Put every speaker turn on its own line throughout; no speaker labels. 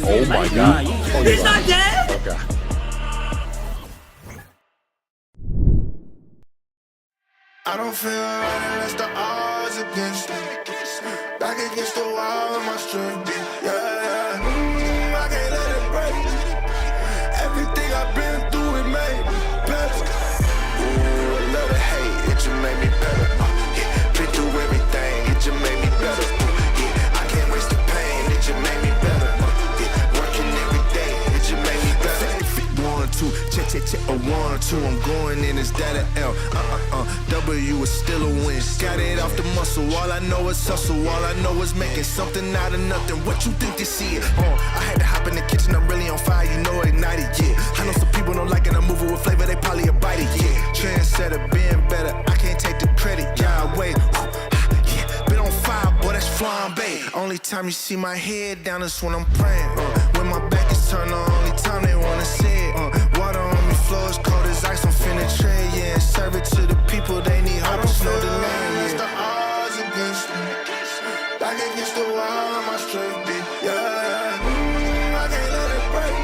Oh my god.
He's not dead?
Okay.
I don't feel right unless the odds against me. Back against the wall of my strength. Yeah. I can't let it break. Everything I've been through, it made me better. Ooh, a little hate, it just made me better. Yeah, been through everything, it just made me better. Yeah, I can't waste the pain, it just made me better. Yeah, working every day, it just made me better. 1, 2, check, a 1, 2, I'm going in, is that an L? W is still a win. Got it off the muscle, all I know is hustle. All I know is making something out of nothing. What you think this is? I had to hop in the kitchen, I'm really on fire, you know ignited, yeah. I know some people don't like it, I'm moving with flavor, they probably a bite it, yeah. Trendsetter, being better, I can't take the credit, yeah, wait. Yeah, been on fire, boy, that's flambe. Only time you see my head down is when I'm praying. When my back is turned, the only time they wanna see it. Water on me, floor is cold as ice, I'm finna trade, yeah. And serve it to the people, they need hope, it's no delay, yeah. The odds against me, back against the wall of my strength, yeah. I can't let it break.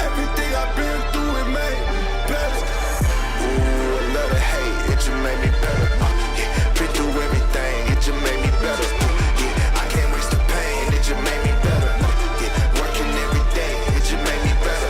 Everything I've been through, it made me better. Ooh, a little hate, it just made me better. Yeah, been through everything, it just made me better. Yeah, I can't waste the pain, it just made me better. Yeah, working every day, it just made me better.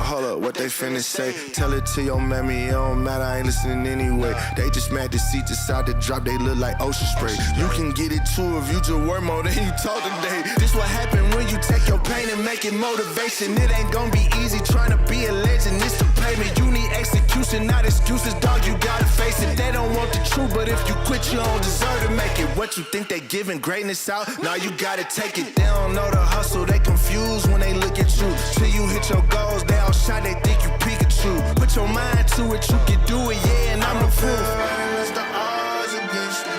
Hold up, what they finna say? Tell it to your mammy, it don't matter, I ain't listening anyway. They just mad to see decide to drop, they look like ocean spray. You can get it too if you just work more than you talk today. This what happen when you take your pain and make it motivation. It ain't gonna be easy trying to be a legend, it's the payment. You need execution, not excuses, dog, you gotta face it. They don't want the truth, but if you quit, you don't deserve to make it. What you think they giving greatness out? Now you gotta take it. They don't know the hustle, they confused when they look at you. Till you hit your goals, they all shot, they think you Pikachu. Put your mind to it, you can do it, yeah, and I'm the proof. Unless the odds against me,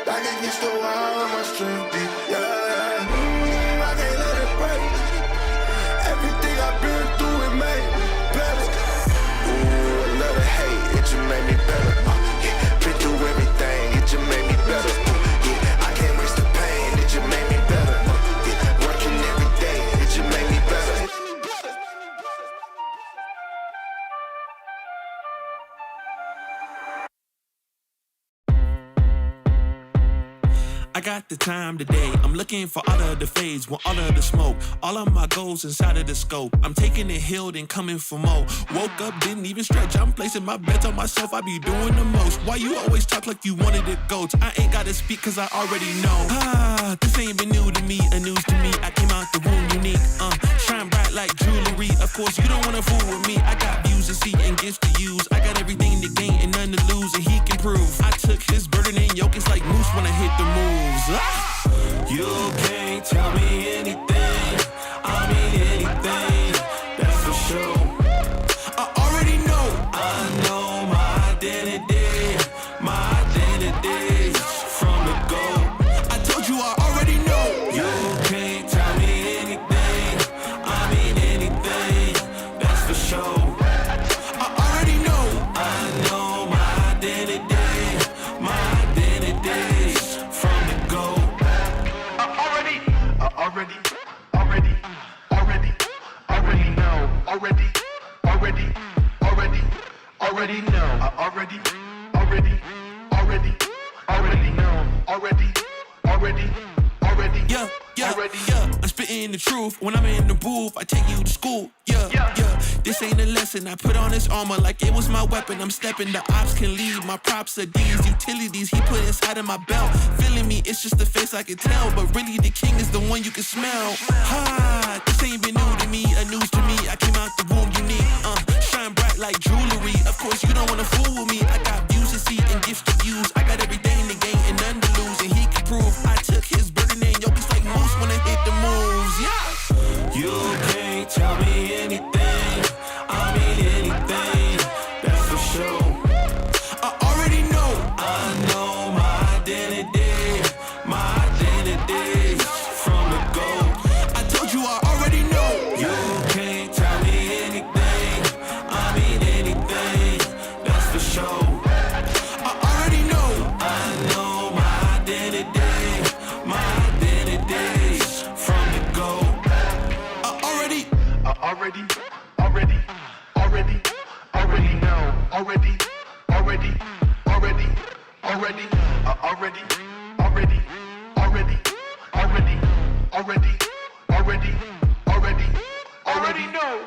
back against the wall of my strength, yeah. I can't let it break. Everything I've been through, it made me better. Ooh, a little hate, it just made me better. Yeah, been through everything, it just made me better. Yeah, I can't waste the pain, it just made me better. Yeah, working every day, it just made me better.
I got the time today. I'm looking for all of the fades, want all of the smoke. All of my goals inside of the scope. I'm taking it hill and coming for more. Woke up, didn't even stretch. I'm placing my bets on myself. I be doing the most. Why you always talk like you wanted to go? I ain't gotta speak cause I already know. This ain't been new to me, a news to me. I came out the womb unique. Shine bright like jewelry. Of course, you don't wanna fool with me. I got views to see and gifts to use. I got everything to gain and none to lose, and he can prove. I took his burden and yoke. It's like moose when I hit the moves. You can't tell me anything. I mean anything. That's for sure. I already know. I know my identity. My identity from the go. I told you I already know. You can't tell me anything. I mean anything. That's for sure. I already know. I know my identity. My identity from the go. Already know. I already know. Yeah. I'm spitting the truth. When I'm in the booth, I take you to school. Yeah. This ain't a lesson. I put on this armor like it was my weapon. I'm stepping. The ops can leave. My props are these utilities he put inside of my belt. Feeling me, it's just the face I can tell. But really, the king is the one you can smell. This ain't been new to me, a news to me. I came out the womb unique. Shine bright like jewelry. Of course, you don't wanna fool with me. I got views to see and gifts to use. I got everything to gain and none to lose, and he can prove. I took his burden and yoke. It's like moose when I hit the moves. Yeah. You can't tell me anything. I mean anything. That's for sure. I already know. I know my identity. My identity from the go. I told you I already know. You can't tell me anything. I mean anything. That's for sure. I already know. I
already, already, already, already know, already, already, already, already, already, already, already, already, already, already, already, already know.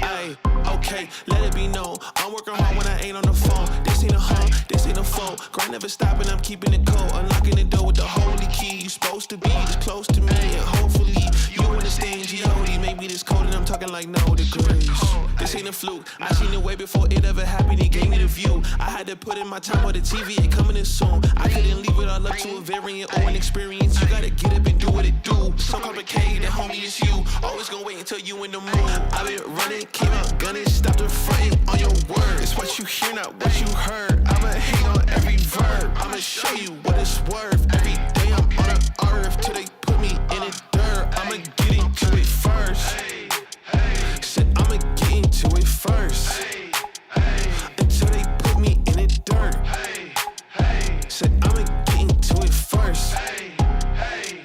Hey, okay, let it be known. I'm working hard when I ain't on the phone. This ain't a home, this ain't a phone. Grind never stopping, I'm keeping it cold. Unlocking the door with the holy key. You supposed to be this close to me, and hopefully you understand G.O.D. Maybe this cold and I'm talking like no degrees. This ain't a fluke. I seen it way before it ever happened. It gave me the view. I had to put in my time on the TV. It coming in soon. I couldn't leave it all up to a variant or an experience. You gotta get up and do what it do. So complicated, homie, it's you. Always gonna wait until you in the mood. I've been running, came out gunning, stopped the fronting on your word. It's what you hear, not what you heard. I'ma hang on every verb. I'ma show you what it's worth. Every day I'm on the earth till they put me in the dirt. I'ma get into it first. Said I'ma get into it first. Until they put me in the dirt. Said I'ma get into it first.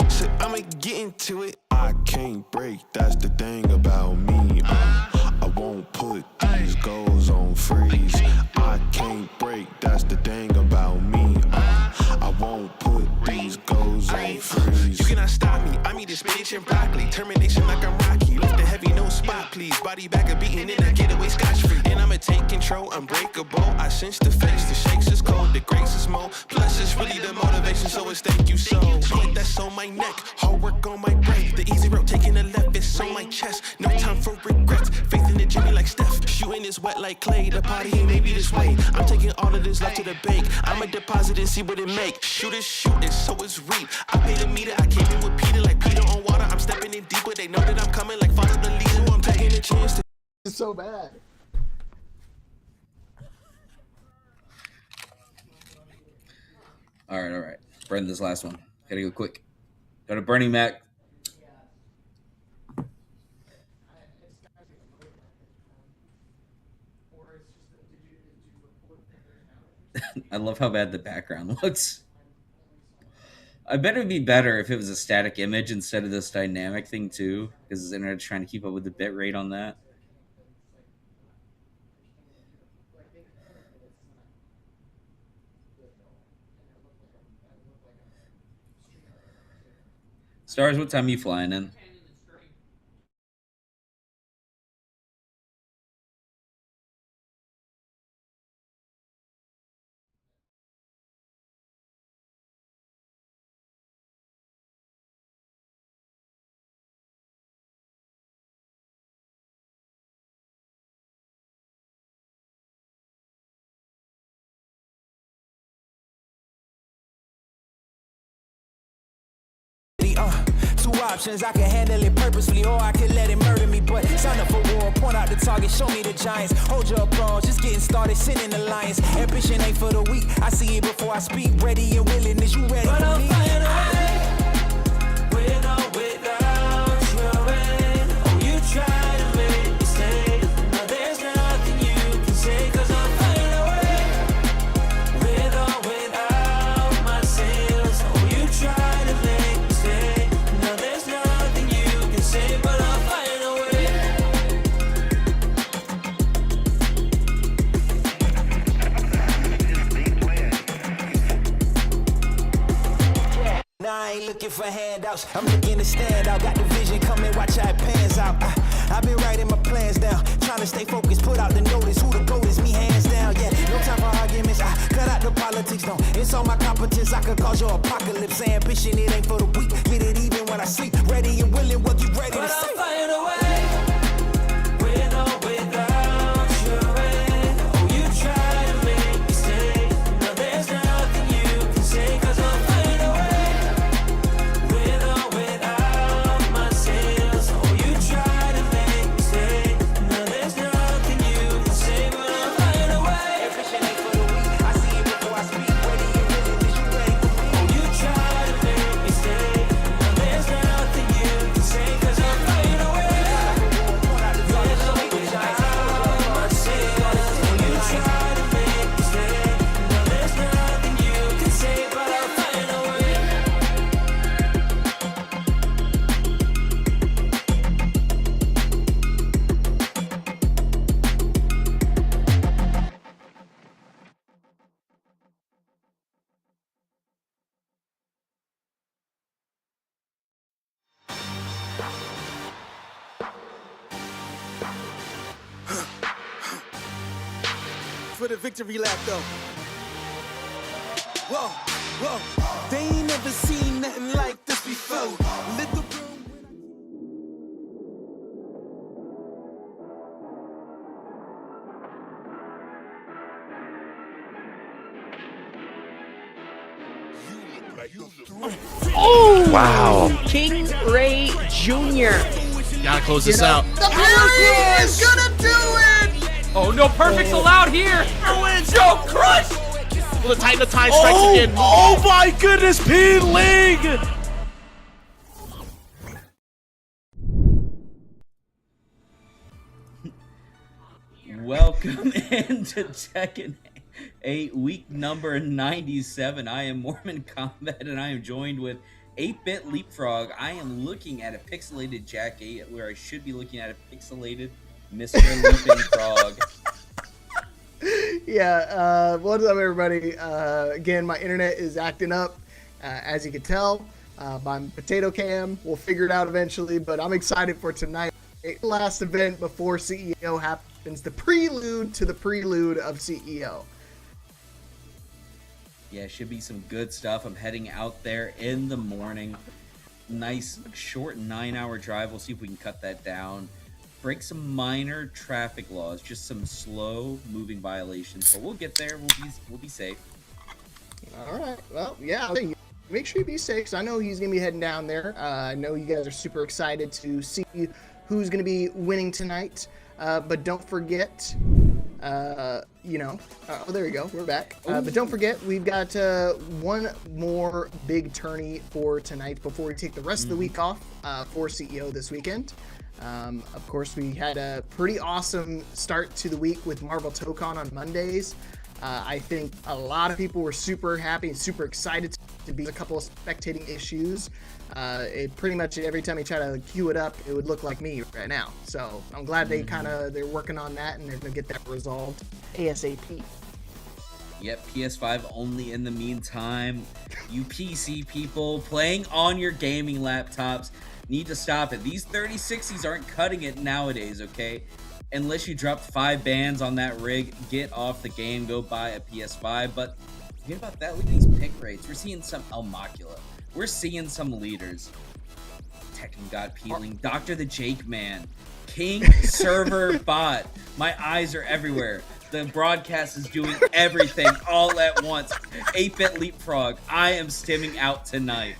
Said I'ma get into it. I can't break, that's the thing about me. I won't put these goals on freeze. I can't break, that's the thing about me. I won't put these goals on freeze. You cannot stop me, I mean this bitch and broccoli. Termination like I'm Rocky, lift the heavy, no spot please. Body back a beating and I get away scotch-free. And I'ma take control, unbreakable. I sense the face, the shakes is cold, the grace is more. Plus it's really the motivation, so it's thank you so. Like that's on my neck, hard work on my break. The easy road taking the left, it's on my chest. No time for regrets, faith in the Jimmy like Steph. Shooting is wet like clay, the party ain't maybe this way. I'm taking all of this love to the bank. I'ma deposit and see what it make. Shoot is shooting, so it's reap. I paid a meter, I came in with Peter like Peter on water. I'm stepping in deeper, they know that I'm coming like follow the leader. I'm taking a chance to.
It's so bad.
All right. Burn this last one. Gotta go quick. Go to Bernie Mac. I love how bad the background looks. I bet it'd be better if it was a static image instead of this dynamic thing too, because the internet's trying to keep up with the bit rate on that. Stars, what time are you flying in?
Two options, I can handle it purposefully or I can let it murder me. But sign up for war, point out the target, show me the giants. Hold your applause, just getting started, sending the lions. Ambition ain't for the weak, I see it before I speak. Ready and willing, is you ready for me? With or without your end. Oh, you try to make me stay. Now there's nothing you can say, cause I'm flying away. With or without my sails. Oh, you try to make me stay. Now there's nothing you can say, but I'm flying away. Now I ain't looking for handouts, I'm looking to stand out. Got the vision coming, watch how it pans out. I've been writing my plans down, trying to stay focused, put out the notice. Who the GOAT is, me hands down, yeah. No time for arguments, I cut out the politics, no. It's all my competence, I could cause your apocalypse. Ambition, it ain't for the weak, get it even when I sleep. Ready and willing, what you ready to say? But I'm flying away, with or without your end. Oh, you try to make me stay. Now there's nothing you can say, cause I'm flying away. With or without my sails. Oh, you try to make me stay. Now there's nothing you can say, but I'm flying away. Ambition ain't for the weak, I see it before I speak. Ready and willing, is you ready for me? Oh, you try to make me stay. Now there's nothing you can say, cause I'm flying away. for the victory lap, though. Whoa, whoa. They ain't never seen nothing like this before. Little girl.
Oh!
Wow.
King Ray Jr.
Gotta close this out.
The Fury is gonna do it! Oh, no perfects allowed here! Joe Crush!
Will the Titan of Time strikes again?
Oh my goodness, Peeling!
Welcome into Tekken 8, week number 97. I am Mormon Combat, and I am joined with 8-Bit Leapfrog. I am looking at a pixelated Jack 8, where I should be looking at a pixelated Mr. Leaping Frog.
Yeah, what's up, everybody? Again, my internet is acting up, as you can tell. My potato cam, we'll figure it out eventually, but I'm excited for tonight. Last event before CEO happens, the prelude to the prelude of CEO.
Yeah, should be some good stuff. I'm heading out there in the morning. Nice, short 9-hour drive. We'll see if we can cut that down. Break some minor traffic laws, just some slow moving violations, but we'll get there. We'll be safe.
All right. Well, yeah. Make sure you be safe, 'cause I know he's gonna be heading down there. I know you guys are super excited to see who's gonna be winning tonight. But don't forget, oh, there we go. We're back. But don't forget, we've got one more big tourney for tonight before we take the rest of the week off for CEO this weekend. Of course, we had a pretty awesome start to the week with Marvel Tokon on Mondays. I think a lot of people were super happy and super excited to be a couple of spectating issues. It pretty much every time you try to queue it up, it would look like me right now. So I'm glad they're working on that and they're gonna get that resolved ASAP.
Yep, PS5 only in the meantime. You PC people playing on your gaming laptops need to stop it. These 3060s aren't cutting it nowadays, okay? Unless you dropped 5 bands on that rig, get off the game, go buy a PS5. But forget about that. Look at these pick rates. We're seeing some Elmocula. We're seeing some leaders. Tekken God Peeling, Dr. the Jake Man, King Server Bot. My eyes are everywhere. The broadcast is doing everything all at once. 8-Bit Leapfrog, I am stimming out tonight.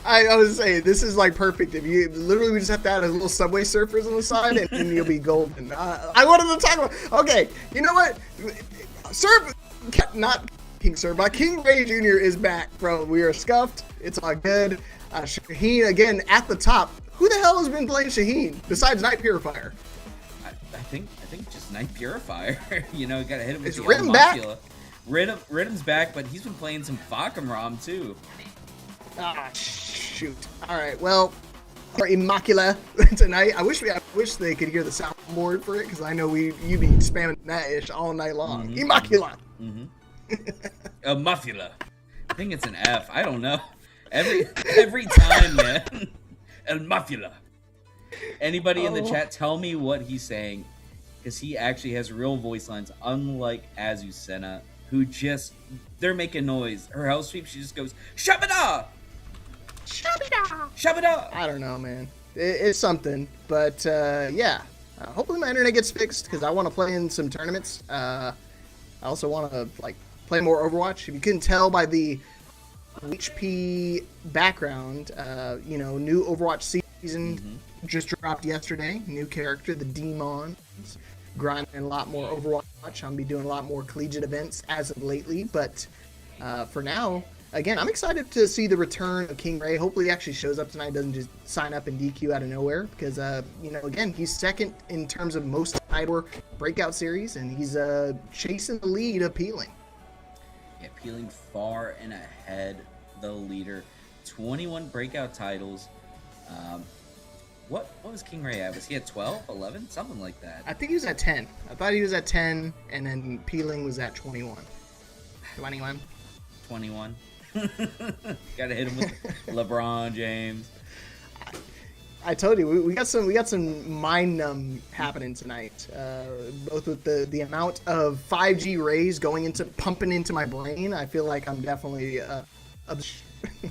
I was saying, this is like perfect. If you literally, we just have to add a little Subway Surfers on the side and you'll be golden. I wanted to talk about, okay, you know what? Not King Sir, but King Ray Jr. is back, bro. We are scuffed. It's all good. Shaheen, again, at the top. Who the hell has been playing Shaheen besides Night Purifier?
I think just Night Purifier. You know, gotta hit him with
Is
the
Rhythm back?
Rhythm's back, but he's been playing some Fakam too.
Ah, shoot. All right, well, for Immacula tonight. I wish they could hear the soundboard for it, because I know you'd be spamming that ish all night long. Immacula.
Muffula. I think it's an F. I don't know. Every time, man. El Muffula. Anybody in the chat, tell me what he's saying, because he actually has real voice lines, unlike Azucena, who they're making noise. Her hell sweep, she just goes, Shabada! Shabada! Shabada!
I don't know, man. It's something, but yeah. Hopefully my internet gets fixed, because I want to play in some tournaments. I also want to play more Overwatch. If you couldn't tell by the HP background, new Overwatch season just dropped yesterday. New character, the Demons. Grinding a lot more Overwatch. I'm gonna be doing a lot more collegiate events as of lately, but for now, again, I'm excited to see the return of King Ray. Hopefully he actually shows up tonight, doesn't just sign up and DQ out of nowhere, because again, he's second in terms of most title Breakout series, and he's chasing the lead of Peeling.
Yeah, Peeling far and ahead the leader. 21 Breakout titles. What was King Ray at? Was he at 12, 11? Something like that.
I think he was at 10. I thought he was at 10, and then Peeling was at 21. 21?
21. Gotta hit him with LeBron James.
I told you we got some mind numb happening tonight. Both with the amount of 5G rays pumping into my brain. I feel like I'm definitely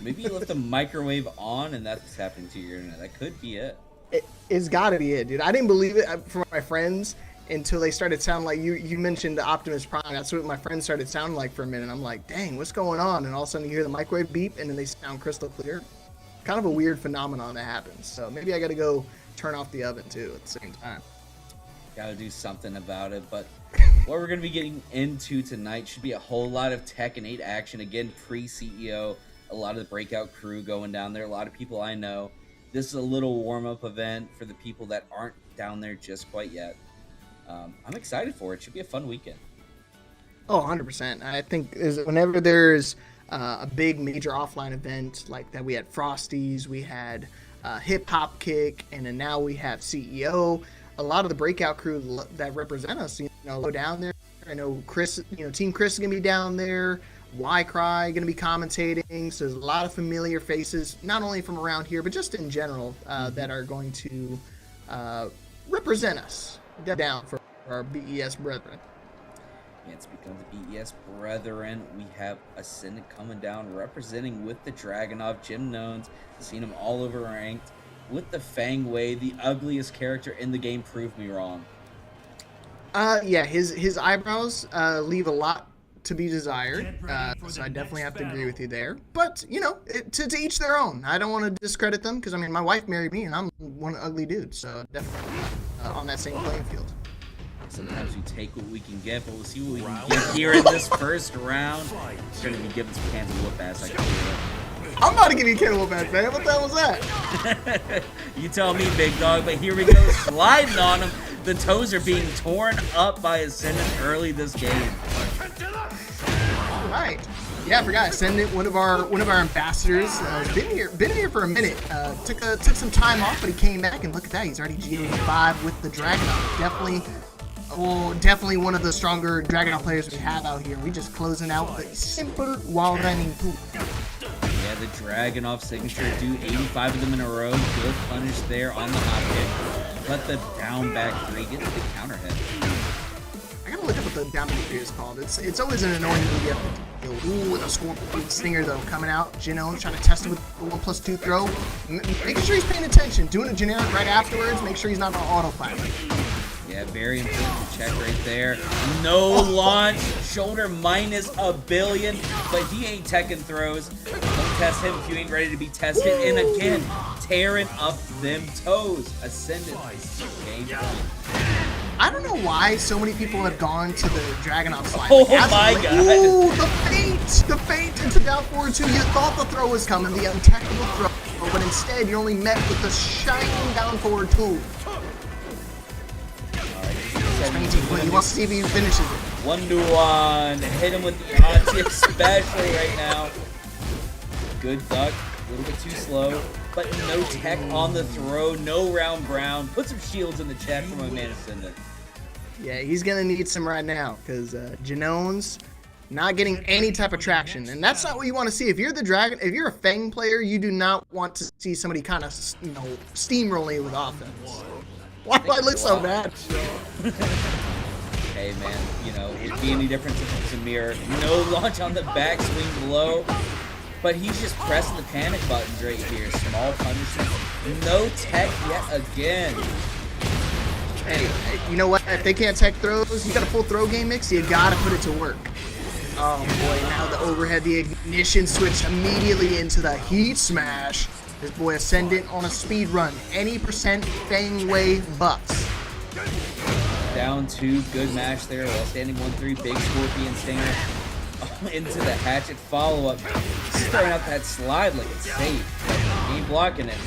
Maybe you left the microwave on and that's what's happening to your internet. That could be it.
It's got to be it, dude. I didn't believe it from my friends until they started sounding like you mentioned the Optimus Prime. That's what my friends started sounding like for a minute. I'm like, dang, what's going on? And all of a sudden you hear the microwave beep and then they sound crystal clear. Kind of a weird phenomenon that happens. So maybe I got to go turn off the oven too at the same time.
Gotta do something about it. But what we're gonna be getting into tonight should be a whole lot of Tekken 8 action. Again, pre-CEO, a lot of the Breakout crew going down there. A lot of people I know. This is a little warm-up event for the people that aren't down there just quite yet. I'm excited for it. Should be a fun weekend.
Oh, 100%. I think whenever there's a big major offline event like that, we had Frosties, we had Hip Hop Kick, and then now we have CEO. A lot of the Breakout crew that represent us, go down there. I know Chris, Team Chris is gonna be down there. Y-Cry gonna be commentating. So there's a lot of familiar faces, not only from around here, but just in general, that are going to represent us down for our BES brethren.
And speaking of the BES brethren, we have Ascendant coming down, representing with the Dragunov. Jim Nones, seen him all over ranked with the Fang Wei, the ugliest character in the game. Prove me wrong.
Yeah, his eyebrows leave a lot to be desired, so I definitely have to agree with you there. But to each their own. I don't want to discredit them because my wife married me and I'm one ugly dude, so definitely on that same playing field.
Sometimes we take what we can get, but we'll see what we can get here in this first round. It's going to be giving some cans of whoop ass. I can feel it.
I'm about to give you a can of whoop ass, man. What the hell was that?
You tell me, big dog. But here we go, sliding on him. The toes are being torn up by Ascendant early this game.
All right. Yeah, I forgot. Ascendant, one of our ambassadors, been here for a minute. Took some time off, but he came back and look at that. He's already GA5 with the Dragunov. Definitely one of the stronger Dragunov players we have out here. We just closing out the simple while running poop.
Yeah, the Dragunov signature, do 85 of them in a row. Good punish there on the hop kick. Let the down back three get the big counter hit.
I gotta look up what the down back three is called. It's always an annoying move you have to deal with. Ooh, with a scorpion stinger though coming out. Jino trying to test it with the 1+2 throw. Making sure he's paying attention. Doing a generic right afterwards. Make sure he's not on autopilot.
Yeah, very important to check right there. No launch. Shoulder minus a billion. But he ain't Tekken throws. Don't test him if you ain't ready to be tested. And again, tearing up them toes. Ascendant. Game point.
I don't know why so many people have gone to the Dragunov slide.
Oh my god.
Ooh, the feint into down forward 2. You thought the throw was coming, the untechnical throw, but instead you're only met with the shining down forward 2. He wants to see if he finishes it.
1-1. Hit him with the Auntie especially right now. Good duck. A little bit too slow. But no tech on the throw. No round brown. Put some shields in the chat for my man Ascendant.
Yeah, he's going to need some right now because Janone's not getting any type of traction. And that's not what you want to see. If you're a Fang player, you do not want to see somebody kind of, steamrolling with offense. Why do I look so bad?
Hey man, would it be any different if it's a mirror? No launch on the backswing below, but he's just pressing the panic buttons right here. Small punishment, no tech yet again.
Hey, you know what? If they can't tech throws, you got a full throw game mix, you gotta put it to work. Oh boy, now the overhead, the ignition switch immediately into the heat smash. This boy Ascendant on a speed run. Any percent Fang Wei bucks.
Down 2, good match there while standing 1-3, big scorpion stinger into the hatchet follow-up. He's throwing out that slide like it's safe. He ain't blocking it.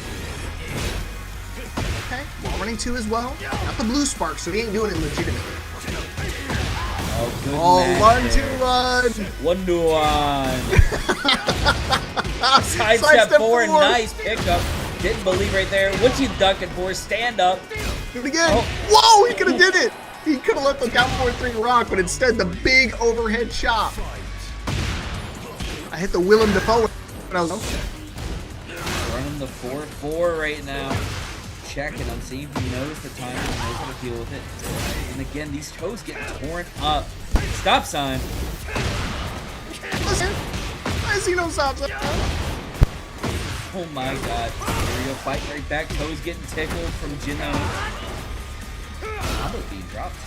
Okay, wall running 2 as well. Not the blue spark, so he ain't doing it legitimately.
Oh, good
match
1-1. Sidestep 4, nice pickup. Didn't believe right there. What's he ducking for? Stand up.
Do it again. Oh. Whoa, he could have did it. He could have let the down 4-3 rock, but instead the big overhead chop. I hit the Willem Dafoe when I was
running the 4-4 right now. checking him, seeing if he knows the time and knows how to deal with it. And again, these toes get torn up. Stop sign.
I see no stop sign.
Oh my god. Here we go, fighting right back. Toes getting tickled from Jino. Combo being dropped.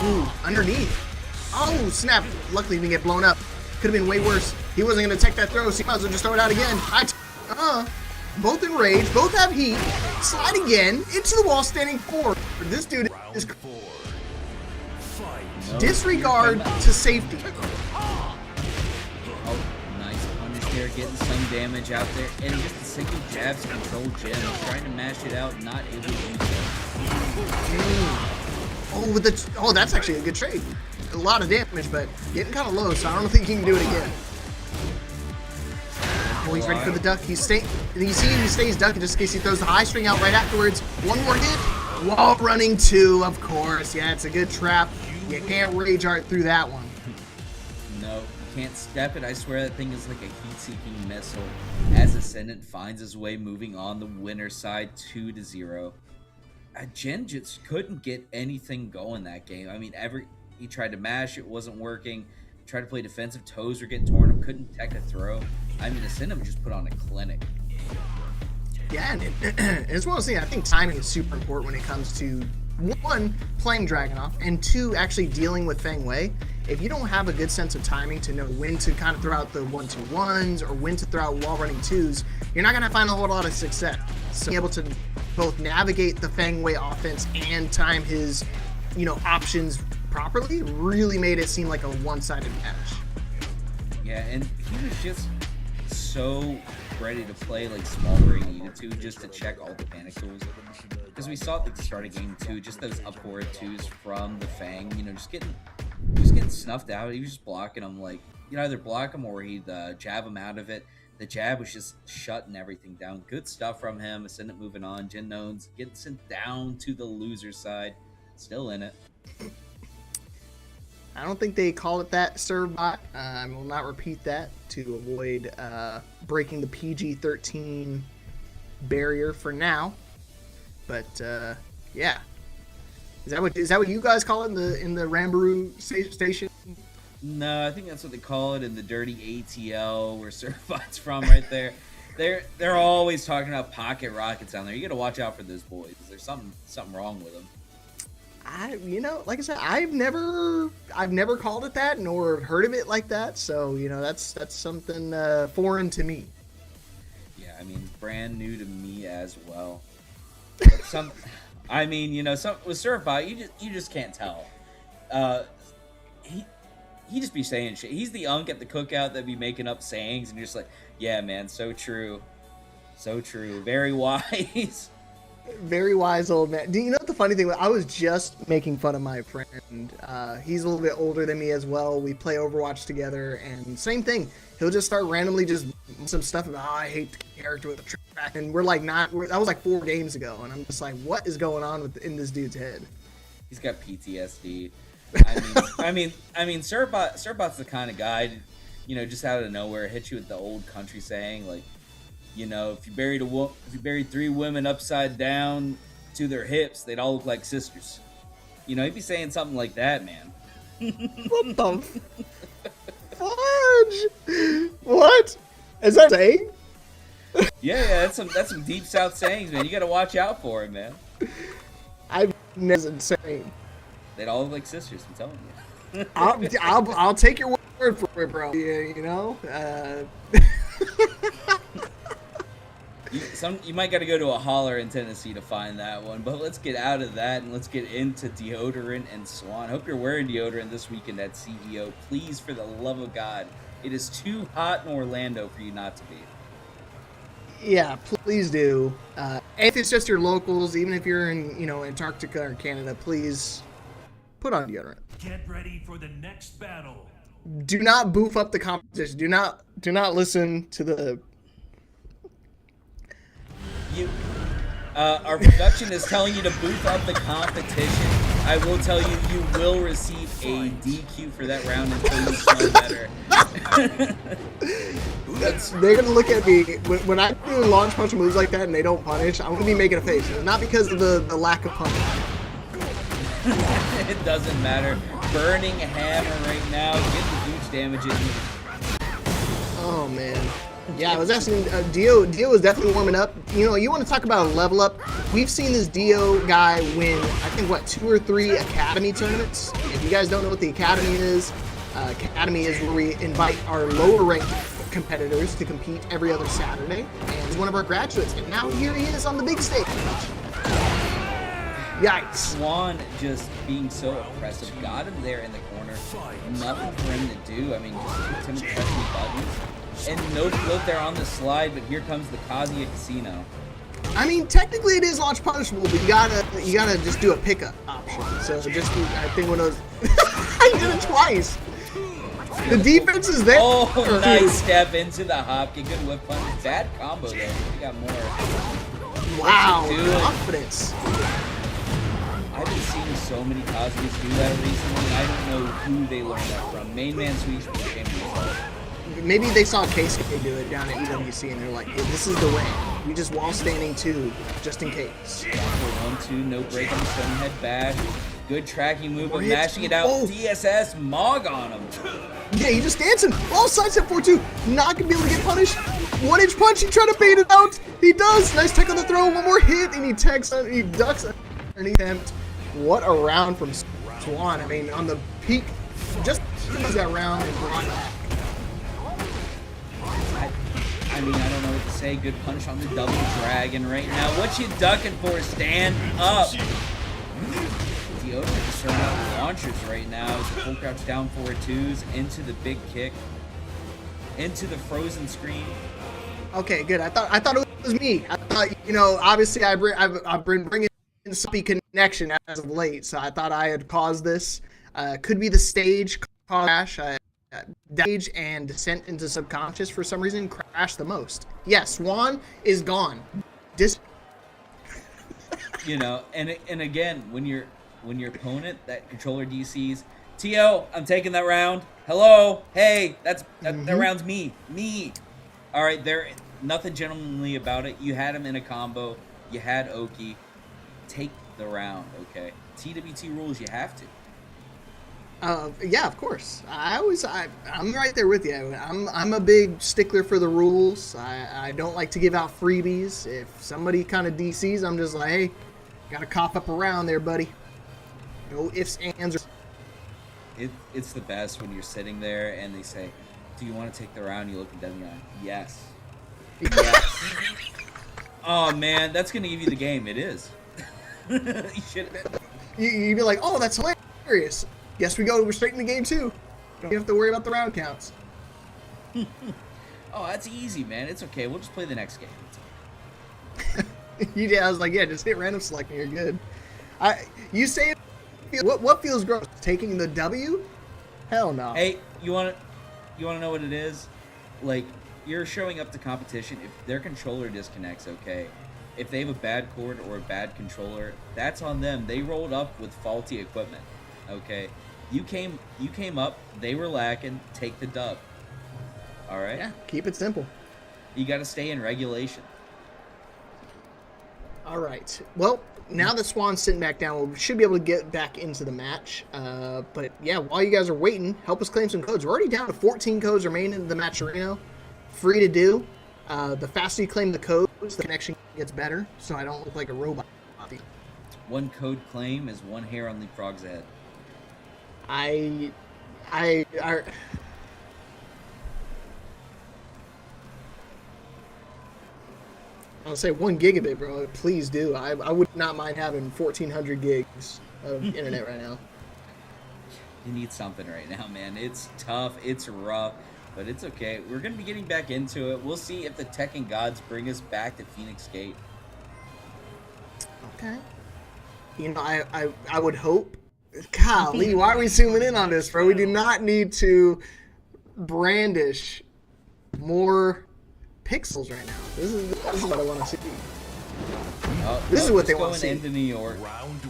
Ooh, underneath. Oh, snap. Luckily, he didn't get blown up. Could have been way worse. He wasn't going to take that throw, so he might as well just throw it out again. Both enraged, both have heat. Slide again, into the wall, standing forward. This dude is... Disregard to safety.
Oh, nice punish there, getting some damage out there. And just a single jab to control Jim. Trying to mash it out, not able to do so.
Oh, that's actually a good trade. A lot of damage, but getting kind of low, so I don't think he can do it again. Oh, he's ready for the duck. He's staying. You see him, he stays ducking just in case he throws the high string out right afterwards. One more hit. Wall running 2, of course. Yeah, it's a good trap. You can't rage art through that one.
No, you can't step it. I swear that thing is like a heat-seeking missile. As Ascendant finds his way moving on the winner's side 2-0. Jin just couldn't get anything going that game. I mean, he tried to mash, it wasn't working. Tried to play defensive, toes were getting torn up, couldn't tech a throw. I mean, Ascendant just put on a clinic.
Yeah, and it's one of those things. I think timing is super important when it comes to, 1, playing Dragunov, and 2, actually dealing with Feng Wei. If you don't have a good sense of timing to know when to kind of throw out the 1-2-1s or when to throw out wall running 2s, you're not going to find a whole lot of success. So being able to both navigate the Feng Wei offense and time his, options properly really made it seem like a one-sided match.
Yeah, and he was just so ready to play like small where he needed to, just to check all the panic tools. Because we saw at the start of game 2, just those up forward 2s from the Fang, just getting snuffed out. He was just blocking them, like, either block him or he'd jab him out of it. The jab was just shutting everything down. Good stuff from him. Ascendant moving on. Jin Nones gets sent down to the loser side. Still in it.
I don't think they call it that, Servbot. I will not repeat that to avoid breaking the PG-13 barrier for now. But yeah, is that what you guys call it in the Rambaroo station?
No, I think that's what they call it in the dirty ATL where Servbot's from right there. They're always talking about pocket rockets down there. You got to watch out for those boys. There's something wrong with them.
Like I said, I've never called it that nor heard of it like that. So that's something foreign to me.
Yeah, I mean, brand new to me as well. But with Servbot, you just can't tell. He just be saying shit. He's the unk at the cookout that be making up sayings, and you're just like, yeah, man, so true, very wise.
Very wise old man. Do you know what the funny thing was? I was just making fun of my friend. He's a little bit older than me as well. We play Overwatch together, and same thing. He'll just start randomly just some stuff about, I hate the character with the track, and we're like that was like 4 games ago, and I'm just like, what is going on in this dude's head?
He's got PTSD. I mean, Servbot's the kind of guy, just out of nowhere, hit you with the old country saying, like, if you buried 3 women upside down to their hips, they'd all look like sisters. He'd be saying something like that, man.
What the fudge? What? Is that saying?
Yeah, that's some deep South sayings, man. You got to watch out for it, man.
I've never insane.
They'd all look like sisters, I'm telling you.
I'll take your word for it, bro.
You might got to go to a holler in Tennessee to find that one, but let's get out of that and let's get into deodorant and Swan. Hope you're wearing deodorant this weekend at CEO. Please, for the love of God, it is too hot in Orlando for you not to be.
Yeah, please do. If it's just your locals, even if you're in Antarctica or Canada, please put on deodorant.
Get ready for the next battle.
Do not boof up the competition. Do not listen to the.
Our production is telling you to boof up the competition. I will tell you, you will receive a DQ for that round until you smell better.
They're gonna look at me when I do launch punch moves like that and they don't punish. I'm gonna be making a face. It's not because of the lack of punch.
It doesn't matter. Burning hammer right now. Get the huge damage in.
Oh man. Yeah, I was asking. Dio is definitely warming up. You know, you want to talk about a level up? We've seen this Dio guy win, I think, what, 2 or 3 Academy tournaments. If you guys don't know what the Academy is where we invite our lower ranked competitors to compete every other Saturday. And he's one of our graduates, and now here he is on the big stage. Yikes.
Swan just being so oppressive. Got him there in the corner. Nothing for him to do. I mean, just him pressing buttons. And no float there on the slide, but here comes the Kazuya Casino.
I mean, technically it is launch punishable, but you gotta just do a pickup option. So just, I think one of those. I did it twice. The defense is there.
Oh, nice step into the hop. Get good whip punch. Bad combo though. We got more.
Wow, confidence.
I've been seeing so many Kazuyas do that recently. I don't know who they learned that from. Main man sweeps from champions.
Maybe they saw Keisuke do it down at EWC and they're like, hey, this is the way. We just wall standing 2, just in case.
1-2, no break on the stone head bash. Good tracking move of
Hits.
mashing it out.
Oh.
DSS Mog on him.
Yeah, he just dancing. Oh, sidestep 4-2. Not gonna be able to get punished. 1-inch punch. He tried to bait it out. He does. Nice tech on the throw. One more hit, and he ducks underneath him. What a round from Swan. I mean, on the peak, just that round and brought back.
I mean, I don't know what to say. Good punch on the double dragon right now. What you ducking for? Stand up. Deodorant just throwing out launchers right now. As the full crouch down 4-2s into the big kick, into the frozen screen.
Okay, good. I thought it was me. I thought, you know, obviously I've been bringing in Suppy connection as of late, so I thought I had caused this. Could be the stage crash. Stage and descent into subconscious for some reason crashed the most. Yes, Swan is gone.
You know, and again, when your opponent, that controller DCs, T.O., I'm taking that round. Hello, hey, that round's me. All right, there, nothing gentlemanly about it. You had him in a combo. You had Oki. Take the round, okay? TWT rules, you have to.
Yeah, of course. I'm right there with you. I'm a big stickler for the rules. I don't like to give out freebies. If somebody kind of DCs, I'm just like, hey, gotta cough up around there, buddy. No ifs, ands, or...
It's the best when you're sitting there and they say, do you want to take the round? You look at them and you're like, yes. Yes. Oh, man, that's going to give you the game. It is. You should.
You'd be like, oh, that's hilarious. Yes, we're straight in the game, too. Don't have to worry about the round counts.
Oh, that's easy, man. It's okay. We'll just play the next game.
I was like, yeah, just hit random select and you're good. You say what feels gross? Taking the W? Hell no.
Hey, you want to know what it is? Like, you're showing up to competition. If their controller disconnects, okay. If they have a bad cord or a bad controller, that's on them. They rolled up with faulty equipment, okay. You came up. They were lacking. Take the dub. All right.
Yeah. Keep it simple.
You got to stay in regulation.
All right. Well, now that Swan's sitting back down, we should be able to get back into the match. But yeah, while you guys are waiting, help us claim some codes. We're already down to 14 codes remaining in the match arena. Free to do. The faster you claim the codes, the connection gets better, so I don't look like a robot.
One code claim is one hair on Leapfrog's head.
I'll say 1 gigabit, bro. Please do. I would not mind having 1,400 gigs of internet right now.
You need something right now, man. It's tough. It's rough. But it's okay. We're going to be getting back into it. We'll see if the Tekken gods bring us back to Phoenix Gate.
Okay. You know, I would hope. Golly, why are we zooming in on this, bro? We do not need to brandish more pixels right now. This is what I want to see. This is what they want to see.
Into New York.
Round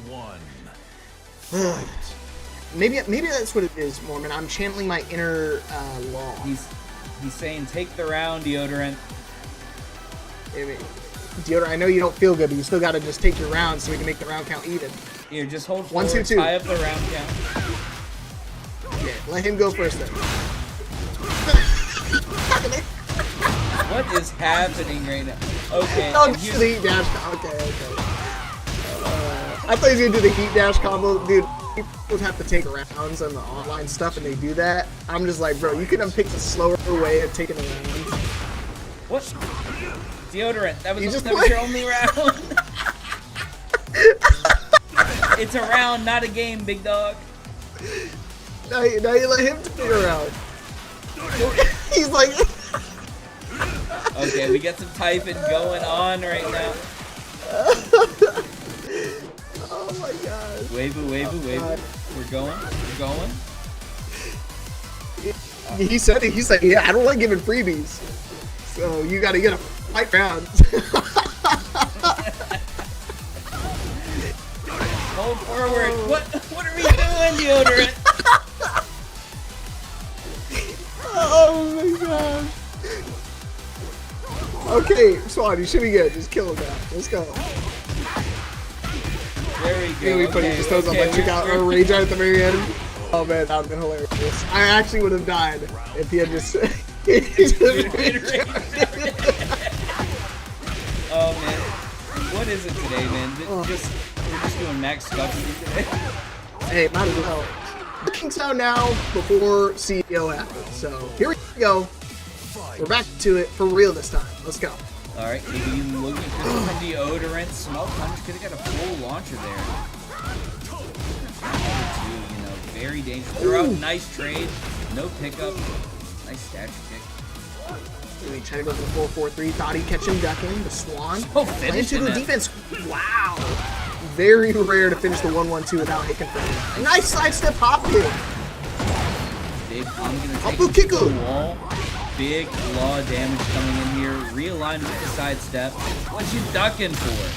1.
Maybe that's what it is, Mormon. I'm channeling my inner law.
He's saying take the round, Deodorant.
Deodorant, I know you don't feel good, but you still gotta just take your round so we can make the round count even.
Here, just hold
1, 2,
forward,
2.
tie up the round count.
Yeah, let him go first then.
What is happening right now? Okay.
Oh,
and
this
here's-
is the heat dash. Okay. I thought he was gonna do the heat dash combo, dude. People have to take rounds on the online stuff, and they do that. I'm just like, bro, you could have picked a slower way of taking a round.
What? Deodorant. That was
You just
your only round. It's a round, not a game, big dog.
Now you let him take a round. He's like.
Okay, we got some typing going on right now.
Oh my god.
Wavy. We're going.
He said it. He's like, yeah, I don't like giving freebies. So you gotta get a fight round.
Hold forward. What are we doing, Deodorant?
Oh my god. Okay, Swan, you should be good. Just kill him now. Let's go.
There we go.
It'd be funny. He just throws electric out or rage out at the very end. Oh man, that would've been hilarious. I actually would have died if he had just.
Oh man, what is it today, man? We're just doing max stuff today.
Hey, might as well. The Kingstown now before CEO happens. So here we go. We're back to it for real this time. Let's go.
All right, maybe looking for some Deodorant. Small punch could have got a full launcher there. Very dangerous. Throw out, nice trade. No pickup. Nice statue kick.
He tried to go for the 4-4-3. Thought he'd catch him ducking. The Swan.
Oh, finished
into the
it.
defense. Wow. Very rare to finish the 1-1-2 without hit confirming. A nice sidestep hop kick.
Big, I'm going to take
Upper
him
kick
to the
him.
wall. Big law damage coming in here. Realigned with the sidestep. What you ducking for?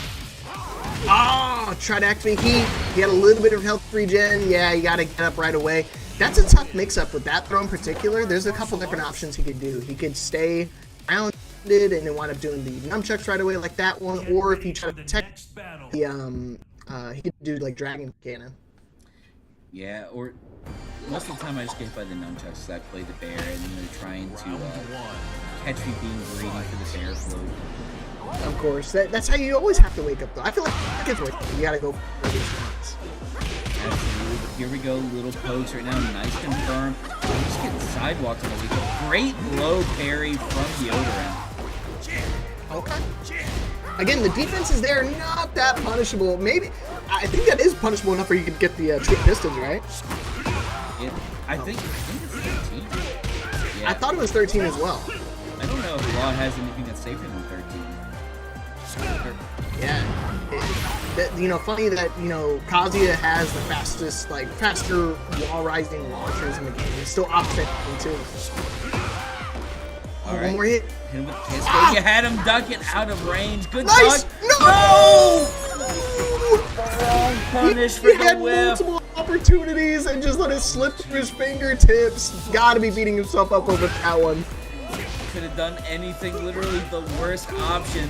Oh, try to activate heat. He had a little bit of health regen. Yeah, you got to get up right away. That's a tough mix-up with that throw in particular. There's a couple different options he could do. He could stay grounded and then wind up doing the nunchucks right away like that one, or if he tried to protect, he could do like Dragon Cannon.
Yeah, or most of the time I just get hit by the nunchucks because I play the bear and they're trying to catch me being greedy for the bear float.
Of course, that's how you always have to wake up though. I feel like it's worth it. You gotta go for these shots.
Absolutely. Here we go, little pokes right now. Nice confirm. I'm just getting sidewalked on the week. Great low parry from Deodorant.
Okay. Again, the defense is there, not that punishable. Maybe I think that is punishable enough where you could get the Trick Pistons, right?
I think it's 13. Yeah.
I thought it was 13 as well.
I don't know if Law has anything that's safer than 13.
Yeah. Funny that, Kazuya has the faster wall rising launchers in the game. He's still offsetting too.
All right.
One more hit.
Hit him with the kiss. Ah! You had him ducking out of range. Good
Nice!
duck.
No!
Wrong punish for
He
the
had
whip.
multiple opportunities and just let it slip through his fingertips. Gotta be beating himself up over that one.
Could have done anything. Literally the worst option.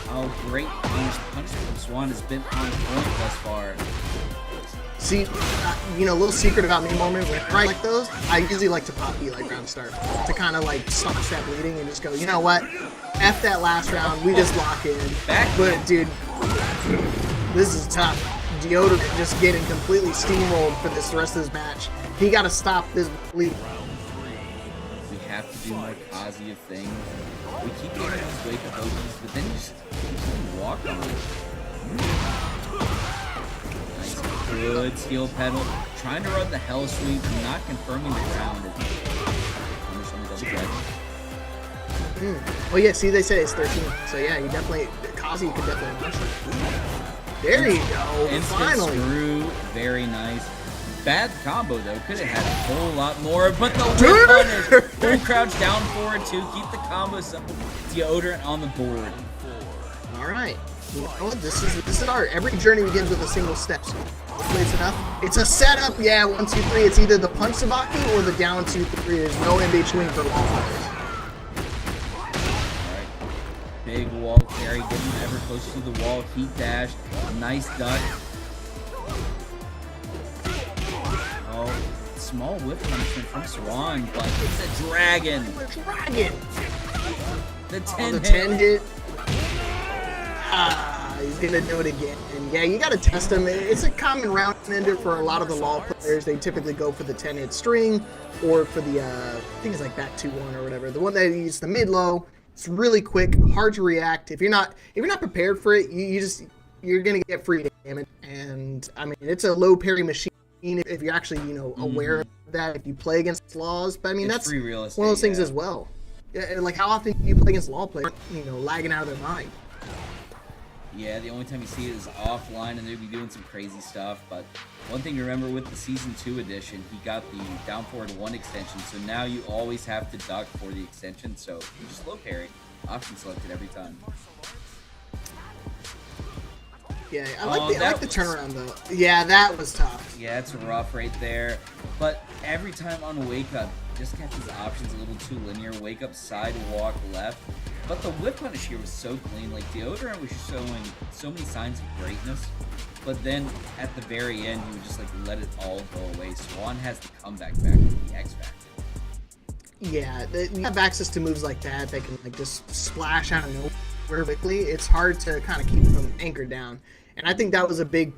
Oh, great punishment from Swan has been on point thus far.
See, little secret about me moment when I like those, I usually like to pop like round start to kind of like staunch that bleeding and just go, you know what? F that last round, we just lock in. But dude, this is tough. Deodorant just getting completely steamrolled for the rest of this match. He got to stop this bleed.
We have to do more Kazuya things. We keep getting these wake up opens, but then you just walk on it. Nice, good steel pedal. Trying to run the hell sweep, not confirming the ground. Punish on the double dragon.
Oh yeah, see they say it's 13. So yeah, you definitely, Kazuya could definitely punch that. There you go,
Instant
finally.
screw, very nice. Bad combo though, could have had a whole lot more, but the whip punish. Full crouch down forward to keep the combo simple. Deodorant on the board.
All right. This is our every journey begins with a single step. Hopefully it's enough. It's a setup. Yeah, 1, 2, 3. It's either the punch Sabaki or the down 2, 3. There's no in between for wall players.
Alright. Big wall carry, getting ever closer to the wall. Heat dash. Nice duck. Oh, small whip punishment from Swan, but it's a dragon.
The dragon.
The 10
Oh, the
hit.
10 hit. He's gonna do it again. And yeah, you gotta test him. It's a common round ender for a lot of the law players. They typically go for the 10 hit string or for the I think it's like that 2-1 or whatever. The one that uses the mid low. It's really quick, hard to react. If you're not prepared for it, you're gonna get free damage. And I mean, it's a low parry machine if you're actually aware of that. If you play against laws, but I mean that's
free real estate,
one of those things as well. Yeah, like how often do you play against law players, lagging out of their mind?
Yeah, the only time you see it is offline, and they'd be doing some crazy stuff. But one thing to remember with the Season 2 edition, he got the down forward 1 extension, so now you always have to duck for the extension, so you just low parry. Option selected every time.
Yeah, I like the turnaround, though. Yeah, that was tough.
Yeah, it's rough right there. But every time on Wake Up, just kept his options a little too linear. Wake Up, side, walk, left. But the whip punish here was so clean. Like, Deodorant was showing so many signs of greatness. But then, at the very end, he would just, like, let it all go away. Swan has the comeback back with the X Factor.
Yeah, you have access to moves like that. They can, like, just splash out of nowhere quickly. It's hard to kind of keep them anchored down. And I think that was a big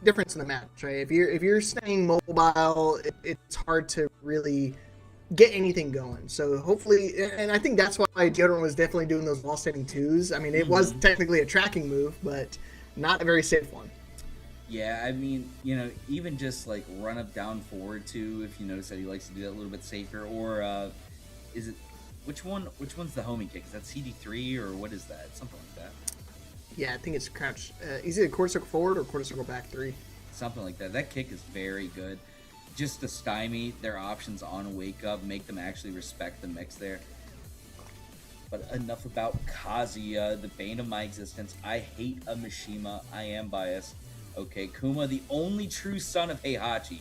difference in the match, right? If you're staying mobile, it's hard to really get anything going. So hopefully, and I think that's why Deodorant was definitely doing those wall standing 2s. I mean, it was technically a tracking move, but not a very safe one.
Yeah, I mean, even just like run up, down, forward 2, if you notice that he likes to do that a little bit safer. Or is it which one's the homing kick? Is that CD3 or what is that? Something like that.
Yeah, I think it's crouch. Is it a quarter circle forward or quarter circle back 3?
Something like that. That kick is very good. Just to stymie their options on Wake Up, make them actually respect the mix there. But enough about Kazuya, the bane of my existence. I hate a Mishima. I am biased. Okay, Kuma, the only true son of Heihachi.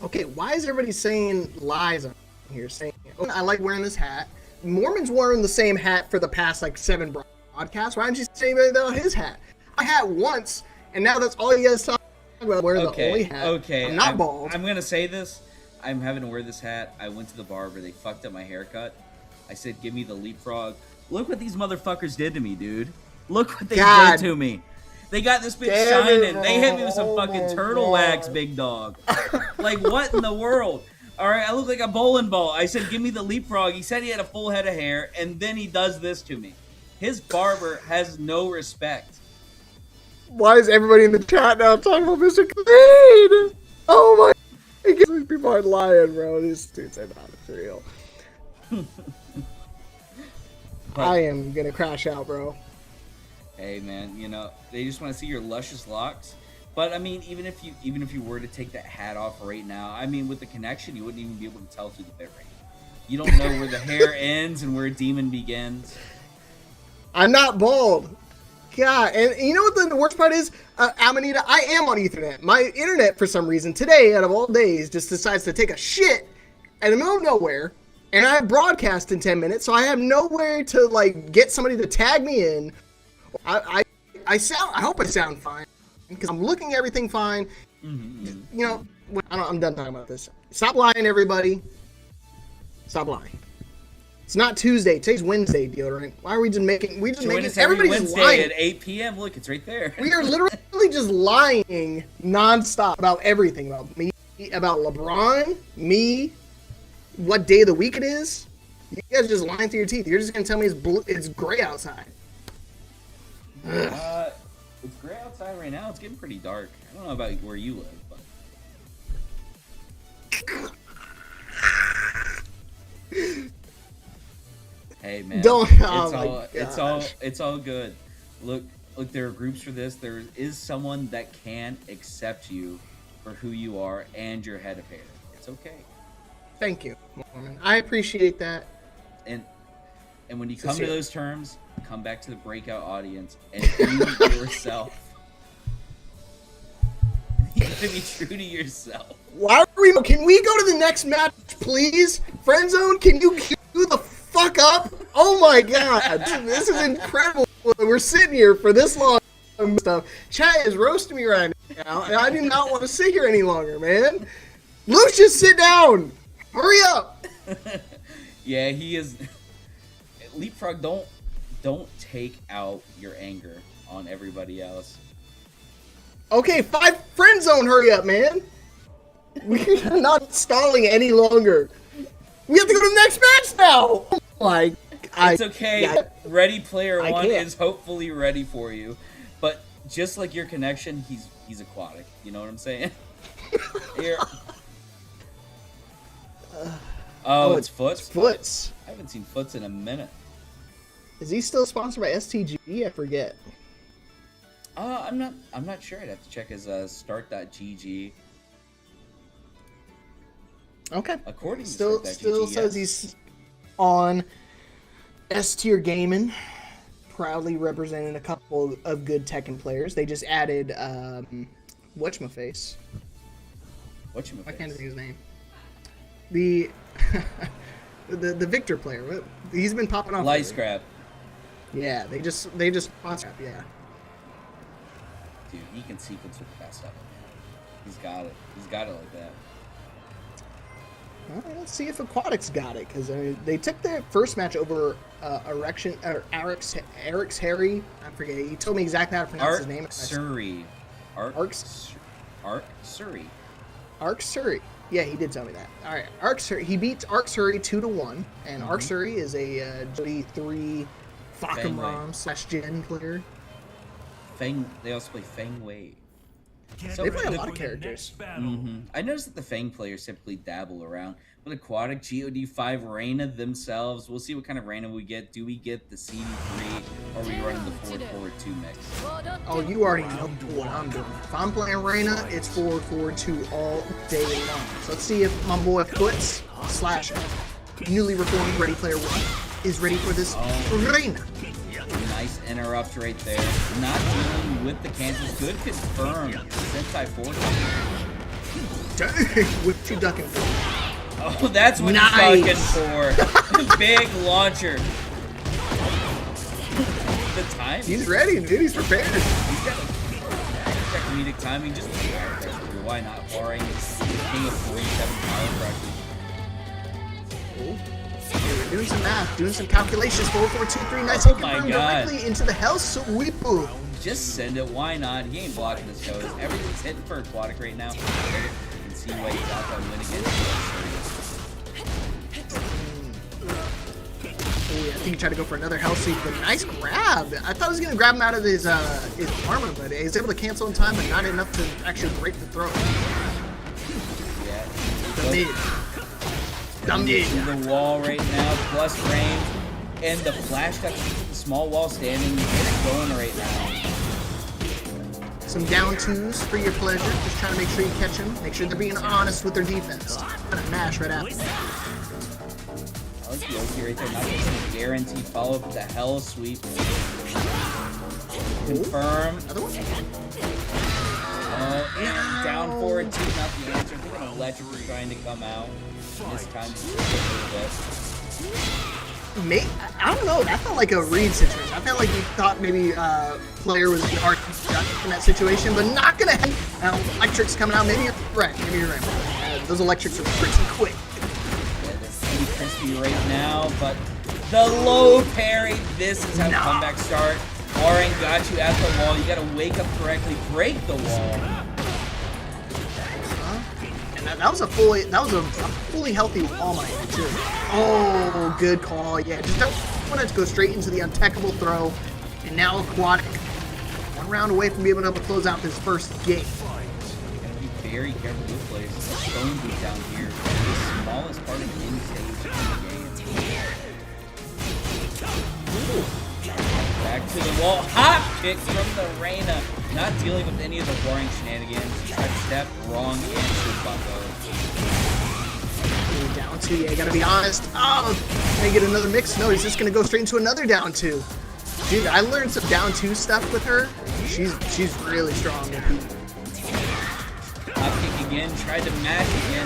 Okay, why is everybody saying lies on here? Saying, oh, I like wearing this hat. Mormon's wearing the same hat for the past, 7 broadcasts. Why don't you say about his hat? I had once, and now that's all you guys talk about. Wear the only hat.
Okay,
I'm not bald.
I'm going to say this. I'm having to wear this hat. I went to the barber. They fucked up my haircut. I said, give me the leapfrog. Look what these motherfuckers did to me, dude. Look what they did to me. They got this bitch shining. They hit me with some fucking turtle wax, big dog. Like, what in the world? All right, I look like a bowling ball. I said, give me the leapfrog. He said he had a full head of hair, and then he does this to me. His barber has no respect.
Why is everybody in the chat now talking about Mr. Clean? Oh my god, people are lying, bro. These dudes are not real. I am gonna crash out, bro.
Hey, man, they just want to see your luscious locks. But I mean, even if you were to take that hat off right now, I mean, with the connection, you wouldn't even be able to tell through the bit rate. You don't know where the hair ends and where a demon begins.
I'm not bald. God, and you know what the worst part is? Amanita, I am on Ethernet. My internet, for some reason, today, out of all days, just decides to take a shit in the middle of nowhere, and I broadcast in 10 minutes, so I have nowhere to, get somebody to tag me in. I hope I sound fine, because I'm looking at everything fine. Mm-hmm. I'm done talking about this. Stop lying, everybody. Stop lying. It's not Tuesday. Today's Wednesday, Deodorant. Why are we just making... Everybody's
Wednesday
lying.
at 8 p.m. Look, it's right there.
We are literally just lying nonstop about everything. About me, about LeBron, me, what day of the week it is. You guys are just lying through your teeth. You're just going to tell me it's gray outside.
It's gray outside right now. It's getting pretty dark. I don't know about where you live, but... Hey man, it's all good. Look, there are groups for this. There is someone that can accept you for who you are and your head of hair. It's okay.
Thank you, Mormon. I appreciate that.
And when you come to those terms, come back to the Breakout audience and be yourself. to be true to yourself.
Why are we? Can we go to the next match, please? Friend zone, can you queue the fuck up? Oh my god, this is incredible. We're sitting here for this long stuff. Chat is roasting me right now, and I do not want to sit here any longer, man. Lucius, sit down. Hurry up.
Yeah, he is. Leapfrog, don't take out your anger on everybody else.
Okay, friend zone, hurry up, man. We're not stalling any longer. We have to go to the next match now. Oh my,
It's okay. Ready Player
I
One
can't.
is hopefully ready for you, but just like your connection, he's aquatic. You know what I'm saying? Here. Oh, it's Foots.
It's Foots.
I haven't seen Foots in a minute.
Is he still sponsored by STG? I forget.
I'm not sure. I'd have to check his start.gg.
Okay.
According to
Still
start.gg,
says
yes.
he's on S tier gaming, proudly representing a couple of good Tekken players. They just added whatchamaface. I can't think of his name. The the Victor player. He's been popping off.
Light Scrap.
Yeah, they just sponsor. Yeah.
Dude, he can sequence with the best of it, man. He's got it. He's got it like that.
All right, let's see if Aquatics got it, because they took their first match over Eric's Harry. I forget. He told me exactly how to pronounce his name.
Surrey.
Arc
Surrey.
Arc Surrey. Yeah, he did tell me that. All right, Arc Surrey. He beats Arc Surrey 2-1, and Arc Surrey is a GD3 Fakamram / Jin player.
They also play Feng Wei. So
They play a
the-
lot of characters.
I noticed that the Fang players typically dabble around. With Aquatic, GOD5, Reyna themselves. We'll see what kind of Reyna we get. Do we get the CD3, or are we running the forward 2 mix?
Oh, you already know what I'm doing. If I'm playing Reyna, it's forward 2 all day long. So let's see if my boy Foots / newly reformed Ready Player One is ready for this Reyna.
Nice interrupt right there. Not dealing with the cancels. Good confirm. Sentai 4.
Dang, what you ducking for?
Oh, that's what
Nice.
he's ducking for. Big launcher. The time.
He's ready, dude. He's prepared.
He's got extra comedic timing. Just why not? Barring King of 47 power pressure.
Okay, we're doing some math, doing some calculations. 4, 4, 2, 3. Nice
Oh
and
my
confirmed
God.
directly into the Hell Sweepu.
Just send it. Why not? He ain't blocking this goes. Everything's hitting for Aquatic right now. You can see why he's out that win against.
Oh, yeah, I think he tried to go for another Hell Sweep, but nice grab. I thought he was going to grab him out of his armor, but he's able to cancel in time, but not enough to actually break the throw.
Yeah.
The
The wall right now, plus range, and the flash got the small wall standing. It's going right now.
Some down twos for your pleasure. Just trying to make sure you catch them. Make sure they're being honest with their defense. Kind of mash right after.
I like the OP right there. Not just a guaranteed follow up with the hell sweep. Confirm.
Another one?
And down forward two, not the answer. I think an electric was trying to come out. This time just a little bit.
I don't know. That felt like a read situation. I felt like he thought maybe player was hard in that situation, but not gonna happen. Electrics coming out. Maybe you're right. Those electrics are pretty quick.
Yeah, they're pretty crispy right now, but the low parry. This is how the comeback start. Warren got you at the wall. You gotta wake up correctly, break the wall.
And that was a fully healthy All Might too. Oh, good call. Yeah, just don't want to go straight into the untechable throw. And now Aquatic, one round away from being able to close out this first game.
You gotta be very careful with plays. Stone boot down here. The smallest part of the end stage of the game. Back to the wall. Hop kick from the Reyna. Not dealing with any of the boring shenanigans. Tried to step wrong into Bucko.
Down two, yeah, gotta be honest. Oh, can I get another mix? No, he's just gonna go straight into another down two. Dude, I learned some down two stuff with her. She's really strong.
again, tried to mash again.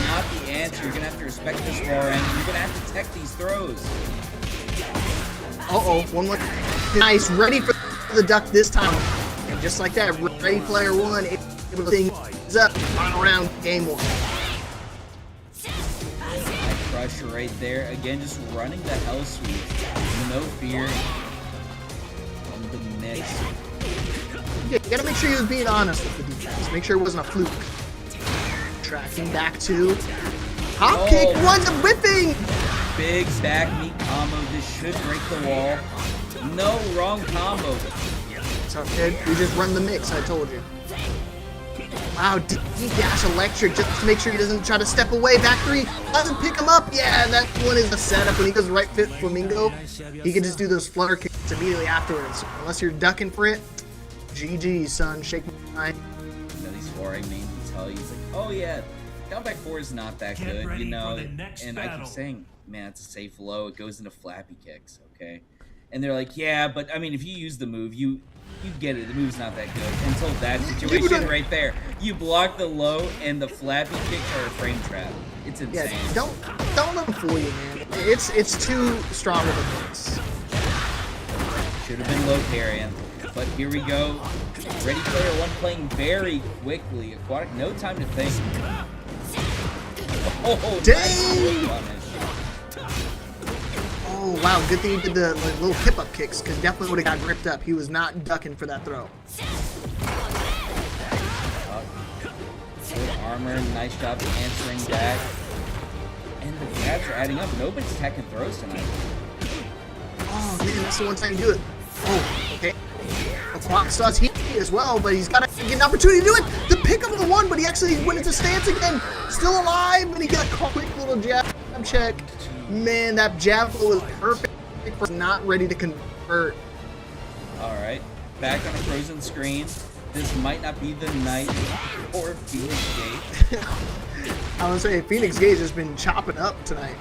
Not the answer. You're gonna have to respect this far end. You're gonna have to tech these throws.
Uh-oh, one more. Nice, ready for the duck this time. And just like that, ready player one, able to things up. Final round, game one.
Crusher right there. Again, just running the hell sweep. No fear. From the mix.
Yeah, you gotta make sure he was being honest with the defense. Make sure it wasn't a fluke. Tracking back to hop kick, one's a whipping!
Big back knee combo. This should break the wall. No, wrong combo.
So good. We just run the mix, I told you. Wow, deep dash electric just to make sure he doesn't try to step away. Back three, doesn't pick him up. Yeah, that one is a setup. When he goes right fit flamingo, he can just do those flutter kicks immediately afterwards. Unless you're ducking for it, GG, son. Shake my mind.
You know, these 4A mains will tell you, it's like, oh yeah, down back 4 is not that good, you know, and I keep saying, man, it's a safe low. It goes into flappy kicks, okay? And they're like, yeah, but I mean, if you use the move, you get it. The move's not that good. Until that situation right there, you block the low and the flappy kicks are a frame trap. It's insane.
Yeah, don't let him fool you, man. It's too strong of a mix.
Should have been low carrying, but here we go. Ready player one playing very quickly. Aquatic, no time to think. Oh,
dang!
Nice.
Oh, wow, good thing he did the little tip-up kicks, because definitely would have got gripped up. He was not ducking for that throw.
Good armor, nice job answering that. And the grabs are adding up. Nobody's attacking throws tonight.
Oh, man, that's the one time you do it. Oh, okay. Aquatic starts heat as well, but he's got to get an opportunity to do it. The pick up of the one, but he actually went into stance again. Still alive, and he got a quick little jab check. Man, that jab flow was perfect. Was not ready to convert.
All right, back on a frozen screen. This might not be the night for Phoenix Gate.
I was saying Phoenix Gate has been chopping up tonight.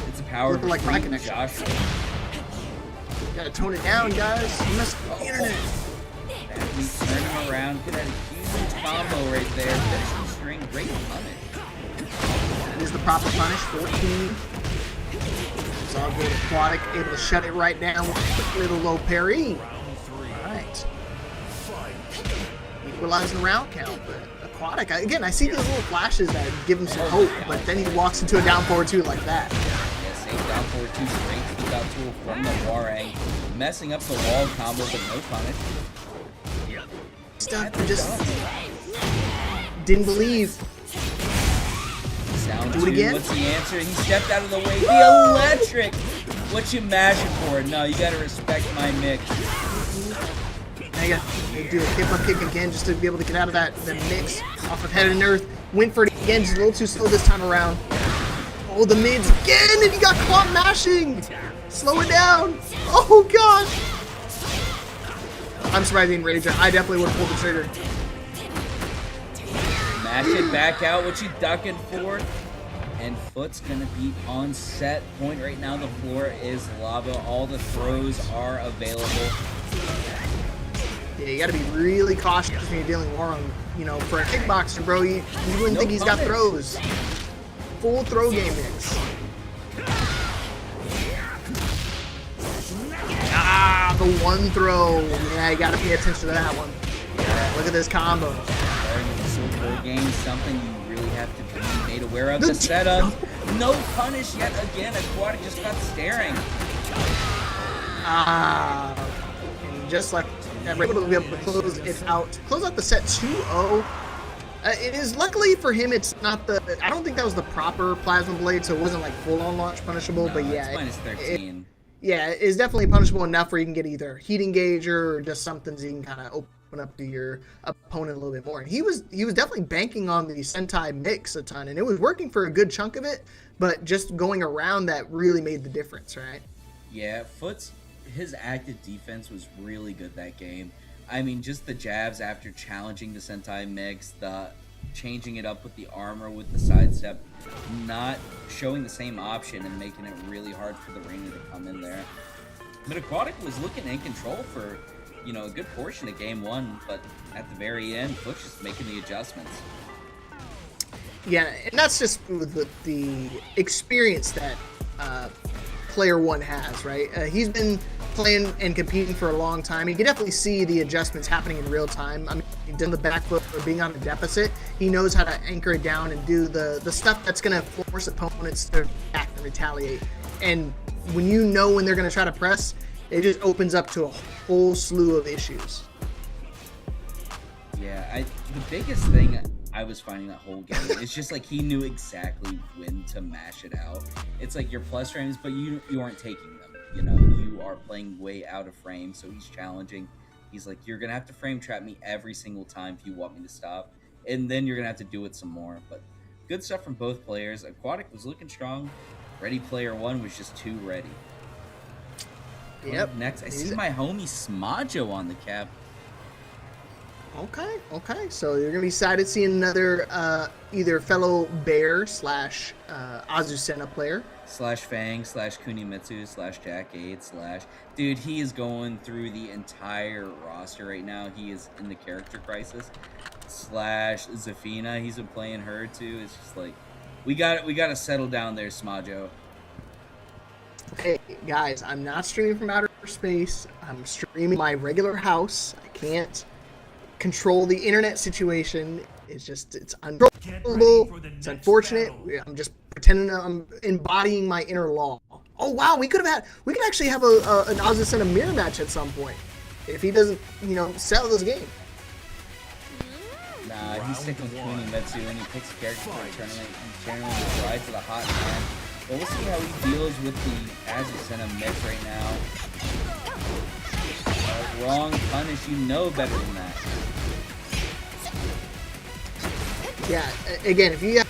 It's a power
looking like my connection.
Joshua.
Gotta tone it down, guys. You must the internet.
He's turning around. Could have a huge combo right there. Finishing string, great punish.
That is the proper punish. 14. It's all good. Aquatic able to shut it right down with a quick little low parry. Alright. Equalizing the round count, but Aquatic, again, I see these little flashes that give him some hope, but then he walks into a down forward 2 like that.
Yeah, same down forward 2 straight speed out tool from the Warang. Messing up the wall combo, but no punish.
Stuck, just didn't believe.
Down
Do it again?
What's the answer? He stepped out of the way. The electric! What you mashing for? No, you gotta respect my mix.
Now you gotta do a tip-up kick again just to be able to get out of that mix off of head and earth. Went for it again, just a little too slow this time around. Oh, the mids again, and he got caught mashing! Slow it down! Oh gosh! I'm surprised he didn't rage. I definitely would have pulled the trigger.
Mash it back out. What you ducking for? And Foot's gonna be on set point right now. The floor is lava. All the throws are available.
Yeah, you gotta be really cautious when you're dealing war on, you know, for a kickboxer, bro. You wouldn't think he's got throws. Full throw game mix. Ah, the one throw. Yeah, you gotta pay attention to that one. Look at this combo.
Game, something you really have to be made aware of. The setup, no punish yet again. Aquatic just got staring.
Ah, and just like that, we're able to be able to close it out. Close out the set 2-0. It is luckily for him. It's not the. I don't think that was the proper plasma blade, so it wasn't like full on launch punishable.
No,
but yeah,
it's minus 13.
Yeah, it's definitely punishable enough where you can get either heat engager or just something so you can kind of open up to your opponent a little bit more. And he was definitely banking on the Sentai mix a ton, and it was working for a good chunk of it, but just going around that really made the difference, right?
Yeah, his active defense was really good that game. I mean, just the jabs after challenging the Sentai mix, the changing it up with the armor, with the sidestep, not showing the same option and making it really hard for the Rainer to come in there. But Aquatic was looking in control for, you know, a good portion of game one, but at the very end, Butch is making the adjustments.
Yeah, and that's just the experience that player one has, right? He's been playing and competing for a long time. You can definitely see the adjustments happening in real time. I mean, he's done the back foot or being on a deficit. He knows how to anchor it down and do the stuff that's going to force opponents to act and retaliate. And when you know when they're going to try to press, it just opens up to a whole slew of issues.
Yeah, the biggest thing I was finding that whole game is just like he knew exactly when to mash it out. It's like your plus frames, but you aren't taking them. You know, you are playing way out of frame, so he's challenging. He's like, you're gonna have to frame trap me every single time if you want me to stop, and then you're gonna have to do it some more. But good stuff from both players. Aquatic was looking strong. Ready Player One was just too ready.
Yep.
Next, I see my homie Smajo on the cap.
Okay. So you're gonna be excited seeing another either fellow Bear / Azucena player.
/Fang /Kunimitsu /Jack 8 / dude, he is going through the entire roster right now. He is in the character crisis /Zafina. He's been playing her too. It's just like we gotta settle down there, Smajo.
Hey guys, I'm not streaming from outer space. I'm streaming my regular house. I can't control the internet situation. It's uncontrollable. It's unfortunate. I'm just pretending I'm embodying my inner law. Oh wow, we could actually have an Azucena mirror match at some point if he doesn't, sell this game.
Nah, he's sticking with Kunimitsu when he picks a character for a tournament. He generally tries to the hot hand. But we'll see how he deals with the Azucena mix right now. Wrong punish, you know better than that.
Yeah, again, if you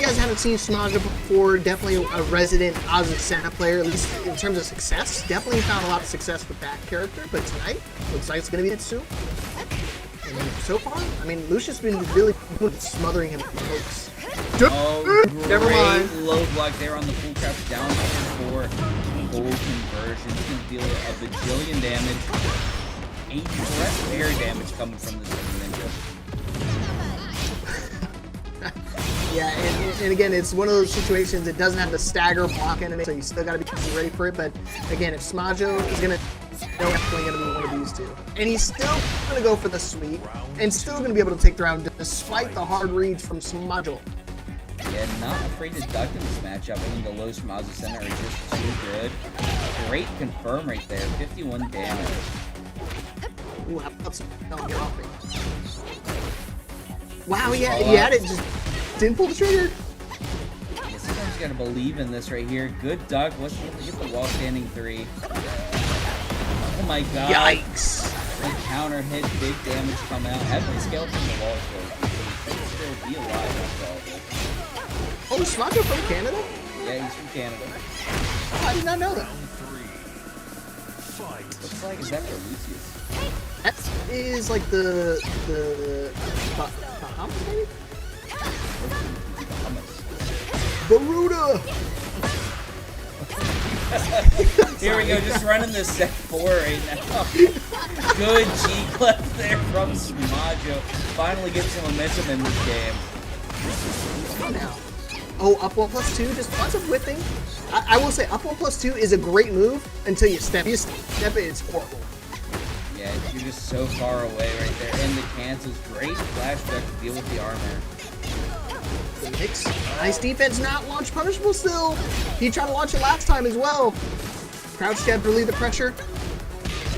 guys haven't seen Smajo before, definitely a resident Azucena player, at least in terms of success. Definitely found a lot of success with that character, but tonight, looks like it's going to be Itsu. And so far, I mean, Lucius has been really good at smothering him with pokes.
Oh,
Never mind.
Low block there on the full crouch down for full conversion. He's going to deal a bajillion damage. 8 direct air damage coming from this ninja.
Yeah, and again, it's one of those situations that doesn't have the stagger block in it, so you still got to be ready for it. But again, if Smajo is going to, definitely going to be one of these two. And he's still going to go for the sweep, and still going to be able to take the round despite the hard reads from Smajo.
Yeah, not afraid to duck in this matchup. I mean, the lows from Azucena are just too good. Great confirm right there, 51 damage.
Ooh, how about some dropping? Wow, he had it, just didn't pull the trigger.
Yeah, sometimes you gotta believe in this right here. Good duck. Let's get the wall standing 3. Oh my god.
Yikes.
The counter hit, big damage come out. Heavily scaled from the wall still. He should still be alive after all this.
Oh, is Smajo from Canada?
Yeah, he's from Canada.
Oh, I did not know that.
Looks like is that for Lucius?
That is like the Bahamas, maybe? Baruda!
Here we go, just running the set 4 right now. Good G-Clef there from Smajo. Finally getting some momentum in this game.
Now. Oh, up 1+2, just lots of whipping. I will say up 1+2 is a great move until you step. You step it, it's horrible.
Yeah, you're just so far away right there. And the cancels. Great flashback to deal with the armor.
The mix. Nice defense, not launch punishable still. He tried to launch it last time as well. Crouch jab to relieve the pressure.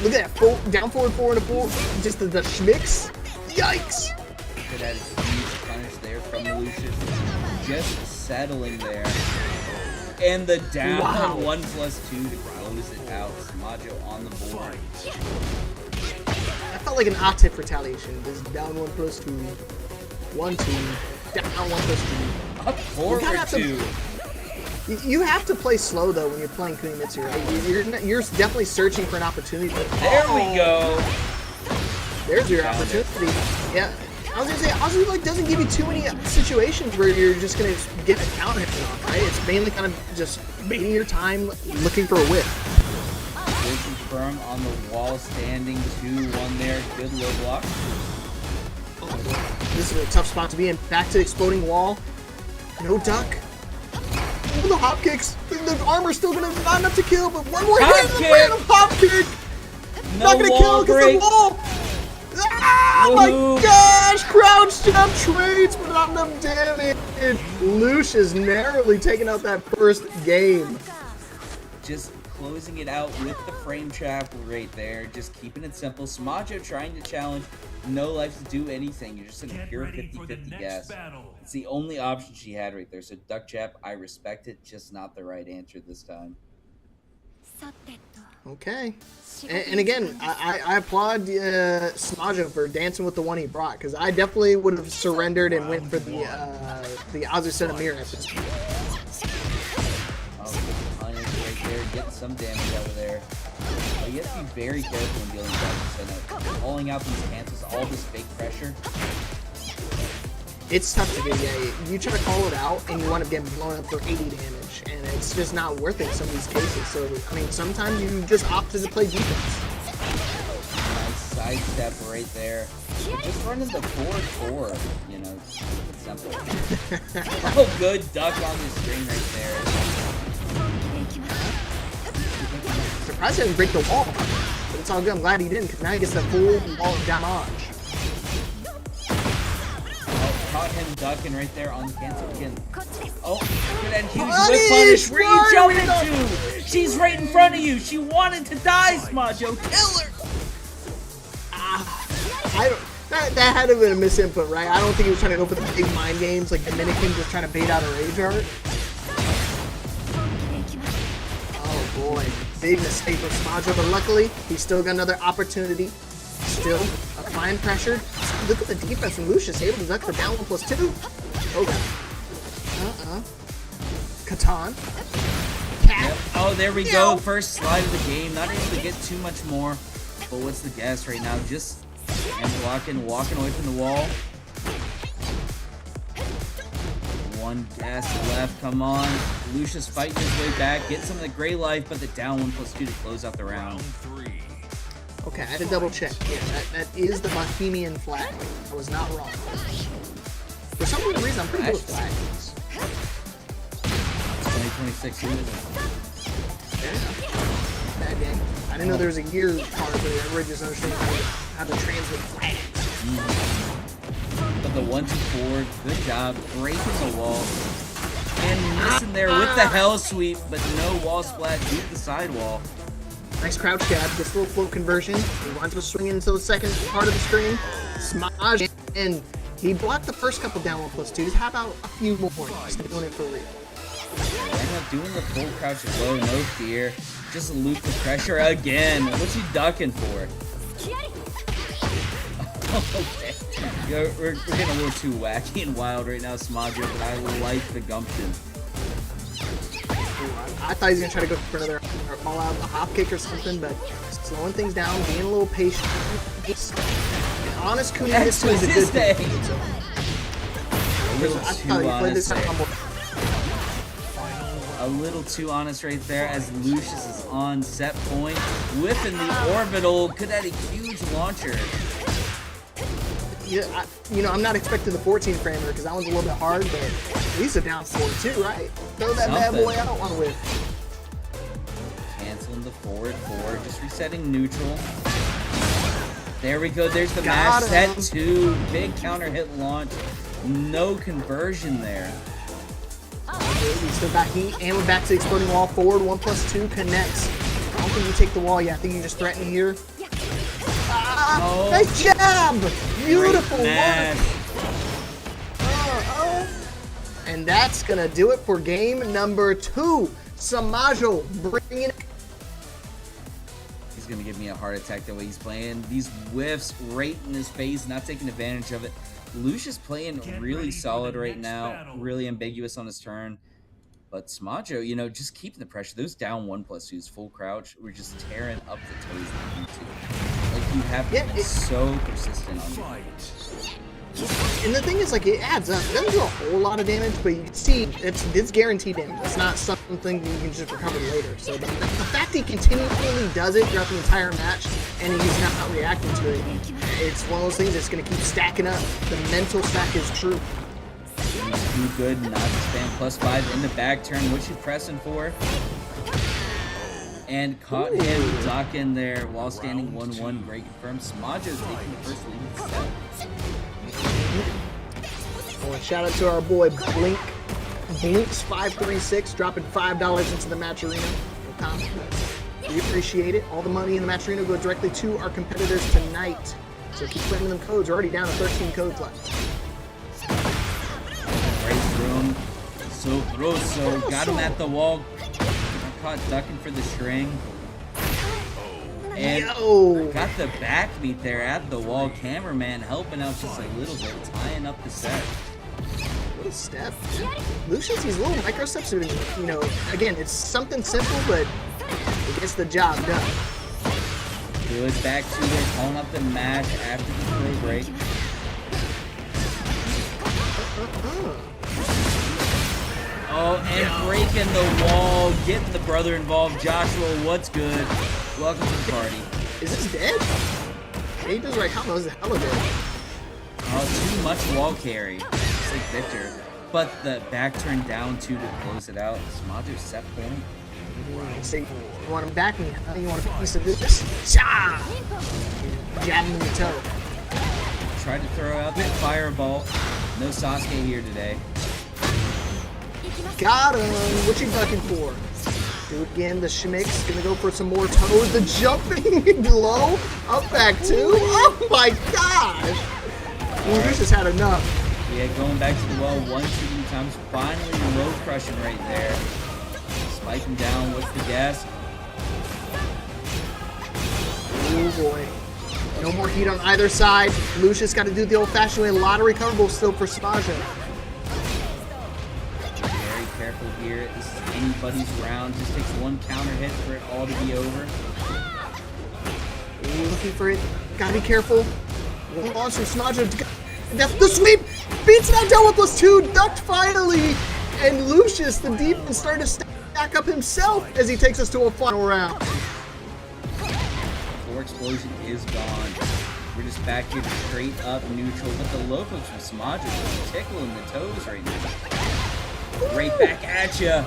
Look at that, down forward 4 and a 4. Just the schmicks. Yikes.
Could have a huge punish there from Lucius. Just settling there. And the down 1+2 to close it out. Smajo on the board.
That felt like an OTIP retaliation. Just down 1+2. 1, 2. Down 1+2.
Up forward 2.
You have to play slow though when you're playing Kunimitsu, right? You're definitely searching for an opportunity.
There we go.
There's your opportunity. Yeah. I was gonna say, Ozzy doesn't give you too many situations where you're just gonna get a counter hit off, right? It's mainly kind of just baiting your time, looking for a whip.
Good confirm on the wall, standing 2-1 there. Good low block.
This is a tough spot to be in. Back to the exploding wall. No duck. Oh, the hop kicks. The armor's still gonna not enough to kill, but one more
Hop
hit.
kick.
Random hop kick.
No
Not gonna
wall
kill because
break.
the wall. Ah,
Woohoo.
my gosh! Crouch jump trades, but not enough damage. Lucius narrowly taking out that first game.
Just closing it out with the frame trap right there. Just keeping it simple. Smajo trying to challenge. No life to do anything. You're just in a
Get
pure
ready for the
50-50
next
guess.
battle.
It's the only option she had right there. So duck jab, I respect it. Just not the right answer this time.
Okay. And again, I applaud Smajo for dancing with the one he brought, because I definitely would have surrendered and went for the Azucena Mirror at this point.
Oh, good punish right there. Getting some damage out of there. But you have to be very careful when dealing with Azucena. Calling out these cancels, all this fake pressure.
It's tough to do, yeah. You try to call it out, and you want to get blown up for 80 damage, and it's just not worth it in some of these cases. So, I mean, sometimes you just opt to play defense.
Nice sidestep right there. But just running the 4-4, you know, it's simple. Oh, good duck on the screen right there.
Surprised he didn't break the wall, but it's all good. I'm glad he didn't, because now he gets the full wall of damage.
Caught him ducking right there on the cancel again. Oh, good and huge
Punish!
whip punish. Where you
Why are we
jumping to? She's right in front of you. She wanted to die, Smajo. Kill her.
That had to have been a misinput, right? I don't think he was trying to go for the big mind games like Dominican just trying to bait out a rage art. Oh boy, big mistake for Smajo, but luckily he still got another opportunity. Still applying pressure. Look at the defense from Lucius, able to duck for down 1+2. Okay. Catan. Cat.
Yep. Oh, there we go. First slide of the game. Not able to get too much more. But what's the guess right now? Just hand blocking, walking away from the wall. One guess left. Come on. Lucius fighting his way back. Get some of the gray life, but the down 1+2 to close out the round.
Okay, I had to double check. Yeah, that is the Bohemian flag. I was not wrong. For some weird reason, I'm pretty good with flags.
2026 years.
Bad game. I didn't know there was a year part of it. Everybody just understood how to translate flags.
But the 1-2 forward, good job breaking the wall and missing there with the hell sweep, but no wall splat due to the sidewall.
Nice crouch jab, gets a little float conversion. He wants to swing into the second part of the screen. Smudge, and he blocked the first couple down 1+2s. How about a few more? He's doing it for real.
End up doing the full crouch low, no fear. Just loop the pressure again. What's he ducking for? Okay. Yeah, we're getting a little too wacky and wild right now, Smajo, but I like the gumption.
I thought he was going to try to go for another all-out hop kick or something, but slowing things down, being a little patient. An honest Kunitsu is a good thing.
A little too honest right there as Lucius is on set point. Whipping the orbital. Could add a huge launcher.
Yeah, I'm not expecting the 14 framer because that one's a little bit hard, but at least a down 4 too, right? Throw that bad boy out on with.
Canceling the forward 4, just resetting neutral. There we go. There's the mash set 2. Big counter hit launch. No conversion there.
He's still back heat, and we're back to the exploding wall. Forward 1+2 connects. I don't think you take the wall yet. I think you just threaten here. Nice jab! Beautiful work! And that's gonna do it for game number 2. Smajo bringing it.
He's gonna give me a heart attack the way he's playing. These whiffs right in his face, not taking advantage of it. Lucius playing really solid right now, really ambiguous on his turn. But Smajo, just keeping the pressure. Those down 1+2s, full crouch, we're just tearing up the toes of YouTube. Like, you have to be so persistent on it.
And the thing is, like, it adds up. It doesn't do a whole lot of damage, but you can see it's guaranteed damage. It's not something you can just recover later. So the fact he continually does it throughout the entire match, and he's not reacting to it, it's one of those things that's going to keep stacking up. The mental stack is true.
He's too good not to spam +5 in the back turn. What's she pressing for? And caught him docking there while standing 1-1. Great confirmed. Smajo's taking the first lead set.
Well, shout out to our boy Blink. Blinks536 dropping $5 into the match arena. We appreciate it. All the money in the match arena go directly to our competitors tonight. So keep putting them codes. We're already down to 13 codes left.
Right through him. So Grosso got him at the wall. Got caught ducking for the string. And got the backbeat there at the wall. Cameraman helping out just a little bit, tying up the set.
What a step. Lucius, these little micro steps are, you know, again, it's something simple, but it gets the job done.
Good back to it, calling up the match after the throw break. Oh, and breaking the wall, getting the brother involved. Joshua, what's good? Welcome to the party.
Is this dead? He does right combo, is hella dead.
Oh, too much wall carry. Just like Victor. But the back turn down 2 to close it out. Smajo's set point.
Say, you want him back me? You want a piece of this? Cha! Jab him in the toe.
Tried to throw out that fireball. No Sasuke here today.
Got him! What you ducking for? Do it again, the Shmik's gonna go for some more toes. The jumping low, up back 2. Oh my gosh! Lucius just had enough.
Yeah, going back to the well 1-2 times. Finally, low crushing right there. Spiking down. What's the guess?
Oh boy. No more heat on either side. Lucius got to do the old-fashioned way. A lot of recoverable still for Smajo.
Very careful here. This is anybody's round. Just takes one counter hit for it all to be over.
Ooh, looking for it. Gotta be careful. One launch from Smajo. That's the sweep! Beats it out down with +2. Ducked finally! And Lucius, the defense, started to stack up himself as he takes us to a final round.
Floor explosion is gone. We're just back here to straight up neutral, but the low hooks from Smajo just tickling the toes right now. Right back at ya.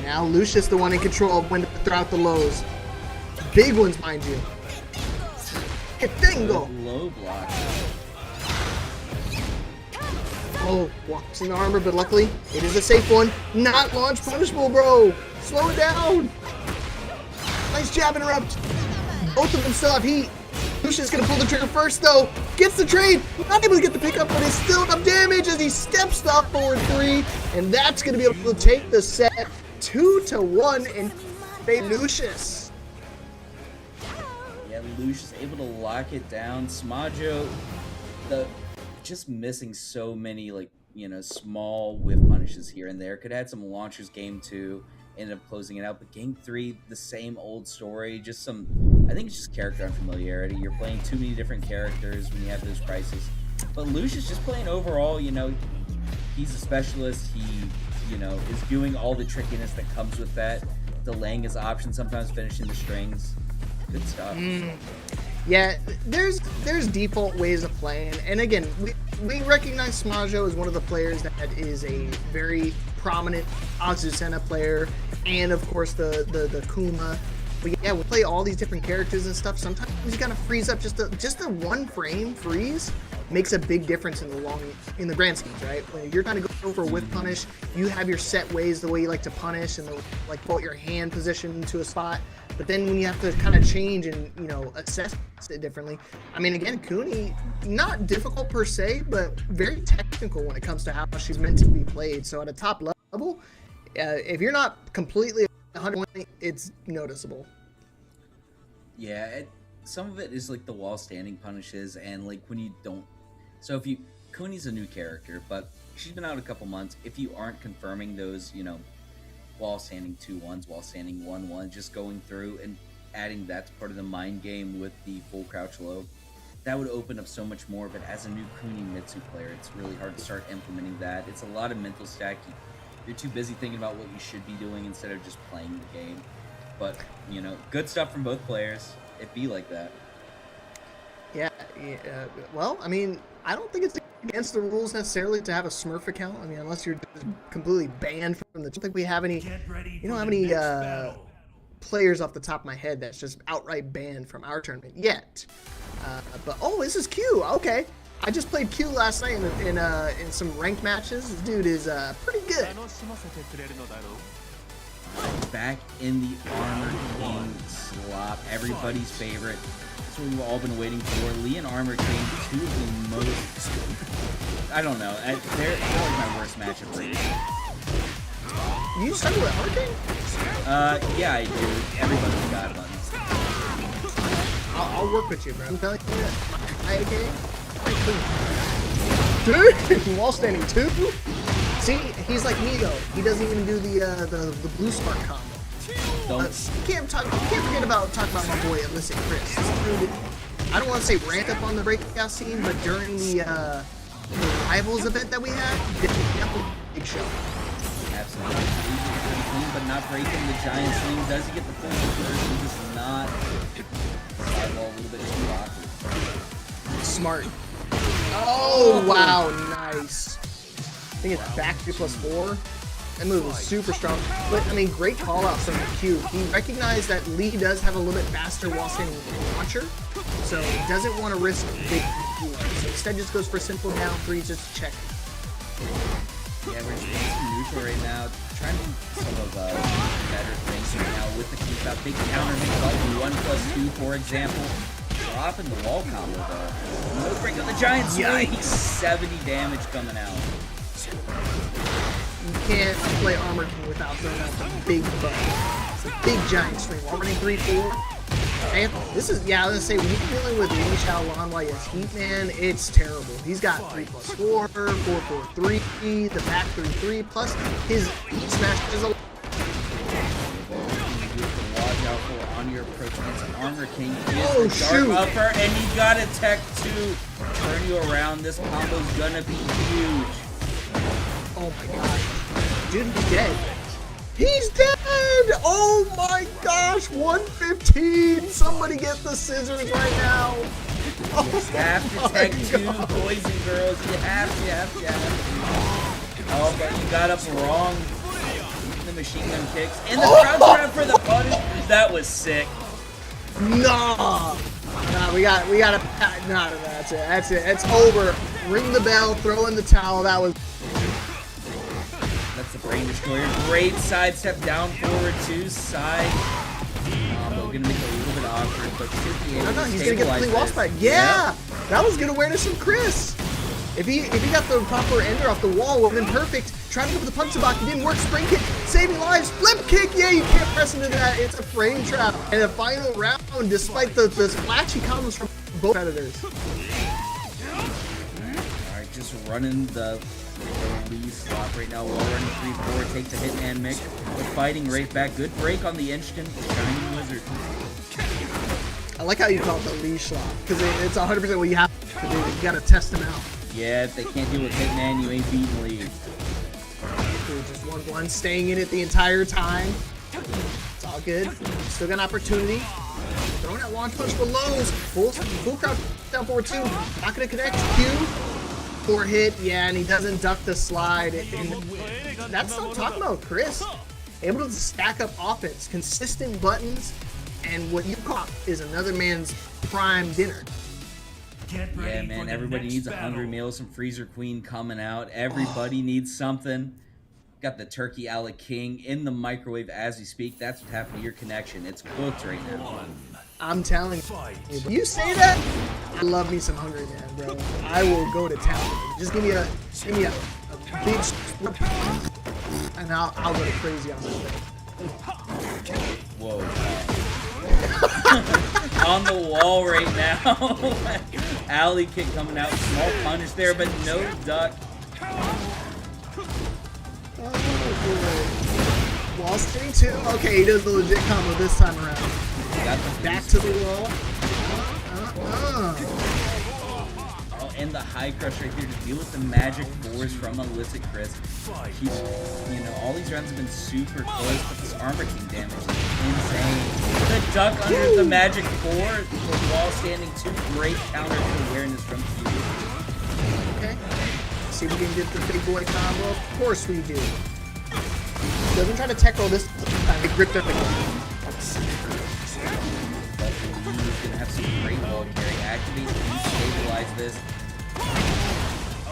Now Lucius the one in control of when to throw out the lows. Big ones, mind you. Tengo.
Low block.
Oh, walks in the armor, but luckily it is a safe one. Not launch punishable, bro. Slow it down. Nice jab interrupt. Both of them still have heat. Lucius gonna pull the trigger first, though. Gets the trade. Not able to get the pickup, but it's still enough damage as he steps up forward 3, and that's gonna be able to take the set 2-1 in favor of Lucius.
Yeah, Lucius able to lock it down. Smajo, just missing so many, like, you know, small whiff punishes here and there. Could have had some launchers game 2, ended up closing it out. But game 3, the same old story. Just some, I think it's just character unfamiliarity. You're playing too many different characters when you have those prices. But Lucius just playing overall, you know, he's a specialist. He, you know, is doing all the trickiness that comes with that. Delaying his options, sometimes finishing the strings. Good stuff.
Yeah, there's default ways of playing, and again, we recognize Smajo as one of the players that is a very prominent Azucena player, and of course the Kuma. But yeah, we play all these different characters and stuff. Sometimes you gotta freeze up. Just a 1 frame freeze makes a big difference in the grand schemes, right? When you're trying to go for a whiff punish, you have your set ways, the way you like to punish, and like put your hand position into a spot. But then when you have to kind of change and, you know, assess it differently. I mean, again, Kuni, not difficult per se, but very technical when it comes to how she's meant to be played. So at a top level, if you're not completely 100%, it's noticeable.
Yeah, some of it is like the wall standing punishes, and like when you don't. So if you, Kuni's a new character, but she's been out a couple months. If you aren't confirming those, you know, wall standing 2-1s, wall standing 1-1, just going through and adding that to part of the mind game with the full crouch low, that would open up so much more. But as a new Kuni Mitsu player, it's really hard to start implementing that. It's a lot of mental stack. You're too busy thinking about what you should be doing instead of just playing the game. But, you know, good stuff from both players. It be like that.
Yeah, well, I mean, I don't think it's against the rules necessarily to have a Smurf account. I mean, unless you're just completely banned from the. I don't think we have any.
Get ready
You don't
for
have
the
any
next battle.
players off the top of my head that's just outright banned from our tournament yet. But oh, this is Q. Okay, I just played Q last night in some ranked matches. This dude is pretty good.
Back in the Armor King slot, everybody's favorite. That's what we've all been waiting for. Lee and Armor King, two of the most. I don't know. They're like my worst matchup right now.
You started with Armor King?
Yeah, I do. Everybody's got buttons.
I'll work with you, bro. I'm telling you that. Dude, wall standing 2? See, he's like me though. He doesn't even do the blue spark combo.
Don't.
You can't forget about talking about my boy Illicit Chris. This dude, I don't want to say ranked up on the breakout scene, but during the rivals event that we had, he did a big show.
Absolutely. Clean, but not breaking the giant swing. Does he get the full conversion? Just not. Sideball a little bit too awkward.
Smart. Oh wow, nice. I think it's back 3+4. That move was super strong. But I mean, great call out from Q. He recognized that Lee does have a little bit faster while standing launcher, so he doesn't want to risk big Q. So instead just goes for simple down 3 just to check.
Yeah, we're just neutral right now. Trying to do some of better things right now with the keep out. Big counter hit button 1+2, for example. Dropping the wall combo though. No break on the giant swing. 70 damage coming out.
You can't play Armor King without throwing out the big button. It's a big giant swing. While running 3-4. And this is, yeah, I was gonna say, when you're dealing with Lee Shaolin while he has Heat Man, it's terrible. He's got 3+4, 4-4-3, the back 3-3, plus his Heat Smash is a.
Watch out for on your approach against Armor King.
Oh,
the dark
shoot.
upper, and he got a tech to turn you around. This combo's gonna be huge.
Oh my god. Dude, he's dead. He's dead! Oh my gosh, 115! Somebody get the scissors right now! Oh,
You have to tech two, boys and girls. You have to. Oh, but you got up wrong. The machine gun kicks. And the crowd's around for the punish. That was sick.
Nah, we got a. Nah, that's it. It's over. Ring the bell, throw in the towel. That was.
That's the brain destroyer. Great sidestep down forward to side. Combo gonna make it a little bit awkward, but should be able
No,
to
he's gonna get the clean wall
stabilize
spike.
this.
Yeah, that was good awareness from Chris. If he got the proper ender off the wall, would have been perfect. Trying to go for the punch block, it didn't work. Spring kick, saving lives. Flip kick, yeah, you can't press into that. It's a frame trap. And the final round, despite the splashy combos from both predators.
Alright, just running the Lee slot right now. While running 3-4, takes a Hitman mix. But fighting right back. Good break on the instant. Shining Wizard.
I like how you call it the leash slot, because it's 100% what you have to do. You gotta test them out.
Yeah, if they can't deal with Hitman, you ain't beating Lee.
Dude, just 1-1, staying in it the entire time. It's all good. Still got an opportunity. Throwing that launch punch for lows. Full crowd down forward 2. Not gonna connect. Q. 4 hit. Yeah, and he doesn't duck the slide. And that's what I'm talking about, Chris. Able to stack up offense, consistent buttons, and what you call is another man's prime dinner.
Get ready
Yeah,
for
man,
the
everybody
next
needs a
battle.
Hungry Meal, some Freezer Queen coming out. Everybody needs something. Got the turkey a la king in the microwave as we speak. That's what happened to your connection. It's cooked right now.
I'm telling you. You say that? I love me some Hungry Man, bro. I will go to town. Just give me a big and I'll go crazy on that thing.
Whoa. On the wall right now. Alley kick coming out. Small punish there, but no duck.
Oh, boy. Wall spinning 2. Okay, he does the legit combo this time around.
Got the
Back to the wall.
Oh, and the high crush right here to deal with the magic fours from Illicit Chris. He's, all these rounds have been super close, but this Armor King damage is insane. The duck under the magic four, the wall standing 2, great counter to awareness from Q.
Okay. see if we can get the big boy combo. Of course we do. Doesn't try to tech roll this time. Get gripped up again.
He's gonna have some great wall carry. Activate, stabilize this.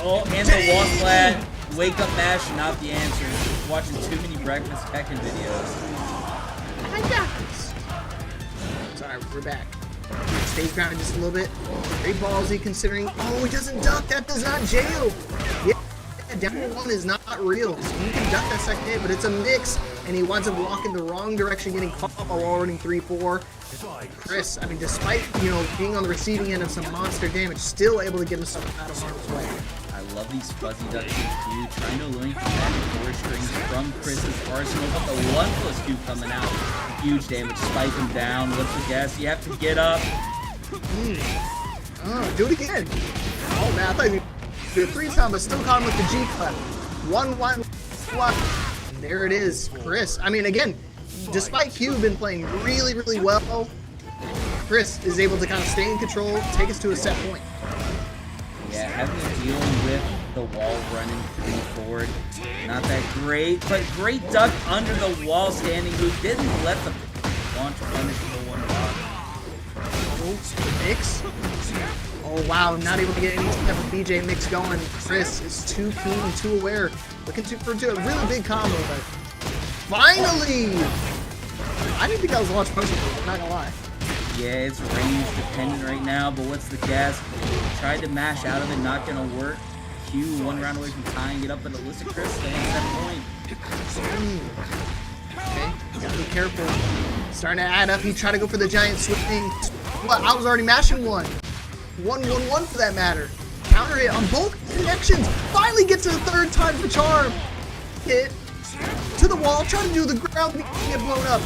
Oh, and the wall flat. Wake up mash, not the answer. Watching too many breakfast Tekken videos.
I got this. Sorry, we're back. Stays grounded just a little bit. Very ballsy considering. Oh, he doesn't duck. That does not jail. Yeah, down one is not real. So you can duck that second hit, but it's a mix, and he winds up walking the wrong direction, getting caught while running 3-4. Chris, I mean, despite being on the receiving end of some monster damage, still able to get himself out of harm's way.
I love these fuzzy duck too. Trying to link back and 4 strings from Chris's arsenal, but the 1+2 coming out. Huge damage. Spike him down. What's the guess? You have to get up.
Oh, do it again. Oh, man, I thought you did a 3-time, but still caught him with the G-Clef. 1-1. And there it is, Chris. I mean, again, despite Q been playing really, really well, Chris is able to kind of stay in control, take us to a set point.
Yeah, having to deal with the wall running 3 forward, not that great, but great duck under the wall standing move. Didn't let the launch punish the 1 block.
Oh, mix. Oh, wow, not able to get any type of BJ mix going. Chris is too keen and too aware. Looking for a really big combo, but finally! I didn't think that was a launch punch, I'm not gonna lie.
Yeah, it's range dependent right now, but what's the gas? Tried to mash out of it, not gonna work. Q 1 round away from tying it up, but Alyssa Chris staying at that point.
Okay, gotta be careful. Starting to add up. He tried to go for the giant swing. What? I was already mashing one. 1-1-1 for that matter. Counter hit on both connections. Finally gets to the 3rd time for charm. Hit to the wall. Try to do the ground. Get blown up.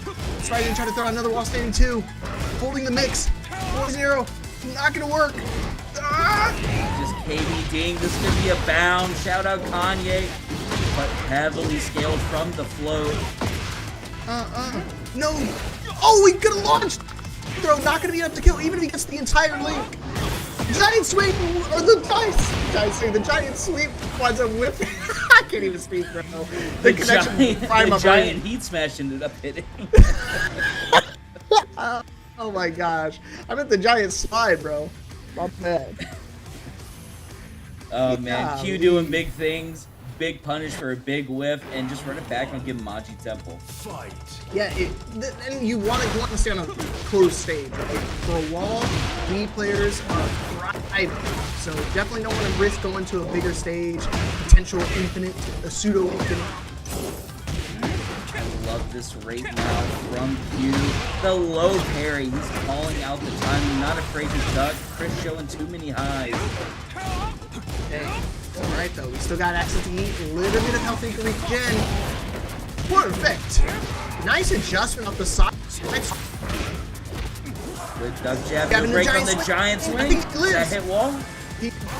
That's right. Try to throw another wall standing 2. Holding the mix. 4-0. Not gonna work. Ah!
Just KBDing. This could be a bound. Shout out Kanye. But heavily scaled from the float.
No. Oh, he could have launched. Throw not gonna be enough to kill, even if he gets the entire link. Giant swing, or the giant sweep winds up whipping. I can't even speak, bro. The
giant heat smash ended up hitting.
Oh my gosh. I meant the giant slide, bro. My bad.
Oh man, Q doing big things. Big punish for a big whiff, and just run it back and give Maji Temple.
Yeah, and you want to stay on a closed stage. Right? For a wall, B players are thriving, so definitely don't want to risk going to a bigger stage, potential infinite, a pseudo infinite.
I love this rate now from Q. The low parry, he's calling out the timing, not afraid to duck. Chris showing too many highs.
Okay. Alright though, we still got access to heat, a little bit of health regen. Perfect! Nice adjustment off the side.
Good duck jab, good break on the giant swing.
I think he lives.
Does that hit wall?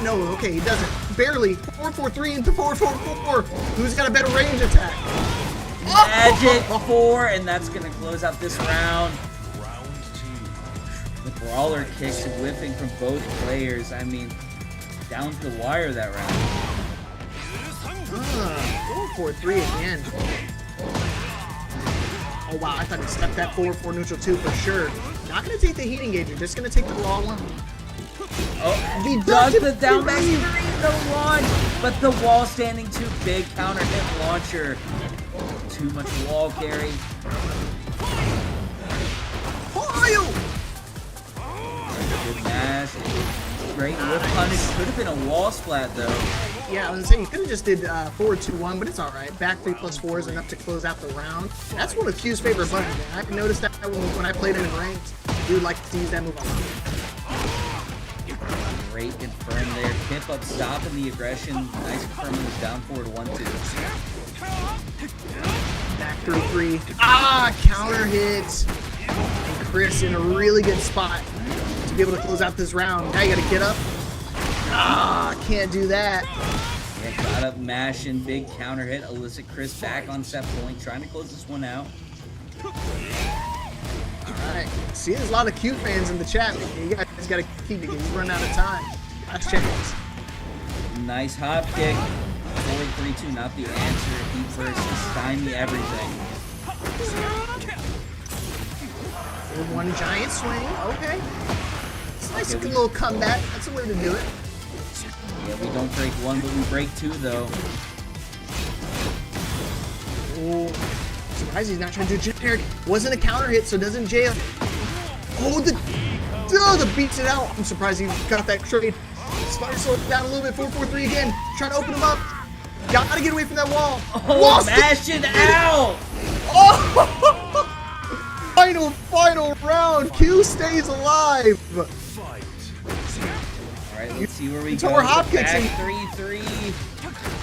No, okay, he doesn't. Barely. 4-4-3 into 4-4-4. Who's got a better range attack?
Magic 4, and that's gonna close out this round. The brawler kicks whiffing from both players. I mean, down to the wire that round.
4-4-3 again. Oh wow, I thought he stepped that 4-4 neutral 2 for sure. Not gonna take the heat engager, just gonna take the raw one.
Oh, he does the down back 3, the launch, but the wall standing too big. Counter hit launcher. Too much wall carry. Good mash. Great whip punish. Could have been a wall splat though.
Yeah, I was saying you could have just did 4-2-1, but it's alright. Back 3+4 is enough to close out the round. That's one of Q's favorite buttons, man. I've noticed that when I played him in ranked. He would like to use that move a lot.
Great confirm there. Tip up, stopping the aggression. Nice confirming this down forward 1-2.
Back 3-3. Ah, counter hit. And Chris in a really good spot to be able to close out this round. Now you gotta get up. Ah, can't do that.
Yeah, got up, mashing, big counter hit. Elicit Chris back on set point, trying to close this one out.
Alright, see, there's a lot of Q fans in the chat. You guys gotta keep it, you run out of time. Last chance.
Nice hop kick. Forward 3-2, not the answer. Heat first to stymie everything.
One giant swing. Okay. It's a nice little comeback. That's a way to do it.
Yeah, we don't break one, but we break two, though.
Oh, surprised he's not trying to do generic. Wasn't a counter hit, so doesn't jail. Oh, the beats it out. I'm surprised he got that trade. Spider slowed it down a little bit. 4-4-3 again. Trying to open him up. Gotta get away from that wall.
Oh, smash it out!
Oh! Final round. Q stays alive.
Alright, let's see where we
So
go.
we're hop kicking.
3-3.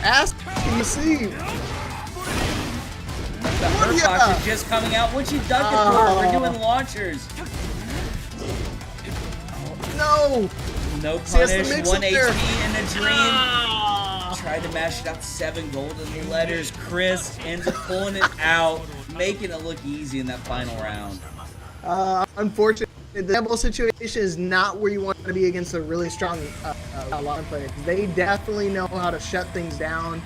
Ask, can you see?
The hurt box is just coming out. What you ducking for? We're doing launchers.
No.
No
See, that's the
punish.
mix
1
up there.
HP in a dream. Tried to mash it out to 7 golden letters. Chris ends up pulling it out, making it look easy in that final round.
Unfortunately, the double situation is not where you want to be against a really strong line player. They definitely know how to shut things down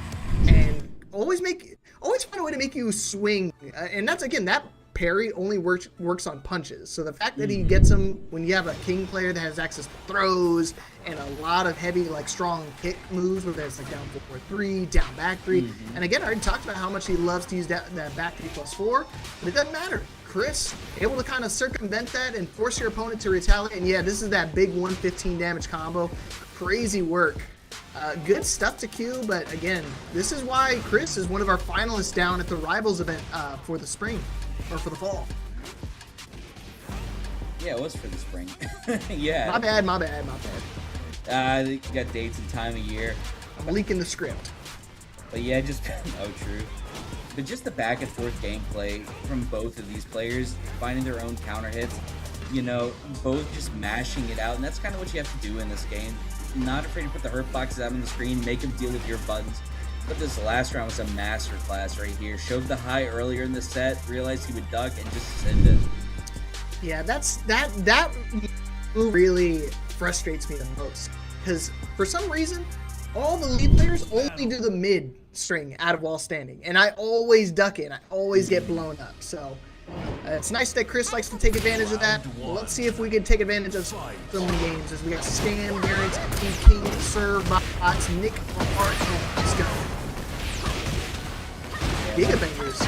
and always find a way to make you swing. And that's, again, that parry only works on punches. So the fact that he gets them when you have a king player that has access to throws and a lot of heavy, like, strong kick moves, whether it's like down 4-4-3, down back 3. And again, I already talked about how much he loves to use that back 3+4, but it doesn't matter. Chris able to kind of circumvent that and force your opponent to retaliate. And yeah, this is that big 115 damage combo. Crazy work. Good stuff to Q, but again, this is why Chris is one of our finalists down at the Rivals event for the spring, or for the fall.
Yeah, it was for the spring. Yeah.
My bad.
You got dates and time of year.
I'm leaking the script.
But yeah, just oh true. But just the back and forth gameplay from both of these players, finding their own counter hits, you know, both just mashing it out, and that's kind of what you have to do in this game. Not afraid to put the hurt boxes out on the screen, make them deal with your buttons. But this last round was a masterclass right here. Showed the high earlier in the set, realized he would duck and just send it.
Yeah, that move really frustrates me the most, because for some reason all the lead players only do the mid string out of while standing, and I always duck it. I always get blown up. So it's nice that Chris likes to take advantage of that. Let's see if we can take advantage of some games as we got Stan, Barrett, King, Serve, Bots, Nick, Art, and let's go. Gigabangers.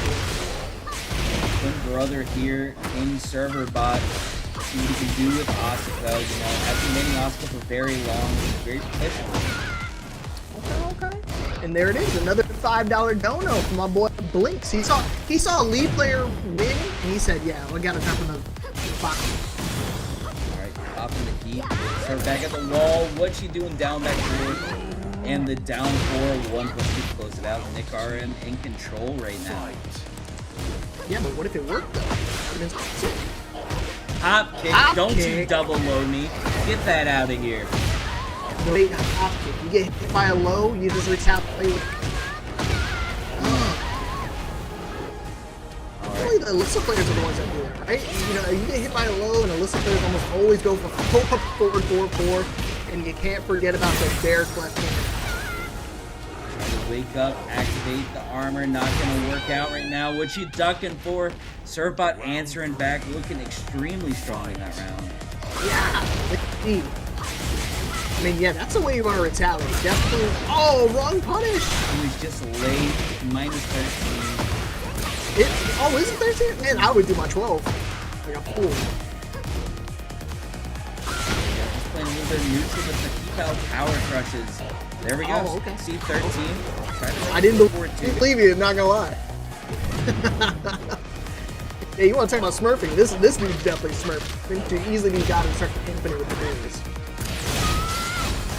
Twin brother here in server bot. See what he can do with Asuka. You know, hasn't been in Asuka for very long. He's very pushable.
Okay. And there it is, another $5 dono from my boy Blinks. He saw a lead player win, and he said, "Yeah, we gotta drop another $5."
All right, popping the heat. Start back at the wall. What she doing down back forward? And the down 4-1 push to close it out. Nick RM in control right now.
Yeah, but what if it worked though?
Hop kick. Don't you double load me. Get that out of here.
Great hop kick. You get hit by a low, you just retaliate. Really, the Alyssa players are the ones that do it, right? You know, you get hit by a low, and Alyssa players almost always go for forward 4-4, and you can't forget about the bear left hand.
Wake up, activate the armor, not gonna work out right now. What you ducking for? Servbot answering back, looking extremely strong in that round.
Yeah, I mean, yeah, that's the way you want to retaliate. Definitely. Oh, wrong punish.
He was just late, minus 13.
Is it 13? Man, I would do my 12. Like a fool.
Yeah, just playing a little bit neutral with the keep out power crushes. There we go.
Oh, okay.
C13.
I didn't believe you, not gonna lie. Yeah, you want to talk about smurfing? This dude's definitely smurfing. To easily be got and start the infinite with the barriers.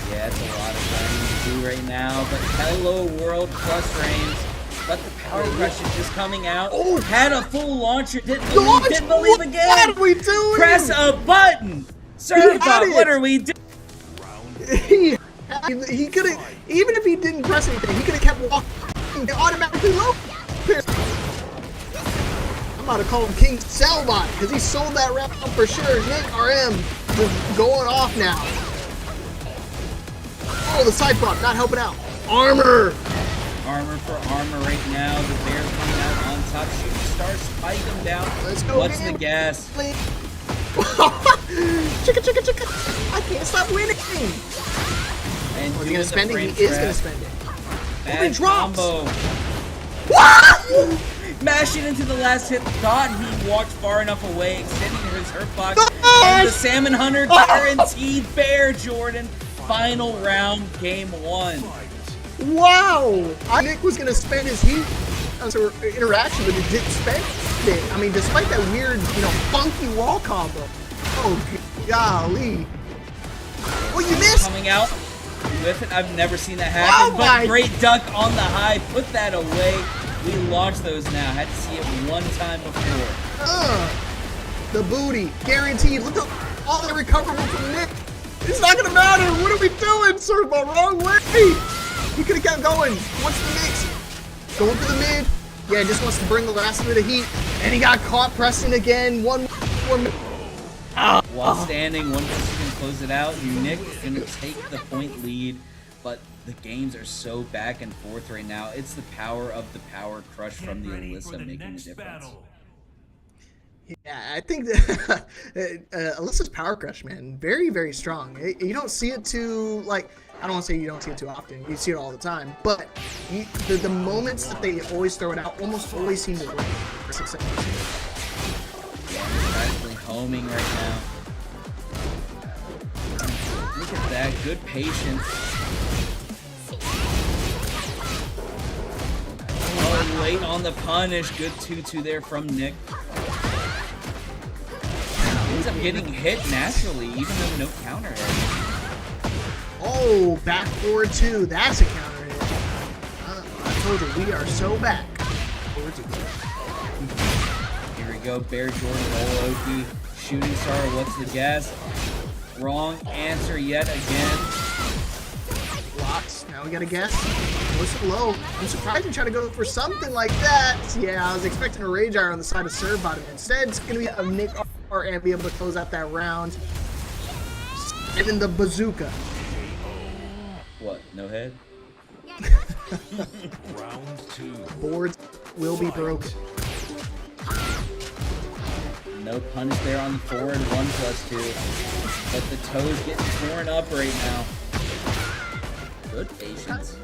Yeah, it's a lot of grinding to do right now, but hello world plus range. But the power crush is just coming out. Oh, had a full launcher, didn't believe again.
What are we doing?
Press a button. Servbot, what are we doing?
He could have, even if he didn't press anything, he could have kept walking automatically low. I'm about to call him King Sellbot because he sold that round for sure. Nick RM just going off now. Oh, the side prop not helping out. Armor.
Armor for armor right now. The bear coming out on top. Shooting star, spike him down.
Let's go.
What's the gas?
Chicka, chicka, chicka. I can't stop winning.
And
Oh, is he
doing
gonna
the
spend it?
frame
He is
trap.
gonna spend it.
Bad
drops.
combo.
What?
Mashing into the last hit. Thought he walked far enough away, extending his hurt box.
Nice.
And the Salmon Hunter guaranteed Bear Jordan. Final round, game 1.
Wow! Nick was gonna spend his heat as an interaction, but he didn't spend it. I mean, despite that weird, funky wall combo. Oh, golly. Oh, you missed!
Coming out with it. I've never seen that happen.
Oh
but
my-
great duck on the high. Put that away. We launched those now. Had to see it one time before.
The booty, guaranteed. Look at all the recoverable from Nick. It's not gonna matter. What are we doing, sir? The wrong way. He could have kept going. What's the mix? Going for the mid. Yeah, just wants to bring the last bit of heat. And he got caught pressing again. One more minute.
While standing, one person can close it out. Nick is going to take the point lead, but the games are so back and forth right now. It's the power of the power crush from the Alyssa making the difference.
Yeah, I think that Alyssa's power crush, man, very, very strong. You don't see it too, I don't want to say you don't see it too often. You see it all the time. But the moments that they always throw it out almost always seem to win for success.
Yeah, they're actually homing right now. Look at that. Good patience. Oh, late on the punish. Good 2-2 there from Nick. Ends up getting hit naturally, even though no counter hit.
Oh, back forward two. That's a counter hit. I told you, we are so back. Forward two.
Here we go, Bear Jordan, Oki, shooting star, what's the guess? Wrong answer yet again.
Blocks. Now we got to guess. Push it low. I'm surprised you're trying to go for something like that. Yeah, I was expecting a Rage Iron on the side of serve bottom. Instead, it's going to be a Nick R and be able to close out that round. And then the bazooka.
What, no head?
Round 2.
Boards will be broken.
No punish there on the forward, 1+2. But the toes getting torn up right now. Good patience.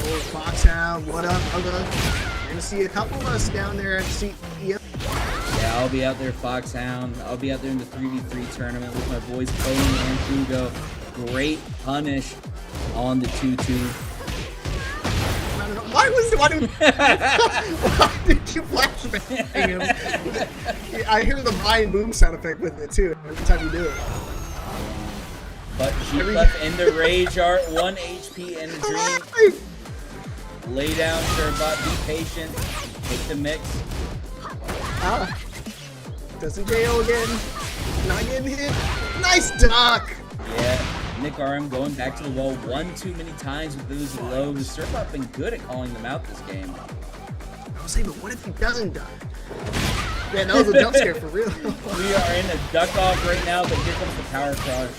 Oh, Foxhound, what up, brother? You're gonna see a couple of us down there at the
Yeah, I'll be out there, Foxhound. I'll be out there in the 3v3 tournament with my boys Cody and Hugo. Great punish on the 2-2.
Why did you flashbang him? I hear the Vine boom sound effect with it too every time you do it.
But she left into Rage Art, 1 HP and a dream. Lay down, Turbot, be patient. Take the mix.
Doesn't JO again. Not getting hit. Nice duck!
Yeah, Nick RM going back to the wall one too many times with those lows. Turbot been good at calling them out this game.
I was saying, but what if he doesn't duck? Yeah, that was a jump scare for real.
We are in a duck off right now, but here comes the power crush.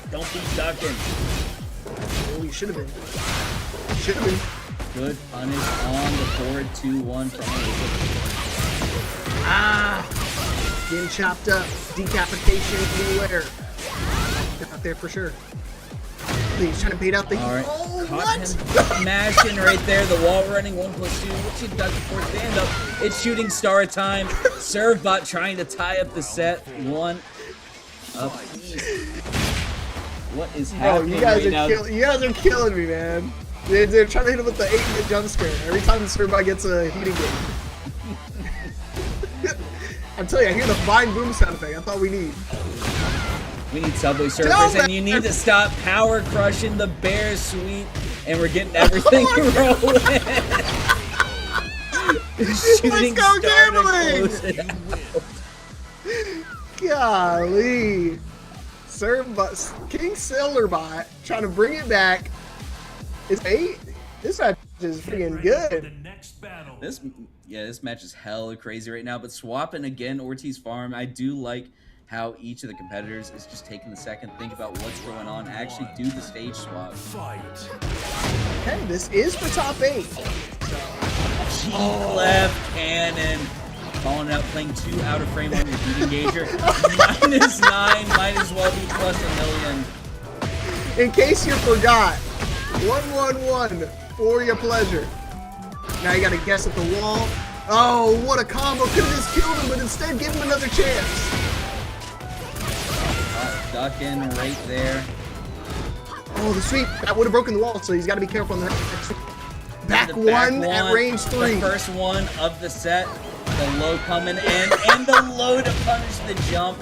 Don't be ducking.
Oh, you should have been. Should have been.
Good punish on the forward 2-1 from
Getting chopped up. Decapitation anywhere. Out there for sure. He's trying to bait out the heat.
All right,
Oh,
caught
what?
him mashing right there. The wall running 1+2. What you duck before stand up? It's shooting star time. Servebot trying to tie up the set. One apiece. What is
Oh,
happening
you guys
right now?
you guys are killing me, man. They're trying to hit him with the 8-minute jump scare every time the Servbot gets a heating game. I'm telling you, I hear the Vine boom sound effect. That's all we need.
We need Subway Surfers, and you need to stop power crushing the Bear Sweet, and we're getting everything rolling. Shooting
Let's go
star to
gambling!
close it out.
Golly. Servbot, King Silverbot trying to bring it back. It's 8. This match is freaking good.
This match is hella crazy right now, but swapping again Ortiz Farm, I do like how each of the competitors is just taking the second, think about what's going on, actually do the stage swap.
Fight.
Okay, this is for top 8.
Left cannon. Calling out, playing 2 out of frame on your beat engager. -9 might as well be plus $1,000,000.
In case you forgot, 1-1-1 for your pleasure. Now you gotta guess at the wall. Oh, what a combo. Could have just killed him, but instead give him another chance.
Ducking right there.
Oh, the sweep. That would have broken the wall, so he's got to be careful on the next sweep. Back
The
one at range 3.
The first one of the set. The low coming in, and the low to punish the jump.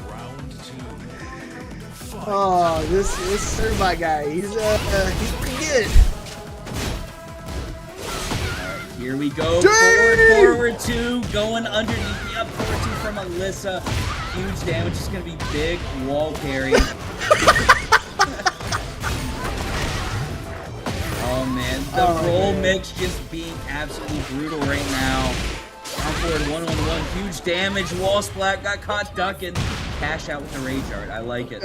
Oh, this Cerbot guy, he's pretty good.
Here we go. Forward 2, going underneath the up forward 2 from Alyssa. Huge damage. It's gonna be big wall carry. Oh man, the roll mix just being absolutely brutal right now. Down forward 1-1-1, huge damage. Wall splat, got caught ducking. Cash out with the rage art. I like it.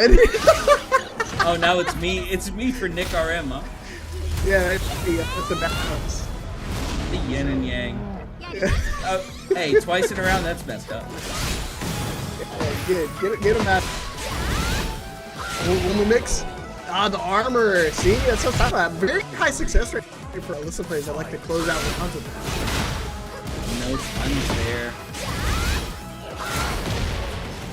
Oh, now it's me. It's me for Nick RM, huh?
Yeah, that's the balance.
The yin and yang. Hey, twice in a round, that's messed up.
Yeah, good. Get him out. One more mix. Ah, the armor. See, that's what I'm talking about. Very high success rate for Alyssa players that like to close out rounds with that.
No punish there.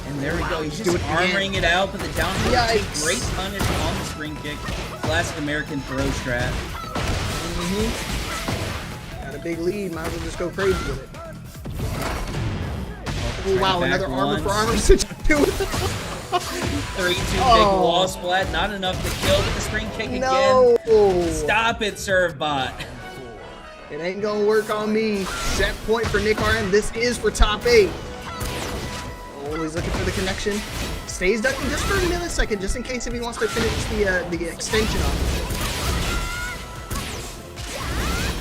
And there we go. He's just
Do it
armoring it out, but the down
Yikes.
great punish on the spring kick. Classic American throw strat.
Got a big lead. Might as well just go crazy with it. Oh,
Try
wow,
back
another armor
once.
for armor situation.
3-2 big wall splat. Not enough to kill, but the spring kick
No.
again. Stop it, Servbot.
It ain't gonna work on me. Set point for Nick RM. This is for top 8. Always looking for the connection. Stays ducking just for a millisecond, just in case if he wants to finish the extension on it.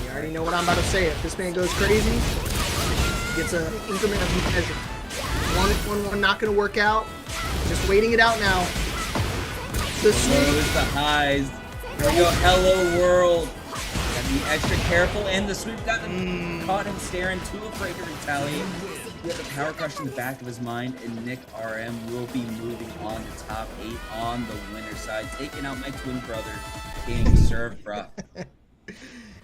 You already know what I'm about to say. If this man goes crazy, he gets an increment of measure. 1-1-1 not gonna work out. Just waiting it out now. The
Lows, the highs. Here we go. Hello world. Gotta be extra careful, and the sweep got him, caught him staring, too afraid to retaliate. With the power crush in the back of his mind, and Nick RM will be moving on to top 8 on the winner's side, taking out my twin brother, King Serve, bruh.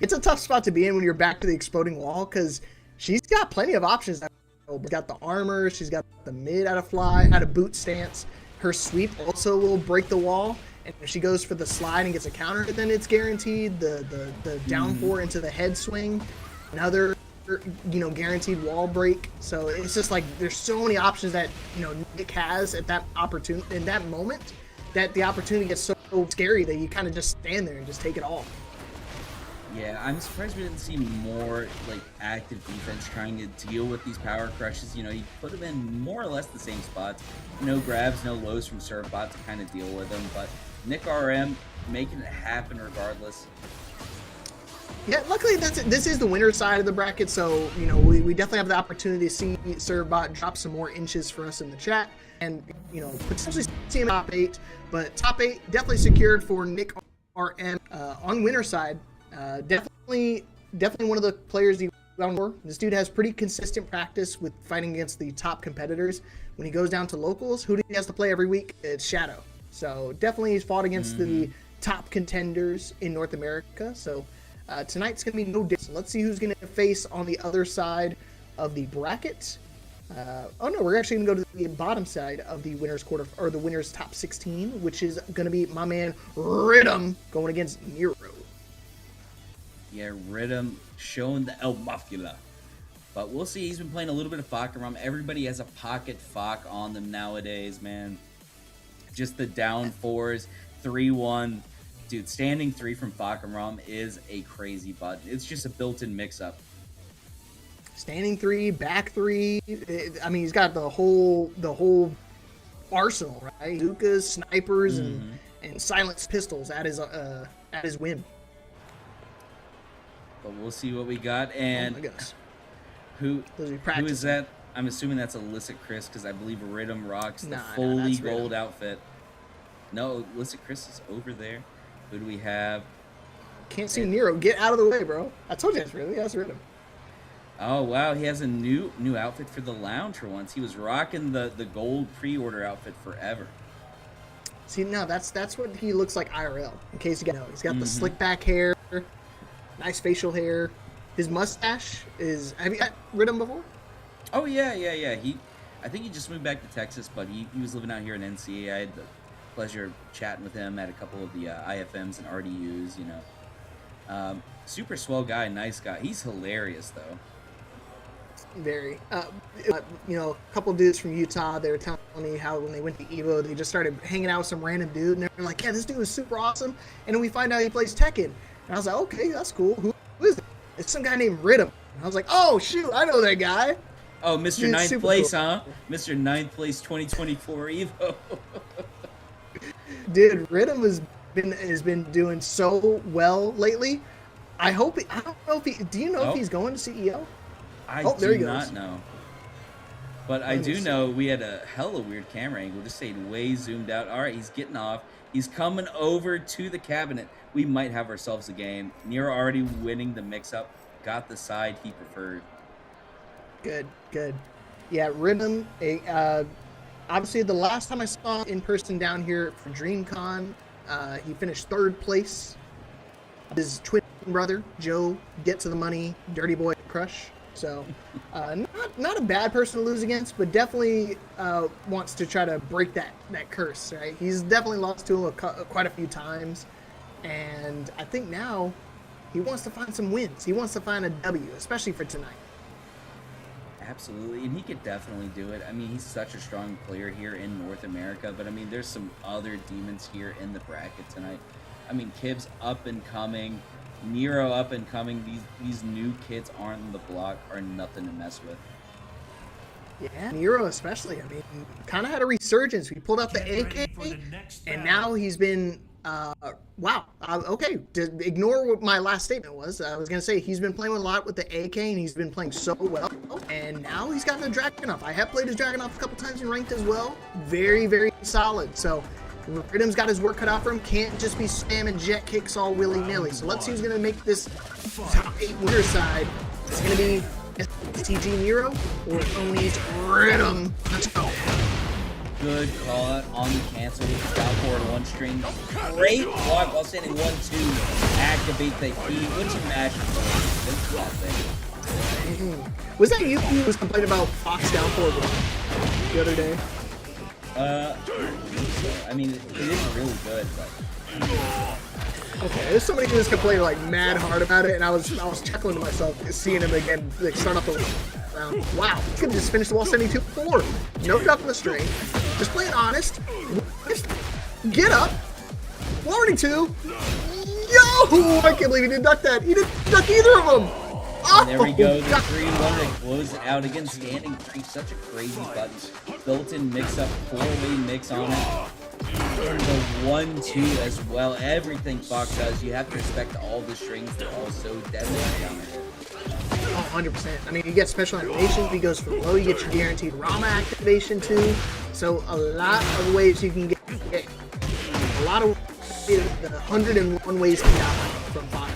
It's a tough spot to be in when you're back to the exploding wall, because she's got plenty of options. She's got the armor, she's got the mid out of fly, out of boot stance. Her sweep also will break the wall, and if she goes for the slide and gets a counter, then it's guaranteed. The down 4 into the head swing, another guaranteed wall break. So it's just like there's so many options that Nick has at that opportunity in that moment, that the opportunity gets so scary that you kind of just stand there and just take it all.
Yeah, I'm surprised we didn't see more active defense trying to deal with these power crushes. You put them in more or less the same spots. No grabs, no lows from Servbot to kind of deal with them. But Nick RM making it happen regardless.
Yeah, luckily this is the winner's side of the bracket, so we definitely have the opportunity to see Servbot drop some more inches for us in the chat, and potentially see him top 8. But top 8 definitely secured for Nick RM on winner's side. Definitely one of the players you found for. This dude has pretty consistent practice with fighting against the top competitors. When he goes down to locals, who he has to play every week? It's Shadow. So definitely he's fought against the top contenders in North America. So tonight's going to be no different. Let's see who's going to face on the other side of the bracket. Oh no, we're actually going to go to the bottom side of the winner's quarter, or the winner's top 16, which is going to be my man Rhythm going against Nero.
Yeah, Rhythm showing the El Mafula. But we'll see. He's been playing a little bit of Fakaram. Everybody has a pocket Fak on them nowadays, man. Just the down 4s, 3-1. Dude, standing 3 from Fakaram is a crazy button. It's just a built-in mix-up.
Standing 3, back 3. I mean, he's got the whole arsenal, right? Bazookas, snipers, and silenced pistols at his whim.
But we'll see what we got. And
oh my goodness.
who is that I'm assuming that's illicit Chris because I believe Rhythm rocks the
No,
fully
that's
gold
Rhythm.
outfit. No, illicit Chris is over there. Who do we have?
Can't see Nero. Get out of the way, bro. I told you that's really. That's Rhythm.
Oh wow, he has a new outfit for the lounge for once. He was rocking the gold pre-order outfit forever.
See, now that's what he looks like IRL. In case you know, he's got the slick back hair, nice facial hair. His mustache is. Have you met Rhythm before?
Oh yeah. I think he just moved back to Texas, but he was living out here in NCA. I had the pleasure of chatting with him at a couple of the IFMs and RDUs. You know, super swell guy, nice guy. He's hilarious though.
Very. You know, a couple dudes from Utah, they were telling me how when they went to Evo, they just started hanging out with some random dude, and they were like, yeah, this dude is super awesome. And then we find out he plays Tekken. And I was like, okay, that's cool. Who is it? It's some guy named Rhythm. And I was like, oh, shoot, I know that guy.
Oh, Mr.
Dude,
Ninth
super
Place,
cool.
huh? Mr. Ninth Place 2024 Evo.
Dude, Rhythm has been doing so well lately. I hope I don't know if he. Do you know if he's going to CEO?
I
There he
do
goes.
not know. But I do know we had a hella weird camera angle. Just stayed way zoomed out. All right, he's getting off. He's coming over to the cabinet. We might have ourselves a game. Nero already winning the mix-up. Got the side he preferred.
Good. Yeah, Rhythm. Obviously, the last time I saw him in person down here for DreamCon, he finished 3rd place. His twin brother, Joe, Get to the Money, Dirty Boy Crush. So, not a bad person to lose against, but definitely wants to try to break that curse, right? He's definitely lost to him quite a few times, and I think now he wants to find some wins. He wants to find a W, especially for tonight.
Absolutely, and he could definitely do it. I mean, he's such a strong player here in North America, but I mean, there's some other demons here in the bracket tonight. I mean, Kib's up and coming, Nero up and coming. These new kids on the block are nothing to mess with.
Yeah, Nero especially. I mean, kind of had a resurgence. We pulled out the AK, and now he's been. Wow. Okay. Ignore what my last statement was. I was gonna say he's been playing a lot with the AK, and he's been playing so well. And now he's got the Dragunov. I have played his Dragunov a couple times in ranked as well. Very, very solid. So Rhythm's got his work cut out for him. Can't just be spamming jet kicks all willy-nilly. So let's see who's gonna make this top 8 winner side. It's gonna be STG Nero or Oni's Rhythm. Let's go.
Good call out on the cancel. Down forward 1 string. Great block while standing 1-2. Activate the key. What's your match? That thing.
Was that you who was complaining about Fox down forward the other day?
I mean, it is really good, but
Okay, there's somebody who was complaining like mad hard about it, and I was chuckling to myself seeing him again like start off the round. Wow, he could have just finished the wall 72-4. No duck in the string. Just playing honest. Just get up. Warning 2. Yo! I can't believe he didn't duck that. He didn't duck either of them. Oh,
there we go. The
God.
3-1 to close it out. Again, standing 3. Such a crazy button. Built-in mix-up. 4-way mix on it. And the 1-2 as well. Everything Fox does, you have to respect all the strings. They're all so deadly down there.
Oh, 100%. I mean, you get special animations. He goes for low. You get your guaranteed Rama activation too. So a lot of ways you can get a lot of 101 ways to die from Fox.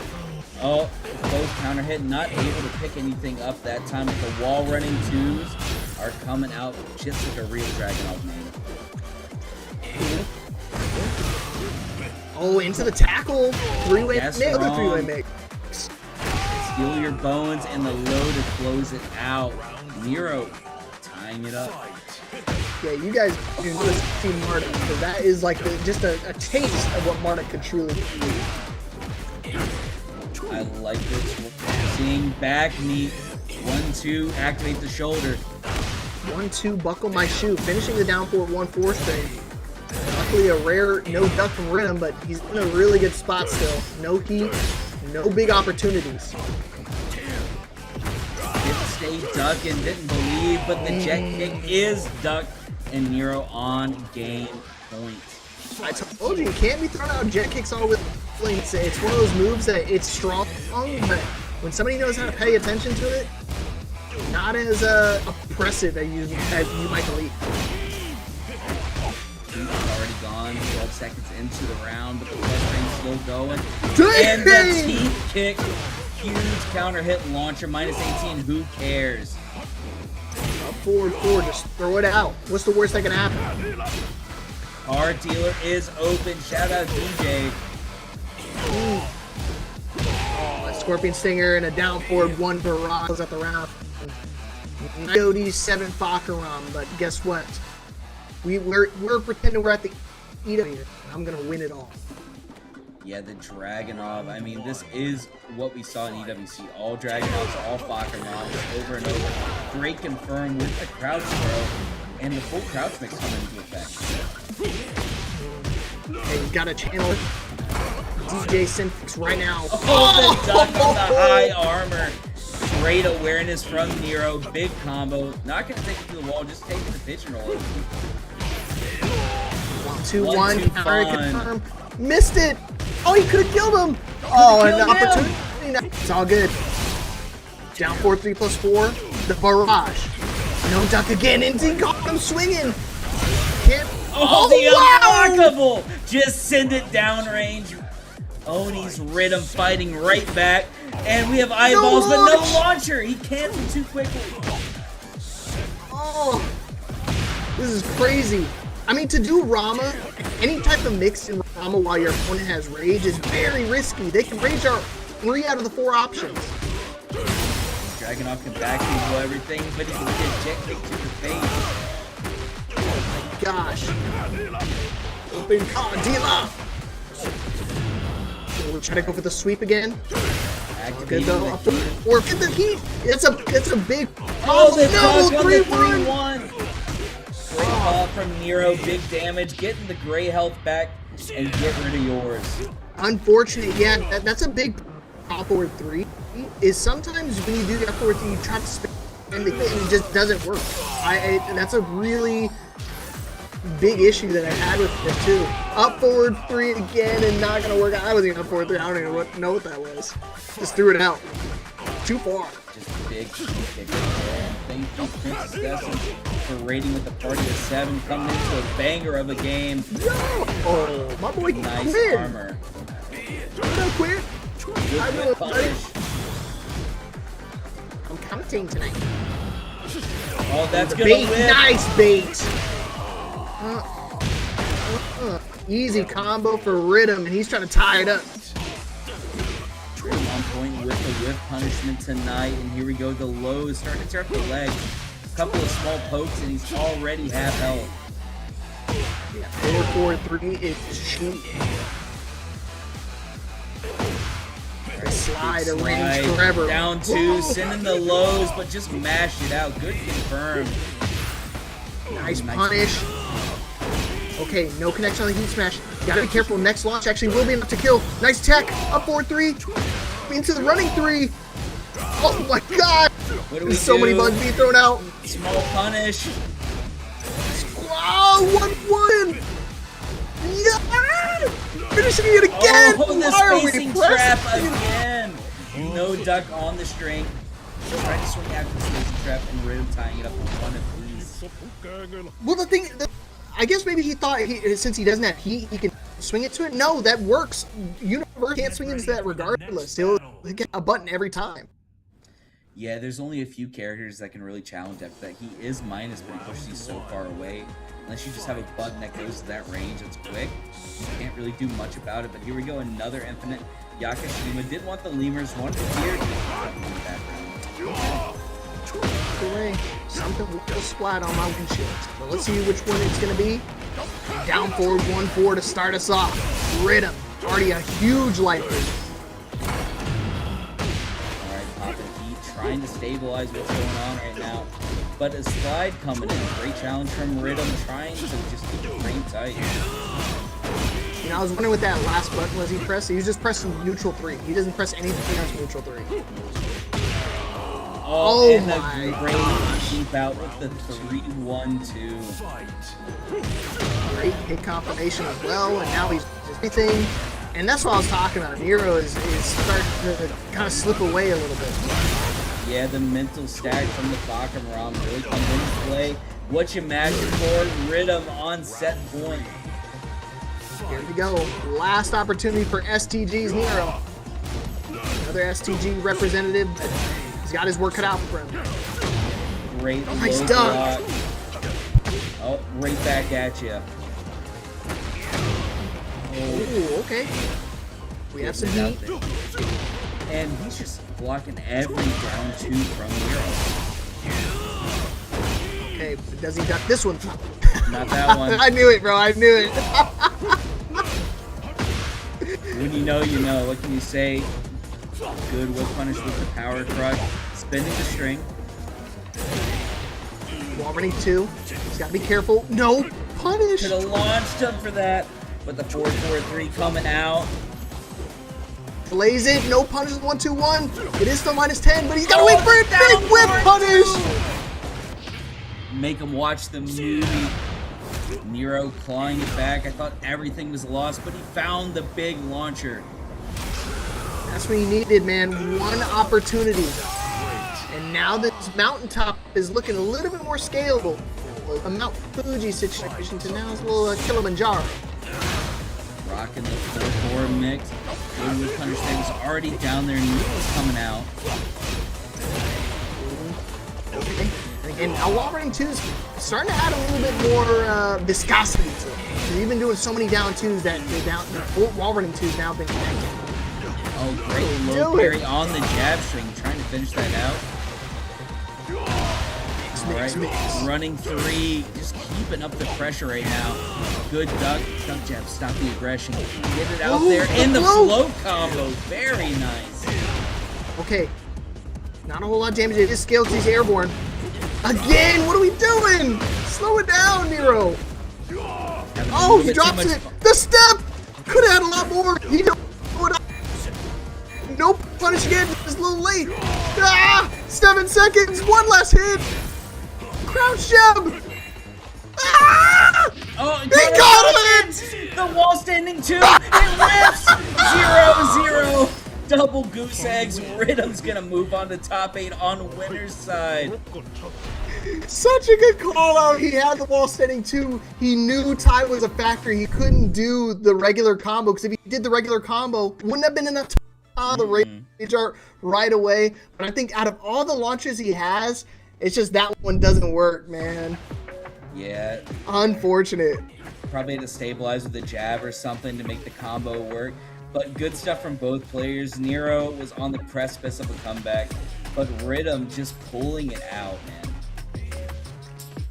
Oh, close counter hit. Not able to pick anything up that time. But the wall running 2s are coming out just like a real Dragunov main.
Oh, into the tackle. 3-way
That's
mix. Another
wrong.
3-way mix.
Steal your bones and the low to close it out. Nero tying it up.
Yeah, you guys do not see Marta, because that is like just a taste of what Marta could truly be.
I like this. Seeing back knee. 1-2, activate the shoulder.
1-2, buckle my shoe. Finishing the down forward 1-4 string. Luckily a rare no duck from Rhythm, but he's in a really good spot still. No heat, no big opportunities.
Didn't stay ducking, didn't believe, but the jet kick is ducked, and Nero on game point.
I told you can't be throwing out jet kicks all with links. It's one of those moves that it's strong, but when somebody knows how to pay attention to it, not as oppressive as you might believe.
He's already gone. 12 seconds into the round, but the plus rain's still going.
Dang!
And the teeth kick. Huge counter hit launcher. Minus 18. Who cares?
Up forward, just throw it out. What's the worst that can happen?
Our dealer is open. Shout out DJ.
Oh, a Scorpion Stinger and a down forward 1 barrage at the round. Coyote 7 Fakaram, but guess what? We're pretending we're at the Edo here. I'm gonna win it all.
Yeah, the Dragunov. I mean, this is what we saw in EWC. All Dragunovs, all Fakaram, over and over. Great confirm with the crouch throw, and the full crouch mix coming into effect.
Hey, you gotta channel it. DJ Synfix right now.
Oh, the duck on the high armor. Great awareness from Nero. Big combo. Not gonna take it to the wall, just taking the pigeonhole.
1-2-1.
1-2
Counter
fun.
confirm. Missed it. Oh, he could have killed him. Oh, an opportunity. It's all good. Down 4-3 plus 4. The barrage. No duck again. And he got him swinging. Can't.
Oh, the
wow!
unblockable! Just send it downrange. Oni's Rhythm fighting right back. And we have eyeballs, but no launcher. He canceled too quickly.
Oh, this is crazy. I mean, to do Rama, any type of mix in Rama while your opponent has rage is very risky. They can rage out 3 out of the 4 options.
Dragunov can back people everything, but he can get jet kick to the face.
Gosh. Open Dealer. We're trying to go for the sweep again. Good though. Or get the heat. It's a big.
Oh, the
no,
touch on the
3-1.
3-1. Great call from Nero. Big damage. Getting the gray health back and get rid of yours.
Unfortunate. Yeah, that's a big top forward 3. Is sometimes when you do that forward 3, you try to spin and it just doesn't work. That's a really big issue that I had with it too. Up forward 3 again and not gonna work out. I wasn't even up forward 3. I don't even know what that was. Just threw it out. Too far.
Just big kick there. Thank you, Princess Destiny, for raiding with the party of 7, coming into a banger of a game.
Oh, my boy
Nice
Quinn.
armor.
What up, Quinn? I
Good
will
punish.
I'm counting tonight.
Oh, that's
The
gonna
bait.
whip.
Nice bait. Easy combo for Rhythm, and he's trying to tie it up.
Rhythm on point with the whip punishment tonight, and here we go. The lows starting to interrupt the leg. A couple of small pokes, and he's already half health.
Yeah, 4-4-3 is cheap. Slide arrange forever.
Down 2, sending the lows, but just mashed it out. Good confirm.
Nice punish. Okay, no connection on the heat smash. Gotta be careful. Next launch actually will be enough to kill. Nice tech. Up 4-3. Into the running 3. Oh my god.
What do we
There's so
do?
many bugs being thrown out.
Small punish.
Oh, 1-1. Yeah. Finishing it again.
Oh, the
Why are we
spacing
pressing?
trap again. No duck on the string. Trying to swing after the spacing trap and Rhythm tying it up with one of these.
Well, the thing, I guess maybe he thought since he doesn't have heat, he can swing it to it. No, that works. Universe can't swing into that regardless. He'll get a button every time.
Yeah, there's only a few characters that can really challenge after that. He is minus, but he pushes these so far away. Unless you just have a button that goes to that range that's quick, you can't really do much about it. But here we go, another infinite. Yakashima didn't want the lemurs, wanted the deer to in the background.
Away. Something will splat on my windshield. But let's see which one it's going to be. Down forward 1-4 to start us off. Rhythm. Already a huge life.
Alright, popping heat, trying to stabilize what's going on right now. But a slide coming in. Great challenge from Rhythm, trying to just keep the frame tight.
You know, I was wondering what that last button was he pressed. He was just pressing neutral 3. He doesn't press anything else neutral 3.
Oh, and
my
the great keep out with the 3-1-2.
Great hit confirmation as well, and now he's everything. And that's what I was talking about. Nero is starting to kind of slip away a little bit.
Yeah, the mental stack from the Bakaram really comes into play. What you imagine for Rhythm on set point.
Here we go. Last opportunity for STG's Nero. Another STG representative. He's got his work cut out for him.
Great
Nice
low
dunk.
block. Oh, right back at you.
Ooh, okay. We have some heat.
And he's just blocking every down two from Nero.
Okay, does he duck this one?
Not that one.
I knew it, bro. I knew it.
When you know, you know. What can you say? Good whip punish with the power crush. Spinning the string.
Wall running 2. He's got to be careful. No, punish.
Could have launched him for that. But the 4-4-3 coming out.
Plays it. No punish. 1-2-1. It is still -10, but he's got to wait for it. Big whip punish.
Make him watch the movie. Nero clawing it back. I thought everything was lost, but he found the big launcher.
That's what he needed, man. One opportunity. And now this mountaintop is looking a little bit more scalable. A Mount Fuji situation to now it's a little Kilimanjaro.
Rocking the 4-4 mix. Good with punish that was already down there. Nero's coming out.
Okay. And again, now wall running 2 is starting to add a little bit more viscosity to it. He's been doing so many down 2s that the wall running 2's now been connected.
Oh, great low parry on the jab string. Trying to finish that out. Alright, running 3. Just keeping up the pressure right now. Good duck jab. Stop the aggression. Get it out there. In the float combo. Very nice.
Okay. Not a whole lot of damage. It is scaled because he's airborne. Again, what are we doing? Slow it down, Nero. Oh, he drops it. The step! Could have had a lot more. He don't. Nope. Punish again. It's a little late. Ah! 7 seconds. One last hit. Crouch jab. Ah!
Oh,
he got it!
The wall standing 2. It rips. 0-0. Double goose eggs. Rhythm's gonna move on to top 8 on winner's side.
Such a good call out. He had the wall standing 2. He knew time was a factor. He couldn't do the regular combo because if he did the regular combo, wouldn't have been enough time to rage art right away. But I think out of all the launches he has, it's just that one doesn't work, man.
Yeah.
Unfortunate.
Probably had to stabilize with a jab or something to make the combo work. But good stuff from both players. Nero was on the precipice of a comeback, but Rhythm just pulling it out, man.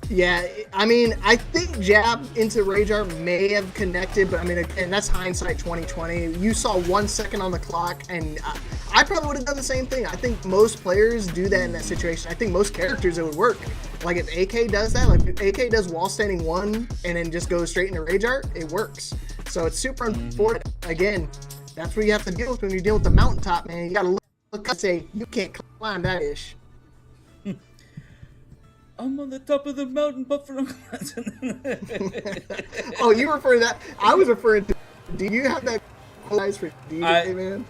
Yeah, I mean, I think jab into rage art may have connected, but I mean, again, that's hindsight 2020. You saw 1 second on the clock, and I probably would have done the same thing. I think most players do that in that situation. I think most characters, it would work. Like if AK does that, like if AK does wall standing 1 and then just goes straight into rage art, it works. So it's super unfortunate. Again, that's what you have to deal with when you're dealing with the mountaintop, man. You gotta look and say, you can't climb that ish.
I'm on the top of the mountain, Buffalo.
Oh, you referring to that? I was referring to. Do you have that eyes for DJ, man?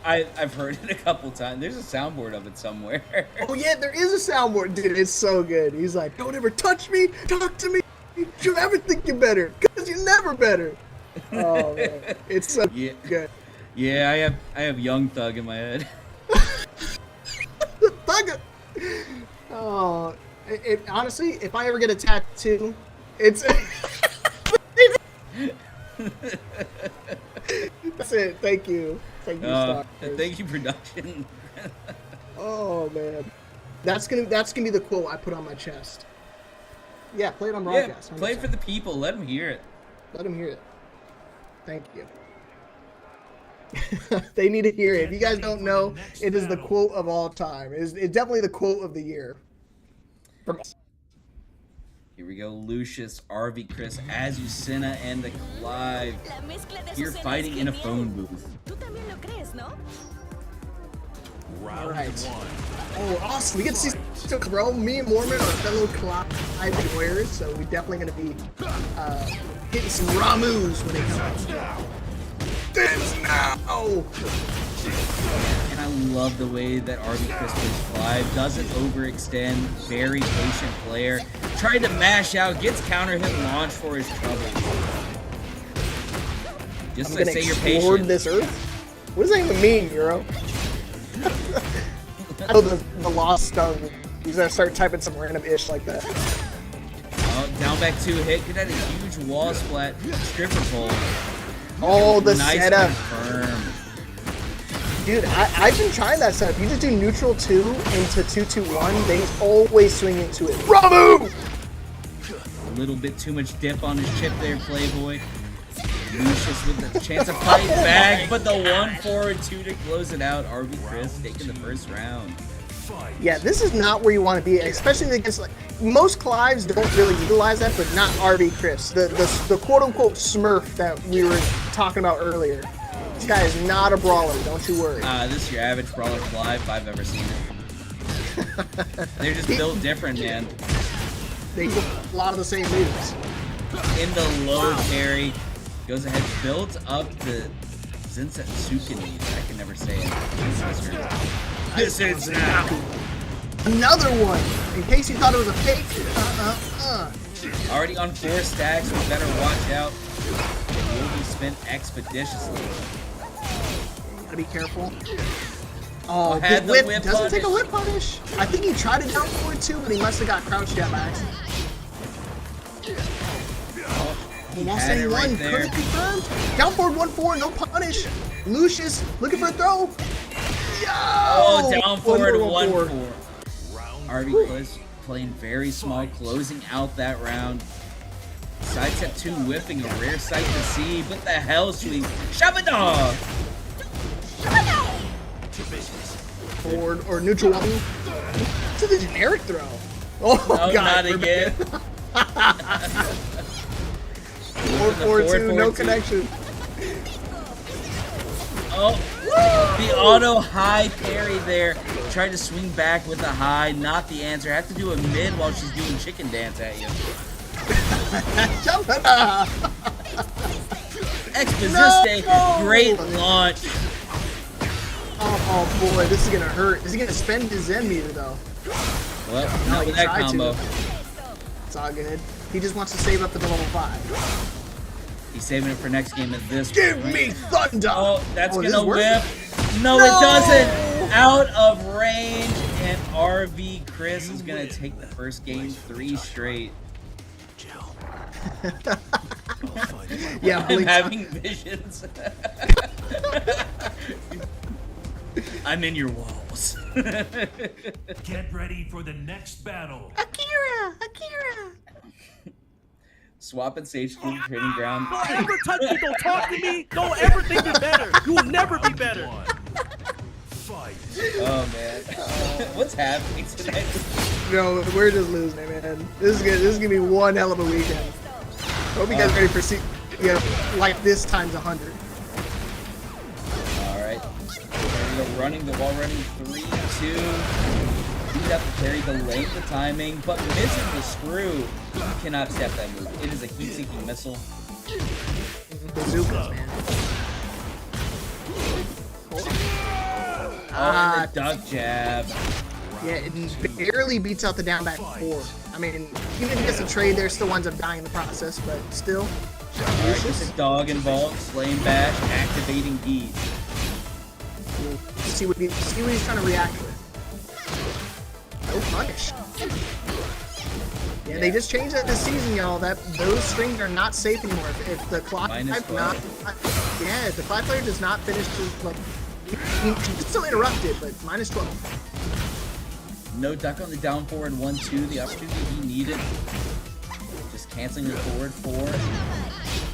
I've heard it a couple times. There's a soundboard of it somewhere.
Oh yeah, there is a soundboard, dude. It's so good. He's like, "Don't ever touch me, talk to me. You ever think you're better? Cause you're never better." Oh man, it's so good.
Yeah, I have Young Thug in my head.
Thug. Oh, honestly, if I ever get a tattoo, it's. That's it. Thank you. Thank you, Star.
Thank you, production.
Oh man, that's gonna be the quote I put on my chest. Yeah, play it on broadcast.
Yeah, play it for the people. Let them hear it.
Let them hear it. Thank you. They need to hear it. If you guys don't know, it is the quote of all time. It's definitely the quote of the year.
Here we go, Lucius, RV, Chris, Azucena, and the Clive. Here fighting in a phone booth.
All right. Oh, awesome. We get to see bro. Me and Mormon are fellow Clive players, so we're definitely going to be hitting some raw moves when they come out. Dance now!
And I love the way that RB Chris plays Clive. Doesn't overextend. Very patient player. Tried to mash out. Gets counter hit launch for his trouble. Just to say you're patient.
This earth? What does that even mean, Euro? Oh, the lost stung. He's gonna start typing some random ish like that.
Oh, down back 2 hit. Could have a huge wall splat. Stripper pole.
Oh, the
nice
setup.
Confirm.
Dude, I've been trying that setup. You just do neutral 2 into 2-2-1. They always swing into it. Bravo!
A little bit too much dip on his chip there, Playboy. Lucius with the chance of fight back, but the 1-4-2 to close it out. RB Chris taking the first round.
Yeah, this is not where you want to be, especially against, like, most Clives don't really utilize that, but not RB Chris, the quote-unquote Smurf that we were talking about earlier. This guy is not a brawler, don't you worry.
This is your average brawler Clive if I've ever seen it. They're just built different, man.
They do a lot of the same moves.
In the low carry, goes ahead, builds up the Zensetsuken. I can never say it. This is now.
Another one! In case you thought it was a fake.
Already on 4 stacks, we better watch out. It will be spent expeditiously.
You gotta be careful. Oh,
had
the
the
whip
whip
doesn't
punish.
take a whip punish. I think he tried to down forward too, but he must have got crouched down by accident. Wall
had
standing
it right
1,
there.
couldn't confirm. Down forward 1-4, no punish. Lucius looking for a throw. Yo!
Oh, down forward
1-4.
1-4. RB Chris playing very small, closing out that round. Side step 2 whipping, a rare sight to see, but the hell sweep. Shabada!
Forward or neutral 1 to the generic throw. Oh,
No,
God.
not again.
4-4-2, no
4-4-2.
connection.
Oh, the auto high parry there. Tried to swing back with a high, not the answer. Have to do a mid while she's doing chicken dance at you. Exposiste,
No!
great launch.
Oh boy, this is gonna hurt. Is he gonna spend his Zen meter though?
Well,
No,
not
he
with that
tried to.
combo.
It's all good. He just wants to save up to the level 5.
He's saving it for next game of this.
Give me thunder!
Oh, that's
this
gonna
works?
whip. No, it doesn't. Out of range, and RV Chris is gonna take the first game 3 straight.
Yeah,
I'm
Blink.
having visions. I'm in your walls.
Get ready for the next battle.
Akira!
Swap and Sage King training ground.
Don't ever touch me, don't talk to me, don't ever think you're better. You will never be better.
Fight.
Oh man, what's happening tonight?
No, we're just losing it, man. This is gonna be one hell of a weekend. Hope you guys ready for like this times 100.
All right, there we go. Running the wall, running 3-2. Beat up the parry, delaying the timing, but missing the screw. You cannot step that move. It is a heat-seeking missile.
Bazookas, man.
Oh, and the duck jab.
Yeah, it barely beats out the down back 4. I mean, even if he gets a trade there, still winds up dying in the process, but still.
Alright, just a dog involved, slaying bash, activating heat.
See what he's trying to react with. No punish. Yeah, they just changed that this season, y'all. That those strings are not safe anymore. If the clock
Minus
not, yeah, if the clock player does not finish to like, he can still interrupt it, but minus 12.
No duck on the down forward 1-2, the opportunity he needed. Just canceling the forward 4.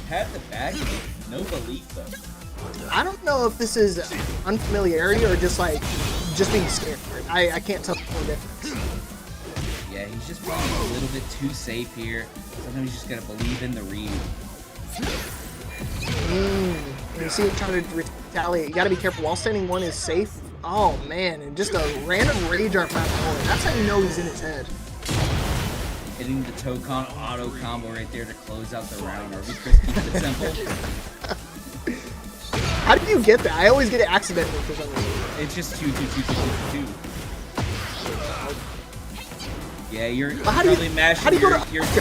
Had the back, no belief though.
I don't know if this is unfamiliarity or just being scared. I can't tell the difference.
Yeah, he's just playing a little bit too safe here. Sometimes he's just gotta believe in the read.
And you see him trying to retaliate. You gotta be careful. Wall standing 1 is safe. Oh man, and just a random rage art platform. That's how you know he's in his head.
Hitting the Tokon auto combo right there to close out the round. RB Chris keeps it simple.
How did you get that? I always get it accidentally for some reason.
It's just 2, 2, 2, 2, 2, 2. Yeah, you're
How do you-
probably mashing
how do you go
your,
to-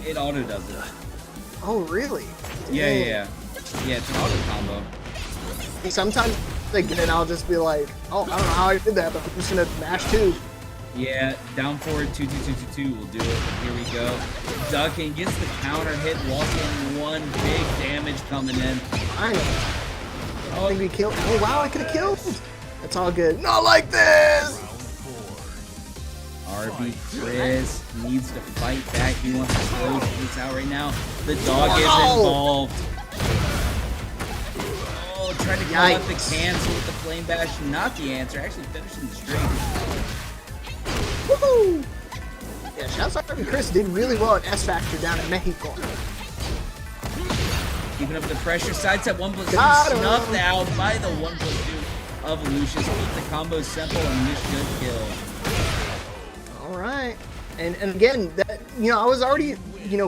it auto does it.
Oh, really?
Yeah,
Dang.
yeah. Yeah, it's an auto combo.
Sometimes and I'll just be like, oh, I don't know how I did that, but I'm just gonna mash 2.
Yeah, down forward 2, 2, 2, 2, 2 will do it. Here we go. Ducking, gets the counter hit, walking one big damage coming in.
I think we killed. Oh wow, I could have killed. That's all good. Not like this.
RB Chris needs to fight back. He wants to close this out right now. The dog is involved. Oh, trying to call out the cancel with the flame bash. Not the answer. Actually finishing the streak.
Woohoo! Yeah, shouts out to Chris. Did really well at S Factor down in Mexico.
Keeping up the pressure. Sidestep 1+2 snuffed out by the 1+2 of Lucius. Keep the combo simple and this should kill.
All right, and again, that I was already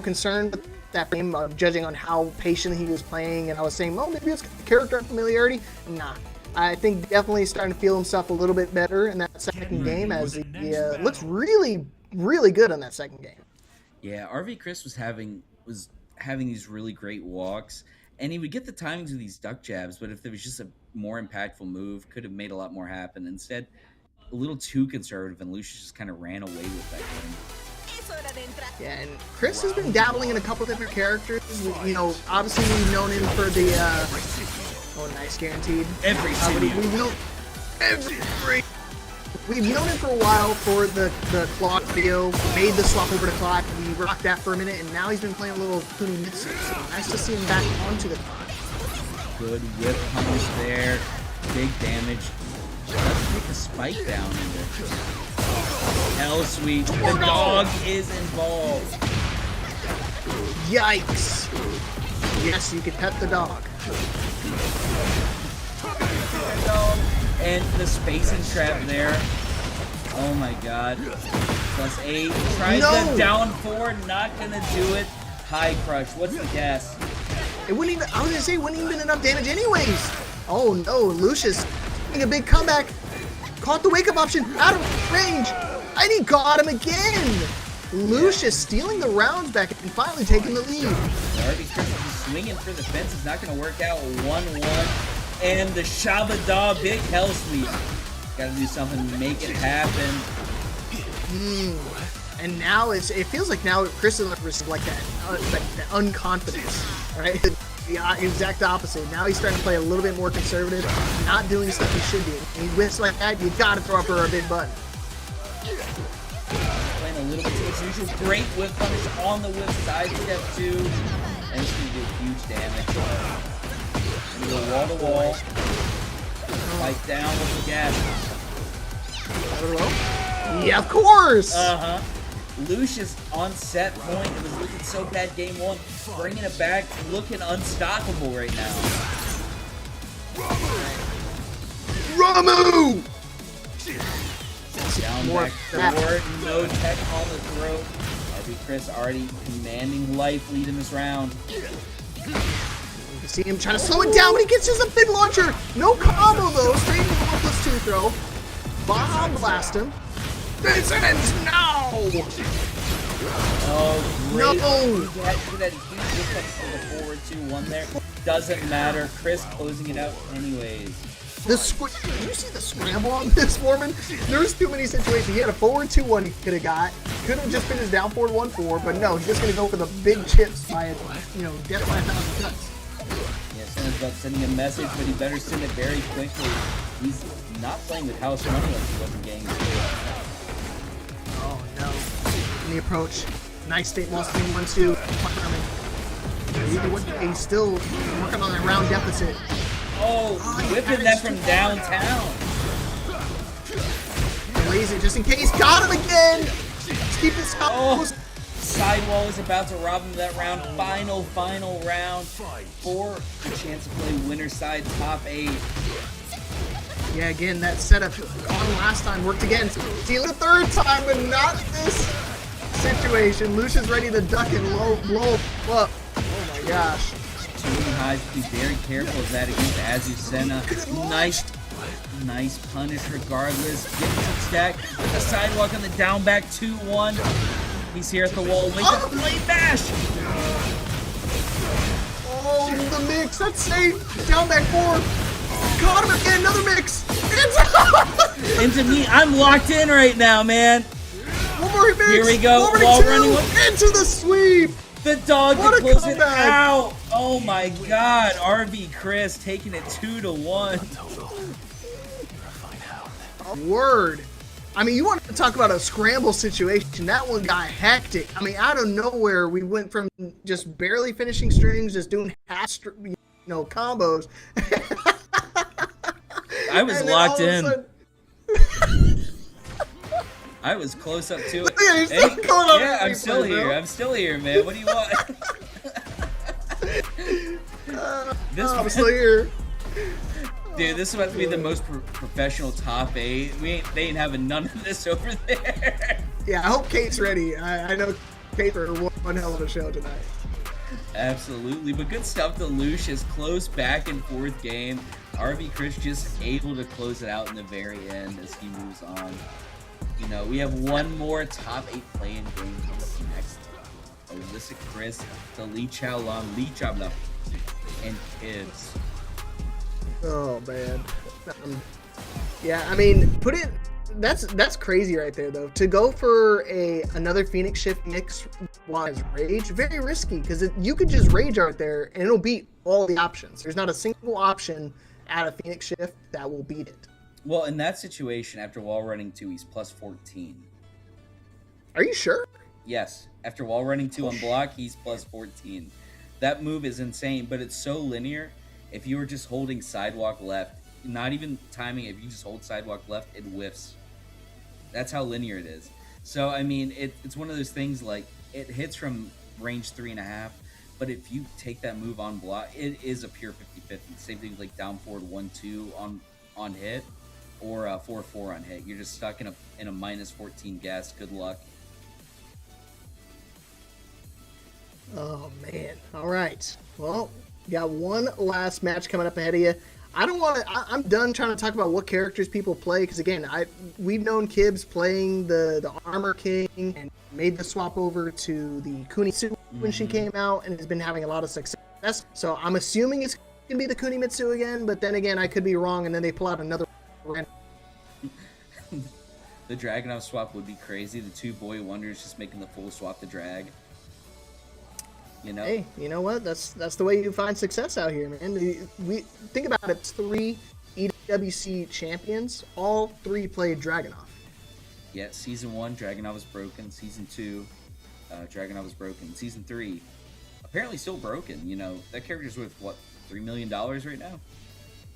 concerned with that frame, judging on how patient he was playing, and I was saying, well, maybe it's character familiarity. Nah, I think definitely starting to feel himself a little bit better in that second game, as he looks really, really good on that second game.
Yeah, RV Chris was having these really great walks, and he would get the timings of these duck jabs, but if there was just a more impactful move, could have made a lot more happen. Instead, a little too conservative, and Lucius just kind of ran away with that game.
Yeah, and Chris has been dabbling in a couple different characters. Obviously we've known him for the nice guaranteed. We've known him for a while for the Claude video. Made the swap over to Claude. We rocked that for a minute, and now he's been playing a little Kunimitsu. So nice to see him back onto the Claude.
Good whip punish there. Big damage. Let's take the spike down in there. Hell sweet. The dog is involved.
Yikes. Yes, you can pet the dog.
And the spacing trap there. Oh my god. +8. Tries the down 4. Not gonna do it. High crush. What's the guess?
It wouldn't even, I was gonna say, it wouldn't even been enough damage anyways. Oh no, Lucius making a big comeback. Caught the wake up option out of range. And he got him again. Lucius stealing the rounds back and finally taking the lead.
Already swinging for the fence is not going to work out. 1-1. And the Shabada big hell sweep. Got to do something to make it happen.
And now it feels like now Chris is like that unconfidence, right? The exact opposite. Now he's starting to play a little bit more conservative, not doing stuff he should do. When he whiffs like that, you got to throw up for a big button.
Playing a little bit too much usual. Great whip punish on the whip side step 2. And it's going to do huge damage. And go wall to wall. Fight down with the gas.
Yeah, of course!
Lucius on set point. It was looking so bad game 1. Bringing it back, looking unstoppable right now.
Ramu!
Down back forward, no tech on the throat. RB Chris already commanding life lead in this round.
You can see him trying to slow it down, but he gets just a big launcher. No combo though, straight into the 1+2 throw. Bomb blast him. This ends now!
Oh, great.
No!
Look at that huge lift up for the forward 2-1 there. Doesn't matter. Chris closing it out anyways.
Did you see the scramble on this, Foreman? There was too many situations. He had a forward 2-1 he could have got. Could have just finished down forward 1-4, but no, he's just going to go for the big chips by, death by 1,000 cuts.
Yeah, Santa's about sending a message, but he better send it very quickly. He's not playing with house money like he wasn't getting to.
Oh no. In the approach. Nice state wall spin 1-2. He's still working on that round deficit.
Oh, whipping that from downtown.
Lays it just in case. Got him again! Let's keep this up.
Oh, Sidewall is about to rob him of that round. Final round for the chance to play winner side top 8.
Yeah, again, that setup on last time worked again. Steal it a third time, but not this situation. Lucius ready to duck and blow up. Oh my gosh.
ties. Be very careful of that against Azucena. Nice punish regardless. Getting some stack. The sidewalk on the down back 2-1. He's here at the wall. Wait up, blade bash.
Oh, the mix. That's safe. Down back 4. Caught him again. Another mix.
Into me. I'm locked in right now, man.
One more mix.
Here we go.
Wall
Wall
running into the sweep.
The dog
What
to
a
close it
comeback.
out. Oh my god. RV Chris taking it 2-1.
Word. I mean, you want to talk about a scramble situation. That one got hectic. I mean, out of nowhere, we went from just barely finishing strings, just doing combos.
I was
And then
locked
all of a
in.
sudden-
I was close up to it.
Yeah, you're still calling out
yeah,
the
I'm still
replay,
here.
bro.
I'm still here, man. What do you want?
I'm still here.
Dude, this is about to be the most professional top 8. They ain't having none of this over there.
Yeah, I hope Kate's ready. I know Kate for one hell of a show tonight.
Absolutely, but good stuff to Lucius. Close back and forth game. RV Chris just able to close it out in the very end as he moves on. You know, we have one more top 8 play-in game coming up next. Alyssa Chris to Lee Chao Lam, Lee Chao Lam, and Kids.
Oh man. Yeah, I mean, that's crazy right there though. To go for another Phoenix Shift mix while it's Rage, very risky because you could just Rage out there and it'll beat all the options. There's not a single option out of Phoenix Shift that will beat it.
Well, in that situation, after wall running 2, he's plus 14.
Are you sure?
Yes, after wall running 2 on block, he's plus 14. That move is insane, but it's so linear. If you were just holding sidewalk left, not even timing, if you just hold sidewalk left, it whiffs. That's how linear it is. So, I mean, it's one of those things like it hits from range 3.5, but if you take that move on block, it is a pure 50-50. Same thing like down forward 1-2 on hit or 4-4 on hit. You're just stuck in a minus 14 gas. Good luck.
Oh man. All right. Well, you got one last match coming up ahead of you. I'm done trying to talk about what characters people play because again, we've known Kibbs playing the Armor King and made the swap over to the Kunimitsu when she came out and has been having a lot of success. So I'm assuming it's gonna be the Kunimitsu again, but then again, I could be wrong and then they pull out another random.
The Dragunov swap would be crazy. The 2 boy wonders just making the full swap to drag. You know?
Hey, you know what? That's the way you find success out here, man. We think about it. 3 EWC champions, all 3 played Dragunov.
Yeah, season 1, Dragunov was broken. Season 2, Dragunov was broken. Season 3, apparently still broken. You know, that character's worth what, $3 million right now?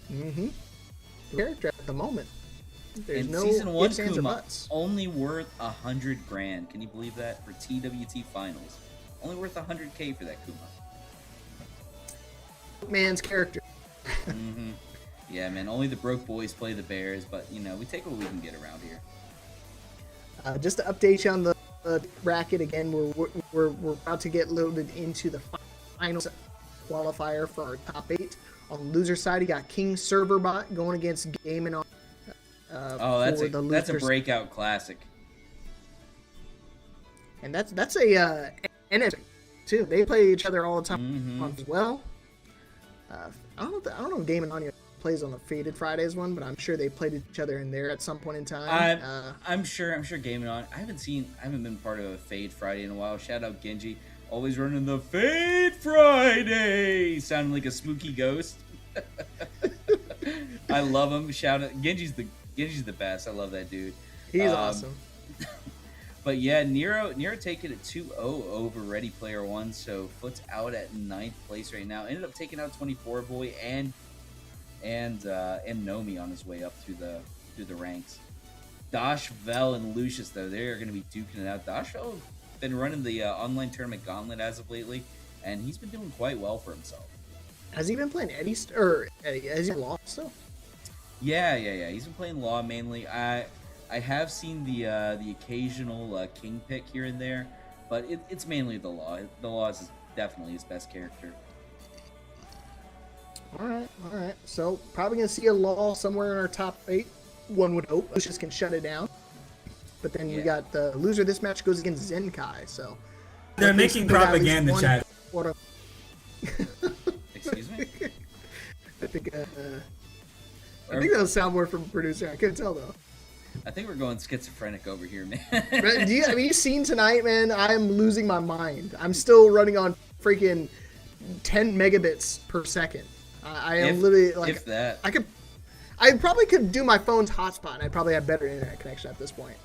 Mm-hmm. Character at the moment. There's
and
no
season 1
ifs, ands, or
Kuma
buts.
only worth $100,000. Can you believe that for TWT finals? Only worth $100K for that Kuma.
Man's character.
Mm-hmm. Yeah, man. Only the broke boys play the Bears, but you know we take what we can get around here.
Just to update you on the bracket again, we're about to get loaded into the final qualifier for our top 8. On the loser side, you got King Serverbot going against Gaming on.
That's a breakout classic.
And that's a NS too. They play each other all the time as well. I don't know if Damon Anya plays on the Faded Fridays one, but I'm sure they played each other in there at some point in time.
I'm sure Gaming On. I haven't been part of a Fade Friday in a while. Shout out Genji, always running the Fade Friday, sounding like a spooky ghost. I love him. Shout out Genji's the best. I love that dude.
He's awesome.
But yeah, Nero taking it 2-0 over Ready Player One, so Foot's out at 9th place right now. Ended up taking out 24 Boy and Nomi on his way up through the ranks. Dash, Vel, and Lucius though, they are going to be duking it out. Dash Vel been running the online tournament Gauntlet as of lately, and he's been doing quite well for himself.
Has he been playing Eddie or has he lost still?
Yeah. He's been playing Law mainly. I have seen the occasional King pick here and there, but it's mainly the Law. The Law is definitely his best character.
All right. So probably gonna see a lull somewhere in our top 8. One would hope. Lucius can shut it down. But then we got the loser of this match goes against Zenkai. So
they're making propaganda, chat.
Excuse me?
I think that was sound more from a producer. I couldn't tell though.
I think we're going schizophrenic over here, man.
Have you seen tonight, man? I'm losing my mind. I'm still running on freaking 10 megabits per second. I am literally like,
if that.
I probably could do my phone's hotspot. And I'd probably have better internet connection at this point.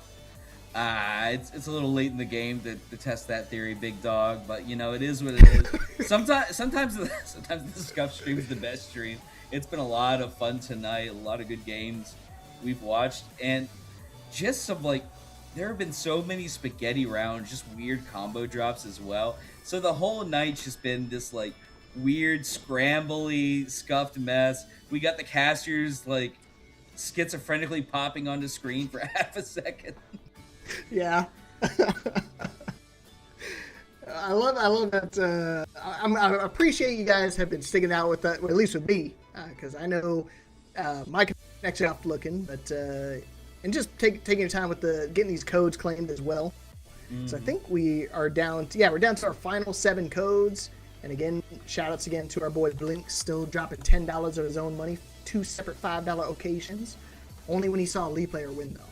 It's a little late in the game to test that theory, big dog. But you know, it is what it is. sometimes the Scuff stream is the best stream. It's been a lot of fun tonight. A lot of good games we've watched, and just some there have been so many spaghetti rounds, just weird combo drops as well. So the whole night's just been this weird scrambly scuffed mess. We got the casters schizophrenically popping onto screen for half a second.
Yeah. I love that. I appreciate you guys have been sticking out with that, at least with me, because I know my connection off looking, but and just taking your time with getting these codes claimed as well. So I think we are down to, we're down to our final 7 codes. And again, shout outs again to our boy Blink, still dropping $10 of his own money, 2 separate $5 occasions. Only when he saw a League player win though.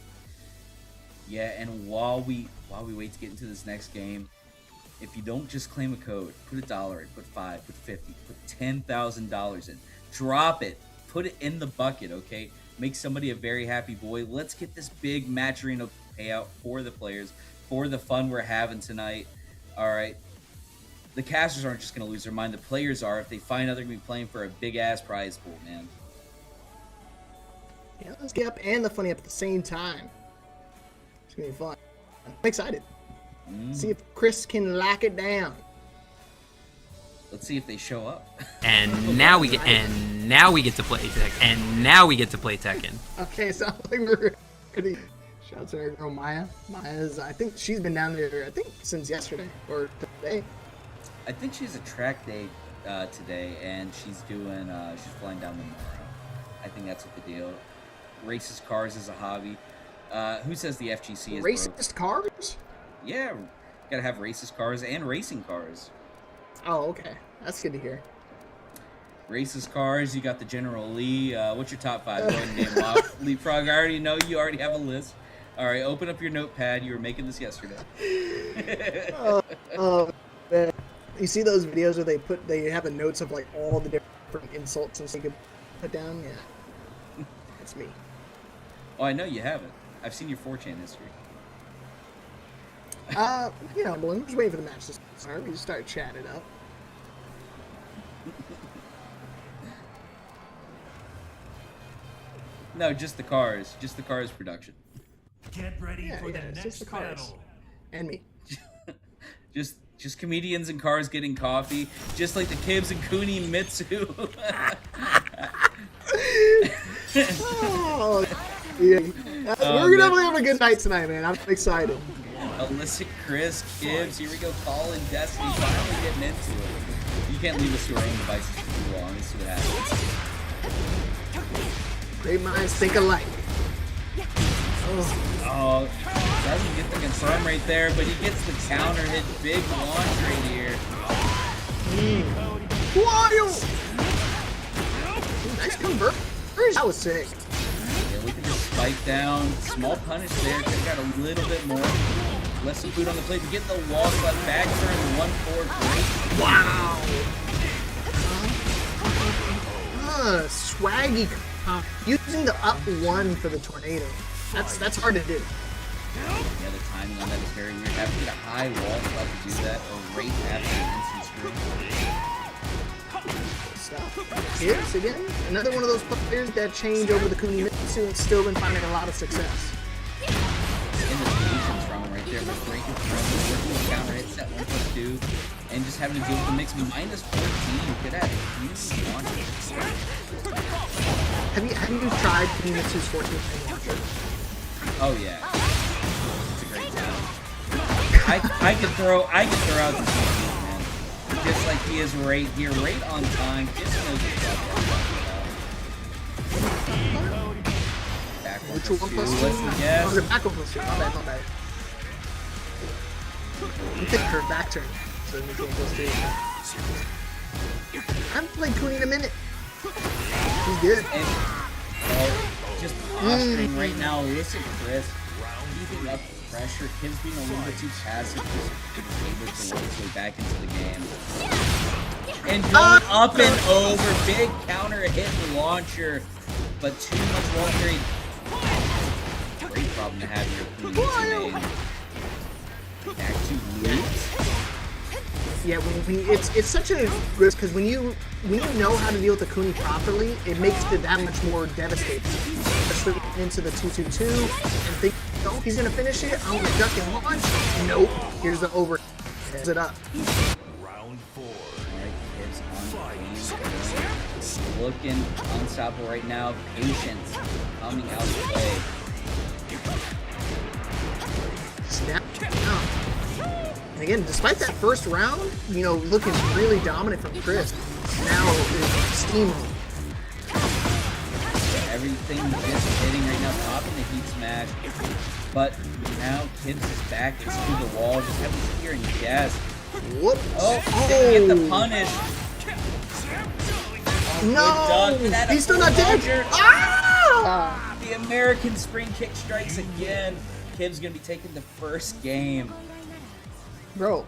Yeah, and while we wait to get into this next game, if you don't just claim a code, put $1 in, put 5, put 50, put $10,000 in, drop it, put it in the bucket, okay? Make somebody a very happy boy. Let's get this big match arena payout for the players, for the fun we're having tonight. All right. The casters aren't just going to lose their mind. The players are if they find out they're going to be playing for a big-ass prize pool, man.
Yeah, let's get up and the funny up at the same time. It's going to be fun. I'm excited. See if Chris can lock it down.
Let's see if they show up.
And now we get to play Tekken.
Okay, so I think we're gonna shout out to our girl Maya. Maya's, I think she's been down there since yesterday or today.
I think she's a track day today, and she's flying down tomorrow. I think that's what the deal. Racist cars is a hobby. Who says the FGC is
racist
broke?
cars?
Yeah, gotta have racist cars and racing cars.
Oh, okay. That's good to hear.
Racist cars, you got the General Lee. What's your top 5? Go ahead and name them off. Leapfrog, I already know you already have a list. All right, open up your notepad. You were making this yesterday.
Oh, man. You see those videos where they have the notes of all the different insults and stuff you could put down? Yeah. That's me.
Oh, I know you haven't. I've seen your 4chan history.
Balloon, just waiting for the match to start. We just start chatting it up.
No, just the cars. Just the cars production.
Get ready for the
it's just
next
the cars.
battle.
And me.
Just comedians and cars getting coffee. Just like the Kibbs and Cooney Mitsu.
Oh, yeah. We're gonna have a good night tonight, man. I'm excited.
Alyssa, Chris, Kibbs, here we go. Paul and Destiny finally getting into it. You can't leave us to our own devices for too long. Let's see what happens.
Great minds think alike.
Oh, doesn't get the confirm right there, but he gets the counter hit. Big launch right here.
Wild! Nice conversion. That was sick.
Yeah, look at this spike down. Small punish there. Could have got a little bit more. Left some food on the plate to get the wall cut back turn 1-4. Great.
Wow. Swaggy. Using the up 1 for the tornado. That's hard to do.
Yeah, the timing on that is very weird. Have to get a high wall spot to do that, or right after the instant screen.
Stuff. Here's again another one of those players that changed over the Kuni Mitsu and still been finding a lot of success.
In the patience from him right there, but breaking through, working with counter hits at 1+2, and just having to deal with the mix. Minus 14 could have huge launches.
Have you tried Kuni Mitsu's 14 launcher?
Oh yeah, it's a great time. I could throw out the CPs, man. just like he is right here, right on time. Just knows
Which one plus two?
What's the guess?
Oh, the back one plus two. My bad, my bad. You take her back turn. So neutral one plus two. I haven't played Cooney in a minute. He's good.
And, just posturing right now. Listen, Chris. Keeping up the pressure. Kim's being a little bit too passive. Just able to work his way back into the game. And going up and over. Big counter hit and launcher. But too much wall carry. Great problem to have here. Back to loot.
Yeah, it's such a risk because when you know how to deal with the Cooney properly, it makes it that much more devastating. Especially into the 2-2-2 and think, oh, he's gonna finish it. I'm gonna duck and launch. Nope. Here's the over. Heads it up.
Round 4.
Alright, kids on the looking unstoppable right now. Patience coming out to play.
Snap. And again, despite that first round, you know, looking really dominant from Chris, now is steamroll.
Everything just hitting right now, popping the heat smash. But now Kibbs is back, it's through the wall, just have to hear and guess.
Whoop.
Oh, didn't get the punish.
No! He's still not dead! Ah!
The American spring kick strikes again. Kibbs gonna be taking the first game.
Bro,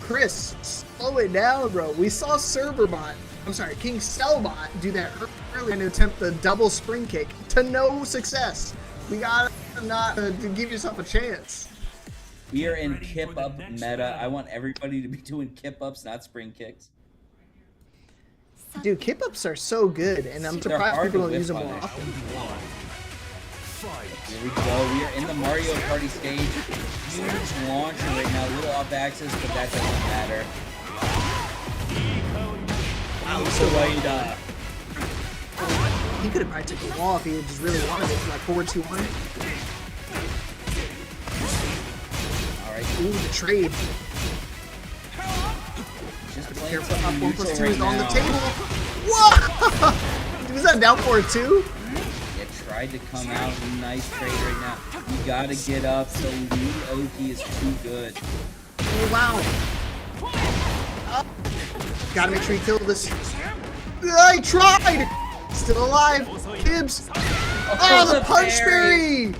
Chris, slow it down, bro. We saw King Cellbot do that earlier and attempt the double spring kick to no success. We gotta not to give yourself a chance.
We are in kip up meta. I want everybody to be doing kip ups, not spring kicks.
Dude, kip ups are so good, and I'm surprised people don't use them more often.
Here we go. We are in the Mario Party stage. Huge launcher right now. A little off axis, but that doesn't matter. Wow, so
he could have probably took the wall if he just really wanted it, like 4-2-1. Alright, ooh, the trade.
Just
careful, up 1+2
right
is on the
now.
table. Whoa! Was that down for it too?
Tried to come out. Nice trade right now. You gotta get up. So Lee Oki is too good.
Oh, wow. Gotta make sure you kill this. I tried! Still alive. Gibbs. Oh, the punch berry!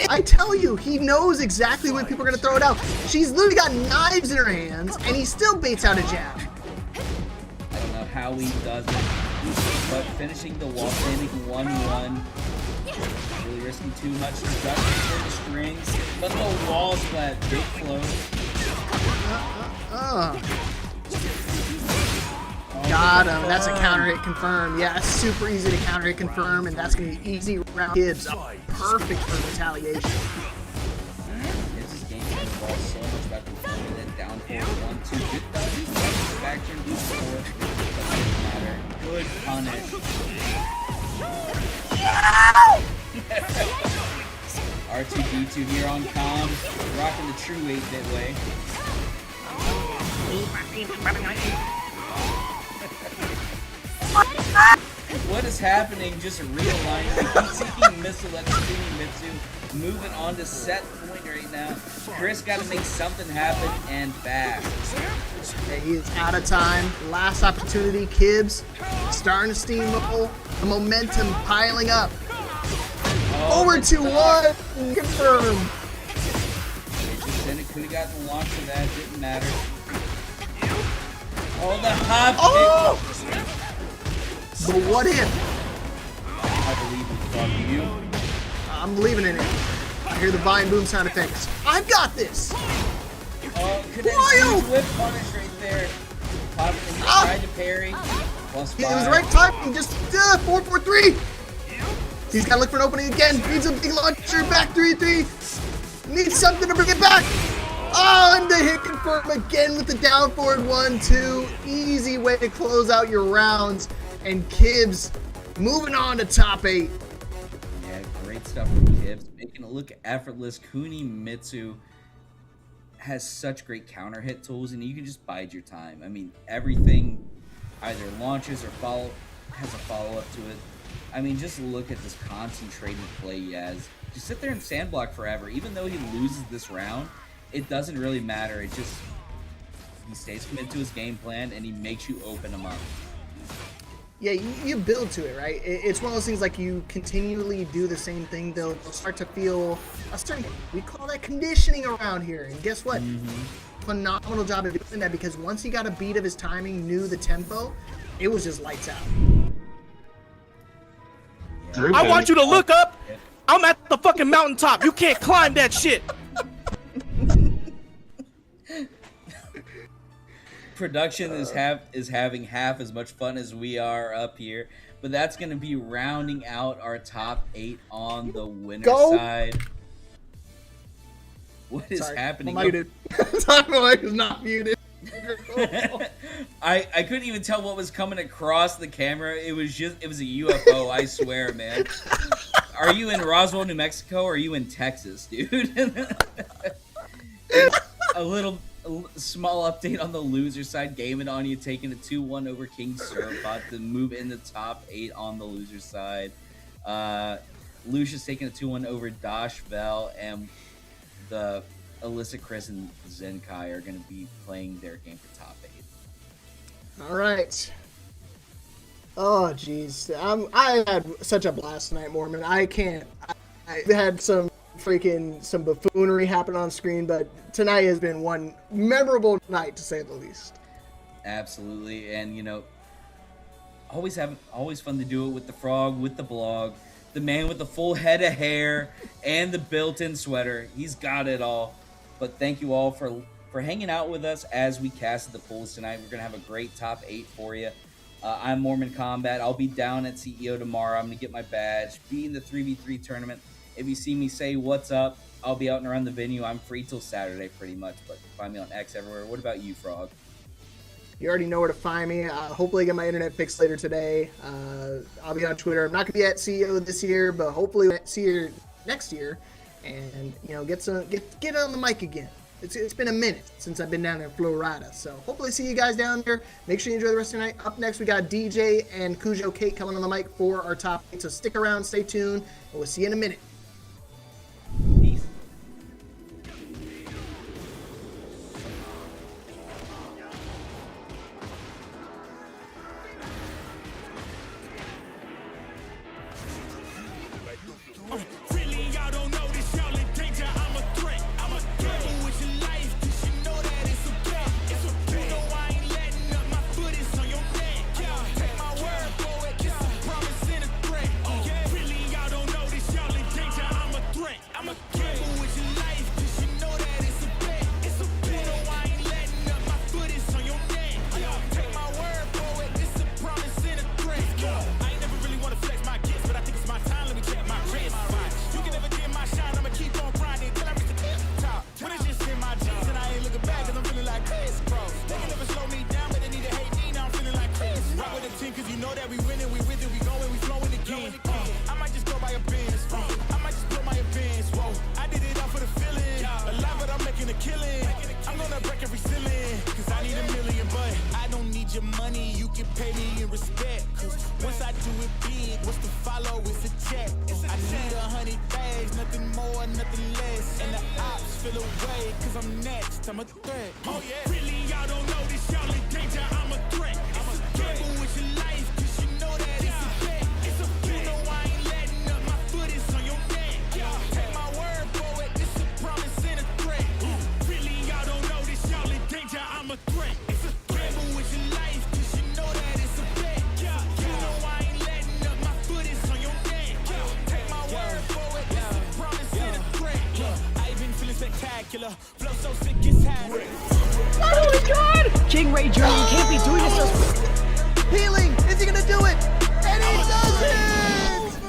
I tell you, he knows exactly when people are gonna throw it out. She's literally got knives in her hands, and he still baits out a jab.
I don't know how he does it. But finishing the wall, standing 1-1. Really risking too much. Ducking for the strings. But the wall splat. Big flow.
Got him. That's a counter hit confirm. Yeah, it's super easy to counter hit confirm, and that's going to be easy round Gibbs. Perfect for retaliation.
This game is involved so much about confirming that down 4-1-2. Good dodges. Back turn boost 4. Doesn't matter. Good punish. R2D2 here on comms, rocking the true 8-bit way. What is happening? Just realigning. Heat seeking missile at Mitsu. Moving on to set point right now. Chris got to make something happen and fast.
Okay, he is out of time. Last opportunity. Kibbs starting to steamroll. The momentum piling up. Over 2-1. Confirm.
Then it could have gotten the launch for that. Didn't matter. Oh, the hop kick.
But what if?
I believe in you.
I'm believing in it. I hear the vine boom sound effects. I've got this.
Oh, could have whip punish right there. Popping and he tried to parry. Plus 5.
It was the right time. He just 4-4-3. He's got to look for an opening again. Needs a big launcher. Back 3-3. Needs something to bring it back. Oh, and the hit confirm again with the down forward 1-2. Easy way to close out your rounds. And Kibbs moving on to top 8.
Yeah, great stuff from Kibbs. Making it look effortless. Kuni Mitsu has such great counter hit tools, and you can just bide your time. I mean, everything either launches or has a follow-up to it. I mean, just look at this concentrated play he has. Just sit there and sandblock forever. Even though he loses this round, it doesn't really matter. It just, he stays committed to his game plan, and he makes you open him up.
Yeah, you build to it, right? It's one of those things like you continually do the same thing, they'll start to feel a certain, we call that conditioning around here. And guess what? Phenomenal job of doing that, because once he got a beat of his timing, knew the tempo, it was just lights out.
Yeah.
I want you to look up. I'm at the fucking mountaintop. You can't climb that shit.
Production is having half as much fun as we are up here, but that's going to be rounding out our top 8 on the winner side. What is happening?
I'm muted. My mic is not muted.
I couldn't even tell what was coming across the camera. It was a UFO, I swear, man. Are you in Roswell, New Mexico, or are you in Texas, dude? a small update on the loser side. Game It On You taking a 2-1 over King Surfbot to move in the top 8 on the loser side. Lucia's taking a 2-1 over Dosh Vel, and the Alyssa, Chris, and Zenkai are going to be playing their game for top 8.
All right. Oh, jeez. I had such a blast tonight, Mormon. I can't. I had some buffoonery happen on screen, but tonight has been one memorable night, to say the least.
Absolutely. And, you know, always fun to do it with the frog, with the blog, the man with the full head of hair, and the built-in sweater. He's got it all. But thank you all for hanging out with us as we casted the pools tonight. We're going to have a great top 8 for you. I'm Mormon Combat. I'll be down at CEO tomorrow. I'm going to get my badge, be in the 3v3 tournament. If you see me, say what's up. I'll be out and around the venue. I'm free till Saturday pretty much, but find me on X everywhere. What about you, Frog?
You already know where to find me. Hopefully I get my internet fixed later today. I'll be on Twitter. I'm not going to be at CEO this year, but hopefully see you next year. And, you know, get on the mic again. It's been a minute since I've been down there in Florida. So hopefully see you guys down there. Make sure you enjoy the rest of the night. Up next, we got DJ and Cujo Kate coming on the mic for our top 8. So stick around, stay tuned, and we'll see you in a minute.
Peace.
Healing! Is he gonna do it? And he does it!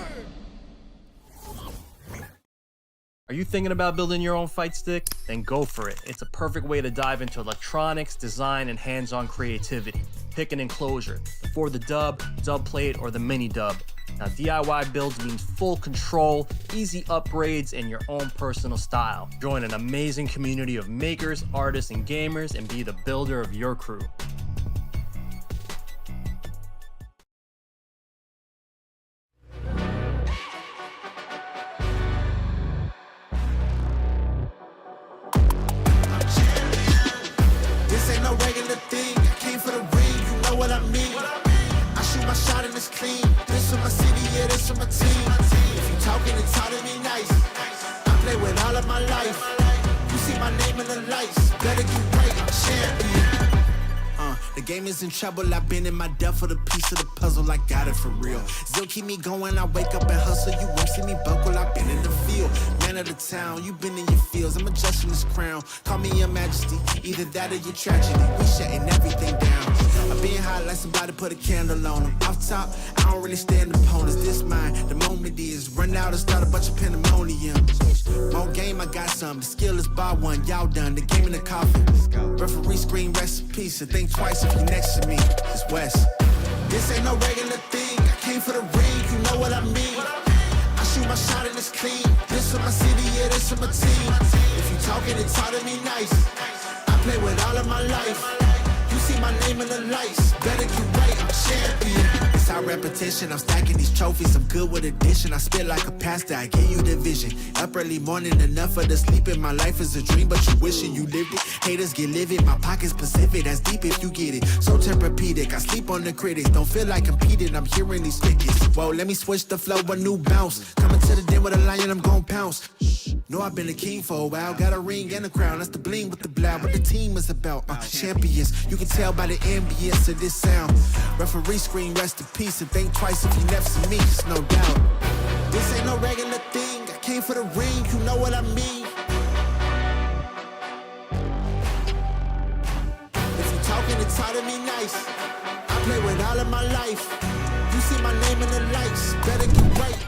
Are you thinking about building your own fight stick? Then go for it. It's a perfect way to dive into electronics, design, and hands-on creativity. Pick an enclosure, the For the Dub, Dub Plate, or the Mini Dub. Now, DIY builds means full control, easy upgrades, and your own personal style. Join an amazing community of makers, artists, and gamers, and be the builder of your crew.
This ain't no regular thing. I came for the ring, you know what I mean. I shoot my shot and it's clean. This for my city, yeah, this for my team. If you talking and talking me nice, I play with all of my life. You see my name in the lights, better get right, I'm champion. The game is in trouble, I've been in my depth for the piece of the puzzle, I got it for real. Still keep me going, I wake up and hustle, you won't see me buckle, I've been in the field. Man of the town, you been in your fields, I'm adjusting this crown. Call me your majesty, either that or your tragedy, we shutting everything down. I've been hot like somebody put a candle on them. Off top, I don't really stand opponents, this mine, the moment is run out and start a bunch of pandemonium. More game, I got some, the skill is bar one, y'all done, the game in the coffin. Referee screen, rest in peace, and think twice if you next to me, it's West. This ain't no regular thing, I came for the ring, you know what I mean. I shoot my shot and it's clean, this for my city, yeah, this for my team. If you talking and talking me nice, I play with all of my life. You see my name in the lights, better get right, I'm champion. It's our repetition, I'm stacking these trophies, I'm good with addition. I spit like a pastor, I give you the vision. Up early morning, enough for the sleeping. My life is a dream, but you wishing you lived it. Haters get livid, my pocket's Pacific, that's deep if you get it. So Tempur-Pedic, I sleep on the critics. Don't feel like competing, I'm hearing these tickets. Whoa, let me switch the flow, a new bounce. Coming to the den with a lion, I'm gon' pounce. Know I've been a king for a while, got a ring and a crown, that's the bling with the blow. What the team is about, champions. You can tell by the ambience of this sound. Referee screen, rest in peace, and think twice if you next to me, it's no doubt. This ain't no regular thing, I came for the ring, you know what I mean. If you talking and talking me nice, I play with all of my life. You see my name in the lights, better get right.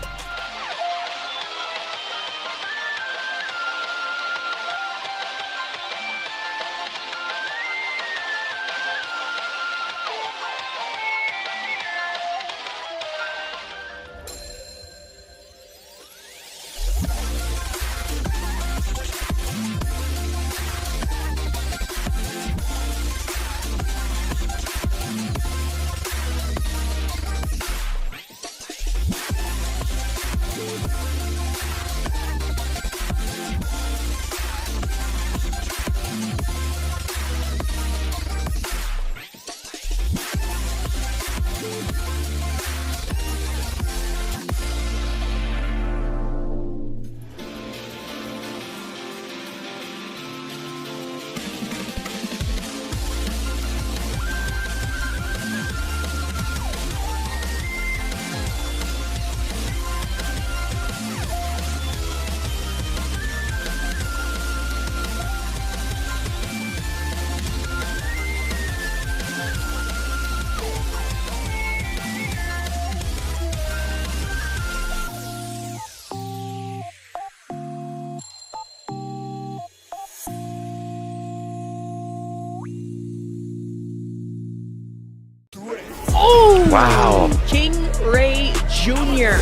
Oh!
Wow.
King Ray Jr.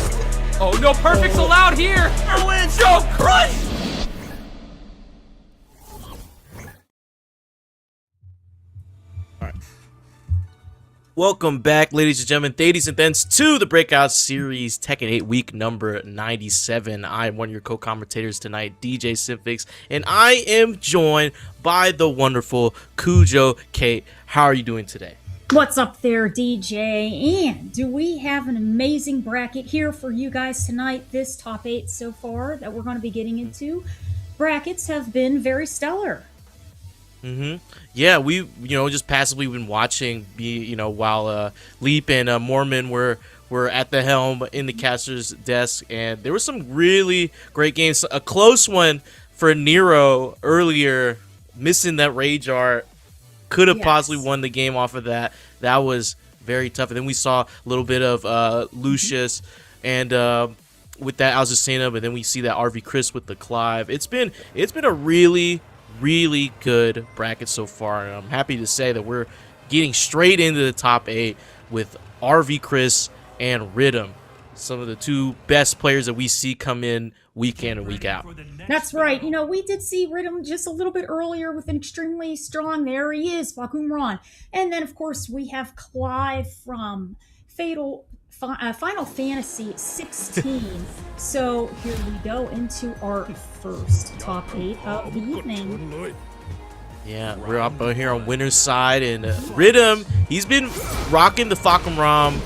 Oh, no perfects allowed here. Joe Crush!
Welcome back, ladies and gentlemen, ladies and thens, to the Breakout Series Tekken 8 week number 97. I am one of your co-commentators tonight, DJ Simfix, and I am joined by the wonderful Cujo Kate. How are you doing today?
What's up there, DJ? And do we have an amazing bracket here for you guys tonight? This top 8 so far that we're going to be getting into. Brackets have been very stellar.
Yeah, we just passively been watching, while Leap and Mormon were at the helm in the caster's desk, and there were some really great games. A close one for Nero earlier, missing that Rage Art. Could have possibly won the game off of that. That was very tough. And then we saw a little bit of Lucius, and with that Alzacena, but then we see that RV Chris with the Clive. It's been a really good bracket so far, and I'm happy to say that we're getting straight into the top 8 with RV Chris and Rhythm. some of the two best players that we see come in week in and week out.
That's right. You know, we did see Rhythm just a little bit earlier with an extremely strong, there he is, Bakumran. And then, of course, we have Clive from Final Fantasy 16. So here we go into our first top 8 of the evening.
Yeah, we're up here on winner's side, and Rhythm, he's been rocking the Fakumram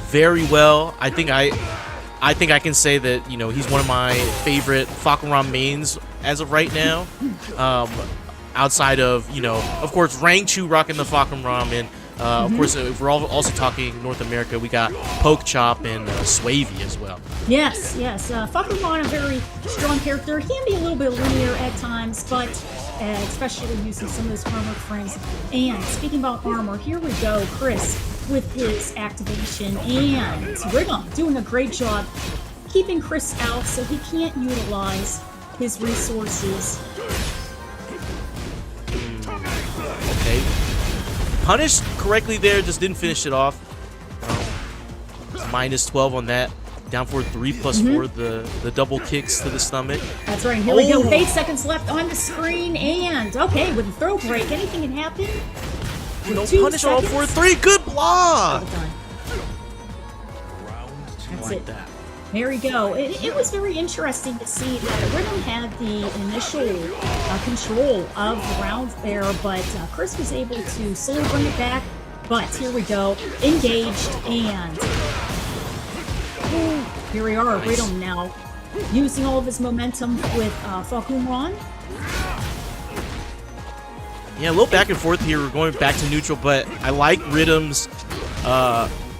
very well. I think I can say that, you know, he's one of my favorite Fakumram mains as of right now. Outside of, you know, of course, Rangchu rocking the Fakumram, and of course, if we're also talking North America, we got Poke Chop and Swavey as well.
Yes. Fakumran, a very strong character. He can be a little bit linear at times, but especially using some of those armor frames. And speaking about armor, here we go, Chris with his activation, and Rhythm doing a great job keeping Chris out so he can't utilize his resources.
Okay. Punished correctly there, just didn't finish it off. Minus 12 on that. Down for 3 plus 4, the double kicks to the stomach.
That's right. Here we go. With 8 seconds left on the screen, and okay, with a throw break, anything can happen.
No punish all 4-3. Good block.
That's it. There we go. It was very interesting to see that Rhythm had the initial control of the round there, but Chris was able to slowly bring it back. But here we go. Engaged, and here we are, Rhythm now using all of his momentum with Fakumran.
Yeah, a little back and forth here. We're going back to neutral, but I like Rhythm's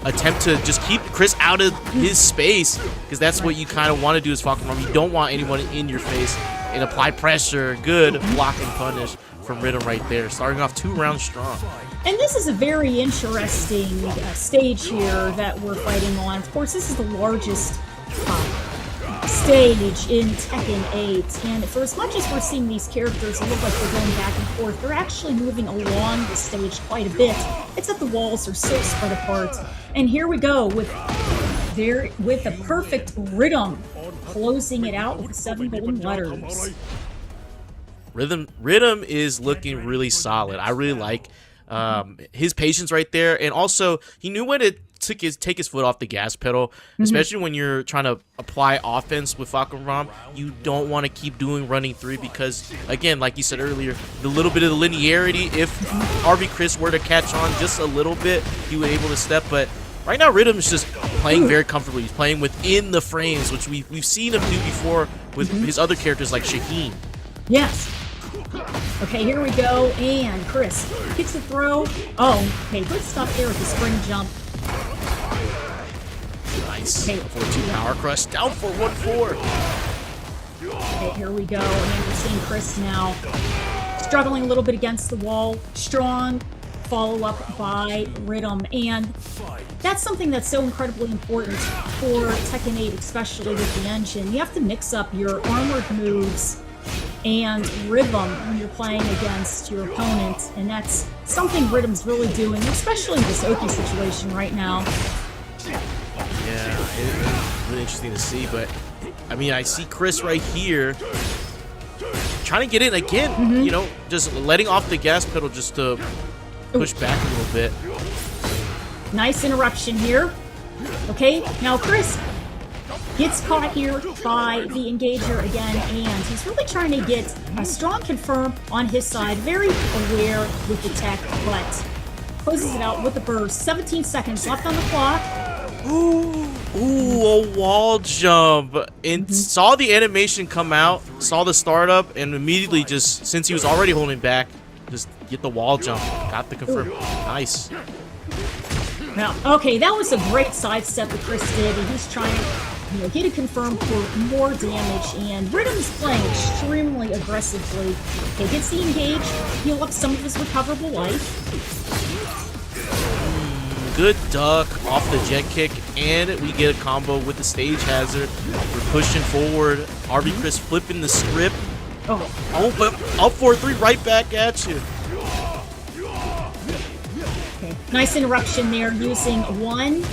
attempt to just keep Chris out of his space, because that's what you kind of want to do as Fakumran. You don't want anyone in your face, and apply pressure. Good block and punish from Rhythm right there. Starting off 2 rounds strong.
And this is a very interesting stage here that we're fighting on. Of course, this is the largest stage in Tekken 8, and for as much as we're seeing these characters look like they're going back and forth, they're actually moving along the stage quite a bit. It's that the walls are so spread apart. And here we go with a perfect Rhythm closing it out with 7 golden letters.
Rhythm is looking really solid. I really like his patience right there, and also he knew when to take his foot off the gas pedal, especially when you're trying to apply offense with Fakumram. You don't want to keep doing running 3, because again, like you said earlier, the little bit of the linearity, if RB Chris were to catch on just a little bit, he would be able to step. But right now, Rhythm's just playing very comfortably. He's playing within the frames, which we've seen him do before with his other characters like Shaheen.
Yes. Okay, here we go, and Chris kicks the throw. Oh, okay, good stuff there with the spring jump.
Nice. Okay. 4-2 power crush, down for 1-4.
Okay, here we go, and we're seeing Chris now struggling a little bit against the wall. Strong follow-up by Rhythm, and that's something that's so incredibly important for Tekken 8, especially with the engine. You have to mix up your armored moves and rhythm when you're playing against your opponent, and that's something Rhythm's really doing, especially in this Oki situation right now.
Yeah, it's really interesting to see, but I mean, I see Chris right here trying to get in again, you know, just letting off the gas pedal just to push back a little bit.
Nice interruption here. Okay, now Chris gets caught here by the engager again, and he's really trying to get a strong confirm on his side. Very aware with the tech, but closes it out with the burst. 17 seconds left on the clock.
Ooh, a wall jump. And saw the animation come out, saw the startup, and immediately just, since he was already holding back, just get the wall jump. Got the confirm. Nice.
Now, okay, that was a great sidestep that Chris did, and he's trying to, you know, get it confirmed for more damage, and Rhythm's playing extremely aggressively. Okay, gets the engage, heal up some of his recoverable life.
Good duck off the jet kick, and we get a combo with the stage hazard. We're pushing forward. RB Chris flipping the script. Oh, but up 4-3 right back at you.
Okay, nice interruption there using one.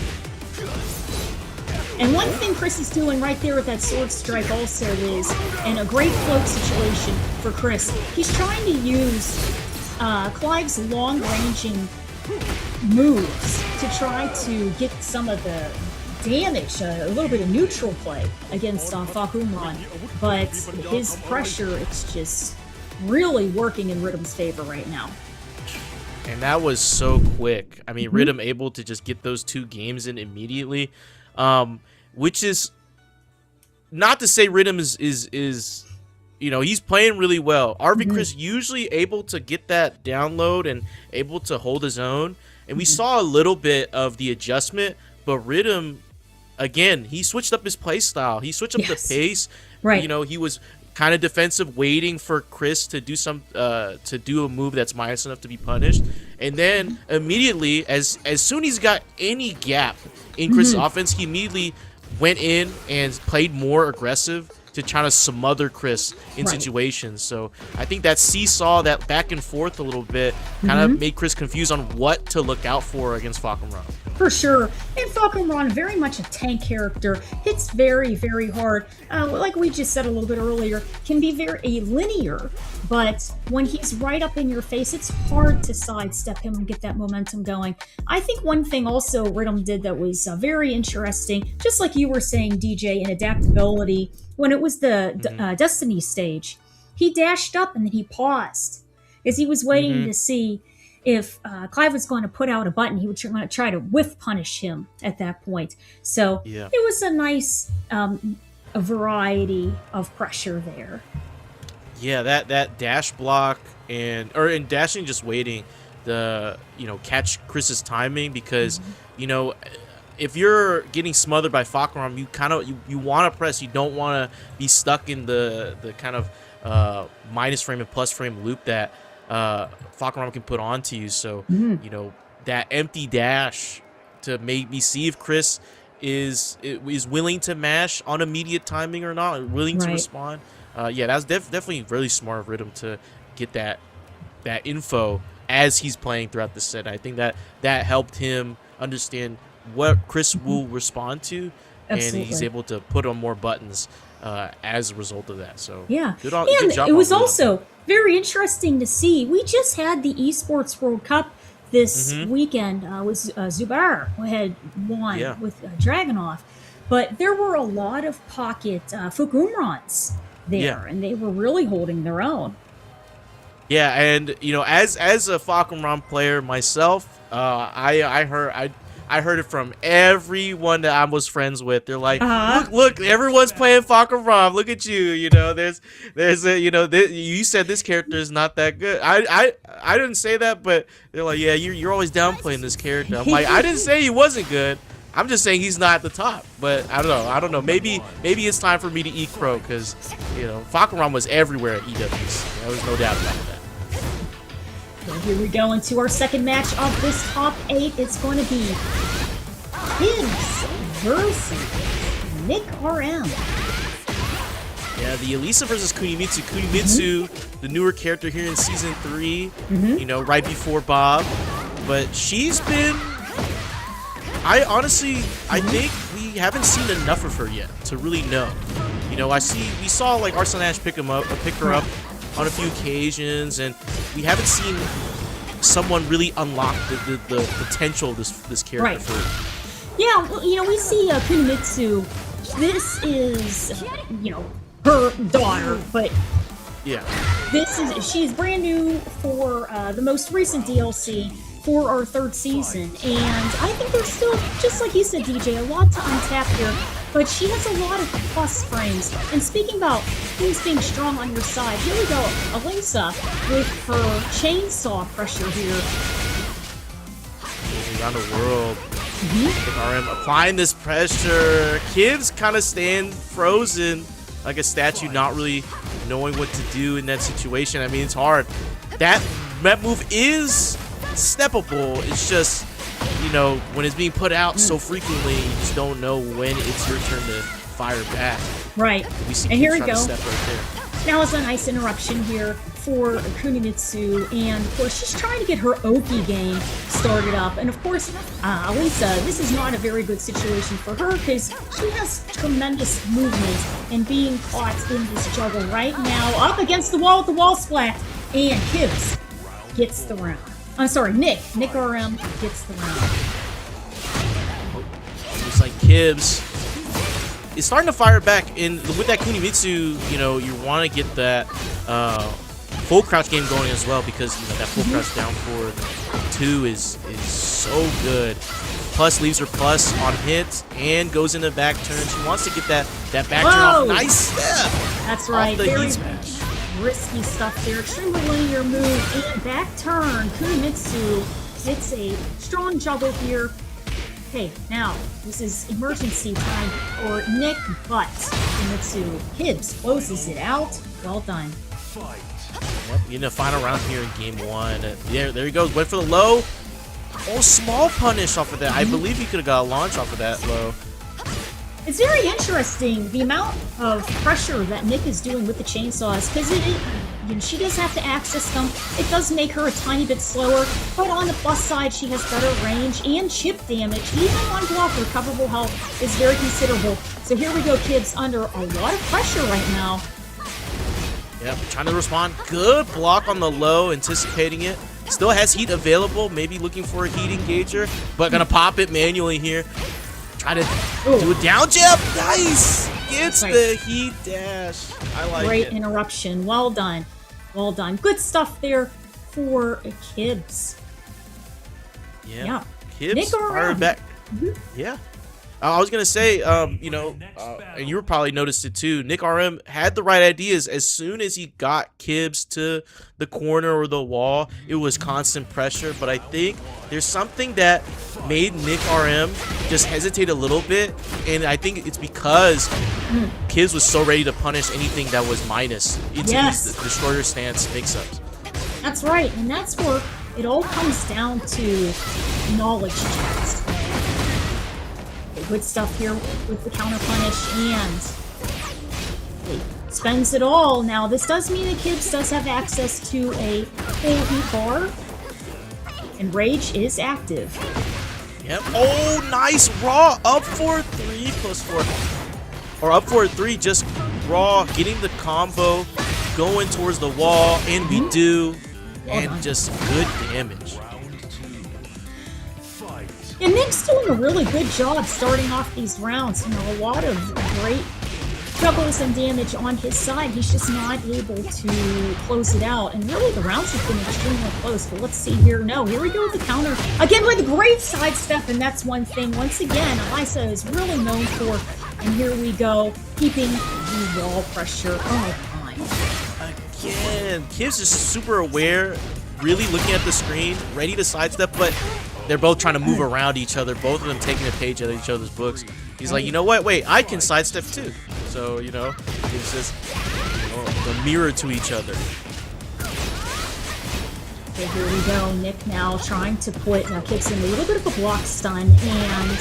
And one thing Chris is doing right there with that sword strike also is, in a great float situation for Chris, he's trying to use Clive's long-ranging moves to try to get some of the damage, a little bit of neutral play against Fakumran, but his pressure, it's just really working in Riddom's favor right now.
And that was so quick. I mean, Riddim able to just get those 2 games in immediately, which is not to say Riddim is you know, he's playing really well. RV Chris usually able to get that download and able to hold his own. And we saw a little bit of the adjustment, but Riddim, again, he switched up his play style. He switched up the pace.
Right.
You know, he was kind of defensive, waiting for Chris to do a move that's minus enough to be punished. And then immediately, as soon as he's got any gap in Chris' offense, he immediately went in and played more aggressive to try to smother Chris in situations. So I think that seesaw, that back and forth a little bit, kind of made Chris confused on what to look out for against Fakumran.
For sure. And Fakumran, very much a tank character, hits very, very hard. Like we just said a little bit earlier, can be very linear, but when he's right up in your face, it's hard to sidestep him and get that momentum going. I think one thing also Riddim did that was very interesting, just like you were saying, DJ, in adaptability, when it was the Destiny stage, he dashed up and then he paused as he was waiting to see if Clive was going to put out a button. He would try to whiff punish him at that point. So it was a nice a variety of pressure there.
Yeah, that dash block and dashing, just waiting the catch Chris's timing, because if you're getting smothered by Fakumran, you want to press. You don't want to be stuck in the kind of minus frame and plus frame loop that Fakumran can put onto you. So that empty dash to maybe see if Chris is willing to mash on immediate timing or not, willing to respond. That's definitely really smart of Riddim to get that info as he's playing throughout the set. I think that helped him understand what Chris will respond to, and he's able to put on more buttons as a result of that. So good job.
It was also very interesting to see. We just had the Esports World Cup this weekend. Was Zubair who had won with Dragunov, but there were a lot of pocket Fakumrans there, and they were really holding their own.
Yeah, and as a Fakumran player myself, I heard it from everyone that I was friends with. They're like, look, everyone's playing Fakumran. Look at you. There's you said this character is not that good. I didn't say that, but they're like, yeah, you're always downplaying this character. I'm like, I didn't say he wasn't good. I'm just saying he's not at the top. But I don't know. Maybe it's time for me to eat crow, because Fakumran was everywhere at EWs. There was no doubt about that.
Well, here we go into our second match of this top 8. It's going to be Kids versus Nick RM.
Yeah, the Elisa versus Kunimitsu. Kunimitsu, the newer character here in Season 3, right before Bob. But she's been... I think we haven't seen enough of her yet to really know. We saw like Arslan Ash pick her up on a few occasions, and we haven't seen someone really unlock the potential of this character.
Yeah, we see Kunimitsu. This is, her daughter, but she's brand new for the most recent DLC for our 3rd season, and I think there's still, just like you said, DJ, a lot to untap here. But she has a lot of plus frames. And speaking about things being strong on your side, here we go. Elisa with her chainsaw pressure here.
Around the world. RM applying this pressure. Kids kind of stand frozen like a statue, not really knowing what to do in that situation. I mean, it's hard. That move is steppable. It's just... when it's being put out so frequently, you just don't know when it's your turn to fire back.
Right.
We see
and here we go.
Step right there.
Now it's a nice interruption here for Kunimitsu, and of course she's trying to get her Oki game started up. And of course, Lisa, this is not a very good situation for her because she has tremendous movement, and being caught in this juggle right now, up against the wall with the wall splat, and Kibbs gets the round. I'm sorry, Nick RM gets the round.
Looks like Kibbs is starting to fire back in with that Kunimitsu. You know, you want to get that full crouch game going as well, because you know that full crouch down forward 2 is so good. Plus leaves her plus on hit and goes into back turn. She wants to get that back turn off. Nice step.
That's right.
The
Very
heat smash.
risky stuff there. Extremely linear move and back turn. Kunimitsu hits a strong juggle here. Okay, now this is emergency time for Nick, but Kunimitsu Kibbs closes it out. Well done.
Yep, getting a final round here in game 1. There he goes. Went for the low. Oh, small punish off of that. I believe he could have got a launch off of that low.
It's very interesting the amount of pressure that Nick is doing with the chainsaws, because she does have to access them. It does make her a tiny bit slower, but on the plus side, she has better range and chip damage. Even one block recoverable health is very considerable. So here we go, Kibbs under a lot of pressure right now.
Yep, trying to respond. Good block on the low, anticipating it. Still has heat available, maybe looking for a heat engager, but gonna pop it manually here. Try to do a down jab. Nice! Gets the heat dash. I like it.
Great interruption. Well done. Well done. Good stuff there for Kibbs.
Yeah. Kibbs fired back. Yeah. I was gonna say, you know, and you probably noticed it too. Nick RM had the right ideas. As soon as he got Kibbs to the corner or the wall, it was constant pressure. But I think there's something that made Nick RM just hesitate a little bit, and I think it's because Kibbs was so ready to punish anything that was minus into these destroyer stance mix-ups.
That's right, and that's where it all comes down to knowledge checks. Good stuff here with the counter punish, and he spends it all. Now, this does mean that Kibbs does have access to a full heat bar, and Rage is active.
Yep. Oh, nice raw up for 3 plus 4, or up for 3. Just raw, getting the combo, going towards the wall, and we do, and just good damage.
And Nick's doing a really good job starting off these rounds. You know, a lot of great juggles and damage on his side. He's just not able to close it out. And really, the rounds have been extremely close. But let's see here. No, here we go with the counter. Again, with a great sidestep, and that's one thing. Once again, Elisa is really known for. And here we go, keeping the wall pressure on time.
Again, Kibbs is super aware, really looking at the screen, ready to sidestep, but they're both trying to move around each other, both of them taking a page out of each other's books. He's like, you know what? Wait, I can sidestep too. So, you know, it's just a mirror to each other.
Okay, here we go. Nick now trying to put Kibbs in a little bit of a block stun, and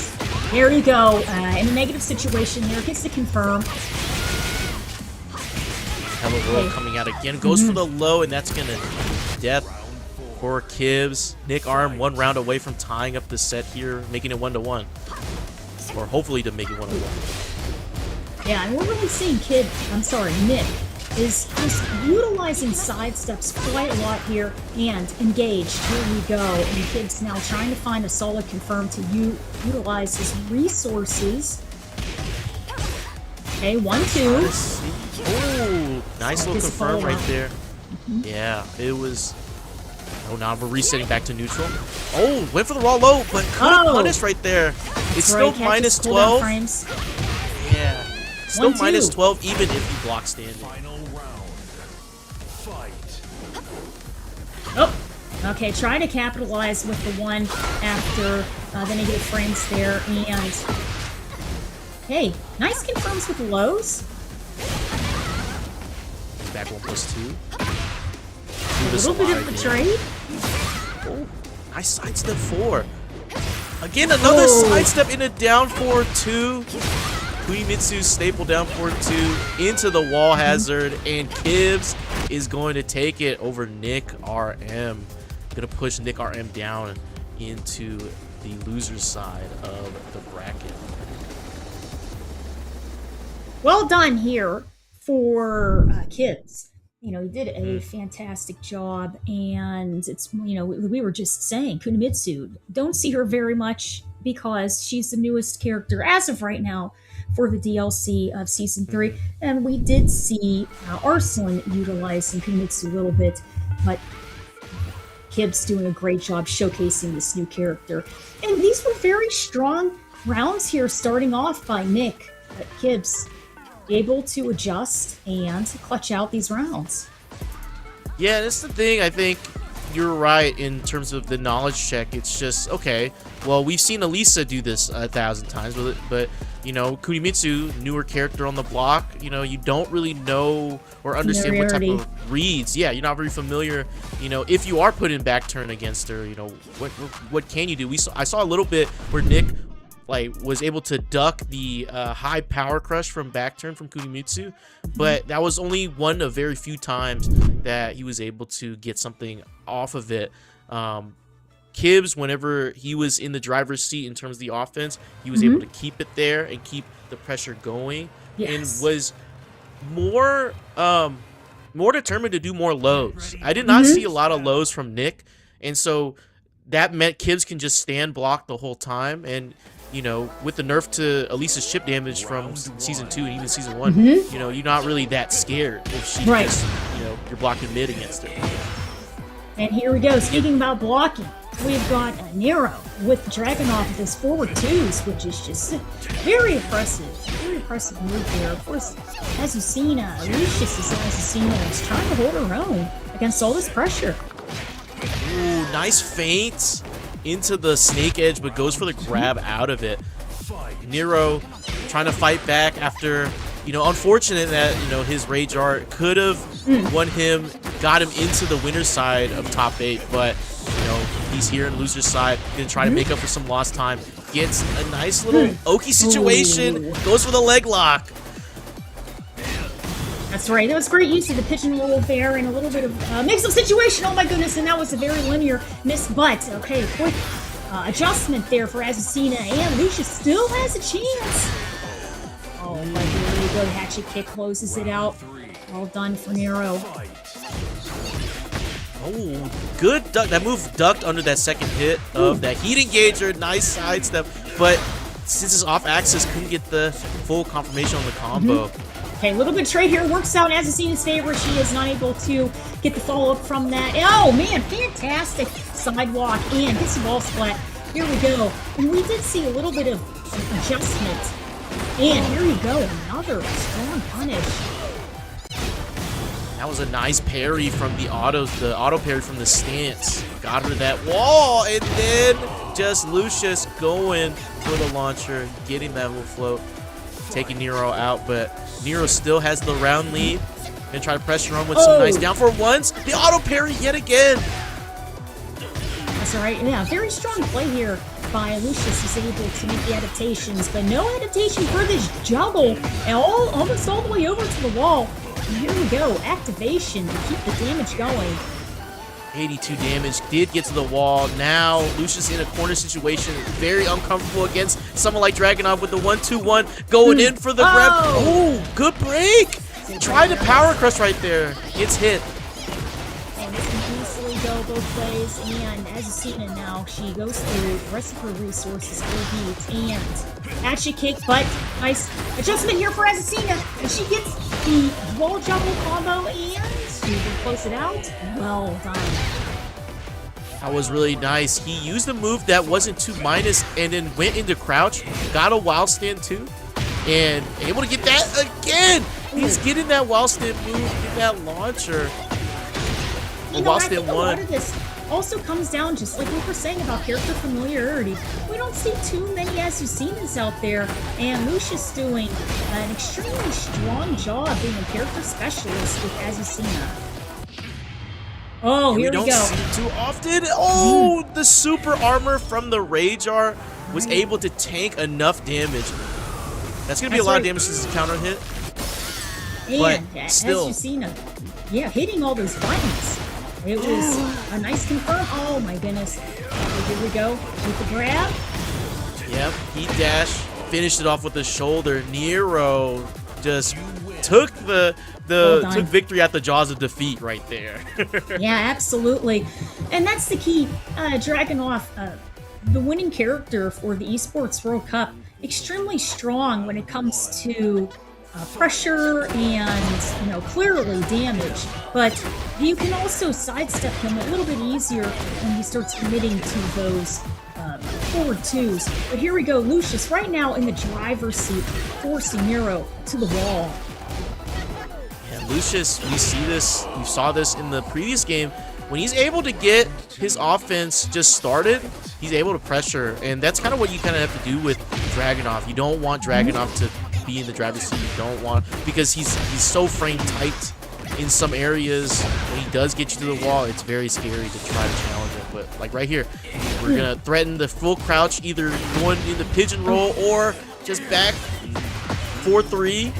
there you go. In a negative situation here, gets to confirm.
Hello World coming out again, goes for the low, and that's gonna death for Kibbs. Nick RM 1 round away from tying up the set here, making it 1-1, or hopefully to make it 1-1.
Yeah, and we're really seeing Nick is just utilizing sidesteps quite a lot here, and engaged. Here we go, and Kibbs now trying to find a solid confirm to utilize his resources. Okay, 1-2.
Oh, nice little confirm right there. Yeah, it was. Oh, now we're resetting back to neutral. Oh, went for the raw low, but couldn't punish right there. It's still minus 12. Yeah, still minus 12 even if you block standing.
Oh, okay, trying to capitalize with the one after the negative frames there, and hey, nice confirms with the lows.
Back 1+2.
A little bit of the trade.
Oh, nice sidestep 4. Again, another sidestep in a down 4-2. Kunimitsu staple down for 2 into the wall hazard, and Kibbs is going to take it over Nick RM. Gonna push Nick RM down into the loser's side of the bracket.
Well done here for Kibbs. You know, he did a fantastic job, and it's, you know, we were just saying Kunimitsu, don't see her very much because she's the newest character as of right now for the DLC of Season 3, and we did see Arslan utilizing Kunimitsu a little bit, but Kibbs doing a great job showcasing this new character. And these were very strong rounds here, starting off by Nick, but Kibbs able to adjust and clutch out these rounds.
Yeah, that's the thing. I think you're right in terms of the knowledge check. It's just, okay, well, we've seen Elisa do this 1,000 times, but you know, Kunimitsu, newer character on the block, you know, you don't really know or understand what type of reads. Yeah, you're not very familiar. You know, if you are put in back turn against her, you know, what can you do? I saw a little bit where Nick was able to duck the high power crush from back turn from Kunimitsu, but that was only one of very few times that he was able to get something off of it. Kibbs, whenever he was in the driver's seat in terms of the offense, he was able to keep it there and keep the pressure going, and was more determined to do more lows. I did not see a lot of lows from Nick, and so that meant Kibbs can just stand block the whole time. And you know, with the nerf to Elisa's chip damage from Season 2 and even Season 1, you know, you're not really that scared if she just, you know, you're blocking mid against her.
And here we go. Speaking about blocking, we've got Nero with Dragunov with his forward 2s, which is just very impressive. Very impressive move there. Of course, Azucena, Lucius' Azucena is trying to hold her own against all this pressure.
Ooh, nice feint into the snake edge, but goes for the grab out of it. Nero trying to fight back after, you know, unfortunate that, you know, his rage art could have won him, got him into the winner's side of top 8, but, you know, he's here in loser's side, gonna try to make up for some lost time. Gets a nice little Oki situation, goes for the leg lock.
That's right. That was great use of the pitch and roll there and a little bit of mix-up situation. Oh my goodness, and that was a very linear miss, but okay, quick adjustment there for Azucena, and Lucius still has a chance. Oh my goodness, there you go. Hatchet kick closes it out. Well done for Nero.
Oh, good duck. That move ducked under that second hit of that heat engager. Nice sidestep, but since it's off axis, couldn't get the full confirmation on the combo.
Okay, a little bit trade here works out in Azucena's favor. She is not able to get the follow-up from that. Oh, man, fantastic sidewalk and gets the wall splat. Here we go. And we did see a little bit of adjustment. And here you go, another strong punish.
That was a nice parry from the auto parry from the stance. Got her that wall, and then just Lucius going for the launcher, getting that little float, taking Nero out, but Nero still has the round lead. Gonna try to pressure on with some nice down for ones. The auto parry yet again.
That's all right. Yeah, very strong play here by Lucius, is able to make the adaptations, but no adaptation for this juggle, and almost all the way over to the wall. And here we go, activation to keep the damage going.
82 damage, did get to the wall. Now Lucius in a corner situation, very uncomfortable against someone like Dragunov with the 1-2-1, going in for the grab. Oh, good break. Tried to power crush right there. It's hit.
And this can easily go both ways, and Azucena now, she goes through the rest of her resources for heat, and hatchet kick, but nice adjustment here for Azucena, and she gets the wall juggle combo, and she will close it out. Well done.
That was really nice. He used a move that wasn't too minus and then went into crouch, got a wild stand too, and able to get that again. He's getting that wild stand move, get that launcher.
You know, I think a lot of this also comes down, just like we were saying about character familiarity. We don't see too many Azucenas out there, and Lucius doing an extremely strong job being a character specialist with Azucena. Oh, here we go.
We don't see it too often. Oh, the super armor from the Rage Art was able to tank enough damage. That's going to be a lot of damage since it's a counter hit.
And
But
as
still.
you've seen, hitting all those buttons. It was a nice confirm. Oh my goodness. Okay, here we go with the grab.
Yep, heat dash, finished it off with the shoulder. Nero just took took victory at the jaws of defeat right there.
Yeah, absolutely. And that's the key. Dragunov, the winning character for the Esports World Cup, extremely strong when it comes to pressure and, clearly damage. But you can also sidestep him a little bit easier when he starts committing to those forward twos. But here we go, Lucius right now in the driver's seat, forcing Nero to the wall.
Yeah, Lucius, we saw this in the previous game. When he's able to get his offense just started, he's able to pressure, and that's kind of what you kind of have to do with Dragunov. You don't want Dragunov to be in the driver's seat. You don't want, because he's so frame tight in some areas. When he does get you to the wall, it's very scary to try to challenge him. But like right here, we're gonna threaten the full crouch, either going in the pigeon roll or just back 4-3.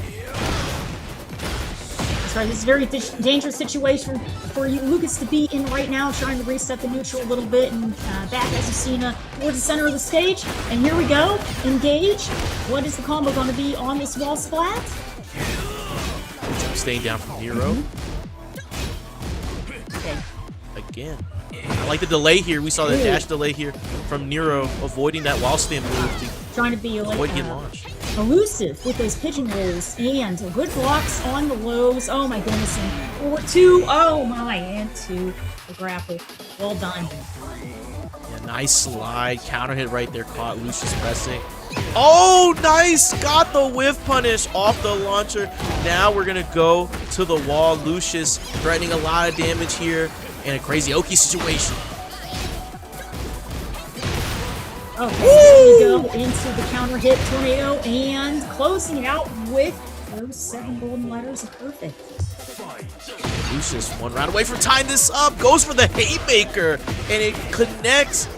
That's right. This is a very dangerous situation for you, Lucas, to be in right now, trying to reset the neutral a little bit and back Azucena towards the center of the stage. And here we go. Engage. What is the combo going to be on this wall splat?
Staying down from Nero.
Okay.
Again. I like the delay here. We saw the dash delay here from Nero, avoiding that wall stand move.
Trying to be
avoid getting launched.
Elusive with those pigeon rolls and good blocks on the lows. Oh my goodness. And 4-2. Oh my. And 2. The grapple. Well done.
Yeah, nice slide. Counter hit right there. Caught Lucius pressing. Oh, nice! Got the whiff punish off the launcher. Now we're going to go to the wall. Lucius threatening a lot of damage here in a crazy Oki situation.
Okay, here we go into the counter hit tornado and closing it out with those 7 golden letters of perfect.
Lucius, 1 round away from tying this up. Goes for the haymaker, and it connects.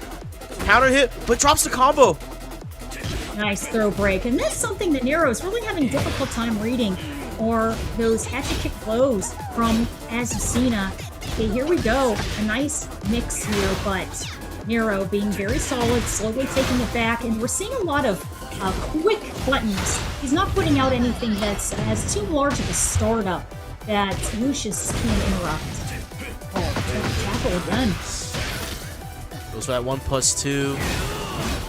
Counter hit, but drops the combo.
Nice throw break, and that's something that Nero is really having a difficult time reading, or those hatchet kick blows from Azucena. Okay, here we go. A nice mix here, but Nero being very solid, slowly taking it back, and we're seeing a lot of quick buttons. He's not putting out anything that has too large of a startup that Lucius can interrupt. Oh, tackle again.
Goes for that 1+2.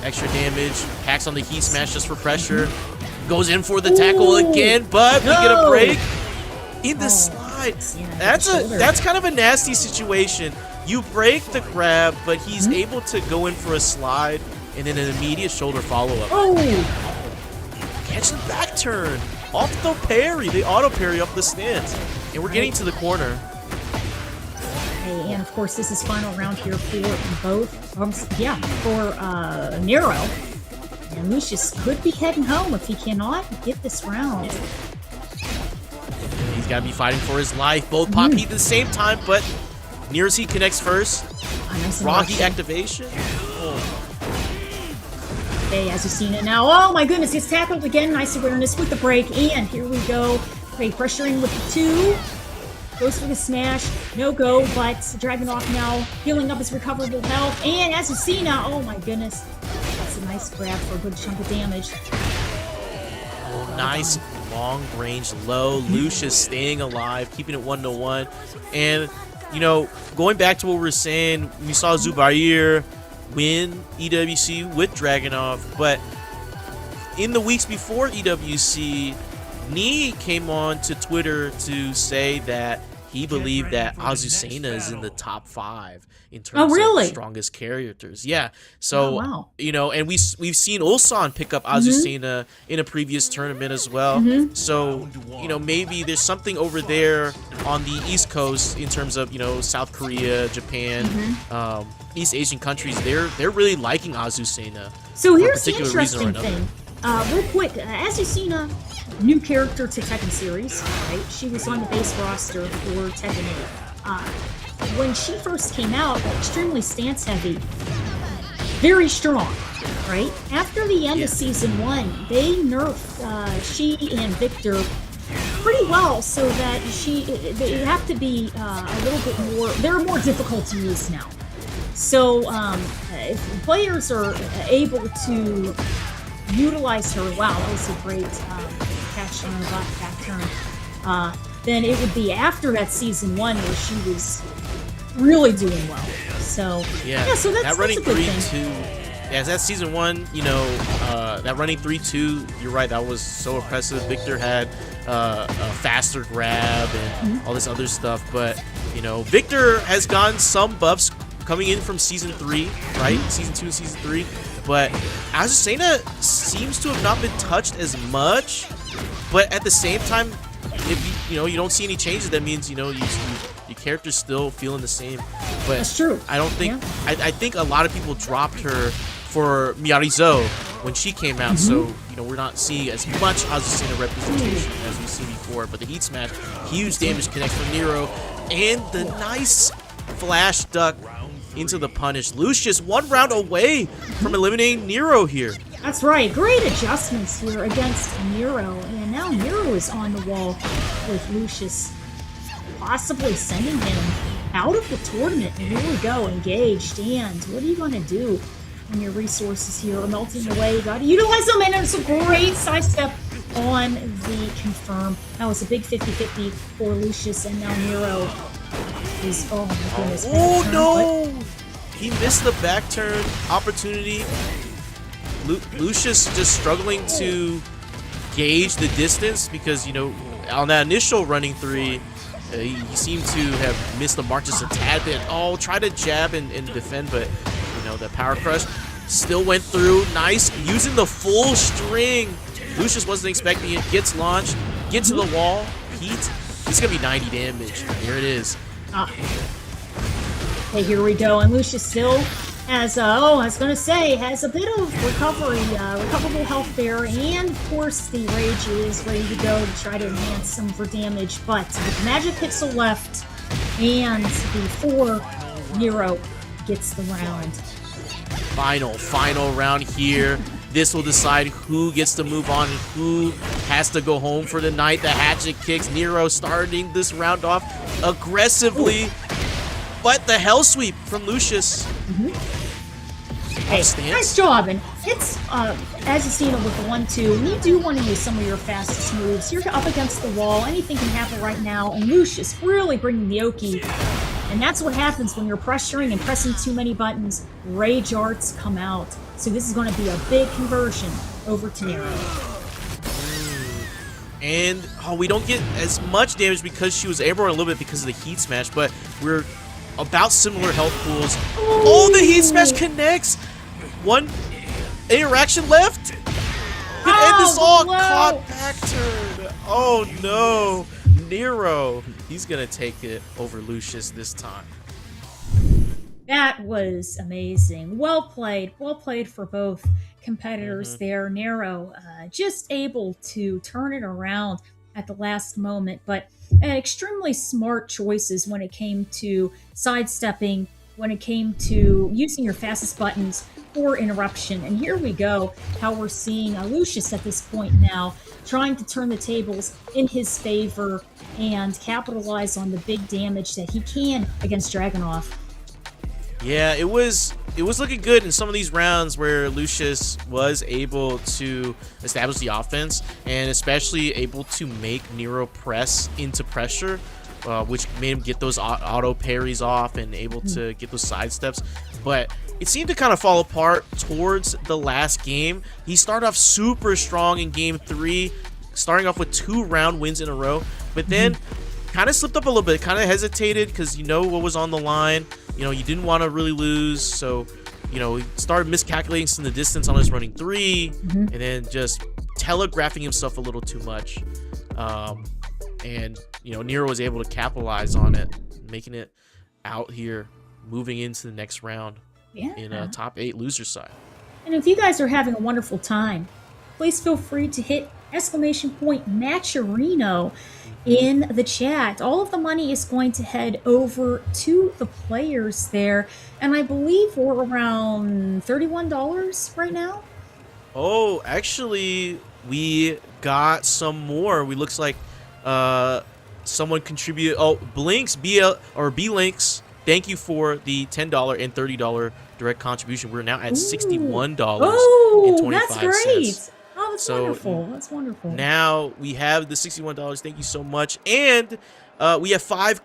Extra damage. Hacks on the heat smash just for pressure. Goes in for the tackle again, but we get a break in the slide.
Yeah,
that's kind of a nasty situation. You break the grab, but he's able to go in for a slide and then an immediate shoulder follow-up. Catch the back turn off the parry. They auto parry up the stance, and we're getting to the corner.
Okay, and of course this is final round here for both. For Nero. And Lucius could be heading home if he cannot get this round.
He's got to be fighting for his life. Both pop heat at the same time, but Near's heat connects first.
Nice
Rocky activation.
Okay, as you've seen it now. Oh my goodness, gets tackled again. Nice awareness with the break. And here we go. Okay, pressuring with the 2. Goes for the smash. No go, but Dragunov now healing up his recoverable health. And Azucena, oh my goodness. That's a nice grab for a good chunk of damage.
Oh, nice long range low. Lucius staying alive, keeping it 1-1. And, going back to what we were saying, we saw Zubair win EWC with Dragunov, but in the weeks before EWC, Nee came on to Twitter to say that he believed that Azucena is in the top 5 in terms of strongest characters. Yeah. So, and we've seen Ulsan pick up Azucena in a previous tournament as well. So, maybe there's something over there on the East Coast in terms of, South Korea, Japan, East Asian countries. They're really liking Azucena.
So here's the interesting thing. Real quick, Azucena, new character to Tekken series, right? She was on the base roster for Tekken 8. When she first came out, extremely stance heavy, very strong. right? After the end of season 1, they nerfed she and Victor pretty well, so that they have to be a little bit more. They're more difficult to use now. So if players are able to utilize her, wow, that was a great catch on the back turn. Then it would be after that season 1 where she was really doing well. So so that's
that running
a good thing.
3-2. Yeah, that season 1, you know, that running 3-2, you're right, that was so impressive. Victor had a faster grab and all this other stuff, but, you know, Victor has gotten some buffs coming in from season 3, right? Season 2 and season 3, but Azucena seems to have not been touched as much, but at the same time, if you don't see any changes, that means, you know, your character's still feeling the same. But
that's true.
I don't think I think a lot of people dropped her for Miarizo when she came out, so you know, we're not seeing as much Azucena representation as we've seen before. But the Heat Smash, huge damage connect from Nero, and the nice flash duck into the punish. Lucius 1 round away from eliminating Nero here.
That's right. Great adjustments here against Nero. And now Nero is on the wall with Lucius, possibly sending him out of the tournament. And here we go, engaged. And what are you going to do when your resources here are melting away? You got to utilize them. And it's a great sidestep on the confirm. That was a big 50-50 for Lucius. And now Nero is, oh my goodness.
Oh no! He missed the back turn opportunity. Lucius just struggling to gauge the distance because, you know, on that initial running 3, he seemed to have missed the mark just a tad bit. Oh, try to jab and defend, but, you know, the power crush still went through. Nice, using the full string. Lucius wasn't expecting it. Gets launched, gets to the wall. Heat. This is going to be 90 damage. Here it is.
Okay, here we go. And Lucius still has, I was going to say, has a bit of recovery, recoverable health there. And, of course, the Rage is ready to go to try to enhance some for damage. But with Magic Pixel left, and before Nero gets the round.
Final round here. This will decide who gets to move on and who has to go home for the night. The hatchet kicks. Nero starting this round off aggressively. But the hell sweep from Lucius.
Hey, nice job. And it's Azucena with the 1-2. And you do want to use some of your fastest moves. You're up against the wall. Anything can happen right now. And Lucius really bringing the Oki. And that's what happens when you're pressuring and pressing too many buttons. Rage arts come out. So this is going to be a big conversion over to Nero.
And we don't get as much damage because she was airborne a little bit because of the Heat Smash, but we're about similar health pools. Oh, the Heat Smash connects. One interaction left. Could end this all. Caught back turn. Oh no. Nero. He's going to take it over Lucius this time.
That was amazing. Well played for both competitors there. Nero just able to turn it around at the last moment, but extremely smart choices when it came to sidestepping, when it came to using your fastest buttons for interruption. And here we go, how we're seeing Lucius at this point now, trying to turn the tables in his favor and capitalize on the big damage that he can against Dragunov.
Yeah, it was looking good in some of these rounds where Lucius was able to establish the offense and especially able to make Nero press into pressure, which made him get those auto parries off and able to get those side steps. But it seemed to kind of fall apart towards the last game. He started off super strong in game 3, starting off with 2 round wins in a row, but then kind of slipped up a little bit, kind of hesitated because you know what was on the line. You know, you didn't want to really lose, so, you know, he started miscalculating some of the distance on his running 3, and then just telegraphing himself a little too much. And, you know, Nero was able to capitalize on it, making it out here, moving into the next round in a top 8 loser side.
And if you guys are having a wonderful time, please feel free to hit Matcherino in the chat. All of the money is going to head over to the players there, and I believe we're around $31 right now.
Oh, actually, we got some more. We looks like someone contributed. Oh, Blinks B-Links. Thank you for the $10 and $30 direct contribution. We're now at $61 and 25
that's great.
cents.
Oh, that's wonderful. That's wonderful.
Now we have the $61. Thank you so much. And we have 5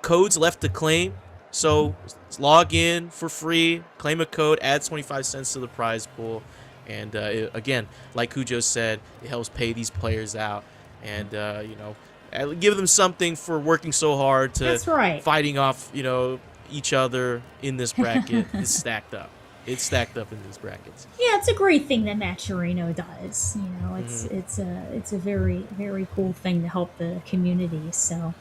codes left to claim. So log in for free, claim a code, add 25 cents to the prize pool. And again, like Cujo said, it helps pay these players out. And, you know, give them something for working so hard to fighting off, you know, each other in this bracket. It's stacked up. It's stacked up in these brackets.
Yeah, it's a great thing that Matcherino does. You know, it's a very, very cool thing to help the community. So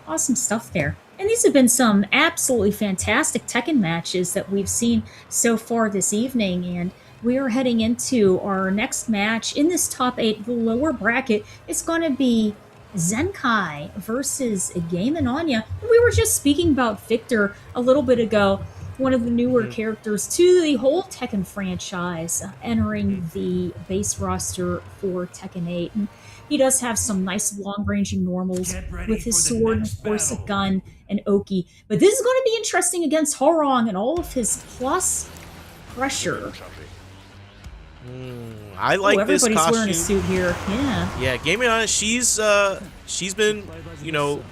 awesome stuff there. And these have been some absolutely fantastic Tekken matches that we've seen so far this evening. And we are heading into our next match in this top 8, the lower bracket. It's going to be Zenkai versus Game and Anya. We were just speaking about Victor a little bit ago, one of the newer characters to the whole Tekken franchise, entering the base roster for Tekken 8. And he does have some nice long-ranging normals with his sword and, of course, a gun and Oki. But this is going to be interesting against Horong and all of his plus pressure.
I like this costume.
Everybody's wearing a suit here. Yeah.
Yeah, Game On, she's been, you know,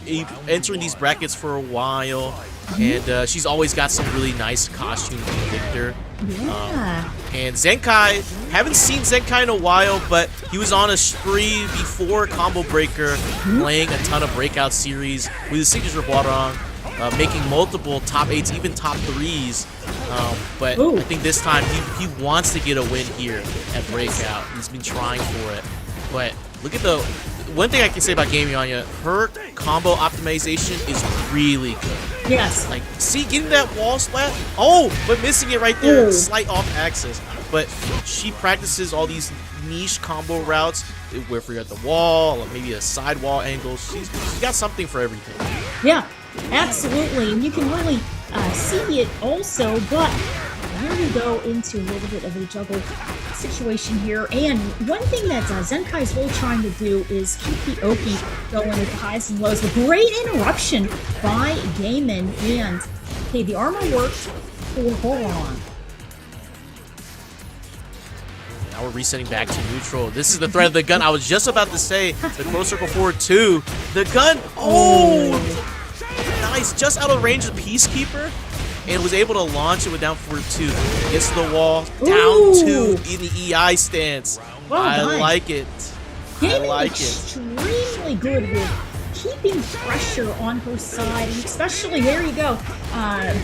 entering these brackets for a while, and she's always got some really nice costumes for Victor.
Yeah.
And Zenkai, haven't seen Zenkai in a while, but he was on a spree before Combo Breaker, playing a ton of Breakout series with his signature Warong, making multiple top 8s, even top 3s. But I think this time he wants to get a win here at Breakout. He's been trying for it. But look at the one thing I can say about Game Anya, her combo optimization is really good.
Yes.
Like, see, getting that wall splat. Oh, but missing it right there. Slight off axis. But she practices all these niche combo routes where you're at the wall, or maybe a side wall angle. She's got something for everything.
Yeah, absolutely. And you can really see it also, but here we go into a little bit of a juggle situation here. And one thing that Zenkai is really trying to do is keep the Oki going with the highs and lows. The great interruption by Gaiman. And, okay, the armor worked for Horong.
Now we're resetting back to neutral. This is the threat of the gun. I was just about to say the close circle forward 2. The gun, nice, just out of range of Peacekeeper, and was able to launch it with down forward 2. Gets to the wall, down 2 in the EI stance.
Well
I
done.
like it. I like it.
Extremely good with keeping pressure on her side, and especially, there you go,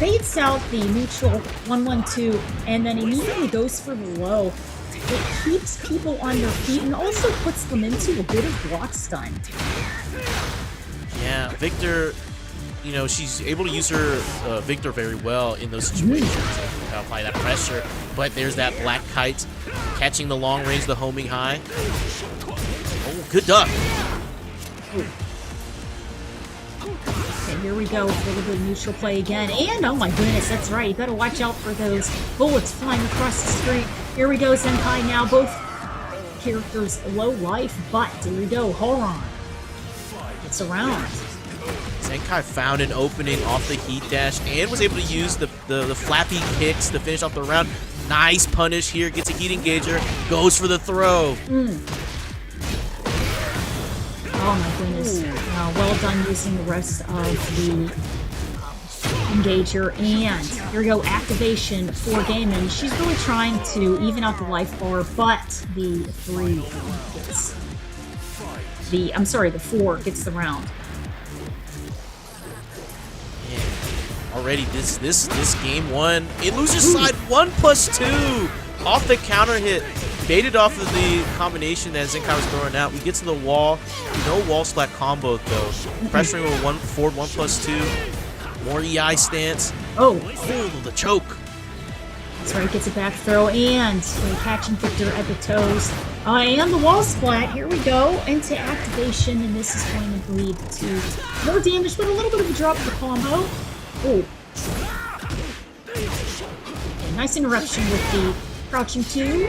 baits out the neutral 1-1-2, and then immediately goes for the low. It keeps people on their feet and also puts them into a bit of block stun.
Yeah, Victor, you know, she's able to use her Victor very well in those situations. Apply that pressure, but there's that black kite catching the long range, the homing high. Oh, good duck.
And here we go with a little bit of neutral play again. And, oh my goodness, that's right. You gotta watch out for those bullets flying across the street. Here we go, Zenkai now. Both characters low life, but here we go, Horong. It's around.
Zenkai found an opening off the heat dash and was able to use the flappy kicks to finish off the round. Nice punish here, gets a heat engager, goes for the throw.
Oh my goodness. Well done using the rest of the engager. And here we go, activation for Gaiman. She's really trying to even out the life bar, but the 3 gets the, I'm sorry, the 4 gets the round.
Already this game 1, it loses side 1+2 off the counter hit, baited off of the combination that Zenkai was throwing out. We get to the wall, no wall splat combo though. Pressuring with forward 1+2, more EI stance.
Oh,
the choke.
That's right, gets a back throw and catching Victor at the toes. And the wall splat. Here we go into activation, and this is going to lead to more damage, but a little bit of a drop of the combo. Oh. Okay, nice interruption with the crouching 2.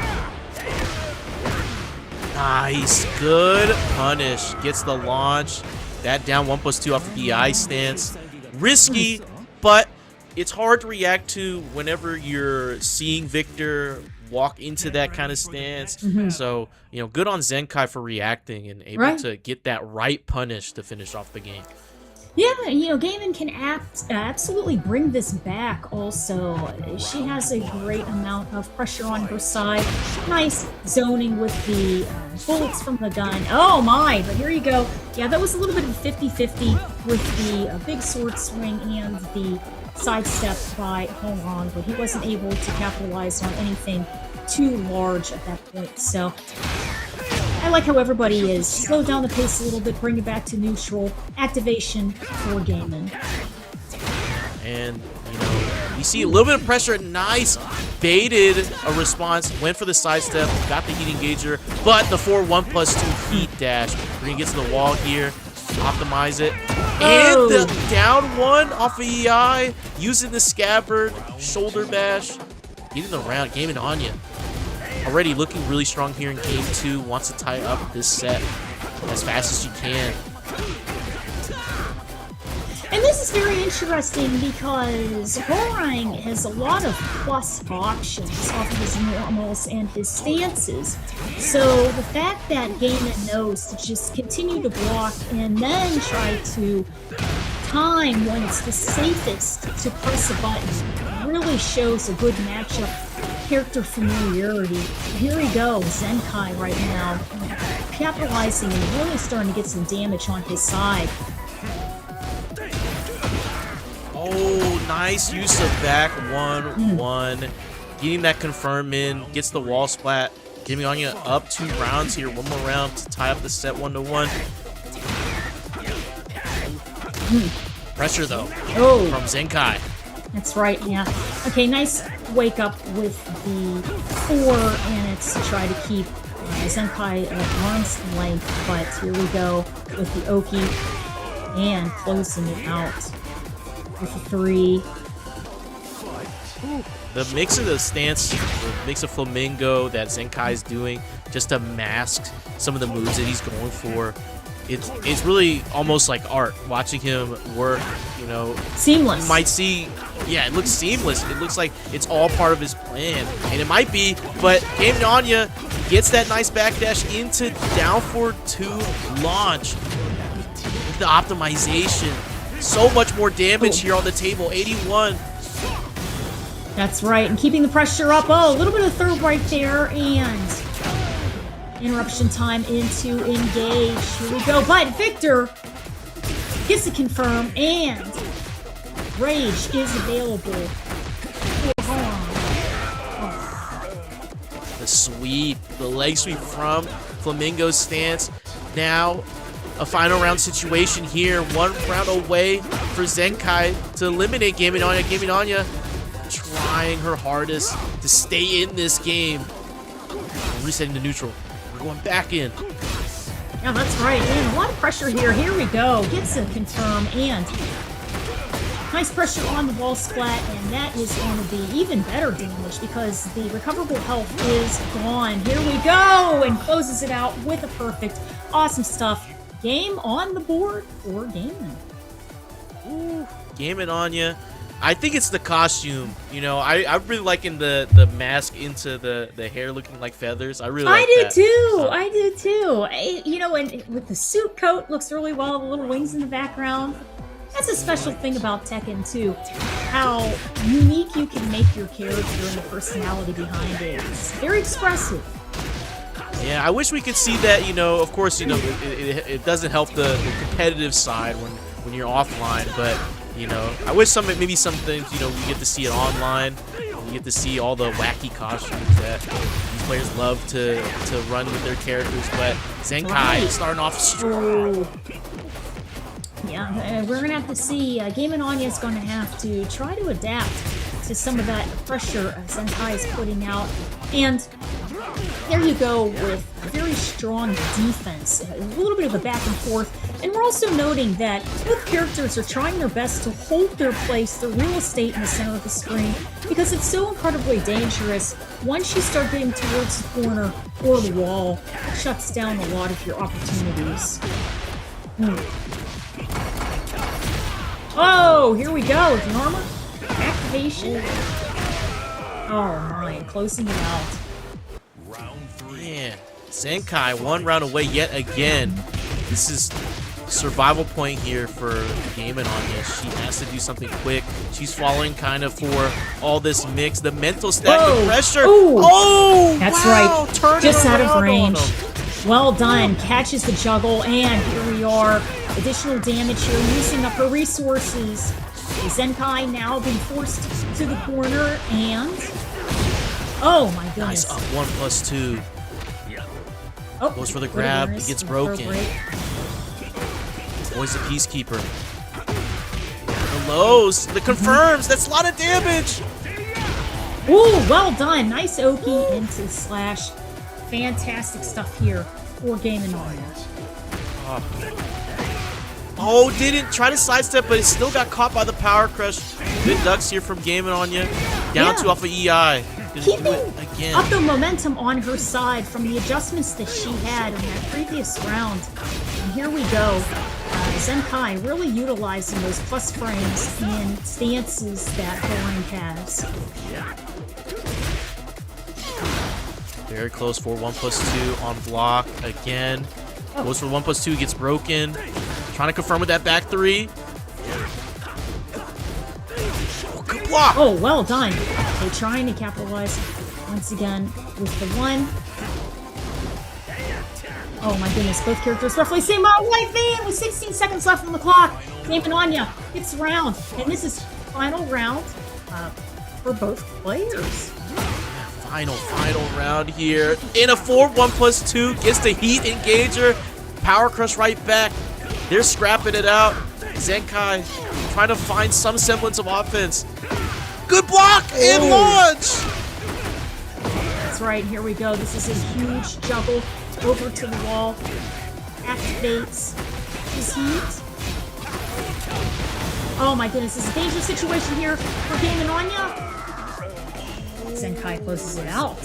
Nice, good punish. Gets the launch. That down 1+2 off the BI stance. Risky, but it's hard to react to whenever you're seeing Victor walk into that kind of stance. So, you know, good on Zenkai for reacting and able to get that right punish to finish off the game.
Yeah, you know, Gaiman can absolutely bring this back also. She has a great amount of pressure on her side. Nice zoning with the bullets from the gun. Oh my, but here you go. Yeah, that was a little bit of a 50-50 with the big sword swing and the sidestep by Hong, but he wasn't able to capitalize on anything too large at that point. So I like how everybody is. Slow down the pace a little bit, bring it back to neutral. Activation for Gaiman.
And, you know, you see a little bit of pressure. Nice. Baited a response. Went for the sidestep. Got the heat engager. But the 4-1+2 heat dash. We're going to get to the wall here. Optimize it. And the down 1 off of EI. Using the scabbard. Shoulder bash. Getting the round. Gaiman Anya. Already looking really strong here in game 2. Wants to tie up this set as fast as she can.
And this is very interesting because Horang has a lot of plus options off of his normals and his stances. So the fact that Gaiman knows to just continue to block and then try to time when it's the safest to press a button really shows a good matchup character familiarity. Here we go, Zenkai right now, capitalizing and really starting to get some damage on his side.
Oh, nice use of back 1-1. Getting that confirm in, gets the wall splat. Giving Anya up 2 rounds here. One more round to tie up the set 1-1. Pressure though from Zenkai.
That's right, yeah. Okay, nice wake up with the 4, and it's to try to keep Zenkai at arm's length, but here we go with the Oki and closing it out with the 3.
The mix of the stance, the mix of Flamingo that Zenkai is doing just to mask some of the moves that he's going for. It's really almost like art watching him work, you know.
Seamless.
You might see, yeah, it looks seamless. It looks like it's all part of his plan. And it might be, but Gaiman Anya gets that nice backdash into down for 2 launch. The optimization. So much more damage here on the table. 81.
That's right, and keeping the pressure up. Oh, a little bit of third right there, and interruption time into engage. Here we go, but Victor gets to confirm, and Rage is available.
The sweep, the leg sweep from Flamingo's stance. Now, a final round situation here. 1 round away for Zenkai to eliminate Gaiman Anya. Gaiman Anya trying her hardest to stay in this game. Resetting to neutral. We're going back in.
Yeah, that's right. And a lot of pressure here. Here we go. Gets to confirm, and nice pressure on the wall splat, and that is going to be even better damage because the recoverable health is gone. Here we go, and closes it out with a perfect. Awesome stuff. Game on the board for Gaiman.
Ooh, Gaiman Anya. I think it's the costume. You know, I'm really liking the mask into the hair looking like feathers. I really like that.
I do too. You know, and with the suit coat, looks really well. The little wings in the background. That's a special thing about Tekken too. How unique you can make your character and the personality behind it. It's very expressive.
Yeah, I wish we could see that. You know, of course, you know, it doesn't help the competitive side when you're offline, but. You know, I wish maybe some things, you know, we get to see it online. We get to see all the wacky costumes that these players love to run with their characters. But Zenkai starting off strong.
Yeah, we're going to have to see. Gaiman Anya is going to have to try to adapt to some of that pressure Zenkai is putting out. And there you go with a very strong defense, a little bit of a back and forth. And we're also noting that both characters are trying their best to hold their place, their real estate in the center of the screen, because it's so incredibly dangerous. Once you start getting towards the corner or the wall, it shuts down a lot of your opportunities. Oh, here we go with the armor. Activation. Oh my, closing it out.
Man, Zenkai 1 round away yet again. This is survival point here for Game and Anya. She has to do something quick. She's falling kind of for all this mix. The mental stack, the pressure.
Ooh.
Oh,
that's
wow.
right.
Turn
Just out of
on
range.
him.
Well done. Catches the juggle, and here we are. Additional damage here, using up her resources. Zenkai now being forced to the corner, and oh my goodness.
Nice up 1+2.
Oh,
goes for the grab. It gets broken. Boy's a peacekeeper. The lows, the confirms. That's a lot of damage.
Ooh, well done. Nice Oki into slash. Fantastic stuff here for Game and Anya.
Oh, didn't try to sidestep, but it still got caught by the power crush. Good ducks here from Game and Anya. Down two off of EI.
Keeping up the momentum on her side from the adjustments that she had in that previous round. And here we go. Zenkai really utilizing those plus frames and stances that Horang has.
Very close for 1+2 on block again. Goes for 1+2, gets broken. Trying to confirm with that back three. Oh, good block.
Oh, well done. They're trying to capitalize once again with the one. Oh my goodness, both characters roughly same life vein with 16 seconds left on the clock. Game and Anya gets the round, and this is final round for both players.
Final round here. In a 4-1+2, gets the heat engager. Power crush right back. They're scrapping it out. Zenkai trying to find some semblance of offense. Good block and launch!
That's right, here we go. This is a huge juggle over to the wall. Activates his heat. Oh my goodness, this is a dangerous situation here for Game and Anya. Zenkai closes it out.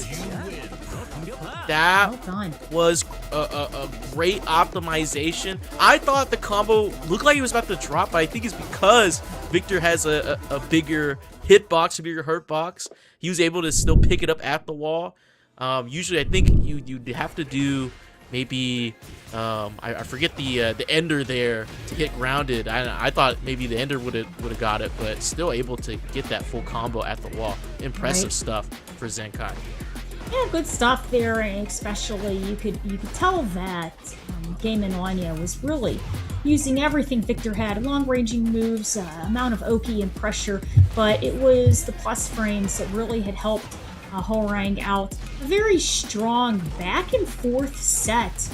That
well
was a great optimization. I thought the combo looked like it was about to drop, but I think it's because Victor has a bigger hitbox, a bigger hurt box. He was able to still pick it up at the wall. Usually, I think you'd have to do maybe I forget the ender there to get grounded. I thought maybe the ender would have got it, but still able to get that full combo at the wall. Impressive stuff for Zenkai.
Yeah, good stuff there, and especially you could tell that Game and Anya was really using everything Victor had, long-ranging moves, amount of Oki and pressure, but it was the plus frames that really had helped Horang out. A very strong back and forth set.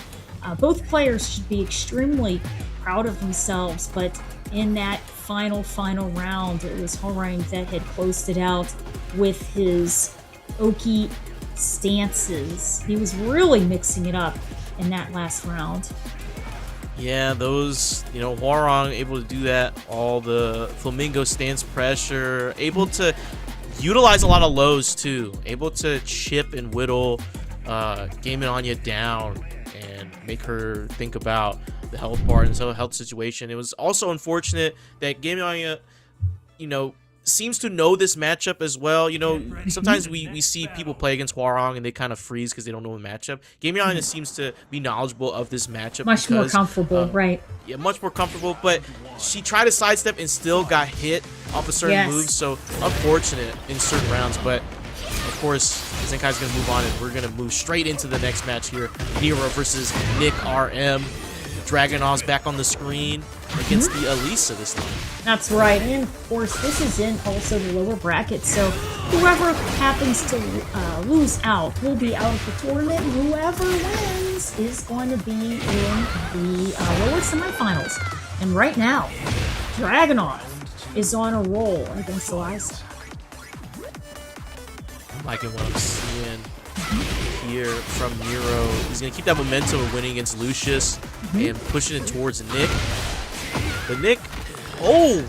Both players should be extremely proud of themselves, but in that final round, it was Horang that had closed it out with his Oki stances. He was really mixing it up in that last round.
Yeah, those, Horang able to do that, all the flamingo stance pressure, able to utilize a lot of lows too, able to chip and whittle Game and Anya down and make her think about the health part and so health situation. It was also unfortunate that Game and Anya, seems to know this matchup as well. Sometimes we see people play against Hwarang and they kind of freeze because they don't know the matchup. Game and Anya seems to be knowledgeable of this matchup.
Much more comfortable, right?
Yeah, much more comfortable, but she tried to sidestep and still got hit off of certain moves, so unfortunate in certain rounds, but of course, Zenkai's going to move on, and we're going to move straight into the next match here. Nero versus Nick RM. Dragunov's back on the screen against the Elisa this time.
That's right, and of course, this is in also the lower bracket, so whoever happens to lose out will be out of the tournament. Whoever wins is going to be in the lower semifinals. And right now, Dragunov is on a roll against Elisa.
I'm liking what I'm seeing here from Nero. He's going to keep that momentum of winning against Lucius and pushing it towards Nick. But Nick, oh,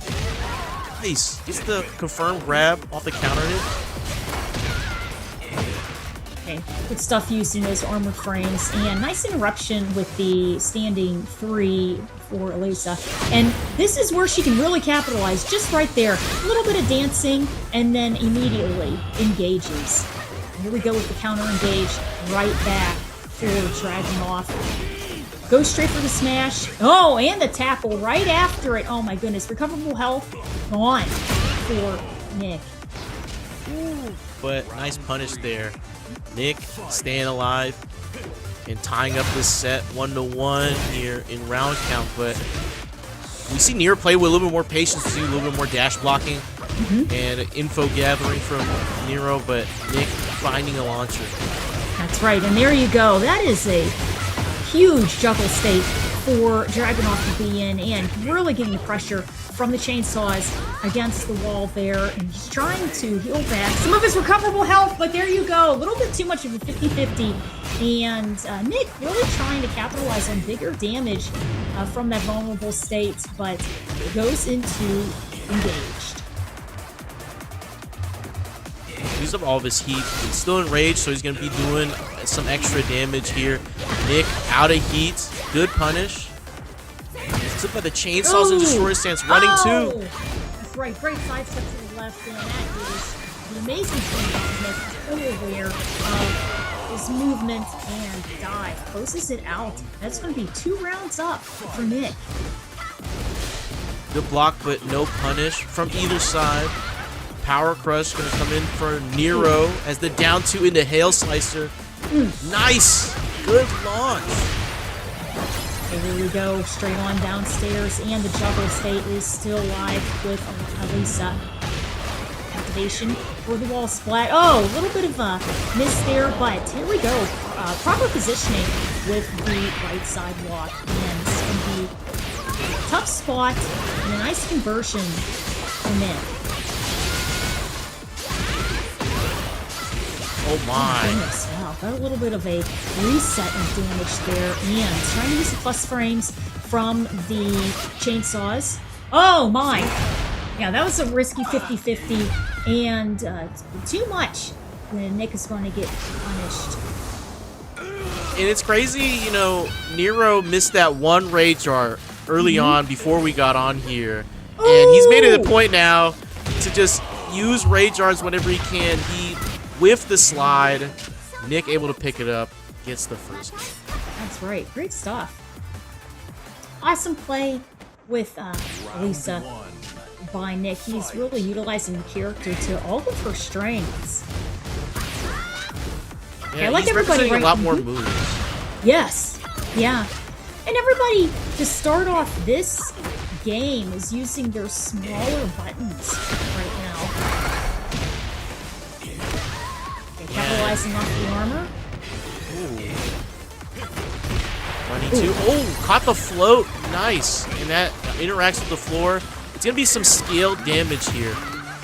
nice. Gets the confirmed grab off the counter hit.
Okay, good stuff using those armor frames, and nice interruption with the standing 3 for Elisa. And this is where she can really capitalize, just right there. A little bit of dancing, and then immediately engages. Here we go with the counter engage, right back for Dragunov. Goes straight for the smash. Oh, and the tackle right after it. Oh my goodness, recoverable health gone for Nick.
Ooh, but nice punish there. Nick staying alive and tying up this set 1-1 here in round count. But we see Nero play with a little bit more patience, a little bit more dash blocking and info gathering from Nero, but Nick finding a launcher.
That's right, and there you go. That is a huge juggle state for Dragunov to be in, and really getting the pressure from the chainsaws against the wall there, and he's trying to heal back some of his recoverable health, but there you go. A little bit too much of a 50-50, and Nick really trying to capitalize on bigger damage from that vulnerable state, but goes into engaged.
Used up all of his heat. He's still enraged, so he's going to be doing some extra damage here. Nick out of heat. Good punish. Except by the chainsaws and destroyer stance running too.
That's right. Great side step to the left, and that is the amazing thing about Nick. He's fully aware of his movement and dive. Closes it out. That's going to be 2 rounds up for Nick.
Good block, but no punish from either side. Power Crush going to come in for Nero as the down 2 into Hail Slicer. Nice! Good launch.
Okay, here we go. Straight on downstairs, and the juggle state is still live with Elisa. Activation for the wall splat. Oh, a little bit of a miss there, but here we go. Proper positioning with the right side walk. And it's going to be a tough spot and a nice conversion for Nick.
Oh my.
Goodness, wow, got a little bit of a reset of damage there, and trying to use the plus frames from the chainsaws. Oh my! Yeah, that was a risky 50-50, and too much. Then Nick is going to get punished.
And it's crazy, you know, Nero missed that one Rage Art early on before we got on here. And he's made it a point now to just use Rage Arts whenever he can. He with the slide, Nick able to pick it up, gets the first game.
That's right. Great stuff. Awesome play with Elisa by Nick. He's really utilizing the character to all of her strengths.
Yeah,
I like
he's
everybody
representing a lot more moves.
Yes. Yeah. And everybody, to start off this game, is using their smaller buttons right now. Capitalizing off the armor.
Running two. Oh, caught the float. Nice. And that interacts with the floor. It's going to be some scale damage here.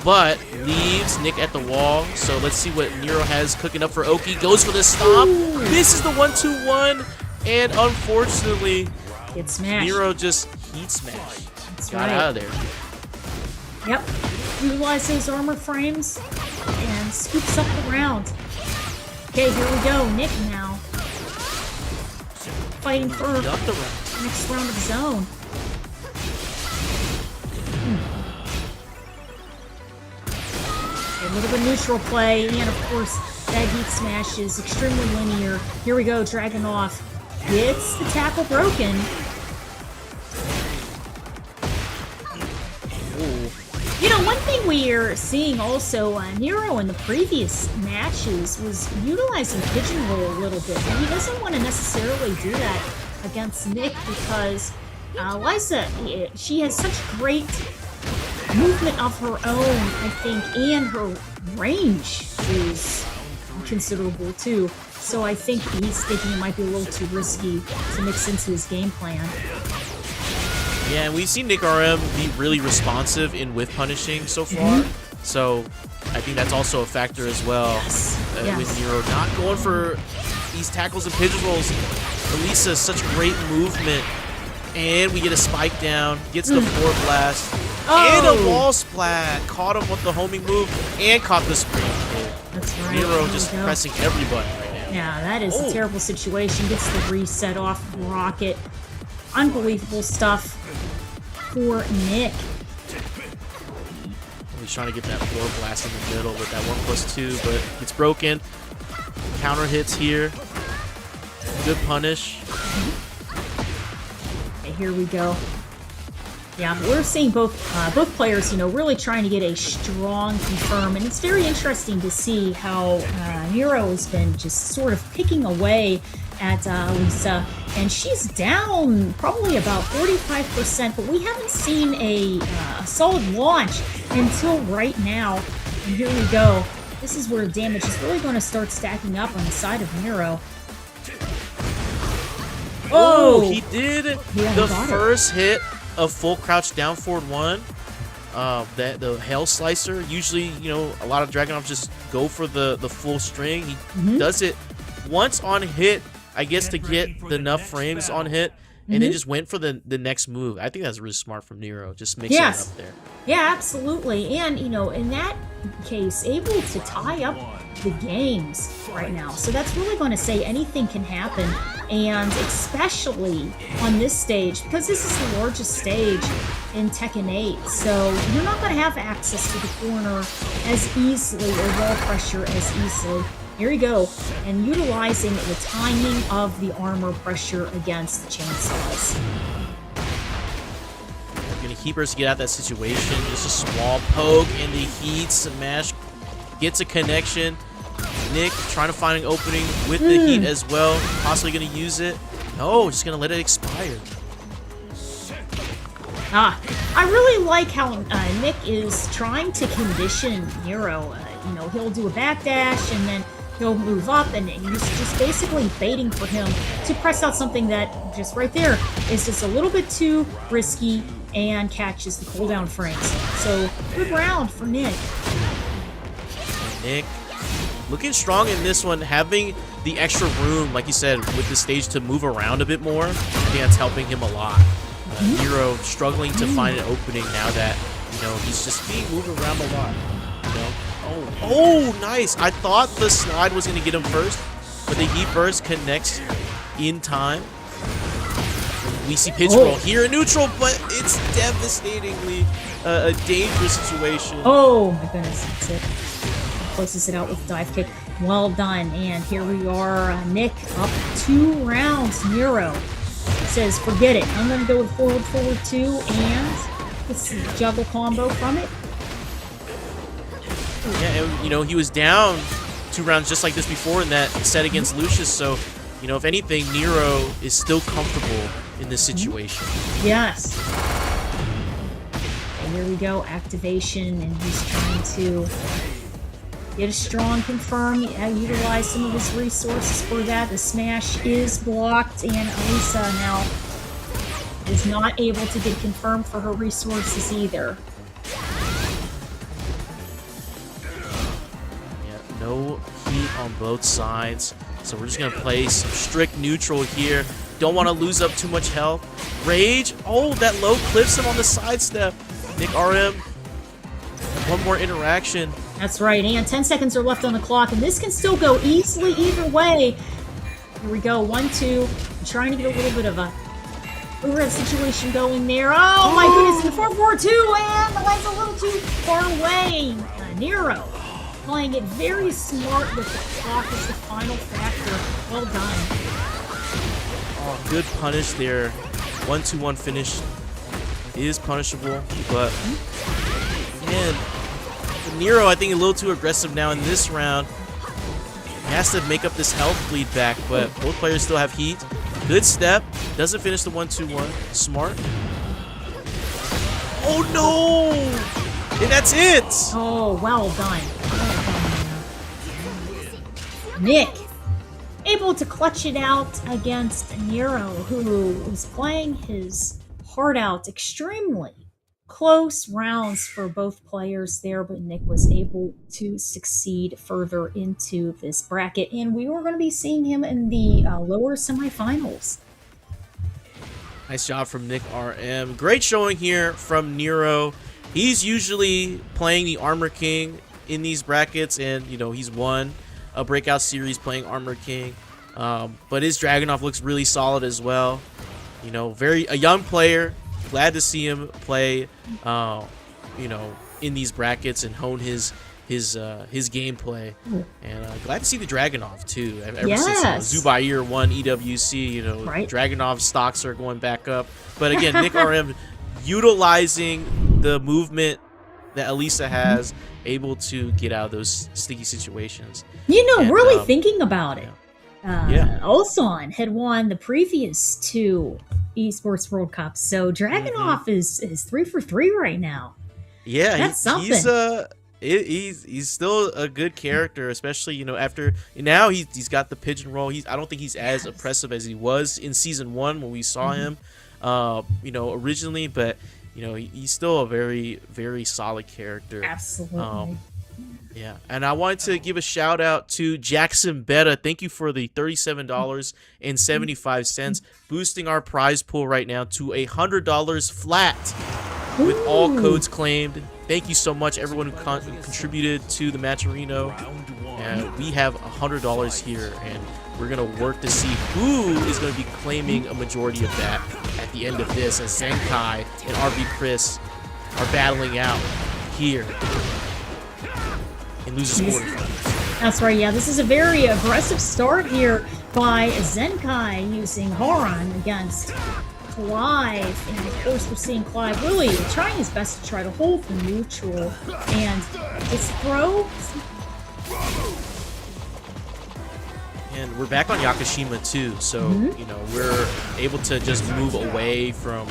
But leaves Nick at the wall. So let's see what Nero has cooking up for Oki. Goes for the stomp. This is the 1-2-1. And unfortunately,
get smashed.
Nero just heat smash.
That's
got
right.
out of there.
Yep. Utilize those armor frames and scoops up the round. Okay, here we go. Nick now. Fighting for the next round of zone. Okay, a little bit neutral play, and of course, that heat smash is extremely linear. Here we go, Dragunov gets the tackle broken. You know, one thing we're seeing also, Nero in the previous matches was utilizing pigeon roll a little bit, and he doesn't want to necessarily do that against Nick because Liza, she has such great movement of her own, I think, and her range is considerable too. So I think he's thinking it might be a little too risky to mix into his game plan.
Yeah, and we've seen Nick RM be really responsive in whiff punishing so far. So I think that's also a factor as well. With Nero not going for these tackles and pigeon rolls. Elisa, such great movement. And we get a spike down. Gets the forward blast. And a wall splat. Caught him with the homing move. And caught the screen.
That's right.
Nero just pressing every button right now.
Yeah, that is a terrible situation. Gets the reset off Rocket. Unbelievable stuff for Nick.
He's trying to get that floor blast in the middle with that 1+2, but it's broken. Counter hits here. Good punish.
Okay, here we go. Yeah, we're seeing both players, really trying to get a strong confirm, and it's very interesting to see how Nero has been just sort of picking away at Lisa, and she's down probably about 45%, but we haven't seen a solid launch until right now. And here we go. This is where damage is really going to start stacking up on the side of Nero.
Oh, he did the first hit of full crouch down forward 1. The Hell Slicer. Usually, a lot of Dragunovs just go for the full string. He does it once on hit, I guess, to get enough frames on hit, and then just went for the next move. I think that's really smart from Nero, just mixing it up there.
Yeah, absolutely. And, in that case, able to tie up the games right now. So that's really going to say anything can happen, and especially on this stage, because this is the largest stage in Tekken 8, so you're not going to have access to the corner as easily or wall pressure as easily. Here we go, and utilizing the timing of the armor pressure against the chainsaws.
Gonna keep her to get out of that situation. Just a small poke, and the heat smash gets a connection. Nick trying to find an opening with the heat as well. Possibly gonna use it. No, just gonna let it expire.
I really like how Nick is trying to condition Nero. He'll do a backdash, and then he'll move up, and he's just basically baiting for him to press out something that just right there is just a little bit too risky and catches the cooldown frames. So good round for Nick.
Nick looking strong in this one, having the extra room, like you said, with the stage to move around a bit more. I think that's helping him a lot. Nero struggling to find an opening now that, he's just being moved around a lot. Oh, nice. I thought the slide was going to get him first, but the heat burst connects in time. We see pitch roll here in neutral, but it's devastatingly a dangerous situation.
Oh, my goodness. That's it. Closes it out with a dive kick. Well done. And here we are. Nick up 2 rounds. Nero says, forget it. I'm going to go with forward 2, and it's a juggle combo from it.
Yeah, and, he was down 2 rounds just like this before in that set against Lucius, so, if anything, Nero is still comfortable in this situation.
Yes. And here we go, activation, and he's trying to get a strong confirm, utilize some of his resources for that. The smash is blocked, and Elisa now is not able to get confirmed for her resources either.
No heat on both sides, so we're just going to play some strict neutral here. Don't want to lose up too much health. Rage, that low clips him on the sidestep. Nick RM, one more interaction.
That's right, and 10 seconds are left on the clock, and this can still go easily either way. Here we go, 1-2. I'm trying to get a little bit of a overhead situation going there. Oh my goodness, and the 4-4-2, and the line's a little too far away. Nero playing it very smart with the clock as the final factor. Well done.
Oh, good punish there. 1-2-1 finish is punishable, but man, Nero, I think, a little too aggressive now in this round. He has to make up this health bleed back, but both players still have heat. Good step. Doesn't finish the 1-2-1. Smart. Oh no! And that's it!
Oh, well done. Nick, able to clutch it out against Nero, who was playing his heart out extremely close rounds for both players there, but Nick was able to succeed further into this bracket, and we were going to be seeing him in the lower semifinals.
Nice job from Nick RM. Great showing here from Nero. He's usually playing the Armor King in these brackets, and you know he's won a Breakout series playing Armor King. But his Dragunov looks really solid as well. You know, a young player. Glad to see him play, you know, in these brackets and hone his gameplay. And glad to see the Dragunov too. Ever since Zubair won EWC, you know, Dragunov stocks are going back up. But again, Nick RM utilizing the movement that Elisa has, able to get out of those sticky situations.
You know, and, really thinking about it. Ulsan had won the previous 2 Esports World Cups, so Dragunov is 3 for 3 right now.
Yeah,
that's something.
He's still a good character, especially, you know, after now he's got the pigeon roll. I don't think he's as oppressive as he was in season 1 when we saw him, you know, originally, but you know he's still a very, very solid character.
Absolutely.
Yeah, and I wanted to give a shout out to Jackson Betta. Thank you for the $37.75, boosting our prize pool right now to $100 flat with all codes claimed. Thank you so much, everyone who contributed to the Matcherino. And we have $100 here, and we're going to work to see who is going to be claiming a majority of that at the end of this, as Zenkai and RB Chris are battling out here. And loses quarterfinals.
That's right, yeah. This is a very aggressive start here by Zenkai using Horan against Clive. And of course, we're seeing Clive really trying his best to try to hold the neutral. And his throw.
And we're back on Yakashima too, so you know we're able to just move away from,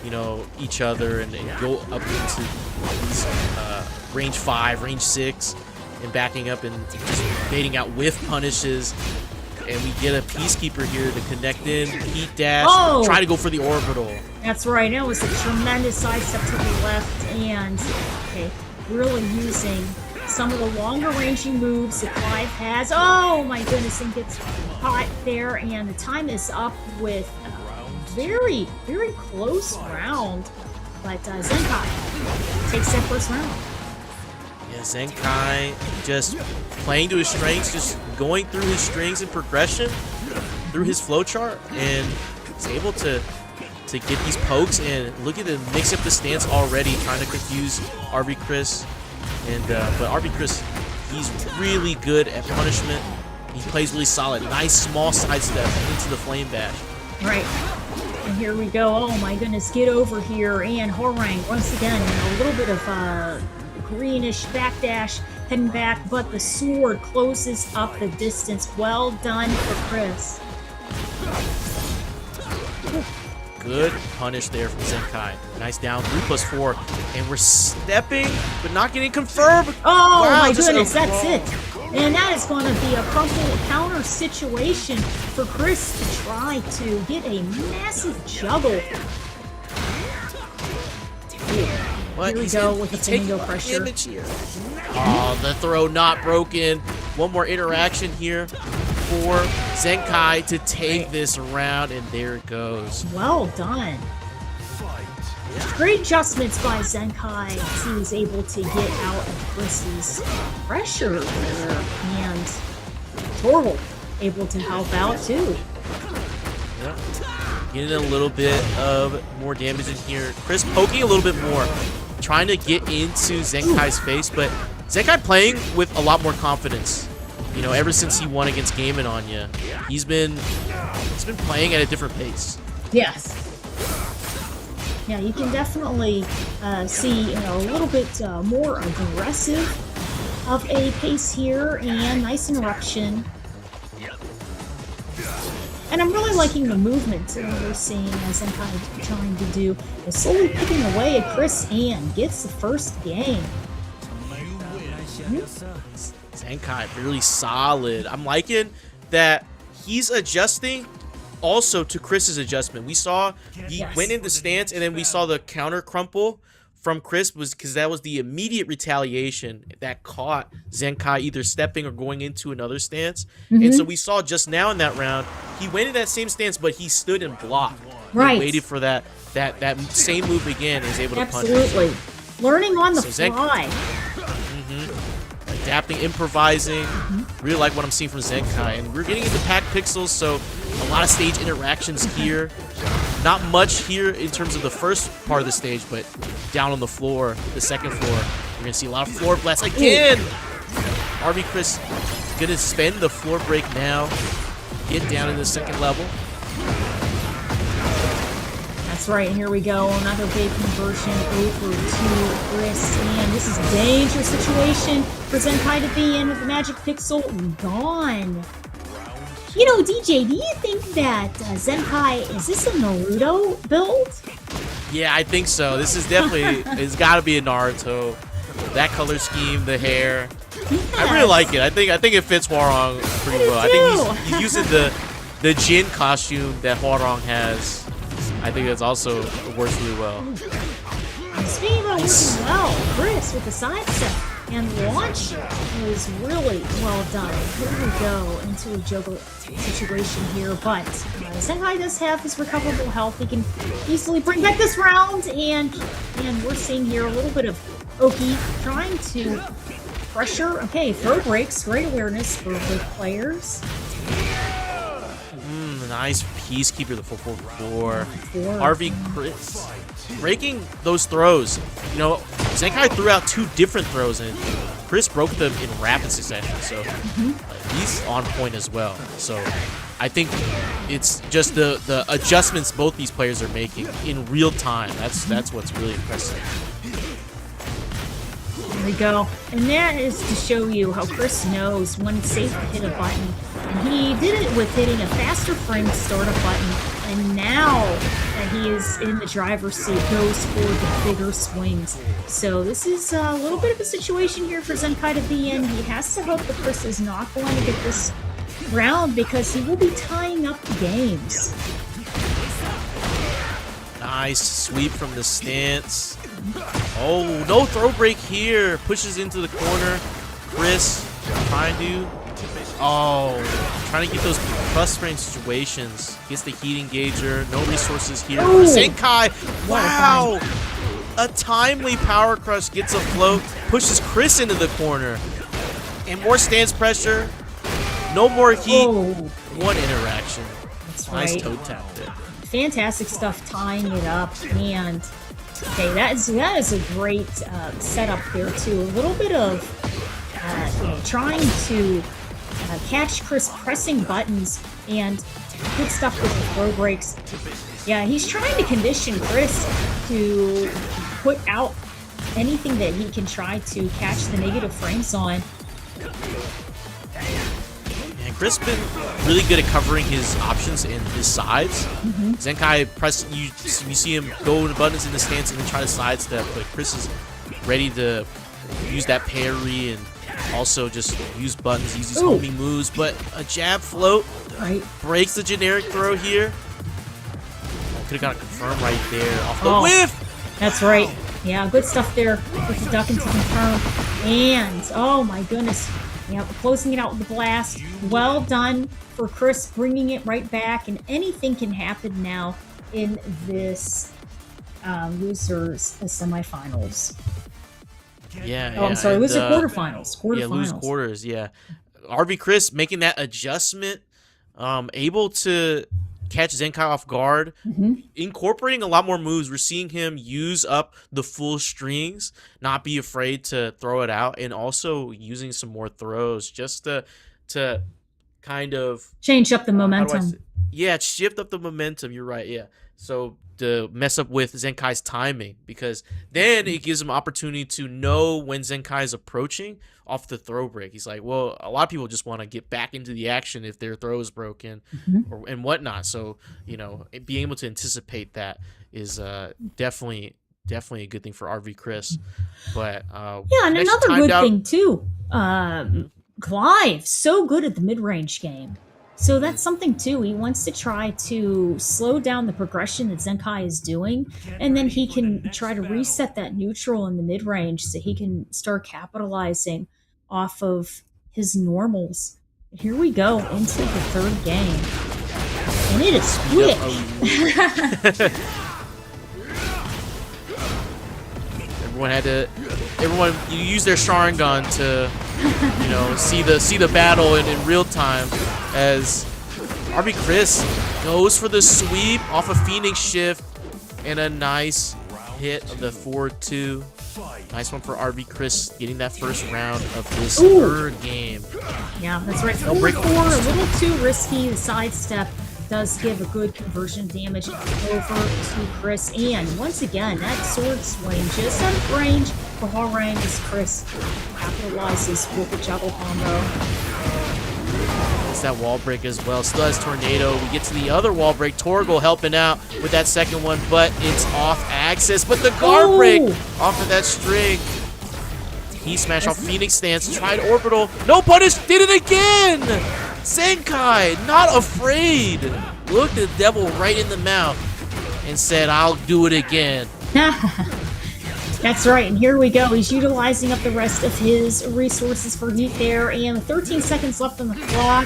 you know, each other and go up into these range 5, range 6. And backing up and just baiting out whiff punishes. And we get a Peacekeeper here to connect in, heat dash, try to go for the orbital.
That's right, it was a tremendous sidestep to the left, and really using some of the longer ranging moves that Clive has. Oh my goodness, and gets caught there, and the time is up with a very, very close round. But Zenkai takes that first round.
Yeah, Zenkai just playing to his strengths, just going through his strings and progression through his flowchart, and he's able to get these pokes and look at the mix up the stance already, trying to confuse RB Chris. And but RB Chris, he's really good at punishment. He plays really solid. Nice small sidestep into the flame bash.
Right. And here we go. Oh my goodness, get over here. And Horang once again, a little bit of greenish backdash heading back, but the sword closes up the distance. Well done for Chris.
Good punish there from Zenkai. Nice down, 3+4, and we're stepping, but not getting confirmed.
Oh
wow,
my goodness, that's it. And that is going to be a crumple counter situation for Chris to try to get a massive juggle. Here we go with the flamingo pressure.
Oh, the throw not broken. One more interaction here for Zenkai to take this round, and there it goes.
Well done. Great adjustments by Zenkai. He was able to get out of Chris's pressure there, and Torvald able to help out too.
Yep. Getting a little bit of more damage in here. Chris poking a little bit more, trying to get into Zenkai's face, but Zenkai playing with a lot more confidence. You know, ever since he won against Game and Anya, he's been playing at a different pace.
Yes. Yeah, you can definitely see a little bit more aggressive of a pace here, and nice interruption. And I'm really liking the movement we're seeing as I'm kind of trying to do. Is slowly picking away at Chris and gets the first game.
Zenkai really solid. I'm liking that he's adjusting also to Chris's adjustment. We saw he went into stance, and then we saw the counter crumple from Chris was because that was the immediate retaliation that caught Zenkai either stepping or going into another stance. And so we saw just now in that round, he went in that same stance, but he stood and blocked.
Right.
And waited for that same move again and is able to punch.
Absolutely. Learning on the fly.
Adapting, improvising. Really like what I'm seeing from Zenkai. And we're getting into packed pixels, so a lot of stage interactions here. Not much here in terms of the first part of the stage, but down on the floor, the second floor, you're going to see a lot of floor blasts again. RV Chris going to spend the floor break now. Get down in the second level.
That's right, here we go. Another big conversion over to Chris. And this is a dangerous situation for Zenkai to be in with the Magic Pixel gone. You know, DJ, do you think that Zenkai, is this a Naruto build?
Yeah, I think so. This is definitely, it's got to be a Naruto. That color scheme, the hair. Yes. I really like it. I think it fits Hwoarang pretty well. I think he's using the Jin costume that Hwoarang has. I think that's also works really well.
And speaking about working well, Chris with the side step and launch was really well done. Here we go into a juggle situation here, but Zenkai does have his recoverable health. He can easily bring back this round, and we're seeing here a little bit of Oki trying to pressure. Okay, throw breaks, great awareness for both players.
Nice Peacekeeper, the 444. RV Chris breaking those throws. You know, Zenkai threw out 2 different throws, and Chris broke them in rapid succession. So he's on point as well. So I think it's just the adjustments both these players are making in real time. That's what's really impressive.
There we go. And that is to show you how Chris knows when it's safe to hit a button. And he did it with hitting a faster frame to start a button. And now that he is in the driver's seat, goes for the bigger swings. So this is a little bit of a situation here for Zenkai to be in. He has to hope that Chris is not going to get this round because he will be tying up the games.
Nice sweep from the stance. Oh, no throw break here. Pushes into the corner. Chris trying to get those plus frame situations. Gets the heat engager. No resources here. Zenkai. Wow. A timely power crush gets a float. Pushes Chris into the corner. And more stance pressure. No more heat. One interaction.
That's
nice
right.
toe tap there.
Fantastic stuff tying it up, and okay, that is a great setup there too. A little bit of trying to catch Chris pressing buttons, and good stuff with the throw breaks. Yeah, he's trying to condition Chris to put out anything that he can try to catch the negative frames on.
Chris been really good at covering his options in his sides. Zenkai you see him go to buttons in the stance and then try to sidestep, but Chris is ready to use that parry and also just use buttons, use his homing moves. But a jab float breaks the generic throw here. Could have got it confirmed right there off the whiff.
That's right. Yeah, good stuff there with the duck into confirm. And oh my goodness. Yeah, closing it out with the blast. Well done for Chris, bringing it right back, and anything can happen now in this losers semifinals.
Yeah.
Oh, I'm sorry, loser quarterfinals.
Yeah, lose quarters. Yeah, RV Chris making that adjustment, able to catch Zenkai off guard, incorporating a lot more moves. We're seeing him use up the full strings, not be afraid to throw it out, and also using some more throws just to kind of
change up the momentum.
Yeah, shift up the momentum. You're right. Yeah. So to mess up with Zenkai's timing, because then it gives him opportunity to know when Zenkai is approaching off the throw break. He's like, well, a lot of people just want to get back into the action if their throw is broken and whatnot. So, you know, being able to anticipate that is definitely a good thing for RV Chris. But
yeah, and another good thing too. Clive, so good at the mid-range game. So that's something too. He wants to try to slow down the progression that Zenkai is doing, and then he can try to reset that neutral in the mid range so he can start capitalizing off of his normals. Here we go into the third game. And it is quick.
Everyone you use their Sharingan to, see the battle in real time as RB Chris goes for the sweep off a Phoenix shift and a nice hit of the 4-2. Nice one for RB Chris getting that first round of this third game.
Yeah, that's right.
No break.
4-4, a little too risky. The sidestep does give a good conversion damage over to Chris. And once again, that sword swing just out of range for Harang as Chris capitalizes with the juggle combo.
It's that wall break as well. Still has Tornado. We get to the other wall break. Torgal helping out with that second one, but it's off axis. But the guard break off of that string. He smashed off Phoenix stance, tried orbital. No punish, did it again! Zenkai, not afraid. Looked the devil right in the mouth and said, I'll do it again.
That's right, and here we go. He's utilizing up the rest of his resources for heat there, and 13 seconds left on the clock.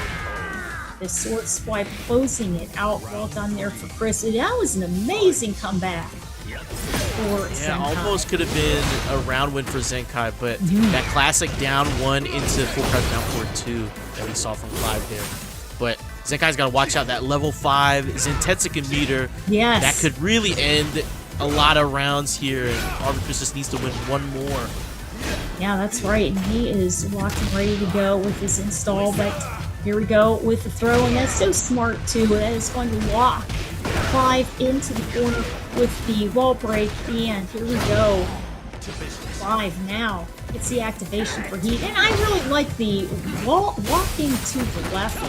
The sword swipe closing it out. Well done there for Chris. That was an amazing comeback for Zenkai.
Almost could have been a round win for Zenkai, but that classic down 1 into full crouch down forward 2 that we saw from Clive there. But Zenkai's got to watch out. That level 5 Zentetsuken meter.
Yes.
That could really end a lot of rounds here, and RB Chris just needs to win one more.
Yeah, that's right, and he is locked and ready to go with his install, but here we go with the throw, and that's so smart too. That is going to lock Clive into the corner with the wall break, and here we go. Clive now gets the activation for heat, and I really like the walking to the left,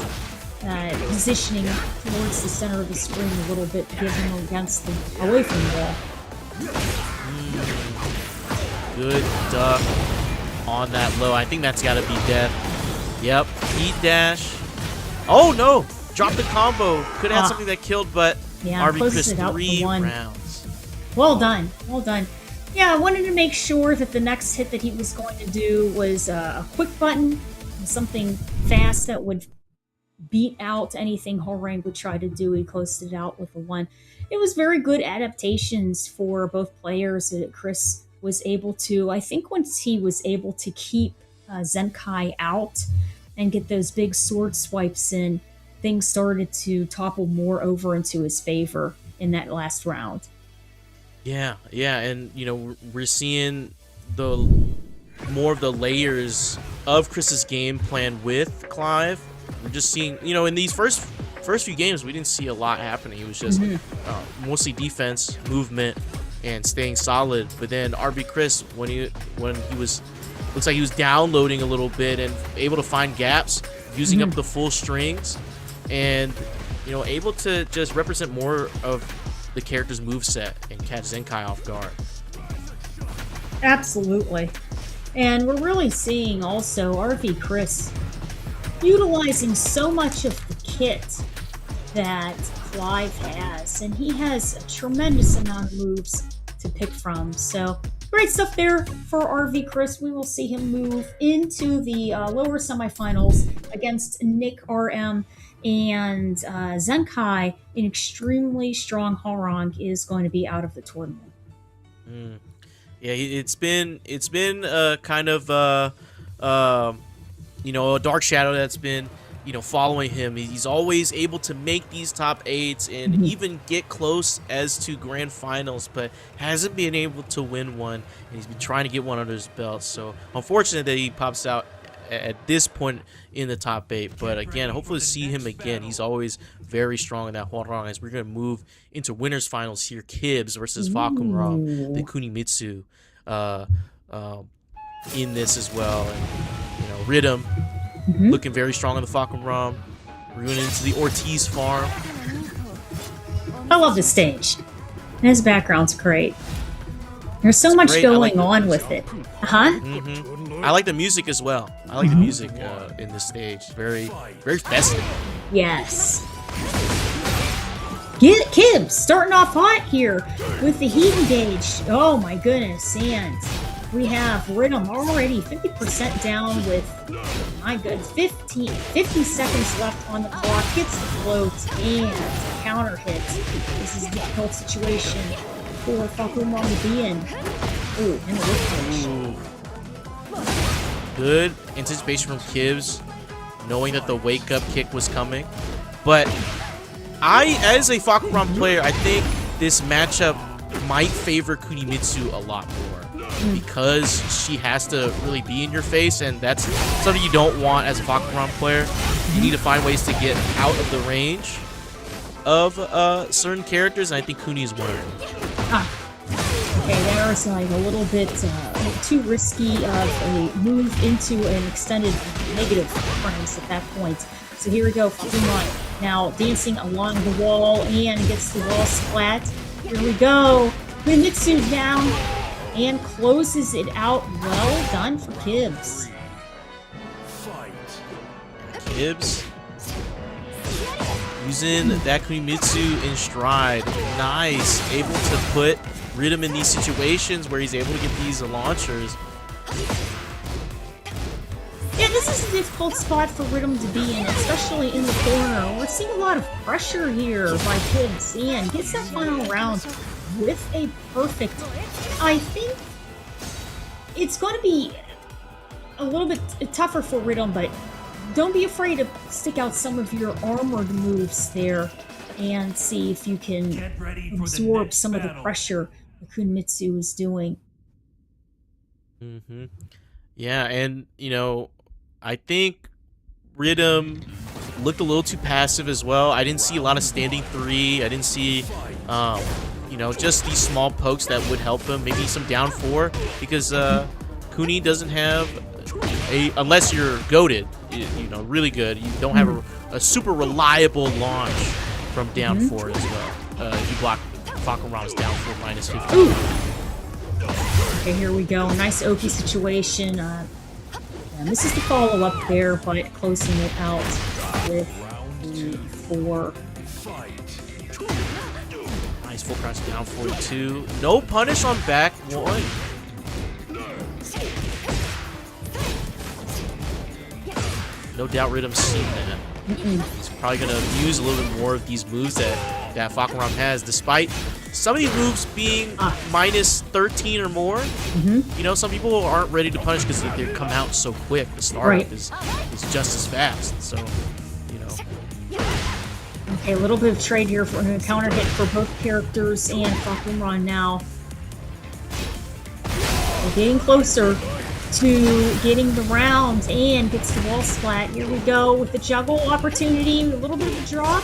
positioning towards the center of the screen a little bit, giving him away from the wall.
Good duck on that low. I think that's got to be death. Yep, heat dash. Oh no, dropped the combo. Could have had something that killed, but RB Chris 3 rounds.
Well done, well done. Yeah, I wanted to make sure that the next hit that he was going to do was a quick button, something fast that would beat out anything Harang would try to do. He closed it out with a 1. It was very good adaptations for both players that Chris was able to. I think once he was able to keep Zenkai out and get those big sword swipes in, things started to topple more over into his favor in that last round.
Yeah, and we're seeing the more of the layers of Chris's game plan with Clive. We're just seeing, in these first few games, we didn't see a lot happening. It was just mostly defense, movement, and staying solid. But then RB Chris, when he was, looks like he was downloading a little bit and able to find gaps, using up the full strings, and able to just represent more of the character's moveset and catch Zenkai off guard.
Absolutely. And we're really seeing also RV Chris utilizing so much of the kit that Clive has, and he has a tremendous amount of moves to pick from. So great stuff there for RV Chris. We will see him move into the lower semifinals against Nick RM, and Zenkai, an extremely strong Harang, is going to be out of the tournament.
Yeah, it's been kind of a dark shadow that's been following him. He's always able to make these top 8s and even get close as to grand finals, but hasn't been able to win one, and he's been trying to get one under his belt. So unfortunate that he pops out at this point in the top 8, but again, hopefully see him again. He's always very strong in that Hwarang, as we're going to move into winners finals here. Kibbs versus Falcon Ram, the Kunimitsu in this as well. And Rhythm looking very strong on the Falcon Ram. We're going into the Ortiz farm.
I love this stage. His background's great. There's so
It's
much
great.
going on with it. Huh?
I like the music as well. I like the music in this stage. Very, very festive.
Yes. Get Kibbs starting off hot here with the heat engaged. Oh my goodness. And we have Rhythm already 50% down with, my goodness, 50 seconds left on the clock. Gets the float and counter hit. This is a difficult situation for Fakumon to be in. Ooh, and a whip punch.
Good anticipation from Kibbs, knowing that the wake-up kick was coming. But as a Fakuran player, I think this matchup might favor Kunimitsu a lot more because she has to really be in your face, and that's something you don't want as a Fakuran player. You need to find ways to get out of the range of certain characters, and I think Kuni is one of them.
Okay, that was like a little bit too risky of a move into an extended negative frames at that point. So here we go, Fakumon now dancing along the wall and gets the wall splat. Here we go. Kunimitsu down and closes it out. Well done for Kibbs.
Kibbs using that Kunimitsu in stride. Nice. Able to put Rhythm in these situations where he's able to get these launchers.
Yeah, this is a difficult spot for Rhythm to be in, especially in the corner. We're seeing a lot of pressure here by Kibbs, and gets that final round with a perfect. I think it's going to be a little bit tougher for Rhythm, but don't be afraid to stick out some of your armored moves there and see if you can absorb some of the pressure that Kunimitsu is doing.
Yeah, and, I think Rhythm looked a little too passive as well. I didn't see a lot of standing three. I didn't see, just these small pokes that would help him. Maybe some down four, because Kuni doesn't have unless you're goated, really good. You don't have a super reliable launch from down four as well. If you block Fakuran's down four minus 50.
Ooh. Okay, here we go. Nice Oki situation. And this is the follow-up there, but closing it out with the 4.
Nice full crouch down 42. No punish on back 1. No doubt Rhythm's seen that. He's probably going to use a little bit more of these moves that Fakuran has, despite some of these moves being minus 13 or more. Some people aren't ready to punish because they come out so quick. The startup is just as fast. So,
Okay, a little bit of trade here for a counter hit for both characters and Fakuran now. We're getting closer to getting the round and gets the wall splat. Here we go with the juggle opportunity. A little bit of a drop.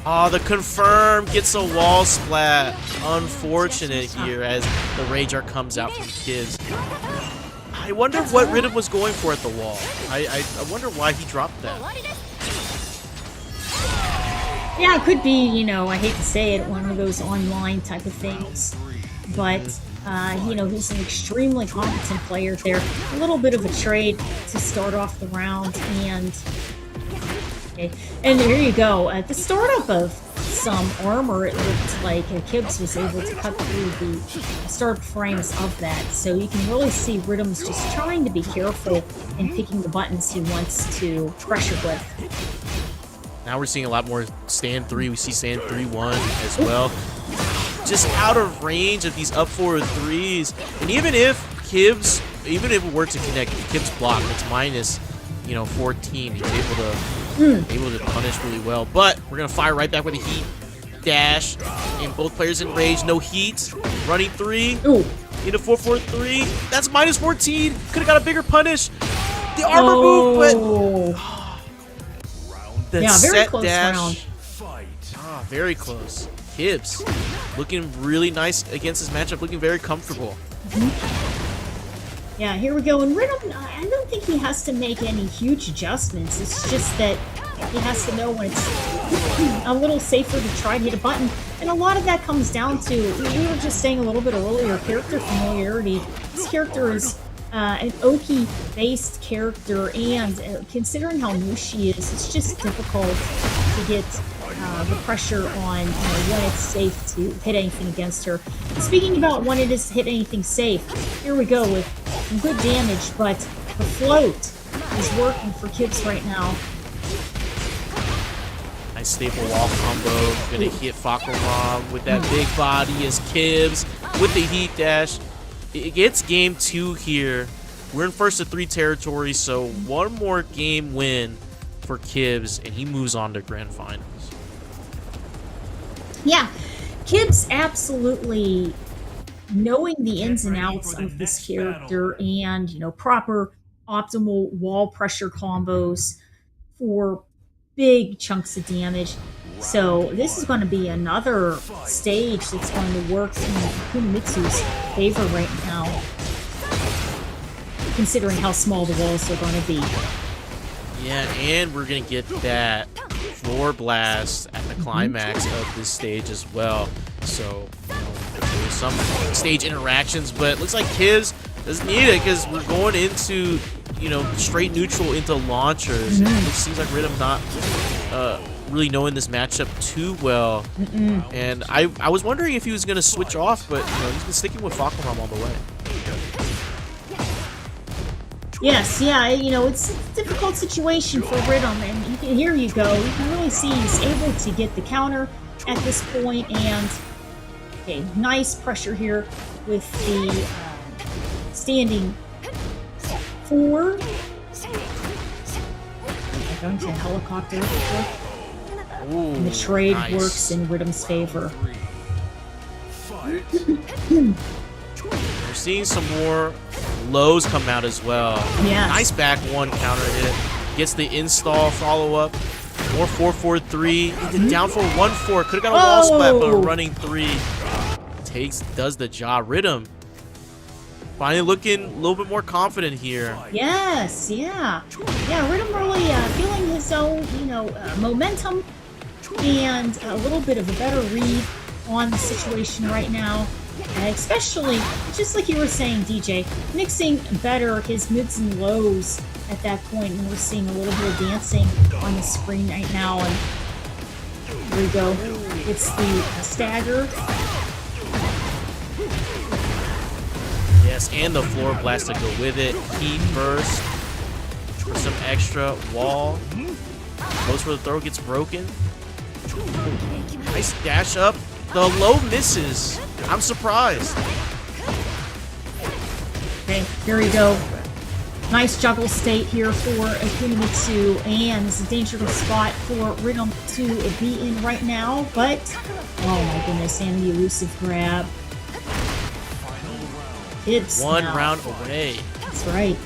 Oh, the confirm gets a wall splat. Unfortunate here as the Rage Art comes out from Kibbs. I wonder what Rhythm was going for at the wall. I wonder why he dropped that.
Yeah, it could be, I hate to say it, one of those online type of things. But, he's an extremely competent player there. A little bit of a trade to start off the round. And there you go. At the startup of some armor, it looked like Kibbs was able to cut through the startup frames of that. So you can really see Rhythm's just trying to be careful in picking the buttons he wants to pressure with.
Now we're seeing a lot more stand 3. We see stand 3-1 as well. Just out of range of these up forward 3s. And even if it were to connect, Kibbs block, it's minus, 14. He's able to punish really well. But we're going to fire right back with a heat dash. And both players in rage. No heat. Running 3.
Ooh.
Into 4-4-3. That's minus 14. Could have got a bigger punish. The armor move, but... The
very
set
close
dash.
round.
Very close. Kibbs looking really nice against this matchup, looking very comfortable.
Yeah, here we go. And Rhythm, I don't think he has to make any huge adjustments. It's just that he has to know when it's a little safer to try to hit a button. And a lot of that comes down to, we were just saying a little bit earlier, character familiarity. This character is an Oki-based character, and considering how new she is, it's just difficult to get the pressure on when it's safe to hit anything against her. Speaking about when it is to hit anything safe, here we go with some good damage, but the float is working for Kibbs right now.
Nice staple wall combo. Gonna hit Fakuram with that big body as Kibbs with the heat dash. It gets game 2 here. We're in first to 3 territory, so one more game win for Kibbs, and he moves on to grand finals.
Yeah, Kibbs absolutely knowing the ins and outs of this character and, proper optimal wall pressure combos for big chunks of damage. So this is going to be another stage that's going to work in Kunomitsu's favor right now, considering how small the walls are going to be.
Yeah, and we're going to get that floor blast at the climax of this stage as well. So, there's some stage interactions, but it looks like Kibbs doesn't need it because we're going into, straight neutral into launchers. It seems like Rhythm not really knowing this matchup too well. And I was wondering if he was going to switch off, but he's been sticking with Fakuram all the way.
Yes, yeah, it's a difficult situation for Rhythm, and here you go. You can really see he's able to get the counter at this point, and nice pressure here with the standing 4. Going to helicopter.
Ooh,
and the trade
nice.
works in Rhythm's favor.
We're seeing some more lows come out as well.
Yes.
Nice back 1 counter hit. Gets the install follow up. More 4-4-3. Into down for 1-4. Could have got a wall splat, but a running 3 does the job. Rhythm finally looking a little bit more confident here.
Yes, yeah. Yeah, Rhythm really feeling his own, momentum and a little bit of a better read on the situation right now. Especially, just like you were saying, DJ, mixing better his mids and lows at that point, and we're seeing a little bit of dancing on the screen right now. And here we go. It's the stagger.
Yes, and the floor blast to go with it. Heat burst for some extra wall. Goes for the throw, gets broken. Nice dash up. The low misses. I'm surprised.
Okay, here we go. Nice juggle state here for Kunomitsu, and this is a dangerous spot for Rhythm to be in right now, but oh my goodness, and the elusive grab. It's
one
now.
Round away.
That's right.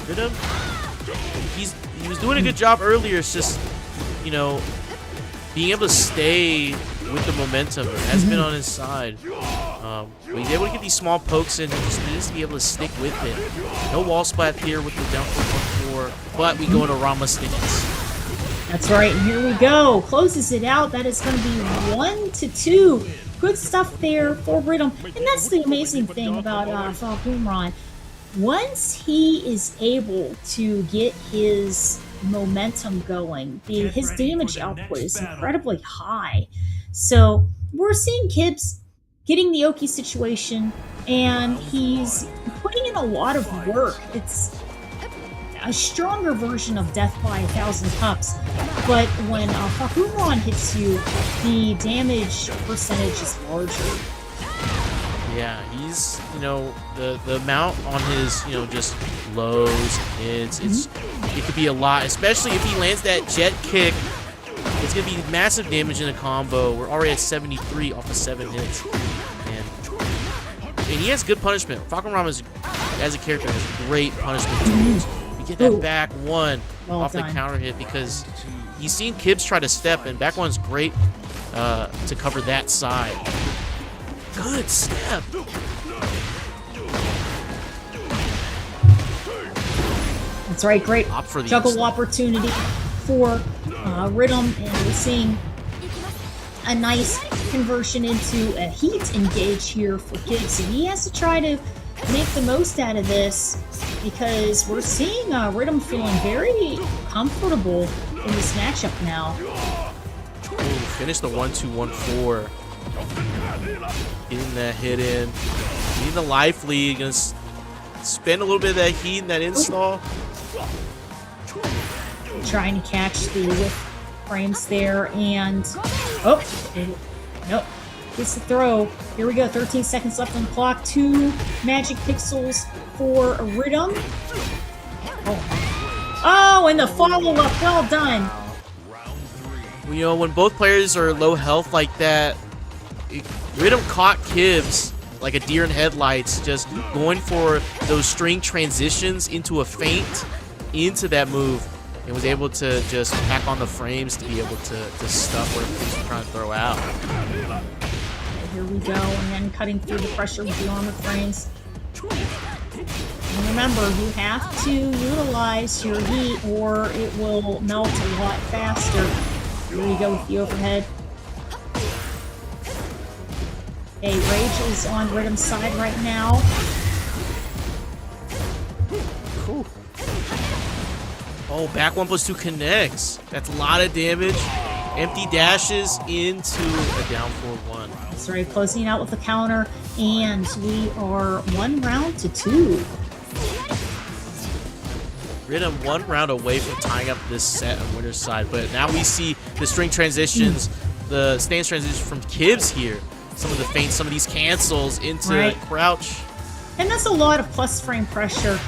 Rhythm, he was doing a good job earlier. It's just, being able to stay with the momentum has been on his side. But he's able to get these small pokes in. He just needs to be able to stick with it. No wall splat here with the down 4-4, but we go into Rama stance.
That's right, and here we go. Closes it out. That is going to be 1-2. Good stuff there for Rhythm. And that's the amazing thing about Fakuram. Once he is able to get his momentum going, his damage output is incredibly high. So we're seeing Kibbs getting the Oki situation, and he's putting in a lot of work. It's a stronger version of Death by 1,000 Cups, but when Fakuram hits you, the damage percentage is larger.
Yeah, he's, the amount on his, just lows, it could be a lot, especially if he lands that jet kick. It's going to be massive damage in a combo. We're already at 73 off of 7 hits. And he has good punishment. Fakuram, as a character, has great punishment tools. You get that back 1 off the counter hit because he's seen Kibbs try to step, and back 1's great to cover that side. Good step.
That's right, great
Opt for the
juggle
insult.
opportunity for Rhythm, and we're seeing a nice conversion into a heat engage here for Gibbs, and he has to try to make the most out of this because we're seeing Rhythm feeling very comfortable in this matchup now.
Ooh, finish the 1-2-1-4. Getting that hit in. Getting the life lead. Gonna spend a little bit of that heat in that install.
Trying to catch the whiff frames there, and oh, nope. Gets the throw. Here we go. 13 seconds left on the clock. 2 magic pixels for Rhythm. Oh, and the follow-up. Well done.
You know, when both players are low health like that, Rhythm caught Kibbs like a deer in headlights, just going for those string transitions into a feint into that move, and was able to just pack on the frames to be able to stuff where Kibbs was trying to throw out.
Here we go, and then cutting through the pressure with the armor frames. And remember, you have to utilize your heat or it will melt a lot faster. Here we go with the overhead. Okay, Rage is on Rhythm's side right now.
Cool. Oh, back 1+2 connects. That's a lot of damage. Empty dashes into a down 4-1.
That's right, closing out with the counter, and we are 1 round to 2.
Rhythm 1 round away from tying up this set on winner's side, but now we see the string transitions, the stance transitions from Kibbs here. Some of the feints, some of these cancels into crouch.
And that's a lot of plus frame pressure.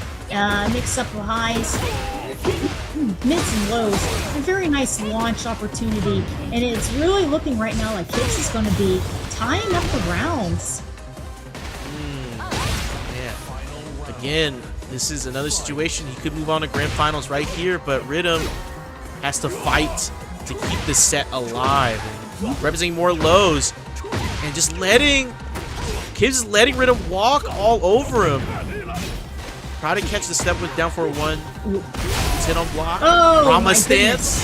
Mix up the highs, mids and lows. A very nice launch opportunity. And it's really looking right now like Kibbs is going to be tying up the rounds.
Yeah. Again, this is another situation. He could move on to grand finals right here, but Rhythm has to fight to keep this set alive. And representing more lows and just letting Kibbs letting Rhythm walk all over him. Try to catch the step with down 4-1. It's hit on block.
Oh,
Rama stance.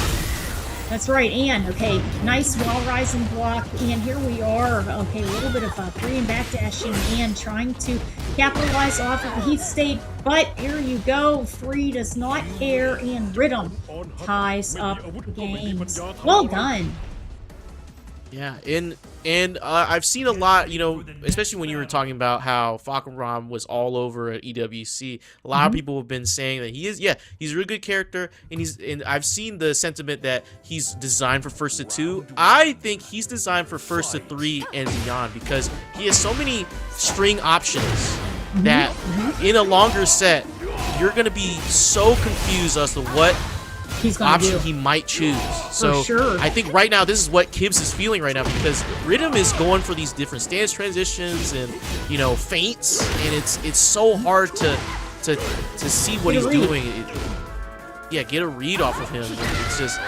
That's right, and okay, nice wall rising block, and here we are. Okay, a little bit of pre and back dashing and trying to capitalize off of the heat state, but here you go. 3 does not care, and Rhythm ties up the games. Well done.
Yeah, and I've seen a lot, you know, especially when you were talking about how Fakaram was all over at EWC. A lot of people have been saying that he's a really good character, and I've seen the sentiment that he's designed for first to 2. I think he's designed for first to 3 and beyond because he has so many string options that in a longer set you're gonna be so confused as to what option he might choose. So
sure.
I think right now this is what Kibbs is feeling right now because Rhythm is going for these different stance transitions and, you know, feints, and it's so hard to see what he's doing. Get a read off of him. It's just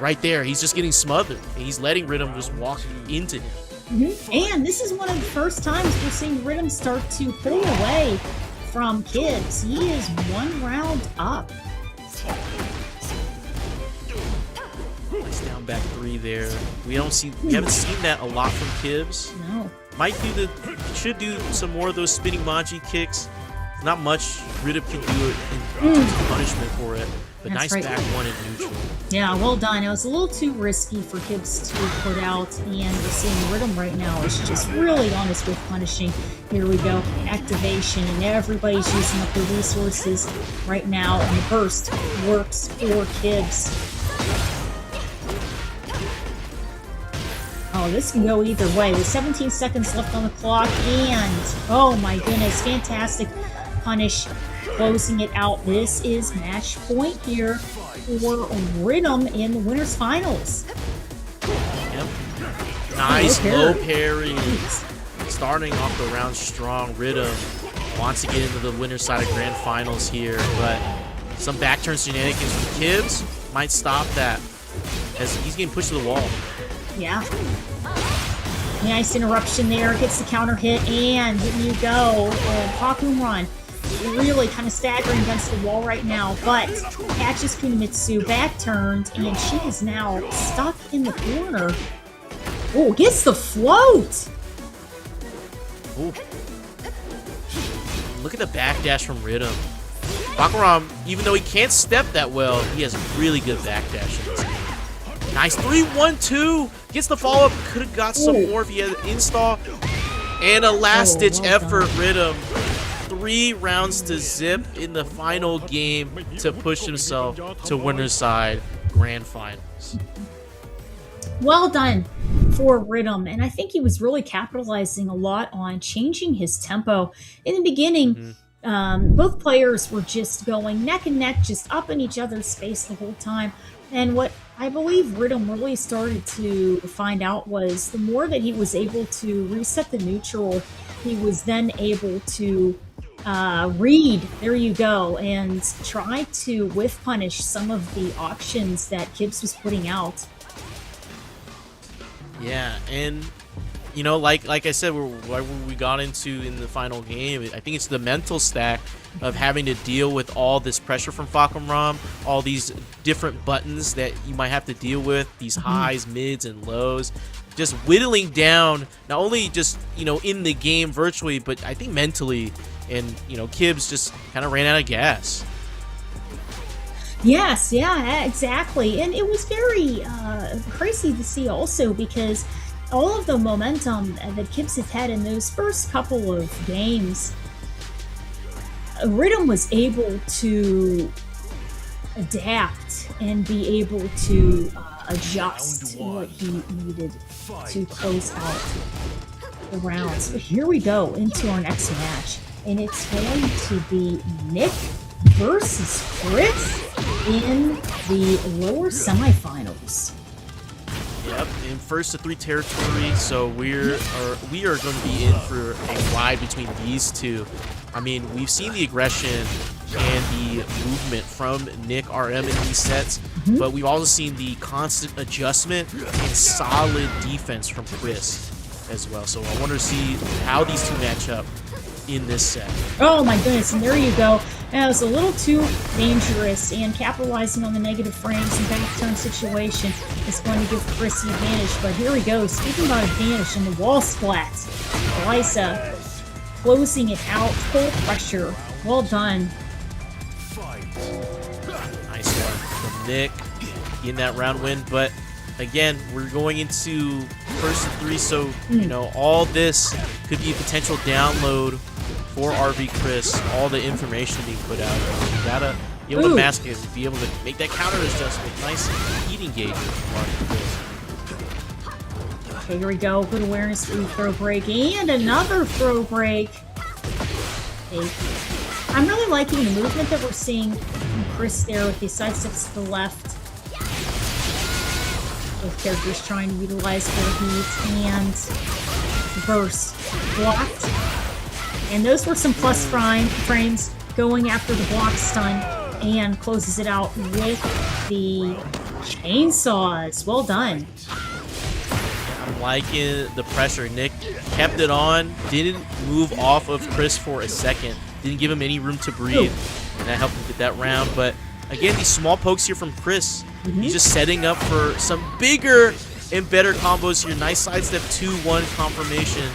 right there. He's just getting smothered. And he's letting Rhythm just walk into him.
And this is one of the first times we're seeing Rhythm start to pull away from Kibbs. He is 1 round up.
Nice down back 3 there. We haven't seen that a lot from Kibbs.
No.
Should do some more of those spinning Maji kicks. Not much Rhythm can do in punishment for it. But
That's
nice
right.
back 1 in neutral.
Yeah, well done. It was a little too risky for Kibbs to put out, and we're seeing Rhythm right now is just really on his way punishing. Here we go, activation, and everybody's using up their resources right now, and the burst works for Kibbs. Oh, this can go either way. With 17 seconds left on the clock, and oh my goodness, fantastic punish, closing it out. This is match point here for Rhythm in the winners finals.
Yep. Nice low parry. Starting off the round strong. Rhythm wants to get into the winner's side of grand finals here, but some back turn shenanigans from Kibbs might stop that as he's getting pushed to the wall.
Yeah. Nice interruption there. Gets the counter hit, and here you go. Hakumran really kind of staggering against the wall right now, but catches Kunimitsu, back turned, and she is now stuck in the corner. Oh, gets the float!
Ooh. Look at the backdash from Rhythm. Bakaram, even though he can't step that well, he has really good backdash in this game. Nice 3-1-2. Gets the follow-up. Could have got some more if he had an install. And a last-ditch effort, Rhythm. 3 rounds to zip in the final game to push himself to winner's side grand finals.
Well done for Rhythm, and I think he was really capitalizing a lot on changing his tempo. In the beginning, both players were just going neck and neck, just up in each other's space the whole time. And what I believe Rhythm really started to find out was the more that he was able to reset the neutral, he was then able to read, there you go, and try to whiff punish some of the options that Gibbs was putting out.
Yeah, and you know, like I said, what we got into in the final game, I think it's the mental stack of having to deal with all this pressure from Bakaram, all these different buttons that you might have to deal with, these highs, mids, and lows, just whittling down not only just, you know, in the game virtually, but I think mentally. And, you know, Gibbs just kind of ran out of gas.
Yes, yeah, exactly. And it was very crazy to see also because all of the momentum that Gibbs had had in those first couple of games, Rhythm was able to adapt and be able to adjust what he needed to close out the rounds. But here we go into our next match. And it's going to be Nick versus Chris in the lower semifinals.
Yep, in first to 3 territory, so we are going to be in for a ride between these two. I mean, we've seen the aggression and the movement from Nick RM in these sets, but we've also seen the constant adjustment and solid defense from Chris as well. So I want to see how these two match up in this set.
Oh my goodness, and there you go. That was a little too dangerous, and capitalizing on the negative frames and back turn situation is going to give Chris the advantage. But here we go. Speaking about advantage and the wall splat, Elisa closing it out, full pressure. Well done.
Nice one from Nick in that round win, but again, we're going into first to 3, so you know, all this could be a potential download for RV Chris, all the information being put out. You gotta be able to mask it, be able to make that counter adjustment. Nice heat engagement from RV Chris.
Okay, here we go. Good awareness through throw break, and another throw break. Okay. I'm really liking the movement that we're seeing from Chris there with the side steps to the left. Both characters trying to utilize their heat and burst blocked. And those were some plus frames going after the block stun, and closes it out with the chainsaws. Well done.
I'm liking the pressure. Nick kept it on, didn't move off of Chris for a second, didn't give him any room to breathe, and that helped him get that round. But again, these small pokes here from Chris, he's just setting up for some bigger and better combos here. Nice sidestep 2-1 confirmation.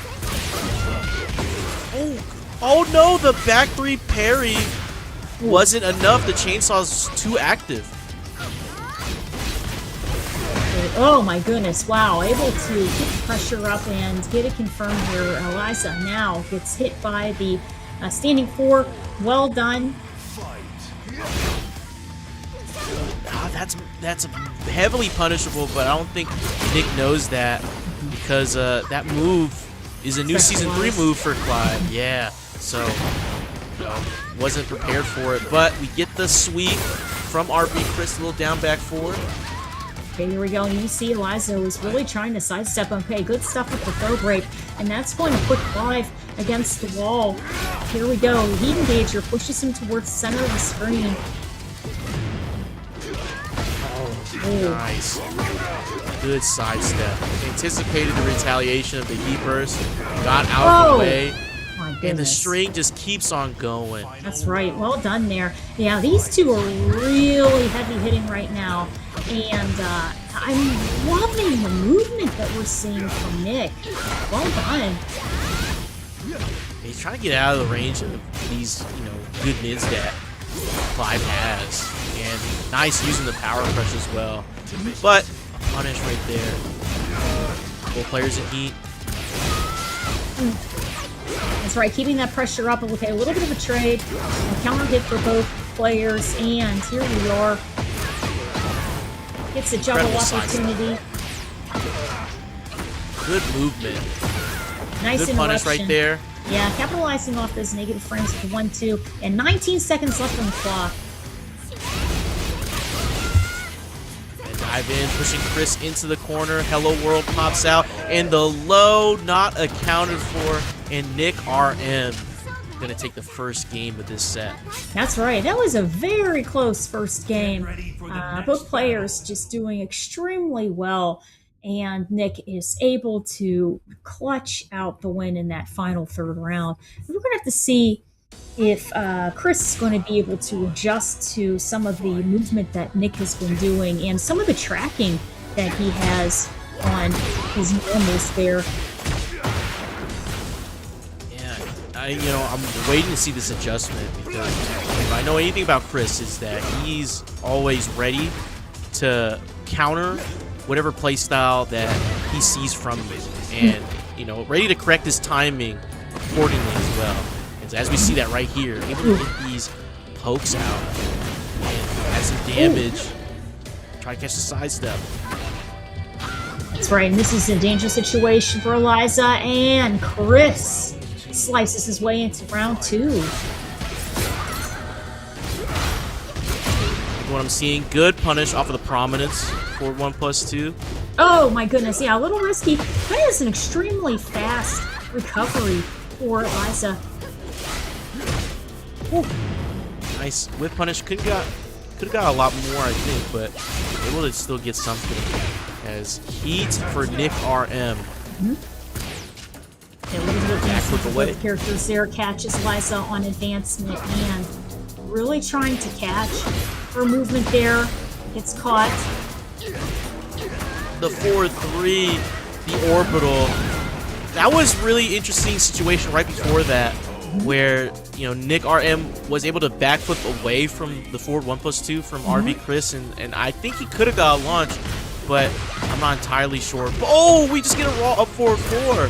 Oh no, the back 3 parry wasn't enough. The chainsaw's too active.
Oh my goodness, wow. Able to keep the pressure up and get it confirmed here. Eliza now gets hit by the standing 4. Well done.
That's heavily punishable, but I don't think Nick knows that, because that move is a new Season 3 move for Clyde. Yeah, so wasn't prepared for it, but we get the sweep from RB Chris, a little down back forward.
Okay, here we go. And you see Eliza was really trying to sidestep him. Okay, good stuff with the throw break, and that's going to put Clive against the wall. Here we go. Heat engager pushes him towards the center of the screen.
Nice. Good sidestep. Anticipated the retaliation of the heat burst. Got out of the way.
My
the
goodness.
string just keeps on going.
That's right. Well done there. Yeah, these two are really heavy hitting right now. And I'm loving the movement that we're seeing from Nick. Well done.
He's trying to get out of the range of these, good mids that Clive has. And nice using the power crush as well. But punish right there. Both players in heat.
That's right, keeping that pressure up. Okay, a little bit of a trade. A counter hit for both players. And here we are. Gets a juggle opportunity.
Good movement.
Nice
good punish right there.
Yeah, capitalizing off those negative frames with the 1-2. And 19 seconds left on the clock.
And dive in, pushing Chris into the corner. Hello World pops out. And the low not accounted for. And Nick RM going to take the first game of this set.
That's right. That was a very close first game. Both players just doing extremely well. And Nick is able to clutch out the win in that final third round. We're going to have to see if Chris is going to be able to adjust to some of the movement that Nick has been doing and some of the tracking that he has on his normals there.
I'm waiting to see this adjustment because if I know anything about Chris is that he's always ready to counter whatever play style that he sees from you and, ready to correct his timing accordingly as well. And so as we see that right here, able to get these pokes out and add some damage, try to catch the sidestep.
That's right, and this is a dangerous situation for Eliza, and Chris slices his way into round 2.
What I'm seeing, good punish off of the prominence for 1+2.
Oh my goodness, yeah, a little risky. That is an extremely fast recovery for Eliza.
Ooh. Nice whip punish. Could have got a lot more, I think, but able to still get something. As heat for Nick RM.
A little bit of advancement for both characters there. Catches Liza on advancement and really trying to catch her movement there. Gets caught.
The 4-3, the orbital. That was really interesting situation right before that, where Nick RM was able to backflip away from the forward 1+2 from RB Chris, and I think he could have got a launch, but I'm not entirely sure. Oh, we just get a raw up 4-4.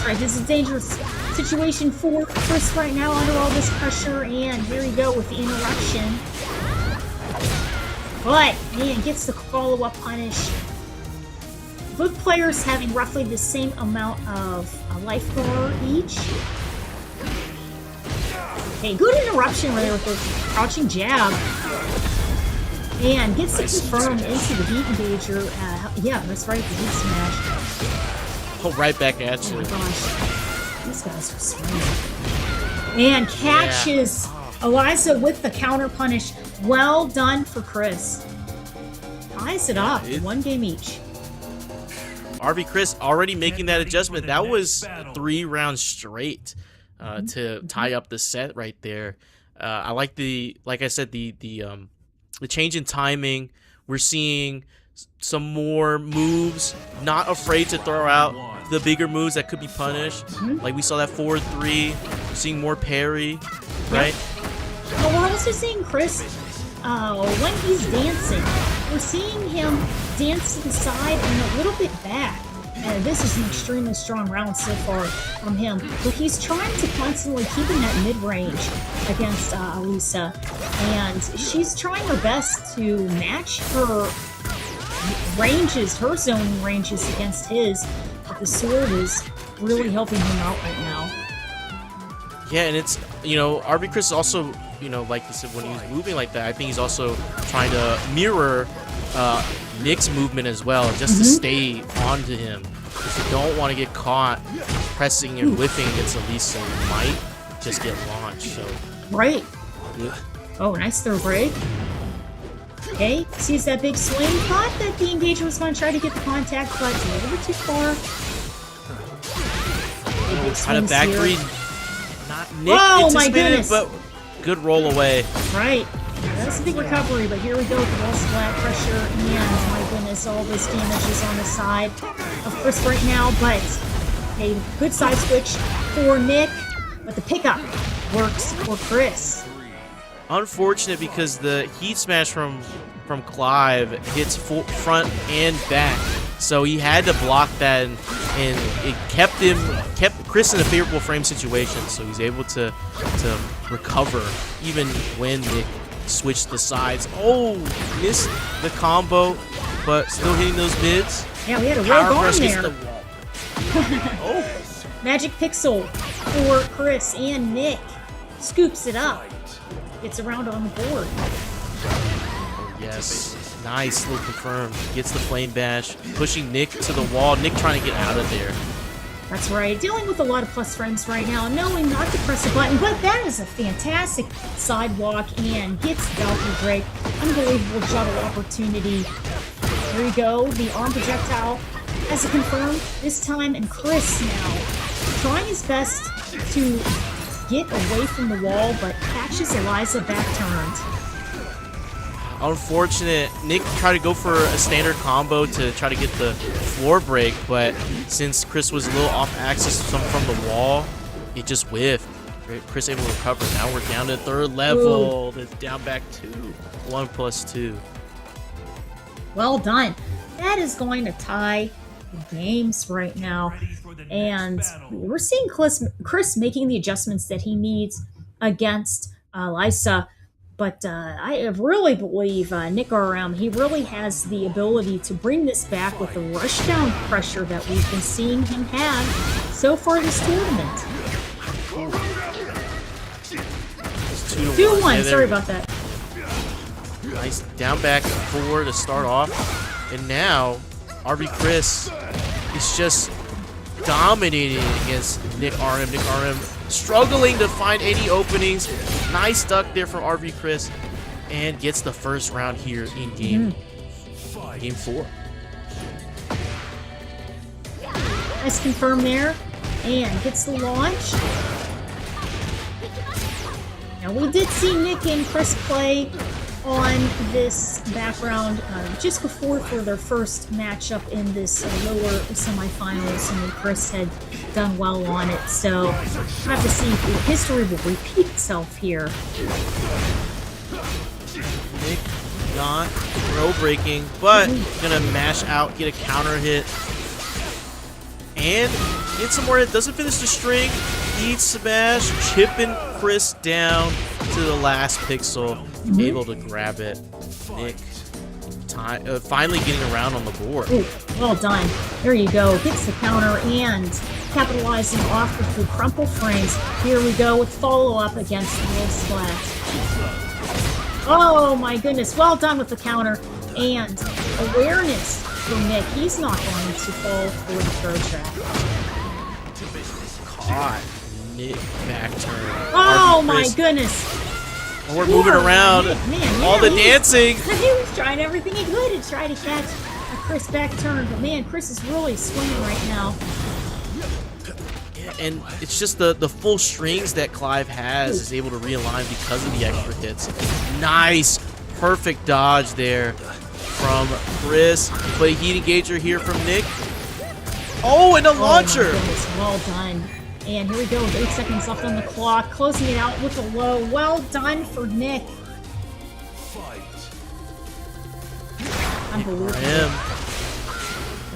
Right, this is a dangerous situation for Chris right now under all this pressure, and here we go with the interruption. But, man, gets the follow-up punish. Both players having roughly the same amount of life bar each. Okay, good interruption right there with the crouching jab. And gets it confirmed into the beat engager. Yeah, that's right, the beat smash.
Oh, right back at you.
Oh my gosh. These guys are smart. And catches Eliza with the counter punish. Well done for Chris. Ties it up. 1 game each.
RB Chris already making that adjustment. That was 3 rounds straight to tie up the set right there. I like like I said, the change in timing. We're seeing some more moves, not afraid to throw out the bigger moves that could be punished. Like we saw that 4-3, we're seeing more parry, right?
Well, we're also seeing Chris, when he's dancing, we're seeing him dance to the side and a little bit back. This is an extremely strong round so far from him, but he's trying to constantly keep in that mid-range against Elisa, and she's trying her best to match her ranges, her zoning ranges against his, but the sword is really helping him out right now.
Yeah, and it's, RB Chris is also, like I said, when he's moving like that, I think he's also trying to mirror Nick's movement as well, just to stay onto him. Because you don't want to get caught pressing and whiffing against Elisa. You might just get launched, so.
Right. Oh, nice throw break. Okay, sees that big swing. Thought that the engager was going to try to get the contact, but a little bit too far.
Try to back three. Not Nick
Oh, my
anticipated,
goodness.
but good roll away.
Right. That's a big recovery, but here we go with the wall splat pressure, and my goodness, all this damage is on the side of Chris right now, but a good side switch for Nick, but the pickup works for Chris.
Unfortunate because the heat smash from Clive hits front and back, so he had to block that, and it kept Chris in a favorable frame situation, so he's able to recover even when Nick switched the sides. Oh, missed the combo, but still hitting those mids.
Yeah, we had a
Power
rogue arm
press gets
there.
the wall. Oh,
Magic Pixel for Chris, and Nick scoops it up. Gets around on the board.
yes, nice, little confirmed. Gets the flame bash, pushing Nick to the wall. Nick trying to get out of there.
That's right, dealing with a lot of plus friends right now, knowing not to press a button, but that is a fantastic sidewalk and gets Valkyrie break. Unbelievable juggle opportunity. There you go, the arm projectile has it confirmed this time, and Chris now trying his best to get away from the wall, but catches Eliza back turned.
Unfortunate. Nick tried to go for a standard combo to try to get the floor break, but since Chris was a little off axis from the wall, it just whiffed. Chris able to recover. Now we're down to third level. That's down back 2. 1+2.
Well done. That is going to tie the games right now. And we're seeing Chris making the adjustments that he needs against Lysa. But I really believe Nick RM, he really has the ability to bring this back with the rushdown pressure that we've been seeing him have so far this tournament. 2-1, sorry about that.
Nice down back 4 to start off. And now, RB Chris is just dominating against Nick RM. Nick RM struggling to find any openings. Nice duck there from RB Chris. And gets the first round here in game 4.
Nice confirm there. And gets the launch. Now we did see Nick and Chris play on this background just before for their first matchup in this lower semifinals, and Chris had done well on it. So we'll have to see if history will repeat itself here.
Nick not throw breaking, but gonna mash out, get a counter hit, and get some more hit. Doesn't finish the string. Eats smash, chipping Chris down to the last pixel. Able to grab it. Nick finally getting around on the board.
Ooh, well done. There you go. Gets the counter and capitalizing off of the crumple frames. Here we go with follow-up against the Wolf Splat. Oh my goodness. Well done with the counter and awareness for Nick. He's not going to fall for the throw trap.
Caught. Nick back turn.
Oh my goodness.
And we're moving around.
Man,
all the dancing.
He was trying everything he could to try to catch a Chris back turn, but man, Chris is really swinging right now.
Yeah, and it's just the full strings that Clive has is able to realign because of the extra hits. Nice, perfect dodge there from Chris. But a heat engager here from Nick. Oh, and a launcher.
My goodness, well done. And here we go with 8 seconds left on the clock. Closing it out with a low. Well done for Nick. Unbelievable.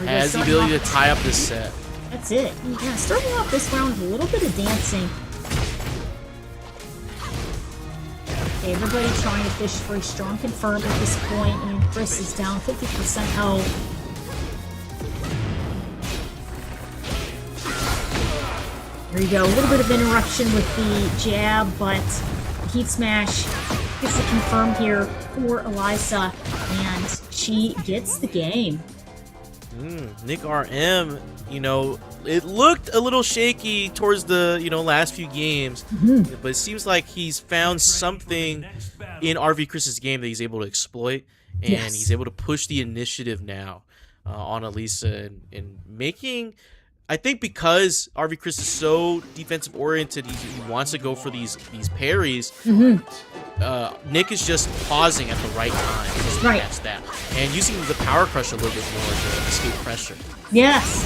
Has the ability to tie up this set.
That's it. Yeah, starting off this round with a little bit of dancing. Okay, everybody trying to fish for a strong confirm at this point, and Chris is down 50% health. There you go, a little bit of interruption with the jab, but heat smash gets the confirm here for Eliza, and she gets the game.
Nick RM, it looked a little shaky towards the, last few games, but it seems like he's found something in RV Chris's game that he's able to exploit, and he's able to push the initiative now on Elisa and making I think because RV Chris is so defensive oriented, he wants to go for these parries. Nick is just pausing at the right time just to catch that, and using the power crush a little bit more to escape pressure.
Yes.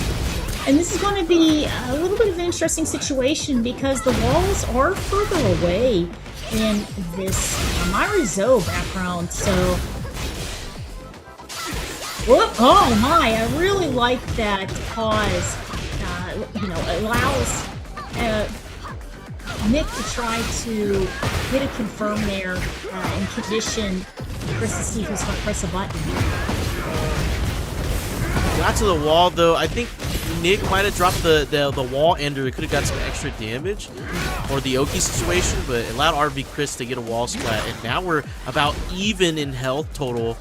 And this is going to be a little bit of an interesting situation because the walls are further away in this Myrizo background. So, whoop, oh my, I really like that pause. Allows Nick to try to hit a confirm there and condition Chris to see who's going to press a button.
Got to the wall though. I think Nick might have dropped the wall ender. It could have got some extra damage or the Oki situation, but it allowed RV Chris to get a wall splat. And now we're about even in health total.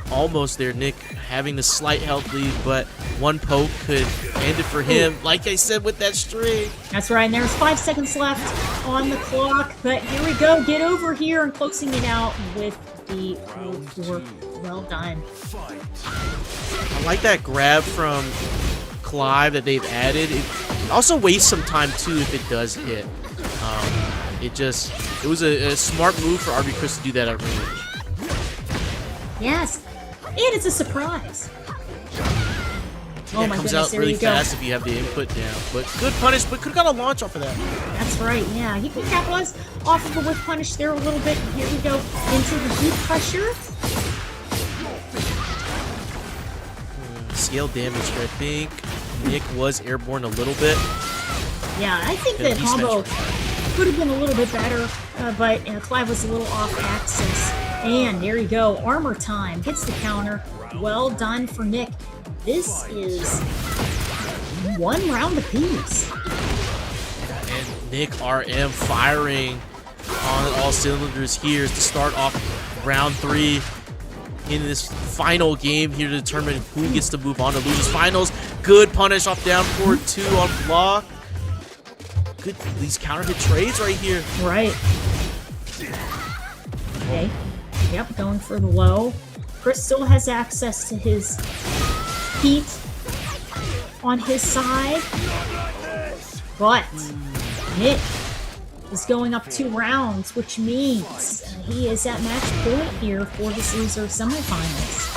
Almost there. Nick having the slight health lead, but one poke could end it for him. Like I said with that string.
That's right. And there's 5 seconds left on the clock. But here we go. Get over here and closing it out with the 4. Well done.
I like that grab from Clive that they've added. It also wastes some time too if it does hit. It was a smart move for RB Chris to do that at range.
Yes, and it's a surprise.
Yeah, it comes out really fast if you have the input down. But good punish, but could have got a launch off of that.
That's right, yeah. He could capitalize off of the whip punish there a little bit. Here we go into the deep pressure.
Scale damage here. I think Nick was airborne a little bit.
Yeah, I think that combo could have been a little bit better, but Clive was a little off axis. And there you go. Armor time. Hits the counter. Well done for Nick. This is 1 round apiece.
And Nick RM firing on all cylinders here to start off round 3 in this final game here to determine who gets to move on to losers finals. Good punish off down forward 2 on block. Good, these counter hit trades right here.
Right. Okay. Yep, going for the low. Chris still has access to his heat on his side. But Nick is going up 2 rounds, which means he is at match point here for this loser semifinals.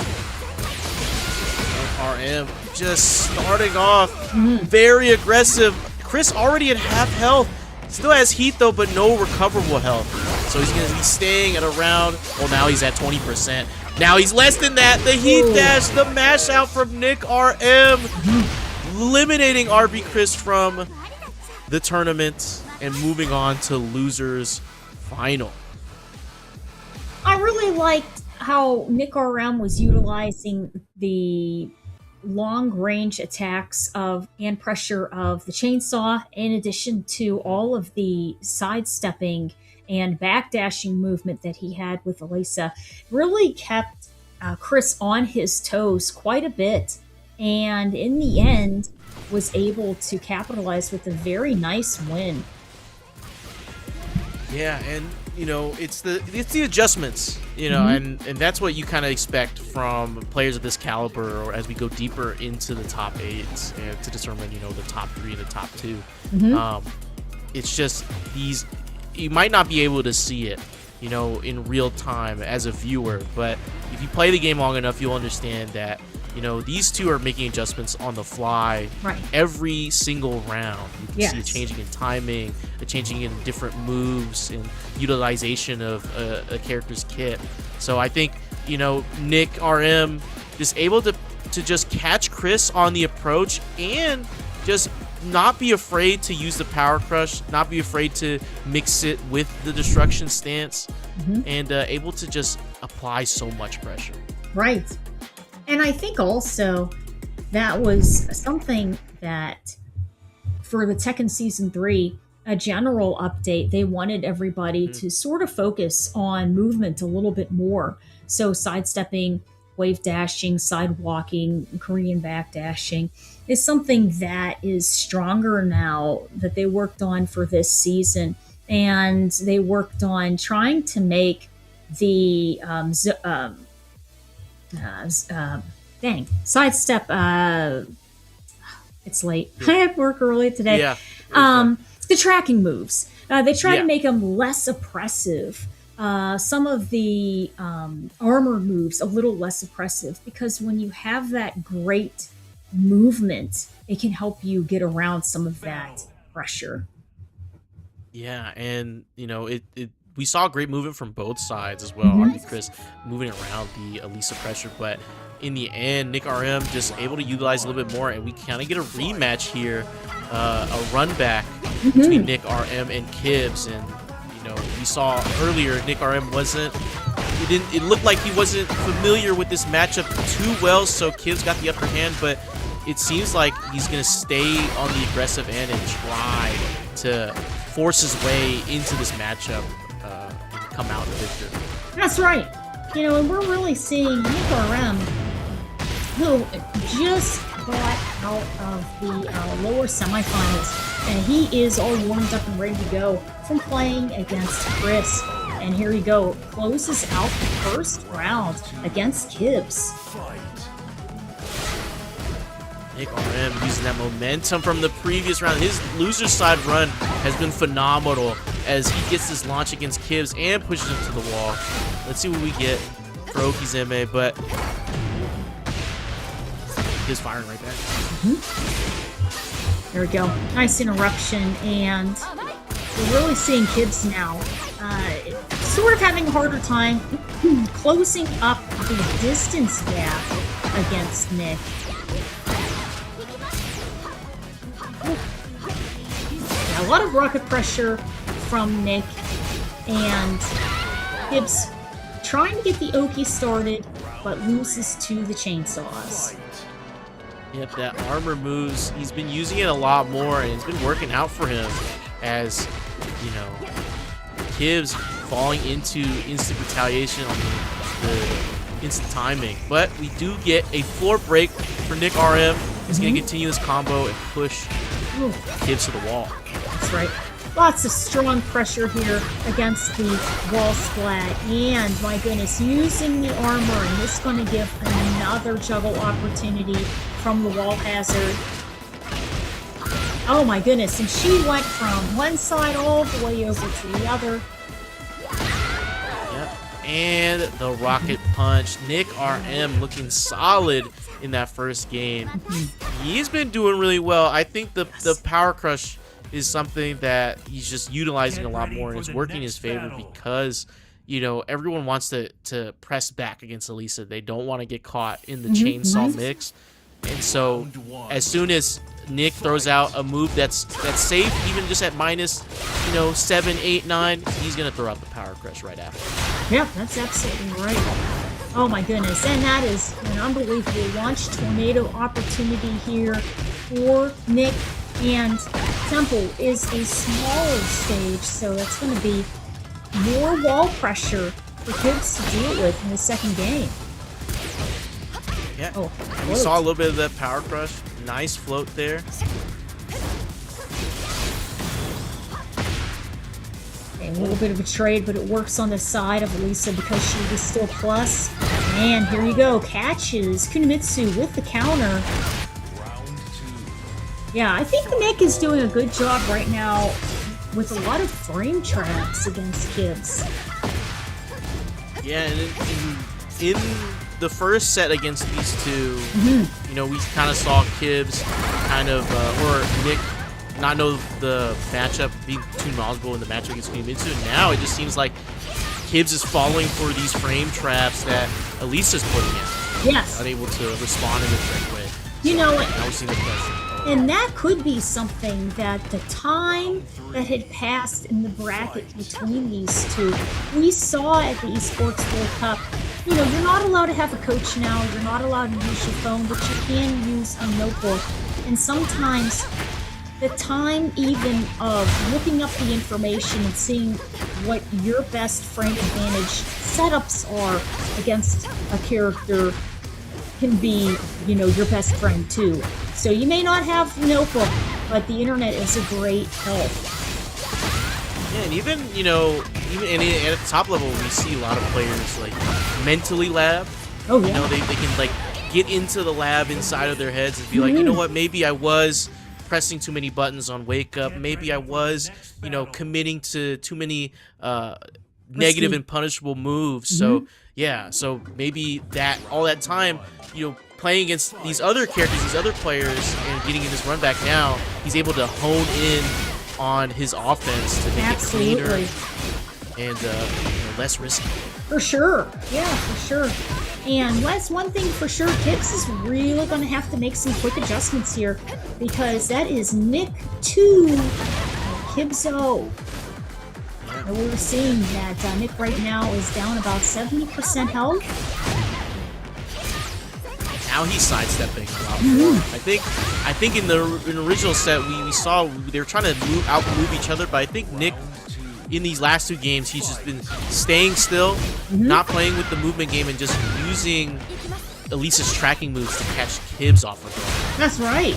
RM just starting off very aggressive. Chris already at half health. Still has heat though, but no recoverable health. So he's going to be staying at around, well now he's at 20%. Now he's less than that. The heat dash, the mash out from Nick RM. Eliminating RB Chris from the tournament and moving on to losers final.
I really liked how Nick RM was utilizing the long range attacks of and pressure of the chainsaw, in addition to all of the sidestepping and backdashing movement that he had with Elisa. Really kept Chris on his toes quite a bit, and in the end was able to capitalize with a very nice win.
Yeah, and you know, it's the adjustments, you know, and that's what you kind of expect from players of this caliber, or as we go deeper into the top 8 and to determine, you know, the top 3 and the top 2. It's just these, you might not be able to see it, you know, in real time as a viewer, but if you play the game long enough, you'll understand that, you know, these two are making adjustments on the fly every single round. You can see a changing in timing, a changing in different moves, and utilization of a character's kit. So I think, you know, Nick RM is able to just catch Chris on the approach and just not be afraid to use the power crush, not be afraid to mix it with the destruction stance, and able to just apply so much pressure.
Right. And I think also that was something that for the Tekken Season 3, a general update, they wanted everybody to sort of focus on movement a little bit more. So sidestepping, wave dashing, side walking, Korean backdashing is something that is stronger now that they worked on for this season. And they worked on trying to make the sidestep, It's late. I had work early today.
Yeah.
The tracking moves. They try
Yeah.
to make them less oppressive. Some of the armor moves a little less oppressive, because when you have that great movement, it can help you get around some of that pressure.
Yeah, and we saw great movement from both sides as well. RP Chris moving around the Elisa pressure, but in the end, Nick RM just able to utilize a little bit more, and we kind of get a rematch here, a run back between Nick RM and Kibbs. And we saw earlier Nick RM it looked like he wasn't familiar with this matchup too well, so Kibbs got the upper hand, but it seems like he's going to stay on the aggressive end and try to force his way into this matchup and come out victor.
That's right. And we're really seeing Nick RM, who just got out of the lower semifinals, and he is all warmed up and ready to go from playing against Chris. And here we go, closes out the first round against Kibbs.
Nick RM using that momentum from the previous round. His loser side run has been phenomenal as he gets this launch against Kibbs and pushes him to the wall. Let's see what we get for Okizeme, but he's firing right back.
There we go. Nice interruption, and we're really seeing Kibbs now sort of having a harder time closing up the distance gap against Nick. Yeah, a lot of rocket pressure from Nick, and Kibbs trying to get the Oki started, but loses to the chainsaws.
Yep, that armor moves, he's been using it a lot more, and it's been working out for him as, Kibbs falling into instant retaliation on the instant timing. But we do get a floor break for Nick RM. He's going to continue this combo and push Kibbs to the wall.
That's right. Lots of strong pressure here against the wall splat. And, my goodness, using the armor, and this is going to give another juggle opportunity from the wall hazard. Oh, my goodness. And she went from one side all the way over to the other.
Yep. And the rocket punch. Nick RM looking solid in that first game. He's been doing really well. I think the power crush is something that he's just utilizing a lot more, and is working in his favor because, everyone wants to press back against Elisa. They don't want to get caught in the chainsaw mix. And so as soon as Nick throws out a move that's safe, even just at minus, 7, 8, 9, he's going to throw out the power crush right after.
Yeah, that's absolutely right. Oh my goodness, and that is an unbelievable launch tornado opportunity here for Nick. And Temple is a smaller stage, so that's going to be more wall pressure for Kibbs to deal with in the second game.
Yeah,
oh,
we saw a little bit of that power crush. Nice float there.
A little bit of a trade, but it works on the side of Elisa because she is still plus. And here you go, catches Kunimitsu with the counter. Yeah, I think Nick is doing a good job right now with a lot of frame traps against Kibbs.
Yeah, and in the first set against these two, we kind of saw Kibbs or Nick not know the matchup, being too knowledgeable in the matchup against Kunimitsu. And now it just seems like Kibbs is falling for these frame traps that Elisa's putting in.
Yes.
Unable to respond in the correct way.
Now
we're seeing the pressure.
And that could be something that the time that had passed in the bracket between these two, we saw at the Esports World Cup. You're not allowed to have a coach now. You're not allowed to use your phone, but you can use a notebook. And sometimes the time even of looking up the information and seeing what your best frame advantage setups are against a character can be, your best friend too. So you may not have the notebook, but the internet is a great help.
Yeah, and even at the top level, we see a lot of players like mentally lab.
Oh yeah.
They can get into the lab inside of their heads and be like, you know what, maybe I was pressing too many buttons on Wake Up. Maybe I was, committing to too many negative and punishable moves. So yeah, so maybe all that time, playing against these other characters, these other players, and getting in this run back now, he's able to hone in on his offense to make it cleaner and less risky.
For sure. Yeah, for sure. And one thing for sure, Kips is really going to have to make some quick adjustments here, because that is Nick 2, Kibbs 0. And we're seeing that Nick right now is down about 70% health.
Now he's sidestepping a lot more. I think in the original set we saw they were trying to out-move each other, but I think Nick in these last 2 games he's just been staying still, not playing with the movement game, and just using Elisa's tracking moves to catch Kibbs off of guard.
That's right.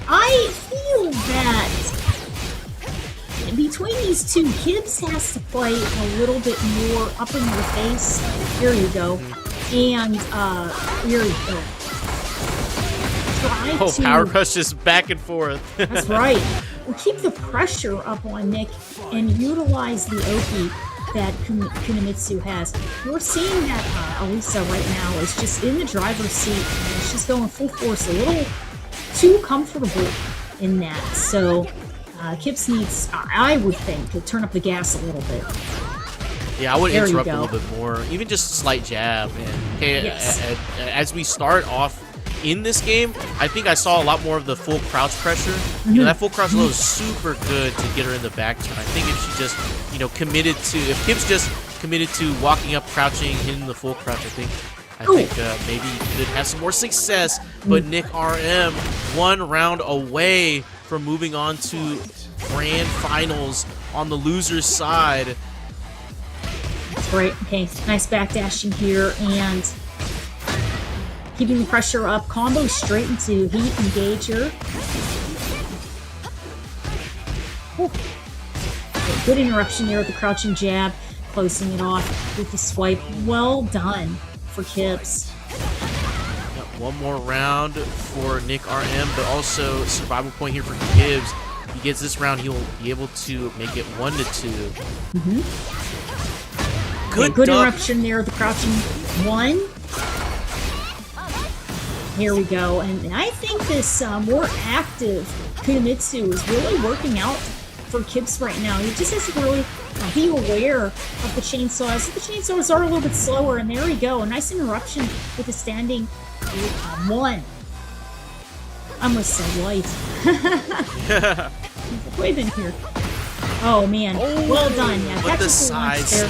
I feel that between these two, Kibbs has to play a little bit more up in your face. Here you go. And, here you go.
Power Crush is back and forth.
That's right. We'll keep the pressure up on Nick and utilize the Oki that Kunimitsu has. We're seeing that Elisa right now is just in the driver's seat. And she's going full force, a little too comfortable in that. So Kips needs, I would think, to turn up the gas a little bit.
Yeah, I would interrupt a little bit more, even just a slight jab. And okay, as we start off in this game, I think I saw a lot more of the full crouch pressure. That full crouch low is super good to get her in the back turn. I think if she just, if Kips just committed to walking up, crouching, hitting the full crouch, I think maybe he could have some more success. But Nick RM 1 round away from moving on to grand finals on the loser's side.
That's right. Okay, nice backdashing here and keeping the pressure up. Combo straight into heat engager. Okay, good interruption there with the crouching jab, closing it off with the swipe. Well done for Kips.
One more round for Nick RM, but also survival point here for Kibbs. If he gets this round, he'll be able to make it 1-2.
Good interruption there with the crouching 1. Here we go, and I think this more active Kunimitsu is really working out for Kips right now. He just has to really be aware of the chainsaws. The chainsaws are a little bit slower, and there we go. A nice interruption with the standing 1. I almost said light. Wait in here. Oh man, well done. Yeah,
with the
side
step.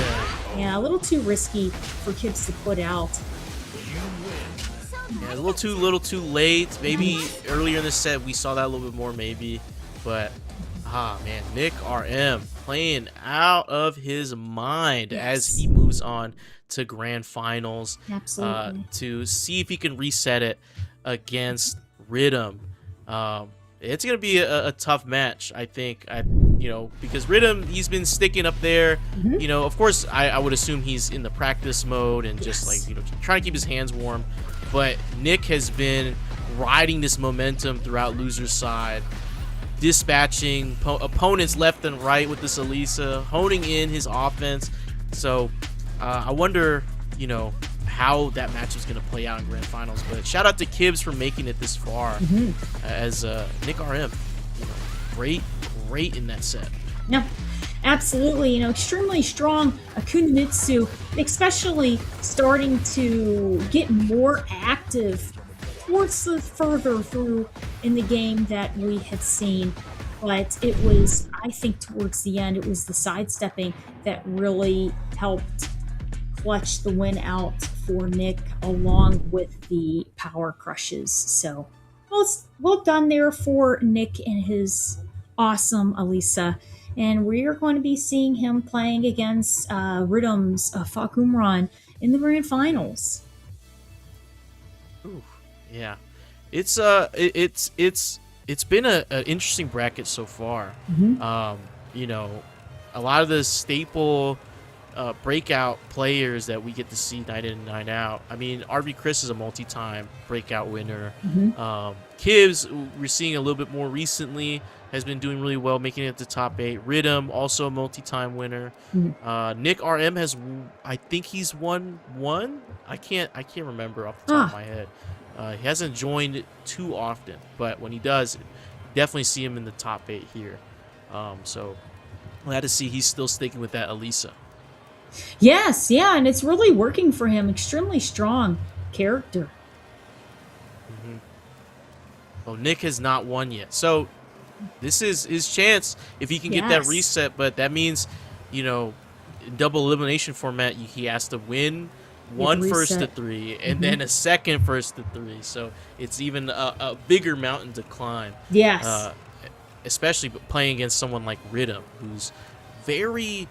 Yeah, a little too risky for Kips to put out.
Yeah, a little too late. Maybe earlier in the set we saw that a little bit more, maybe. But man, Nick RM playing out of his mind as he moves on to grand finals.
Absolutely.
To see if he can reset it against Rhythm. It's gonna be a tough match, I think. Because Rhythm, he's been sticking up there. Of course, I would assume he's in the practice mode and just trying to keep his hands warm. But Nick has been riding this momentum throughout loser's side, dispatching opponents left and right with this Elisa, honing in his offense. So I wonder, how that match is going to play out in grand finals. But shout out to Kibbs for making it this far as Nick RM. Great in that set.
Yeah, absolutely. Extremely strong Kunimitsu, especially starting to get more active towards the further through in the game that we had seen. But it was, I think, towards the end, it was the sidestepping that really helped clutch the win out for Nick, along with the power crushes. So, well done there for Nick and his awesome Elisa. And we are going to be seeing him playing against Rhythm's Fakumran in the grand finals.
Ooh, yeah, it's been an interesting bracket so far. A lot of the staple breakout players that we get to see night in and night out. I mean, RB Chris is a multi-time breakout winner. Kibbs, we're seeing a little bit more recently, has been doing really well, making it to top 8. Rhythm, also a multi-time winner. Nick RM has, I think he's won one. I can't remember off the top of my head. He hasn't joined too often, but when he does, definitely see him in the top 8 here. So glad to see he's still sticking with that Elisa.
Yes, yeah, and it's really working for him. Extremely strong character.
Well, Nick has not won yet, so this is his chance if he can get that reset. But that means, you know, in double elimination format, he has to win one first to 3 and then a second first to 3. So it's even a bigger mountain to climb.
Yes.
Especially playing against someone like Rhythm, who's very,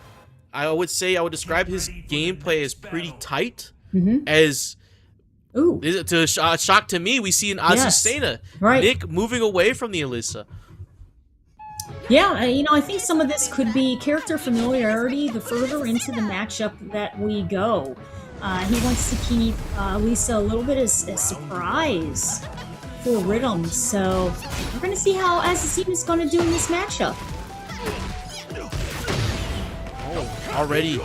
I would describe his gameplay as pretty tight. As to shock to me, we see an Azucena.
Right.
Nick moving away from the Elisa.
Yeah, you know, I think some of this could be character familiarity the further into the matchup that we go. He wants to keep Elisa a little bit as a surprise for Rhythm, so we're going to see how Azucena is going to do in this matchup.
Already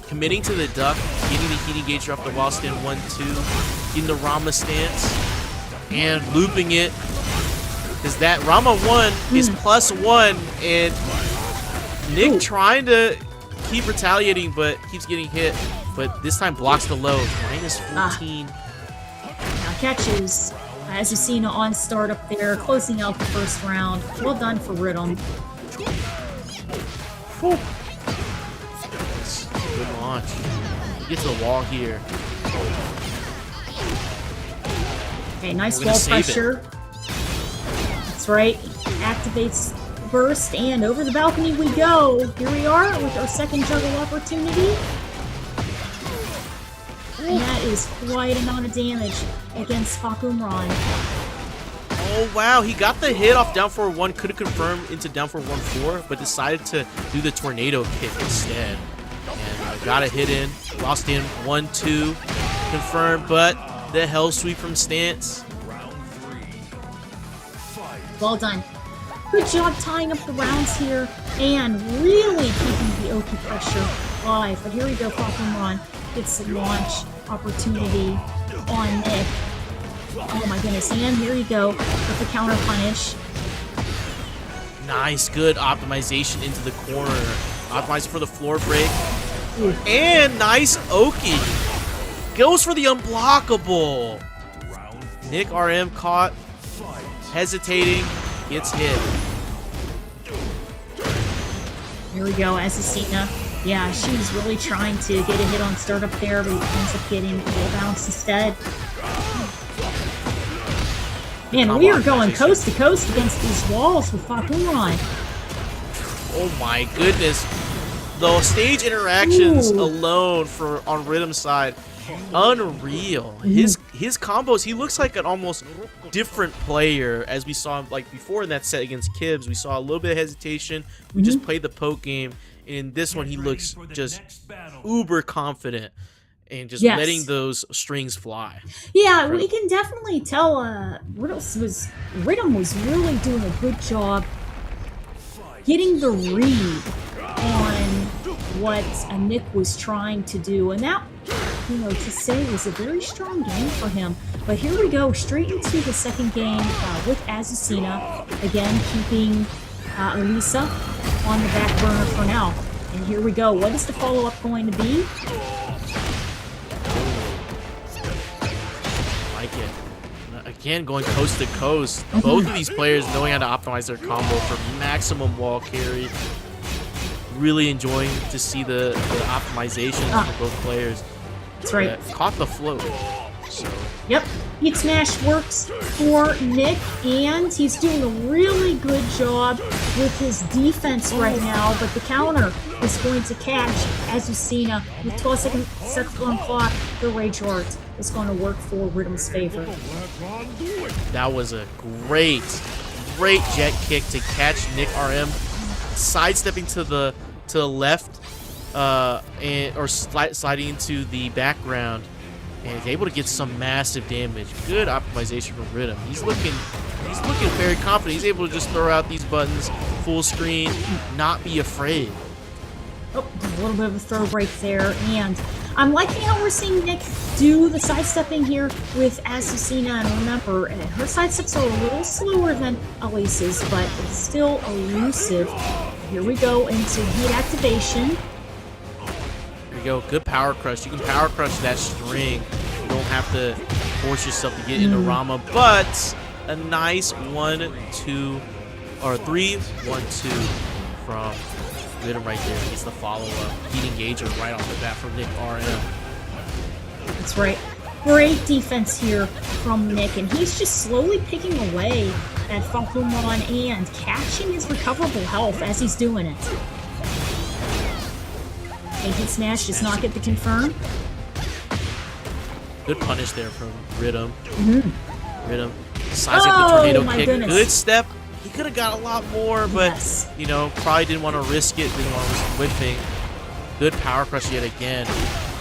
committing to the duck, getting the heat engager off the wall stand 1-2, getting the Rama stance, and looping it. Because that Rama 1 is +1, and Nick trying to keep retaliating, but keeps getting hit. But this time blocks the low, -14.
Now catches Azucena on start up there, closing out the first round. Well done for Rhythm.
Good launch. He gets the wall here.
Okay, nice wall pressure. That's right. Activates burst, and over the balcony we go. Here we are with our second juggle opportunity. And that is quite an amount of damage against Fakumran.
Oh, wow. He got the hit off down 4-1, could have confirmed into down 4-1-4, but decided to do the tornado kick instead. And got a hit in. Lost in 1-2. Confirmed, but the hell sweep from stance.
Well done. Good job tying up the rounds here and really keeping the Oki pressure alive. But here we go, Fakumran gets the launch opportunity on Nick. Oh my goodness, and here you go with the counter punish.
Nice, good optimization into the corner. Optimized for the floor break. And nice Oki. Goes for the unblockable. Nick RM caught, hesitating, gets hit.
Here we go, Azucena. Yeah, she's really trying to get a hit on start up there, but ends up getting a little bounce instead. Man, we are going coast to coast against these walls with Fakumran.
Oh my goodness. The stage interactions alone on Rhythm's side, unreal. His combos, he looks like an almost different player as we saw him like before in that set against Kibbs. We saw a little bit of hesitation. We just played the poke game. In this one, he looks just uber confident and just letting those strings fly.
Yeah, we can definitely tell Rhythm was really doing a good job getting the read on what Nick was trying to do. And that, you know, to say was a very strong game for him. But here we go, straight into the second game with Azucena. Again, keeping Elisa on the back burner for now. And here we go. What is the follow-up going to be?
Like it. Again, going coast to coast. Both of these players knowing how to optimize their combo for maximum wall carry. Really enjoying to see the optimization for both players.
That's right.
Caught the float. So.
Yep. Heat Smash works for Nick, and he's doing a really good job with his defense right now, but the counter is going to catch Azucena with 12 seconds on clock. The Rage Art is going to work for Rhythm's favor.
That was a great jet kick to catch Nick RM, sidestepping to the left sliding into the background, and is able to get some massive damage. Good optimization from Rhythm. He's looking very confident. He's able to just throw out these buttons, full screen, not be afraid.
Oh, a little bit of a throw break there, and I'm liking how we're seeing Nick do the sidestepping here with Azucena, and remember, her sidesteps are a little slower than Elise's, but it's still elusive. Here we go into heat activation.
Here we go, good power crush. You can power crush that string. You don't have to force yourself to get into Rama, but a nice 1-2 or 3-1-2 from Rhythm right there. Gets the follow-up. Heat engager right off the bat from Nick RM.
That's right. Great defense here from Nick, and he's just slowly picking away at Fakumon and catching his recoverable health as he's doing it. A hit smash does not get the confirm.
Good punish there from Rhythm. Rhythm sizing the tornado kick.
Goodness.
Good step. He could have got a lot more, but you know, probably didn't want to risk it. Didn't want to risk whipping. Good power crush yet again.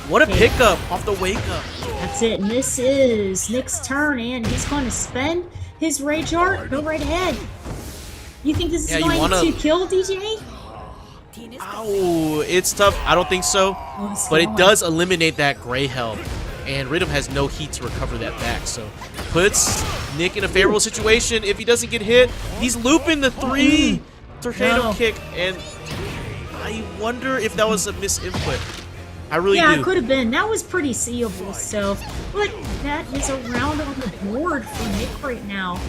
What a pickup off the wake up.
That's it. And this is Nick's turn, and he's going to spend his Rage Art. Go right ahead. You think this is going to kill DJ?
Oh, it's tough. I don't think so. But it does eliminate that gray health. And Rhythm has no heat to recover that back. So puts Nick in a favorable situation. If he doesn't get hit, he's looping the 3 tornado kick. And I wonder if that was a misinput. I really do.
Yeah, it could have been. That was pretty seeable. So, but that is a round on the board for Nick right now.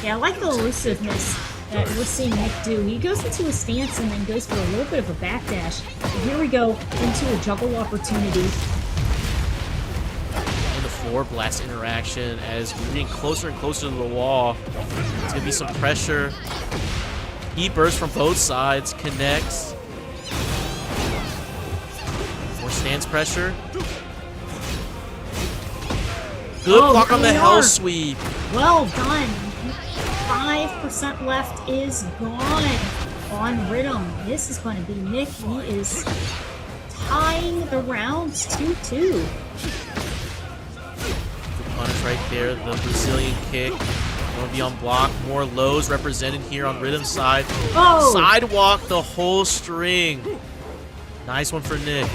Yeah, I like the elusiveness that we're seeing Nick do. He goes into a stance and then goes for a little bit of a backdash. And here we go into a juggle opportunity.
And the floor blast interaction as we're getting closer and closer to the wall. It's going to be some pressure. Heat burst from both sides, connects. More stance pressure. Good block on the hell sweep.
Well done. 5% left is gone on Rhythm. This is going to be Nick. He is tying the rounds 2-2.
The punish right there, the Brazilian kick. Going to be on block. More lows represented here on Rhythm's side.
Oh.
Sidewalk the whole string. Nice one for Nick.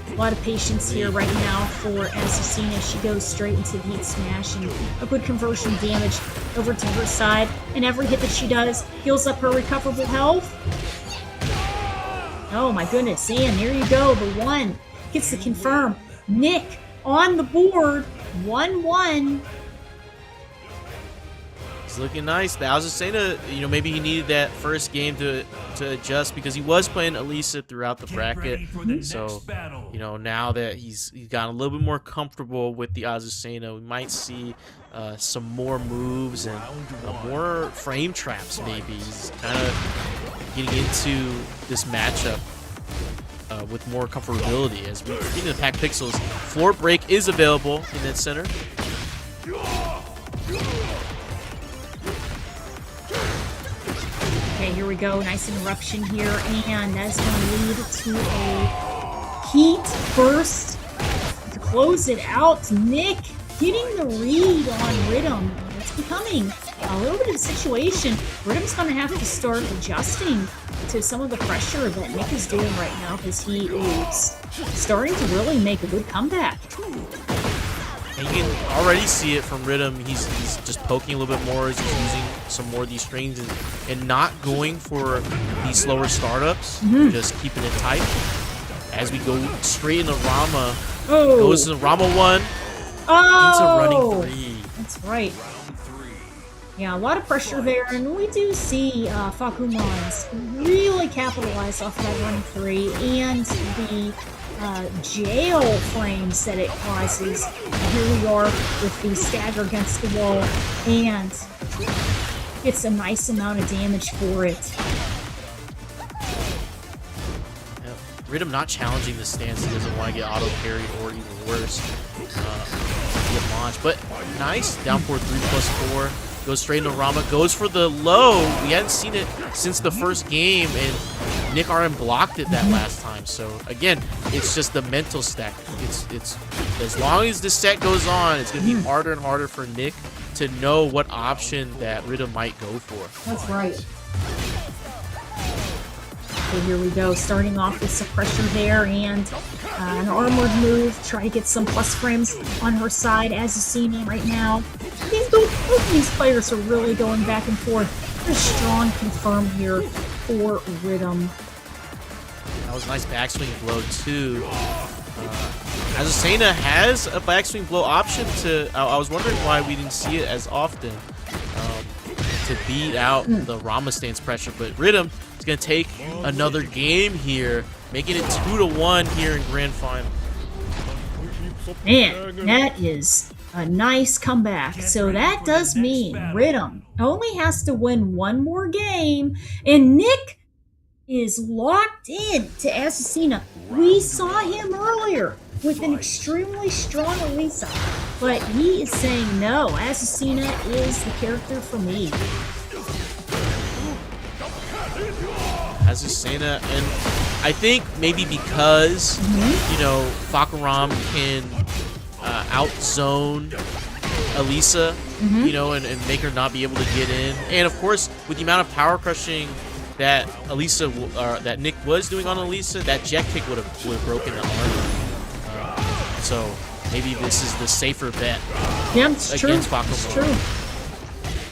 A lot of patience here right now for Azucena. She goes straight into the heat smash and a good conversion damage over to her side. And every hit that she does heals up her recoverable health. Oh my goodness. And there you go. The 1 gets the confirm. Nick on the board. 1-1.
He's looking nice. The Azucena, you know, maybe he needed that first game to adjust because he was playing Elisa throughout the bracket. So, you know, now that he's gotten a little bit more comfortable with the Azucena, we might see some more moves and more frame traps maybe. He's kind of getting into this matchup with more comfortability as we get into the Pack Pixels. Floor break is available in that center.
Okay, here we go. Nice interruption here, and that's going to lead to a heat burst to close it out. Nick getting the read on Rhythm. It's becoming a little bit of a situation. Rhythm's going to have to start adjusting to some of the pressure that Nick is doing right now because he is starting to really make a good comeback.
And you can already see it from Rhythm. He's just poking a little bit more as he's using some more of these strings and not going for these slower startups, just keeping it tight. As we go straight into Rama, goes to Rama 1, into running 3.
That's right. Yeah, a lot of pressure there, and we do see Fakumons really capitalize off that running 3 and the jail frames that it causes. Here we are with the stagger against the wall, and it's a nice amount of damage for it.
Yep. Rhythm not challenging the stance. He doesn't want to get auto carried or even worse, get launched. But nice down forward 3+4. Goes straight into Rama. Goes for the low. We hadn't seen it since the first game, and Nick RM blocked it that last time. So again, it's just the mental stack. It's as long as this set goes on, it's gonna be harder and harder for Nick to know what option that Rhythm might go for.
That's right. So here we go, starting off with some pressure there and an armored move. Try to get some plus frames on her side, as you see right now. Both of these players are really going back and forth. There's strong confirm here for Rhythm.
That was a nice backswing blow too. Azucena has a backswing blow option to. I was wondering why we didn't see it as often to beat out the Rama stance pressure, but Rhythm is going to take another game here, making it 2-1 here in Grand Final.
Man, that is a nice comeback. So that does mean Rhythm only has to win one more game, and Nick is locked in to Azucena. We saw him earlier with an extremely strong Elisa, but he is saying no, Azucena is the character for me.
Azucena, and I think maybe because you know Fakaram can outzone Elisa, you know, and make her not be able to get in, and of course with the amount of power crushing that Elisa, that Nick was doing on Elisa, that jet kick would have broken the armor. So maybe this is the safer bet
it's
against
true.
Fakaram.
It's true.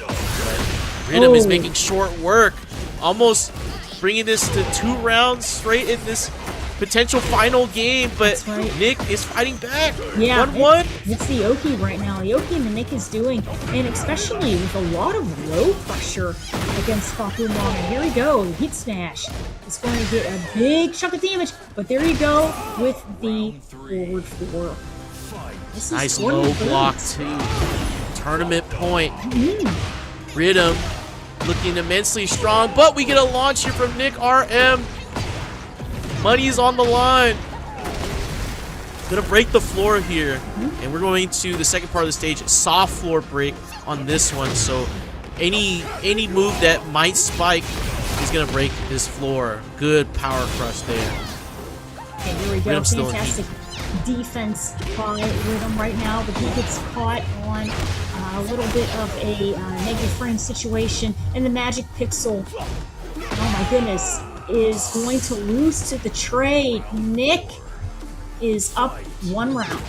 But Rhythm is making short work, almost bringing this to 2 rounds straight in this potential final game, but Nick is fighting back.
Yeah,
1-1.
It's the Oki right now. The Oki and Nick is doing, and especially with a lot of low pressure against Fakumon. Here we go. Heat Smash is going to get a big chunk of damage, but there you go with the forward 4.
Nice low block too. Tournament point. Rhythm looking immensely strong, but we get a launch here from Nick RM. Money's on the line. Gonna break the floor here, and we're going to the second part of the stage. Soft floor break on this one, so any move that might spike is gonna break this floor. Good power crush there.
Okay, here we go. Fantastic defense by Rhythm right now, but he gets caught on a little bit of a negative frame situation, and the Magic Pixel, oh my goodness, is going to lose to the trade. Nick is up 1 round.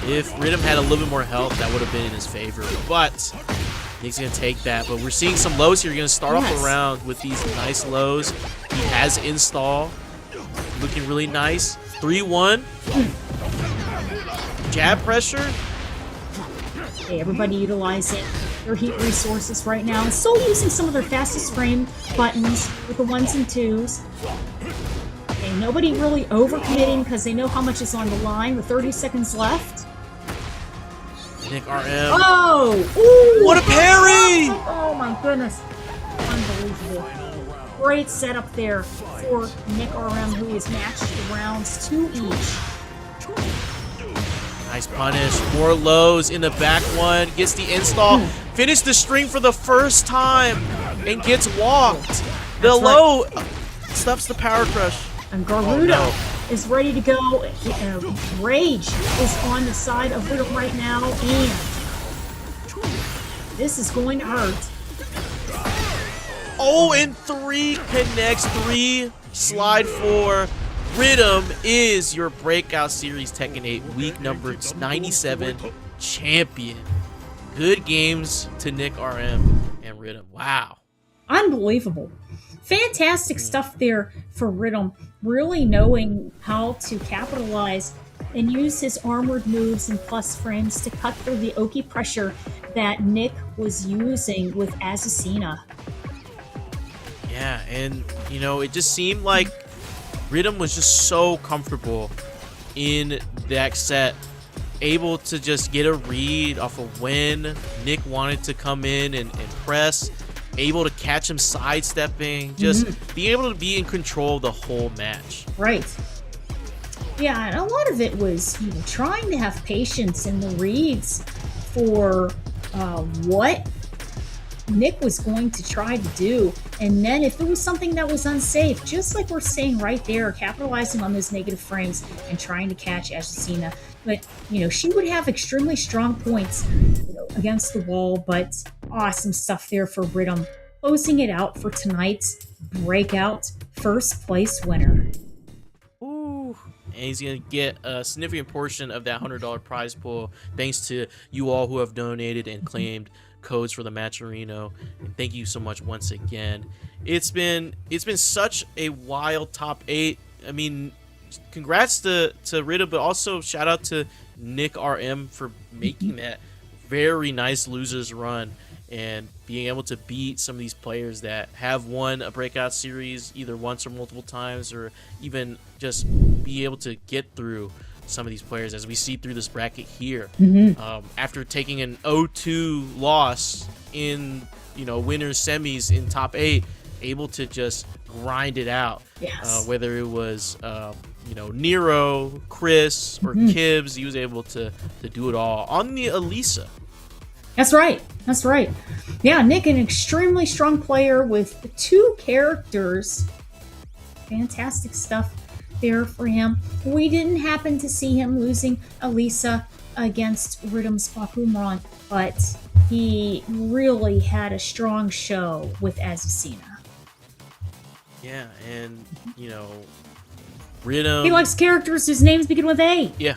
If Rhythm had a little bit more health, that would have been in his favor, but Nick's going to take that. But we're seeing some lows here. You're going to start off the round with these nice lows. He has install, looking really nice. 3-1. Jab pressure.
Okay, everybody utilizing their heat resources right now, and still using some of their fastest frame buttons with the 1s and 2s. Okay, nobody really overcommitting because they know how much is on the line with 30 seconds left.
Nick RM.
Oh! Ooh,
what a parry!
Oh my goodness. Unbelievable. Great setup there for Nick RM, who is matched rounds 2 each.
Nice punish. More lows in the back one. Gets the install. Finish the string for the first time and gets walked. The low stops the power crush.
And Garuda is ready to go. Rage is on the side of Rhythm right now, and this is going to hurt.
0-3 connects. 3 slide 4. Rhythm is your Breakout Series Tekken 8 week number 97 champion. Good games to Nick RM and Rhythm. Wow.
Unbelievable. Fantastic stuff there for Rhythm. Really knowing how to capitalize and use his armored moves and plus frames to cut through the Oki pressure that Nick was using with Azucena.
Yeah, and you know, it just seemed like Rhythm was just so comfortable in that set, able to just get a read off of when Nick wanted to come in and press, able to catch him sidestepping, just being able to be in control of the whole match.
Right. Yeah, and a lot of it was trying to have patience in the reads for what Nick was going to try to do. And then if it was something that was unsafe, just like we're saying right there, capitalizing on those negative frames and trying to catch Azucena. But, she would have extremely strong points against the wall, but awesome stuff there for Rhythm. Closing it out for tonight's Breakout first place winner.
Ooh. And he's going to get a significant portion of that $100 prize pool thanks to you all who have donated and claimed codes for the Matcherino. And thank you so much once again. It's been such a wild top 8. I mean, congrats to Rita, but also shout out to Nick RM for making that very nice losers run and being able to beat some of these players that have won a Breakout series either once or multiple times, or even just be able to get through some of these players as we see through this bracket here. After taking an 0-2 loss in winners semis in top 8, able to just grind it out.
Yes.
Whether it was Nero, Chris, or Kibbs, he was able to do it all on the Elisa.
That's right. Yeah, Nick, an extremely strong player with 2 characters. Fantastic stuff there for him. We didn't happen to see him losing Elisa against Rhythm's Bakumran, but he really had a strong show with Azucena.
Yeah, and Rhythm.
He likes characters whose names begin with A.
Yeah,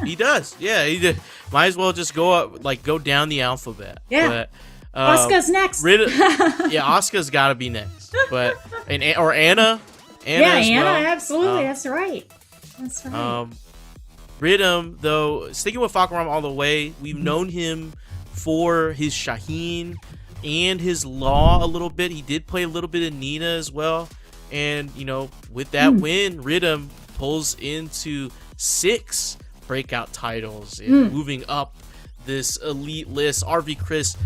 he does. Yeah, he did. Might as well just go down the alphabet.
Yeah.
But,
Asuka's next.
Asuka's got to be next. But or Anna.
Anna, absolutely. That's right.
Rhythm, though, sticking with Fakaram all the way, we've known him for his Shaheen and his Law a little bit. He did play a little bit of Nina as well. And, with that win, Rhythm pulls into 6 Breakout titles and moving up this elite list. RV Chris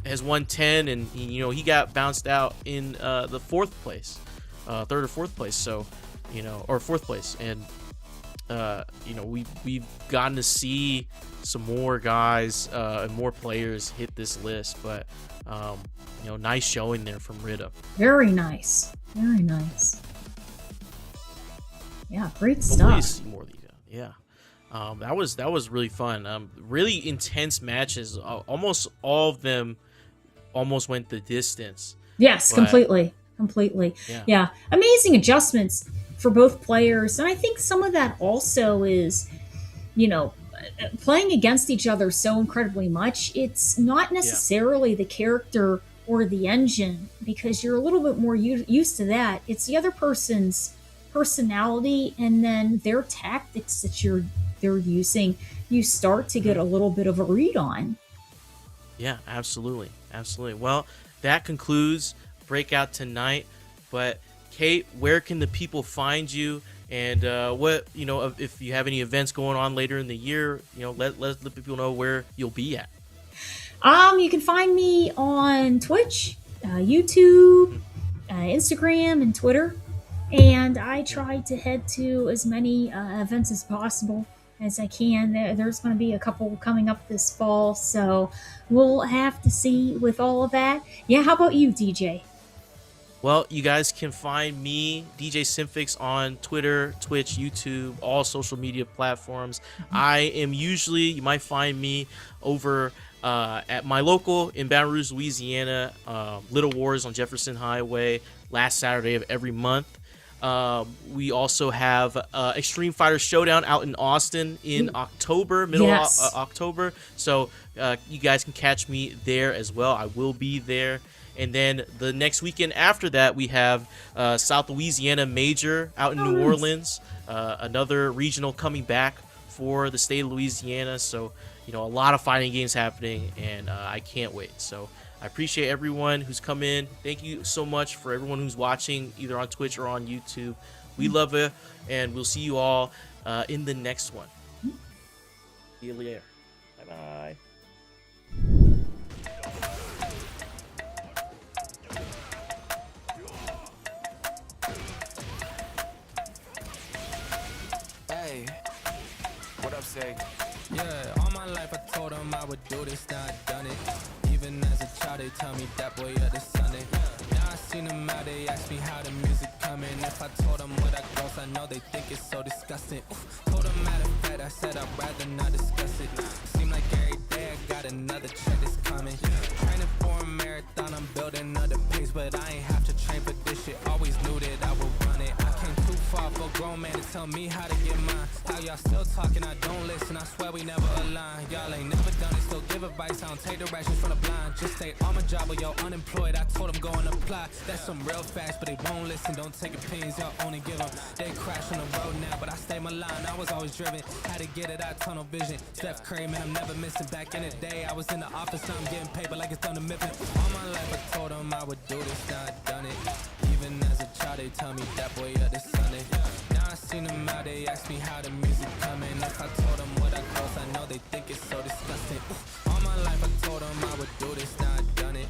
has won 10, and he got bounced out in the 4th place, 3rd or 4th place. So, or 4th place, and we've gotten to see some more guys and more players hit this list, but nice showing there from Rhythm.
Very nice. Yeah, great stuff.
Hopefully see more of these. Yeah. That was really fun. Really intense matches. Almost all of them almost went the distance.
Yes,
but,
completely. Yeah. Amazing adjustments for both players. And I think some of that also is, playing against each other so incredibly much. It's not necessarily the character or the engine, because you're a little bit more used to that. It's the other person's personality and then their tactics that they're using. You start to get a little bit of a read on.
Yeah, absolutely. Well, that concludes Breakout tonight. But Kate, where can the people find you? And what if you have any events going on later in the year, let the people know where you'll be at.
You can find me on Twitch, YouTube, Instagram, and Twitter. And I try to head to as many events as possible as I can. There's going to be a couple coming up this fall, so we'll have to see with all of that. Yeah, how about you, DJ?
Well, you guys can find me, DJ Simfix, on Twitter, Twitch, YouTube, all social media platforms. I am usually, you might find me over at my local in Baton Rouge, Louisiana, Little Wars on Jefferson Highway, last Saturday of every month. We also have Extreme Fighter Showdown out in Austin in October, middle of October. So you guys can catch me there as well. I will be there. And then the next weekend after that, we have South Louisiana Major out in New Orleans. Another regional coming back for the state of Louisiana. So, a lot of fighting games happening, and I can't wait. So I appreciate everyone who's come in. Thank you so much for everyone who's watching either on Twitch or on YouTube. We love it, and we'll see you all in the next one. See you later. Bye-bye.
Hey, what up, say? Yeah, all my life I told told them I would do this, now I done it. Even as a child, they tell me that boy of the Sunday. Now I seen them out, they ask me how the music coming. If I told them what I gross, I know they think it's so disgusting. Told them matter of fact, I said I'd rather not discuss it. Seem like every day I got another check that's coming. Training for a marathon, I'm building other pace, but I ain't have to train for this shit. Always knew that I would run it. I came too far for a grown man to tell me how to get mine. How y'all still talking, I don't listen, I swear we never align. Y'all ain't never done it, still give advice, I don't take directions from the blind. Just stay on my job or you're unemployed, I told them go and apply. That's some real facts, but they won't listen, don't take opinions, y'all only give them. They crash on the road now, but I stay my line, I was always driven. Had to get it out, tunnel vision. Steph Curry, man, I'm never missing. Back in the day, I was in the office, now I'm getting paper like it's done to Mifflin. All my life I told them I would do this, now I done it. Even as a child, they tell me that boy of the Sunday. Now I seen them out, they ask me how the music coming. If I told them what I gross, I know they think it's so disgusting. All my life I told them I would do this, now I done it.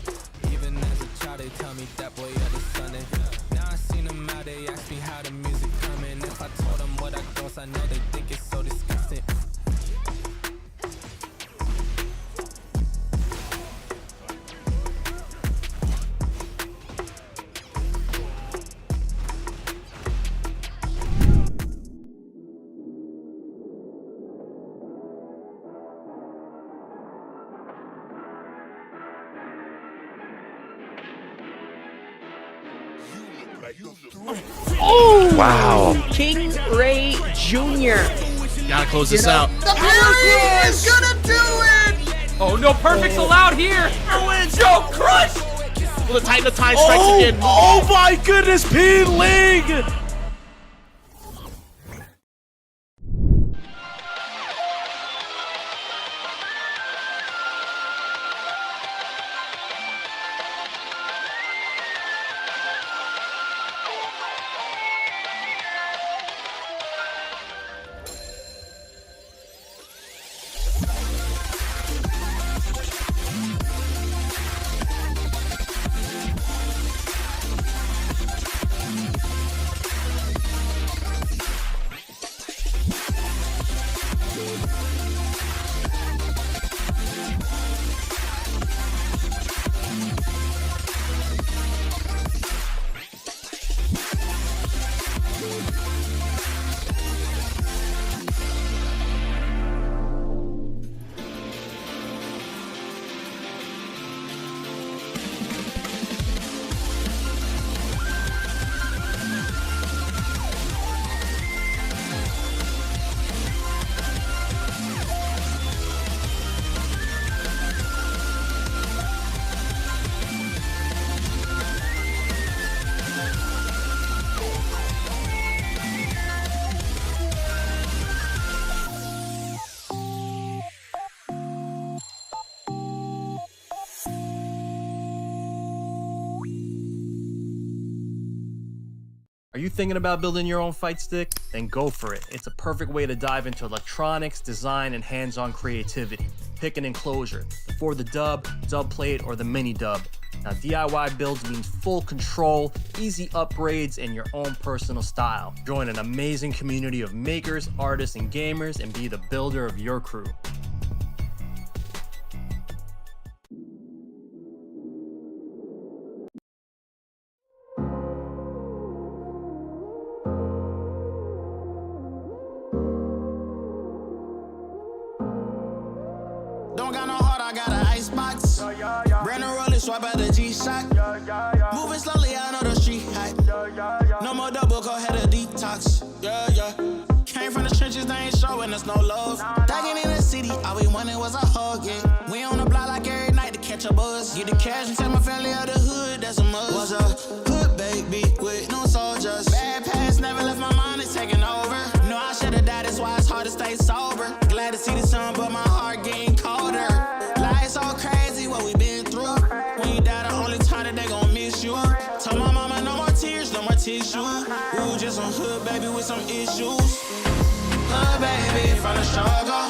Even as a child, they tell me that boy of the Sunday. Now I seen them out, they ask me how the music coming. If I told them what I gross, I know they think it's so disgusting.
Oh! Wow. King Ray Jr.
Gotta close this out.
The parry is gonna do it!
Oh, no perfects allowed here.
Joe Crush! Will the Titan of Time strikes again?
Oh my goodness, P-League!
Are you thinking about building your own fight stick? Then go for it. It's a perfect way to dive into electronics, design, and hands-on creativity. Pick an enclosure, for the dub plate, or the mini dub. Now DIY builds means full control, easy upgrades, and your own personal style. Join an amazing community of makers, artists, and gamers, and be the builder of your crew.
Don't got no heart, I got an icebox. Brand new roller, swipe at the G-Shock. Moving slowly, I know the street hype. No more double, go ahead of detox. Yeah, yeah. Came from the trenches, they ain't showing us no love. Tagging in the city, all we wanted was a hug, yeah. We on the block like every night to catch a buzz. Get the cash and tell my family of the hood, that's a must. Was a hood baby with no soldiers. Bad past never left my mind, it's taking over. No, I should've died, that's why it's hard to stay sober. Glad to see the sun, but my heart getting colder. Life so crazy, what we been through. When you die, the only time that they gon' miss you. Tell my mama no more tears, no more tissue. Ooh, just some hood baby with some issues. Hood baby from the struggle.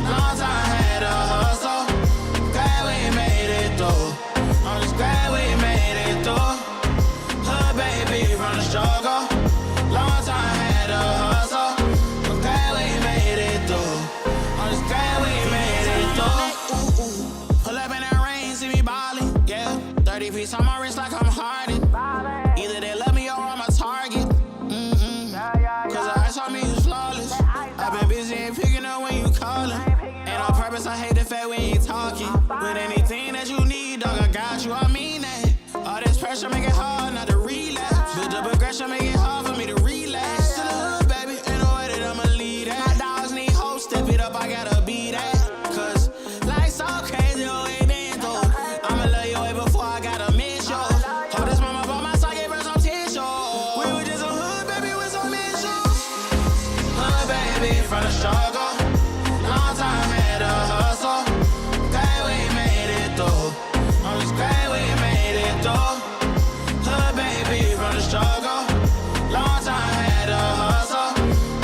Long time had a hustle. Glad we made it through. I'm just glad we made it through. Hood baby from the struggle. Long time had a hustle. I'm glad we made it through. I'm just glad we made it through.
you talking. With anything that you need, dog, I got you, I mean that. All this pressure make it hard not to relapse. Build up aggression, make it hard for me to relax. To the hood, baby, ain't no way that I'ma lead that. My dogs need hope, step it up, I gotta be that. Cause life's so crazy, oh, it been through. I'ma love you way before I gotta miss you. Hold this mama by my side, give her some tissue. We were just a hood, baby, with some issues. Hood, baby, from the struggle. Long time had to hustle. Glad we made it through. I'm just glad we made it through. Hood, baby, from the struggle. Long time had to hustle.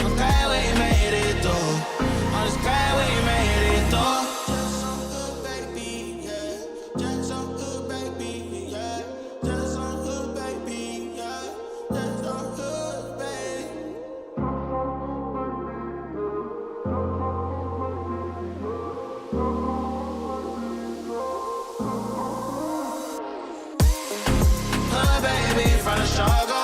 I'm glad we made it through. I'm just glad we made it through. Just some hood, baby, yeah. Just some hood, baby, yeah. Just some hood, baby, yeah. Just some hood, baby. Hood, baby, from the struggle.